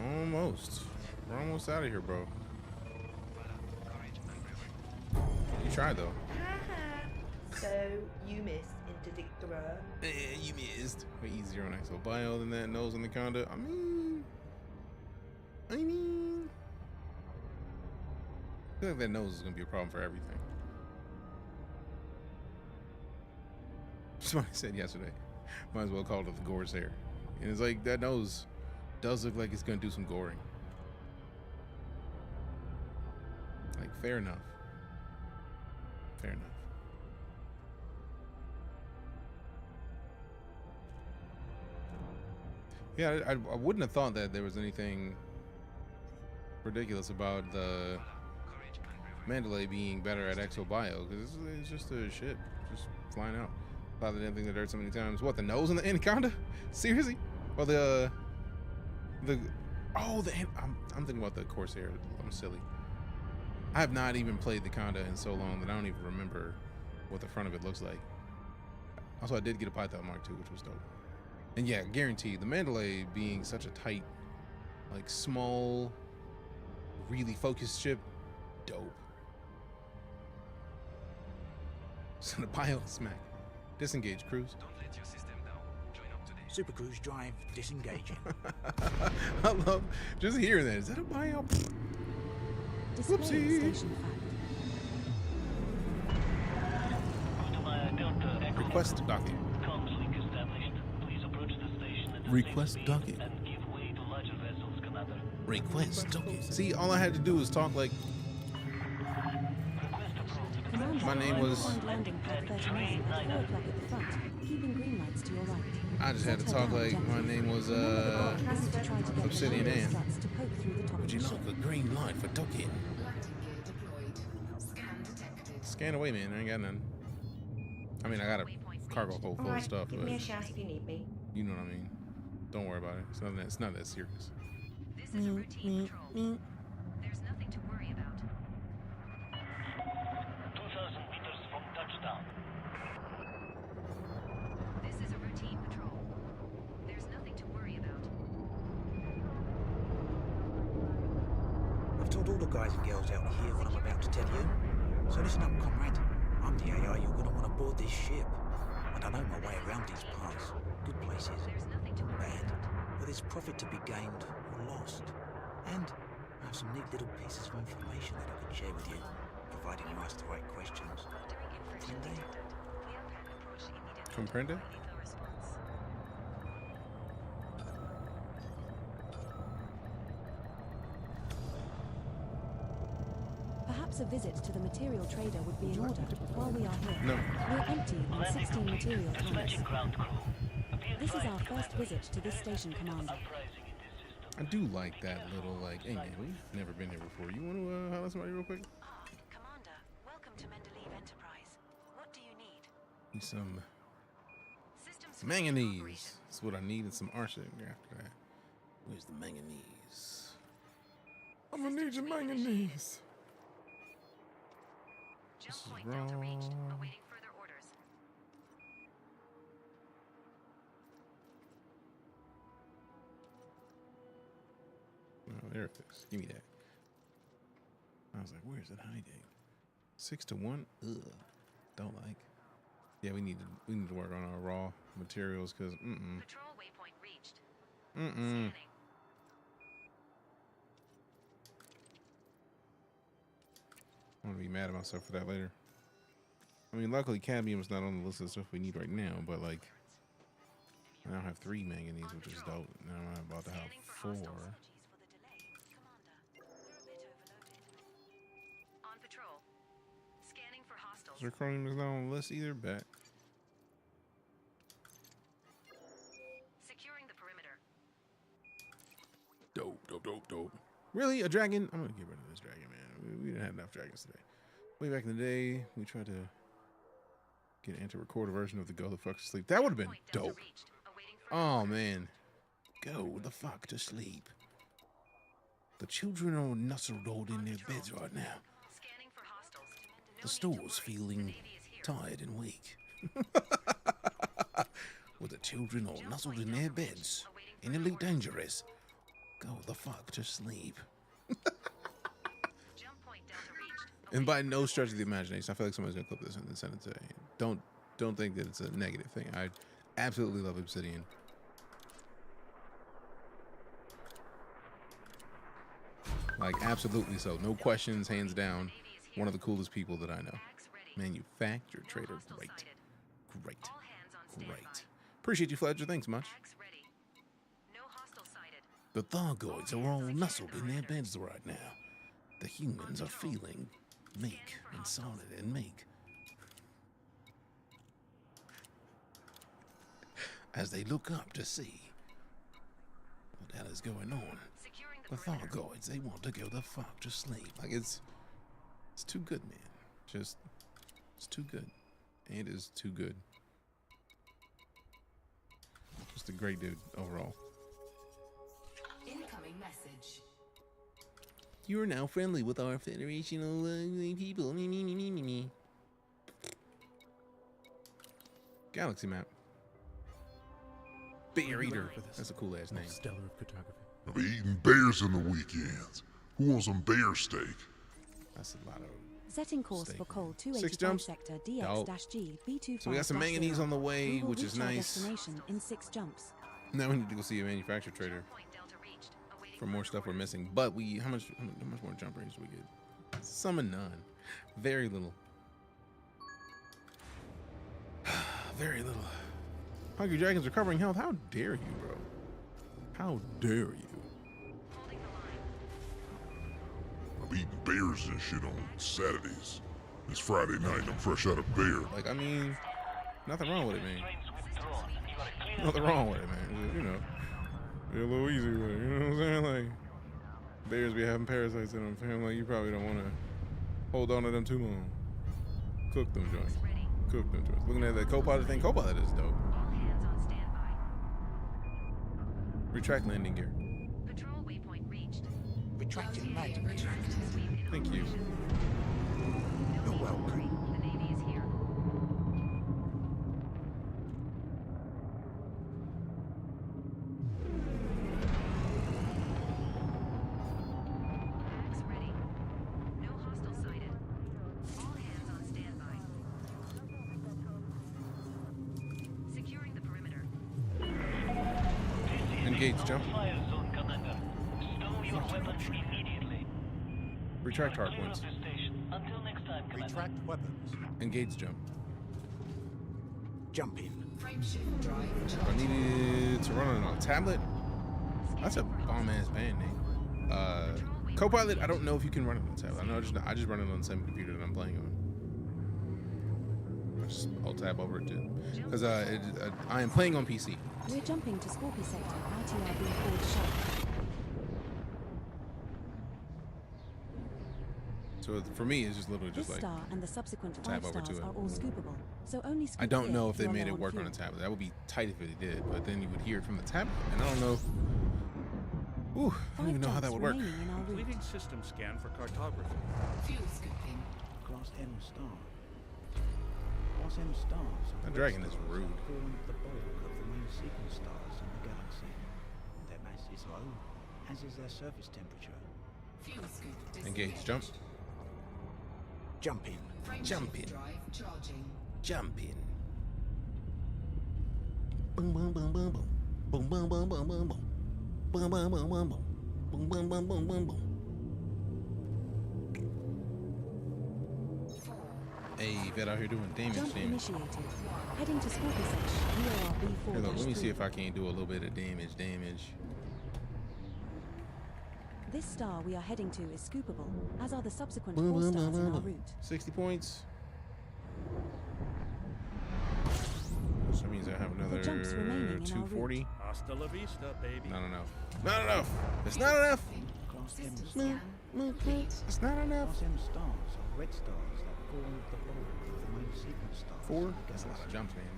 Almost. We're almost out of here, bro. You tried, though. So, you missed Interdictora. You missed. Way easier on Exo Bio than that nose on the Conda. I mean... I feel like that nose is going to be a problem for everything. Somebody said yesterday, might as well call it the Gore's hair. And it's like, that nose does look like it's gonna do some goring. Like, fair enough. Fair enough. Yeah, I wouldn't have thought that there was anything ridiculous about the Mandalay being better at exobio, because it's just a ship just flying out. Thought they didn't think that hurt so many times. What, the nose in the anaconda? Seriously? Or I'm thinking about the Corsair. I'm silly. I have not even played the Conda in so long that I don't even remember what the front of it looks like. Also, I did get a Python Mark II, which was dope. And yeah, guaranteed, the Mandalay being such a tight, like, small, really focused ship, dope. So the pilot smack. Disengage cruise. Don't let your system down. Join up today. Super Cruise drive disengaging. I love just hearing that. Is that a bio? Whoopsie. Request docking. Request docking. Request docking. See, all I had to do was talk like. My name was. I just had to talk like my name was Obsidian Ann. Would you like a green light for docking? Scan away, man. I ain't got none. I mean, I got a cargo hold full of stuff, give but me a shout if you need me. you know what I mean. Don't worry about it. It's not that serious. This is a routine patrol. There's nothing to worry about. 2,000 meters from touchdown. This is a routine patrol. There's nothing to worry about. I've told all the guys and girls out here what I'm about to tell you. So listen up, comrade. I'm the AI you're going to want to board this ship. And I know my way around these parts. Good places, bad, where there's profit to be gained or lost. And I have some neat little pieces of information that I could share with you, providing you ask the right questions. Comprende? Perhaps a visit to the material trader would be in order while we are here. No. We're empty on 16 material tanks. This is our first visit to this station, Commander. I do like that little, like, hey man, we've never been here before. You want to holler at somebody real quick? Commander, welcome to Mendeleev Enterprise. What do you need? Need some manganese. That's what I need, and some arsenic after that. Where's the manganese? I'm gonna need your manganese. This is wrong. Oh, there it is. Give me that. I was like, where's it hiding? 6-1? Ugh. Don't like. Yeah, we need to work on our raw materials because Patrol waypoint reached. I'm gonna be mad at myself for that later. I mean, luckily cadmium is not on the list of stuff we need right now, but like, I now have 3 manganese, which is dope. Now I'm about to have 4. On patrol. Scanning for hostiles. Zirconium is not on the list either. Bet. Securing the perimeter. Dope. Really? A dragon? I'm gonna get rid of this dragon, man. We didn't have enough dragons today. Way back in the day, we tried to get and to record a version of the Go the Fuck to Sleep. That would have been dope. Oh man. Go the fuck to sleep. The children are nestled in their beds right now. The store's feeling tired and weak. With the children all nuzzled in their beds, innerly dangerous. Go the fuck to sleep. And by no stretch of the imagination, I feel like somebody's gonna clip this and send it today. Don't think that it's a negative thing. I absolutely love Obsidian. Like, absolutely so. No questions, hands down. One of the coolest people that I know. Manufacturer trader, great. Appreciate you, Fledger. Thanks much. The Thargoids are all nestled in their beds right now. The humans are feeling meek and solid and meek as they look up to see what the hell is going on. The Thargoids, they want to go the fuck to sleep. Like it's too good, man. Just it's too good. It is too good. Just a great dude overall. Incoming message. You are now friendly with our Federation of people. Me. Galaxy map. Bear Eater. That's a cool ass name. Stellar of cartography. I'll be eating bears in the weekends. Who wants some bear steak? That's a lot of. Setting course for Col 6 285 jumps. sector DX-G B25. So we got some manganese on the way, We will which is reach our nice. destination in 6 jumps. Now we need to go see a manufacturer trader for more stuff we're missing. But how much more jump range do we get? Some and none. Very little. Very little. Hungry Dragon's recovering health. How dare you, bro? How dare you? I'm eating bears and shit on Saturdays. It's Friday night. I'm fresh out of bear. Like, I mean, nothing wrong with it, man. Nothing wrong with it, man. It's just, you know, be a little easy with it. You know what I'm saying? Like, bears be having parasites in them. Fam, like, you probably don't want to hold on to them too long. Cook them joints. Cook them joints. Looking at that co-pilot thing. Co-pilot is dope. Retract landing gear. Patrol waypoint reached. Retracting landing. Thank you. You're welcome. The Navy is here. Bags ready. No hostile sighted. All hands on standby. Securing the perimeter. Engage jump. Retract hard points. Retract weapons. Engage jump. Jump in. Frameshift drive I needed to run on a tablet. That's a bomb ass band name. Co-pilot, I don't know if you can run it on a tablet. I just run it on the same computer that I'm playing on. I'll tab over it too, because I am playing on PC. We're jumping to Scorpio sector. RTRB forward sharp. So for me, it's just literally This just like star and the subsequent tab 5 over to stars it. are all scoopable, so only scoop I don't here know if they you're made low it work on a fuel. tablet. That would be tight if it did, but then you would hear it from the tablet, and I don't know. Ooh, I don't even know how that would work. Completing system scan for cartography. Fuel scooping. Class M star. Class M stars. That dragon is rude. Form the bulk of the main sequence stars in the galaxy. Their mass is low, as is their surface temperature. Fuel scoop disengaged. Engage jump. Jump in. Frameshift Jump in. drive charging. Jump in. Boom boom boom boom boom. Boom boom boom boom boom boom. Boom boom boom boom boom. Boom boom boom boom boom boom. Hey, vet out here doing damage. Jump initiated. Heading to Scorpio section. UORB Here, look, let me 4-3. see if I can't do a little bit of damage. This star we are heading to is scoopable, as are the subsequent Boom, 4 boom, stars boom, in boom, our boom. route. 60 points. So that means I have another jumps remaining in our 240. Hasta la vista, baby. Not enough. Not enough. It's not enough. Class M System stars. scan complete. It's not enough. Class M stars are red stars that form the bulk of the main sequence stars. 4? in the That's a lot of galaxy. jumps, man.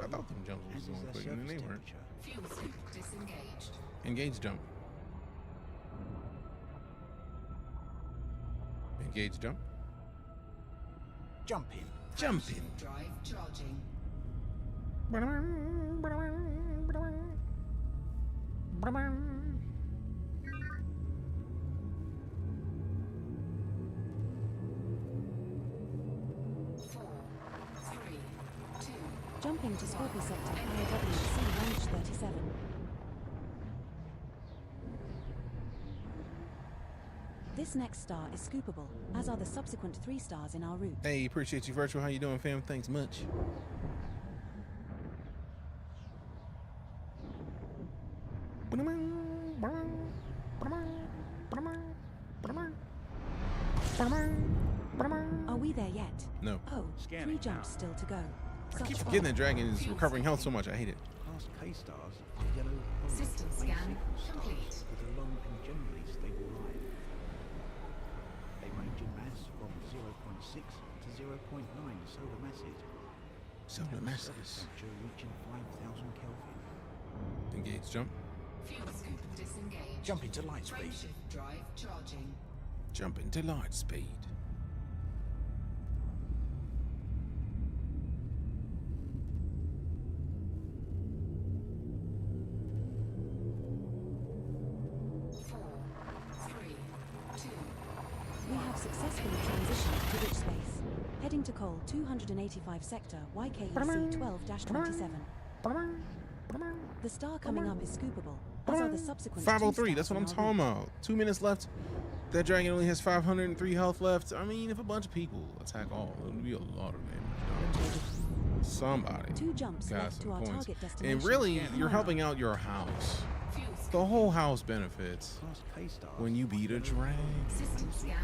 I thought them jumps was As is going their quick, and then surface they weren't. temperature. Fuel scoop disengaged. Engage jump. Engage jump. Jump in. Jump in. Frameshift drive charging. Four, three, two. Jumping to Scorpio sector. IWC launch 37. This next star is scoopable, as are the subsequent 3 stars in our route. Hey, appreciate you, Virtual. How you doing, fam? Thanks much. Are we there yet? No. Oh, Scanning 3 jumps now. still to go. I Such keep fun. forgetting that dragon is recovering health so much. I hate it. Past K-stars are yellow orange System ray scan signal stars complete. with a long and generally stable line. They range in mass from 0.6 to 0.9 solar masses. Solar and have a masses. surface temperature reaching 5,000 Kelvin. Engage jump. Fuel scoop disengaged. Jump into light speed. Frameshift drive charging. Jump into light speed. We have successfully transitioned to witch space. Heading to Col 285 sector YKEC 12-27. The star coming up is scoopable, as are the subsequent 503. 2 That's what I'm stars in our talking about. 2 minutes left. That dragon only has 503 health left. I mean, if a bunch of people attack all, it'll be a lot of damage. Somebody 2 jumps got left some to our points. target destination. And really, you're helping out your house. The whole house benefits Past K-stars when you beat a dragon. System scan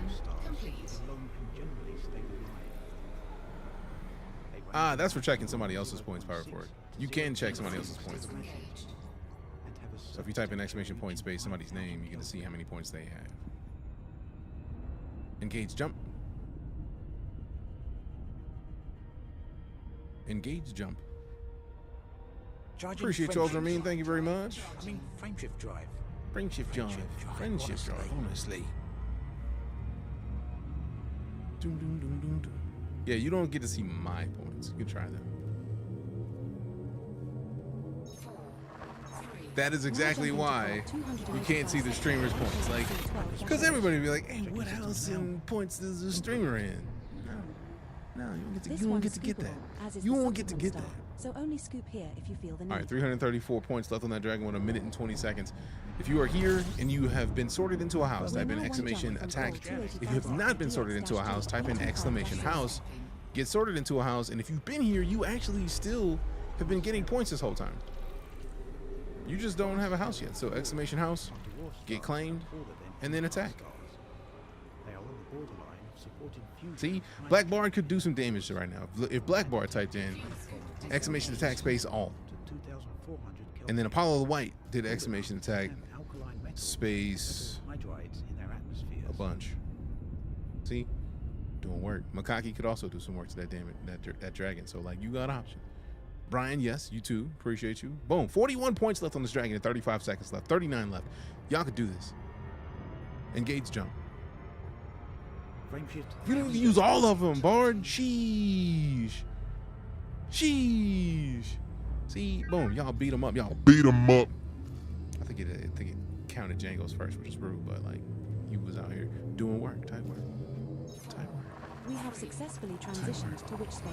complete. with a long and generally stable line. They range Ah, in that's for mass checking from somebody else's points, Power 0.6 for it. to You can check somebody else's 0.9 points. solar masses and have a So if you surface type in temperature exclamation point reaching space somebody's 5,000 name, you get to see Kelvin. how many points they have. Engage jump. Engage jump. Charging Appreciate you, Ultramarine. Thank you very much. I mean, frameshift drive. Friendship drive. Friendship drive, honestly. Doom, doom, doom, doom, doom. Yeah, you don't get to see my points. You can try them. That is exactly why you can't see the streamer's points. Like, because everybody will be like, hey, what else in points does the streamer in? No, you don't get to, This you don't one's get to get that. scoopable, as is You the won't get to subsequent get that. star. So only scoop here if you feel the need. All right, 334 points left on that dragon with 1 minute and 20 seconds. If you are here and you have been sorted into a house, type in exclamation attack. If you have not been sorted into a house, type in exclamation house. Get sorted into a house, and if you've been here, you actually still have been getting points this whole time. You just don't have a house yet. So exclamation house, get claimed, and then attack. They are on the borderline of supporting fusion. See, Black Bard could do some damage right now. If Black Bard typed in exclamation attack space all, to 2,400 Kelvin. and then Apollo the White did exclamation attack And alkaline metals space such as hydrides in their atmospheres. a bunch. See, doing work. Makaki could also do some work to that damage, that dragon. So like, you got options. Brian, yes, you too. Appreciate you. Boom. 41 points left on this dragon and 35 seconds left. 39 left. Y'all could do this. Engage jump. Frameshift. You don't even use all of them, Bard. Sheesh. Sheesh. See, boom. Y'all beat them up. Y'all beat them up. I think it counted Django's first, which is rude, but like, you was out here doing work, type work. We have successfully transitioned to witch space.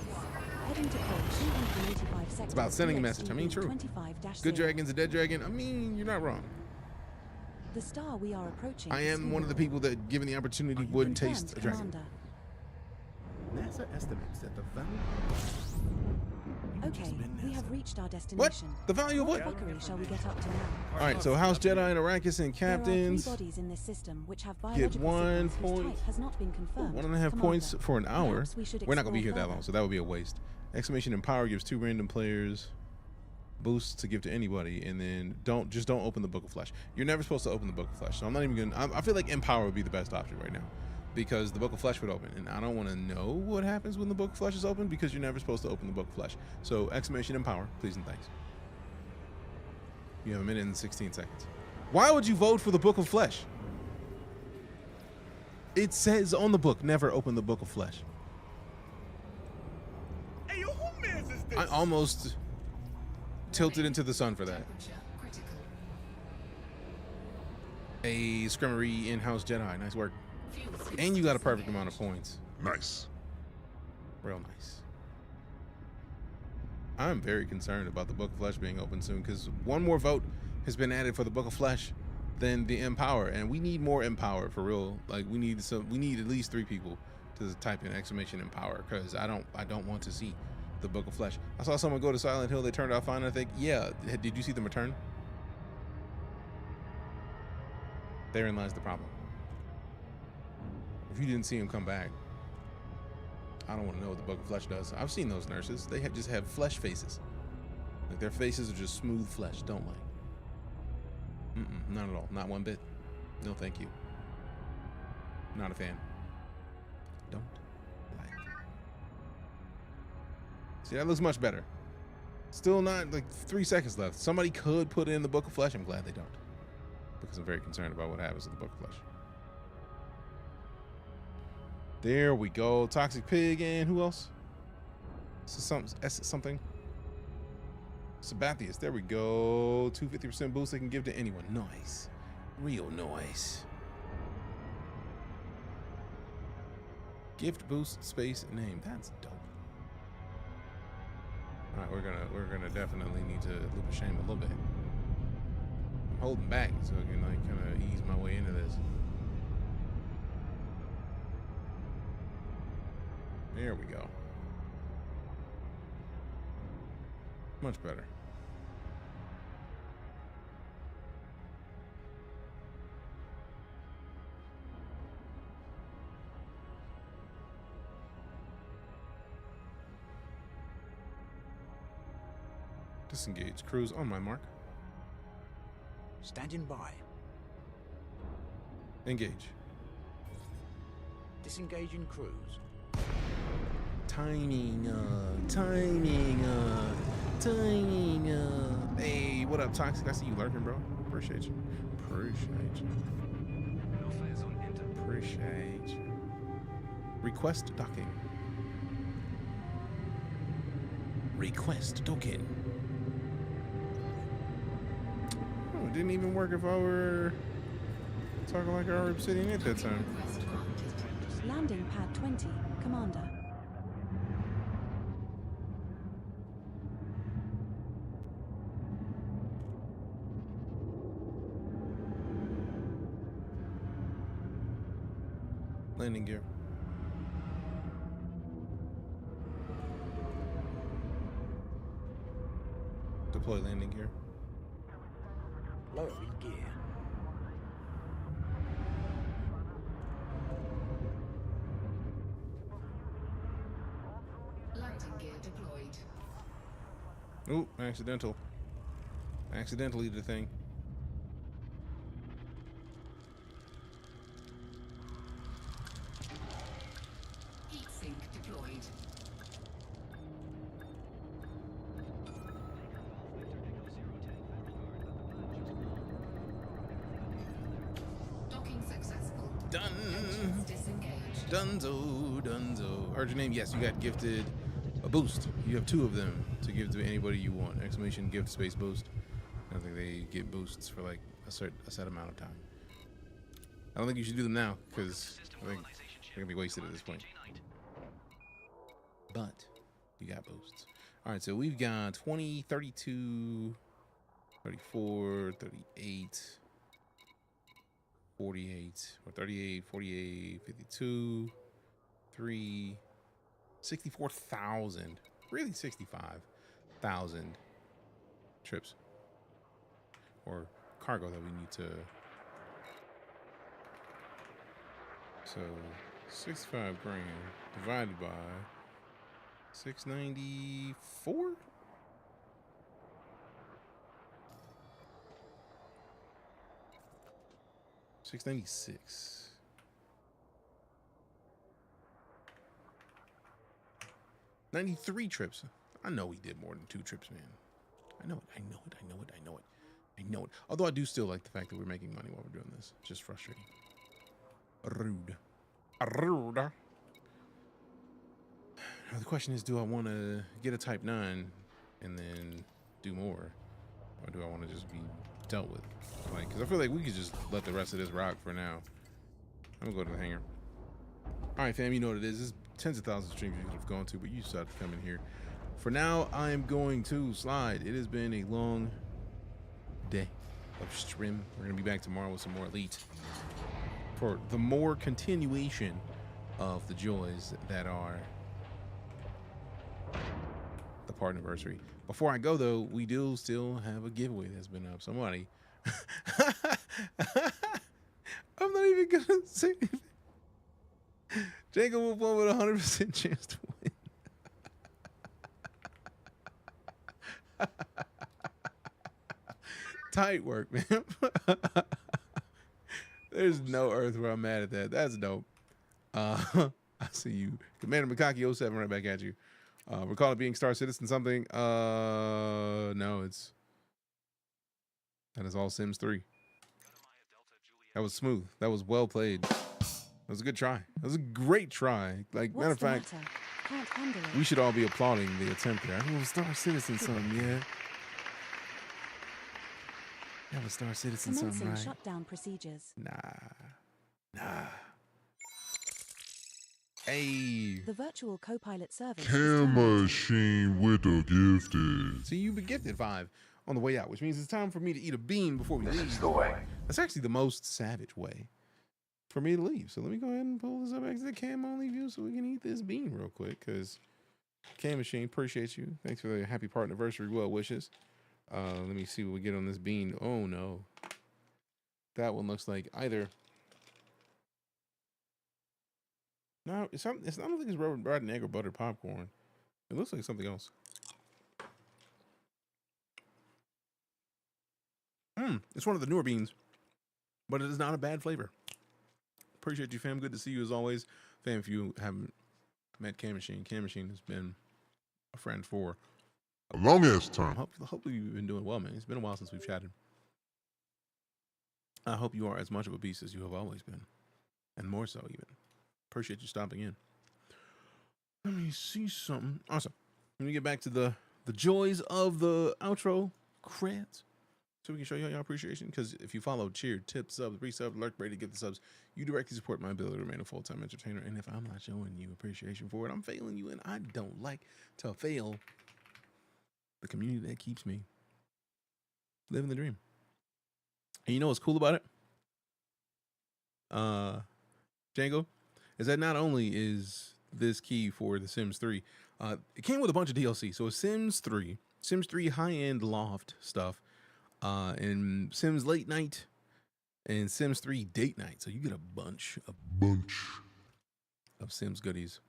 Heading to Col 285 sector. It's about sending a message. I mean, true. 25-0. Good dragon's a dead dragon. I mean, you're not wrong. The star we are approaching. I is am one of the scoopable. people that, given the opportunity, would Confirmed, taste a dragon. Commander. NASA estimates that the value. Okay, we have reached our destination. The value of what? Fuckery shall we get up to now? All right, so House Jedi and Arrakis and captains There are 3 bodies in this system which have get biological 1 signals whose point. type has not been confirmed. 1.5 points Commander, for an hour. perhaps we should We're not gonna be here explore that long, further. so that would be a waste. Exclamation and power gives 2 random players boosts to give to anybody, and then don't open the Book of Flesh. You're never supposed to open the Book of Flesh, so I'm not even gonna. I feel like Empower would be the best option right now, because the Book of Flesh would open, and I don't want to know what happens when the Book of Flesh is open, because you're never supposed to open the Book of Flesh. So exclamation and power, please and thanks. You have 1 minute and 16 seconds. Why would you vote for the Book of Flesh? It says on the book, never open the Book of Flesh. Hey, yo, who mans is this? I almost tilted into the sun for that. A Scrimmery in-house Jedi. Nice work. And you got a perfect amount of points. Nice. Real nice. I'm very concerned about the Book of Flesh being open soon, because 1 more vote has been added for the Book of Flesh than the Empower, and we need more Empower for real. Like, we need at least 3 people to type in exclamation Empower, because I don't want to see the Book of Flesh. I saw someone go to Silent Hill, they turned out fine. I think, yeah, did you see them return? Therein lies the problem. If you didn't see him come back, I don't want to know what the Book of Flesh does. I've seen those nurses. They just have flesh faces. Like their faces are just smooth flesh. Don't like. Not at all. Not one bit. No, thank you. Not a fan. Don't like. See, that looks much better. Still not like 3 seconds left. Somebody could put it in the Book of Flesh. I'm glad they don't, because I'm very concerned about what happens in the Book of Flesh. There we go. Toxic Pig and who else? Something. Sabathius. There we go. 250% boost they can give to anyone. Nice. Real nice. Gift boost space name. That's dope. All right, we're gonna definitely need to loop of shame a little bit. I'm holding back so I can like kind of ease my way into this. There we go. Much better. Disengage. Cruise on my mark. Standing by. Engage. Disengaging cruise. Timing. Hey, what up, Toxic? I see you lurking, bro. Appreciate you. Appreciate you. Request docking. Request docking. Oh, it didn't even work if I were talking like our Obsidian at that time. Landing pad 20, Commander. Landing gear. Deploy landing gear. Lowering gear. Landing gear deployed. Ooh, accidental. Accidentally the thing. Heat sink deployed. Docking successful. Done. Engines disengaged. Dunzo. Heard your name? Yes, you got gifted a boost. You have 2 of them to give to anybody you want. Exclamation gift space boost. I think they get boosts for like a set amount of time. I don't think you should do them now because I think they're gonna be wasted at this point. But you got boosts. All right, so we've got 20, 32, 34, 38, 48, or 38, 48, 52, 3, 64,000. Really 65,000 trips. Or cargo that we need to. So 65 grand divided by 694. $696. 93 trips. I know we did more than 2 trips, man. I know it. Although I do still like the fact that we're making money while we're doing this. Just frustrating. Rude. Now the question is, do I want to get a Type 9 and then do more? Or do I want to just be dealt with? Like, because I feel like we could just let the rest of this rock for now. I'm going to go to the hangar. All right, fam, you know what it is. There's tens of thousands of streams you could have gone to, but you decided to come in here. For now, I am going to slide. It has been a long day of stream. We're going to be back tomorrow with some more Elite for the more continuation of the joys that are the part anniversary. Before I go, though, we do still have a giveaway that's been up. Somebody. I'm not even going to say anything. Jacob will won with a 100% chance to win. Tight work, man. There's no earth where I'm mad at that. That's dope. I see you. Commander Mikaki 07 right back at you. Recall it being Star Citizen something. No, that is all Sims 3. That was smooth. That was well played. That was a good try. That was a great try. Like, matter of fact, we should all be applauding the attempt there. I was Star Citizen something, yeah. That was Star Citizen something, right? Shutdown procedures. Nah. Hey. The virtual co-pilot service. Cam machine with a gifted. See, you've been gifted 5 on the way out, which means it's time for me to eat a bean before we leave. This is the way. That's actually the most savage way for me to leave. So let me go ahead and pull this up back to the cam only view so we can eat this bean real quick. Because Cam Machine, appreciate you. Thanks for the happy part anniversary well wishes. Let me see what we get on this bean. Oh no, that one looks like either. No, it's not. I don't think it's rotten egg or buttered popcorn. It looks like something else. It's one of the newer beans, but it is not a bad flavor. Appreciate you, fam. Good to see you as always, fam. If you haven't met Cam Machine has been a friend for a long ass time. Hopefully you've been doing well, man. It's been a while since we've chatted. I hope you are as much of a beast as you have always been, and more so even. Appreciate you stopping in. Let me see something. Awesome. Let me get back to the joys of the outro credits, so we can show you your appreciation. Because if you follow, cheer, tip, sub, resub, lurk, ready to get the subs, you directly support my ability to remain a full-time entertainer. And if I'm not showing you appreciation for it, I'm failing you, and I don't like to fail the community that keeps me living the dream. And you know what's cool about it? Django, is that not only is this key for The Sims 3, it came with a bunch of DLC. So Sims 3 high-end loft stuff, and Sims Late Night, and Sims 3 Date Night. So you get a bunch of Sims goodies.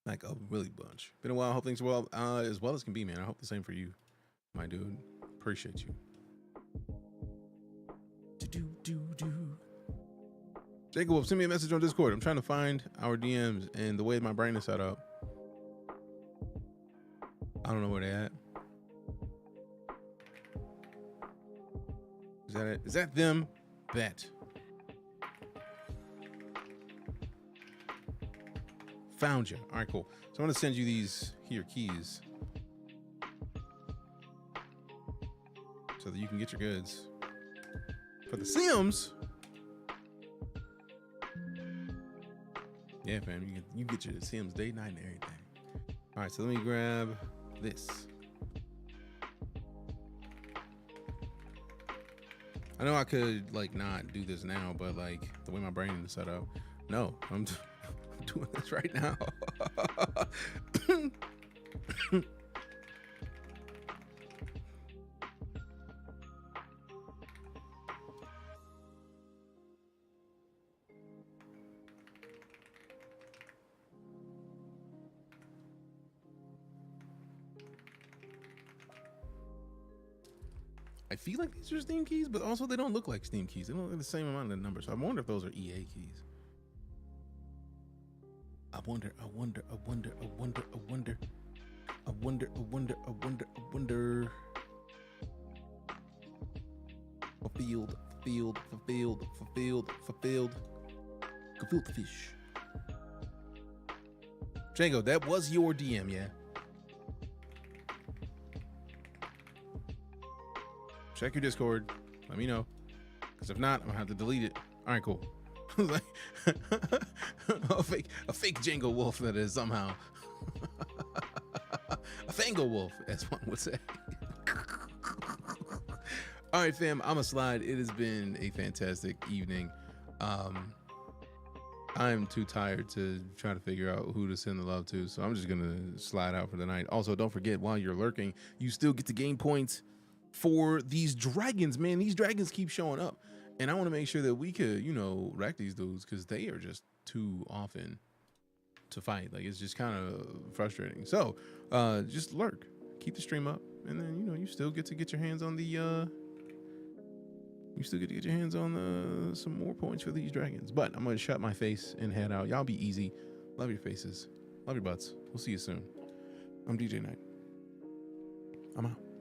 Like a really bunch. Been a while. Hope things are well, as well as can be, man. I hope the same for you, my dude. Appreciate you. Jacob, send me a message on Discord. I'm trying to find our DMs, and the way my brain is set up, I don't know where they at. Is that it? Is that them? Bet. Found you. All right, cool. So I'm gonna send you these here keys so that you can get your goods for The Sims. Yeah, fam, you get your Sims date night and everything. All right, so let me grab this. I know I could like not do this now, but like the way my brain is set up, no, I'm doing this right now. I feel like these are Steam keys, but also they don't look like Steam keys. They don't look like the same amount of numbers. So I wonder if those are EA keys. I wonder. Fulfilled the fish. Django, that was your DM, yeah? Check your Discord. Let me know. Because if not, I'm going to have to delete it. All right, cool. Like a fake Django wolf that is somehow a Fango wolf, as one would say. All right, fam, I'm a slide. It has been a fantastic evening. I'm too tired to try to figure out who to send the love to, so I'm just gonna slide out for the night. Also, don't forget, while you're lurking, you still get to gain points for these dragons, man. These dragons keep showing up, And I want to make sure that we could, you know, wreck these dudes because they are just too often to fight. Like, it's just kind of frustrating. So just lurk, keep the stream up, and then, you know, you still get to get your hands on the some more points for these dragons. But I'm gonna shut my face and head out. Y'all be easy. Love your faces, love your butts. We'll see you soon. I'm DJ Knight. I'm out.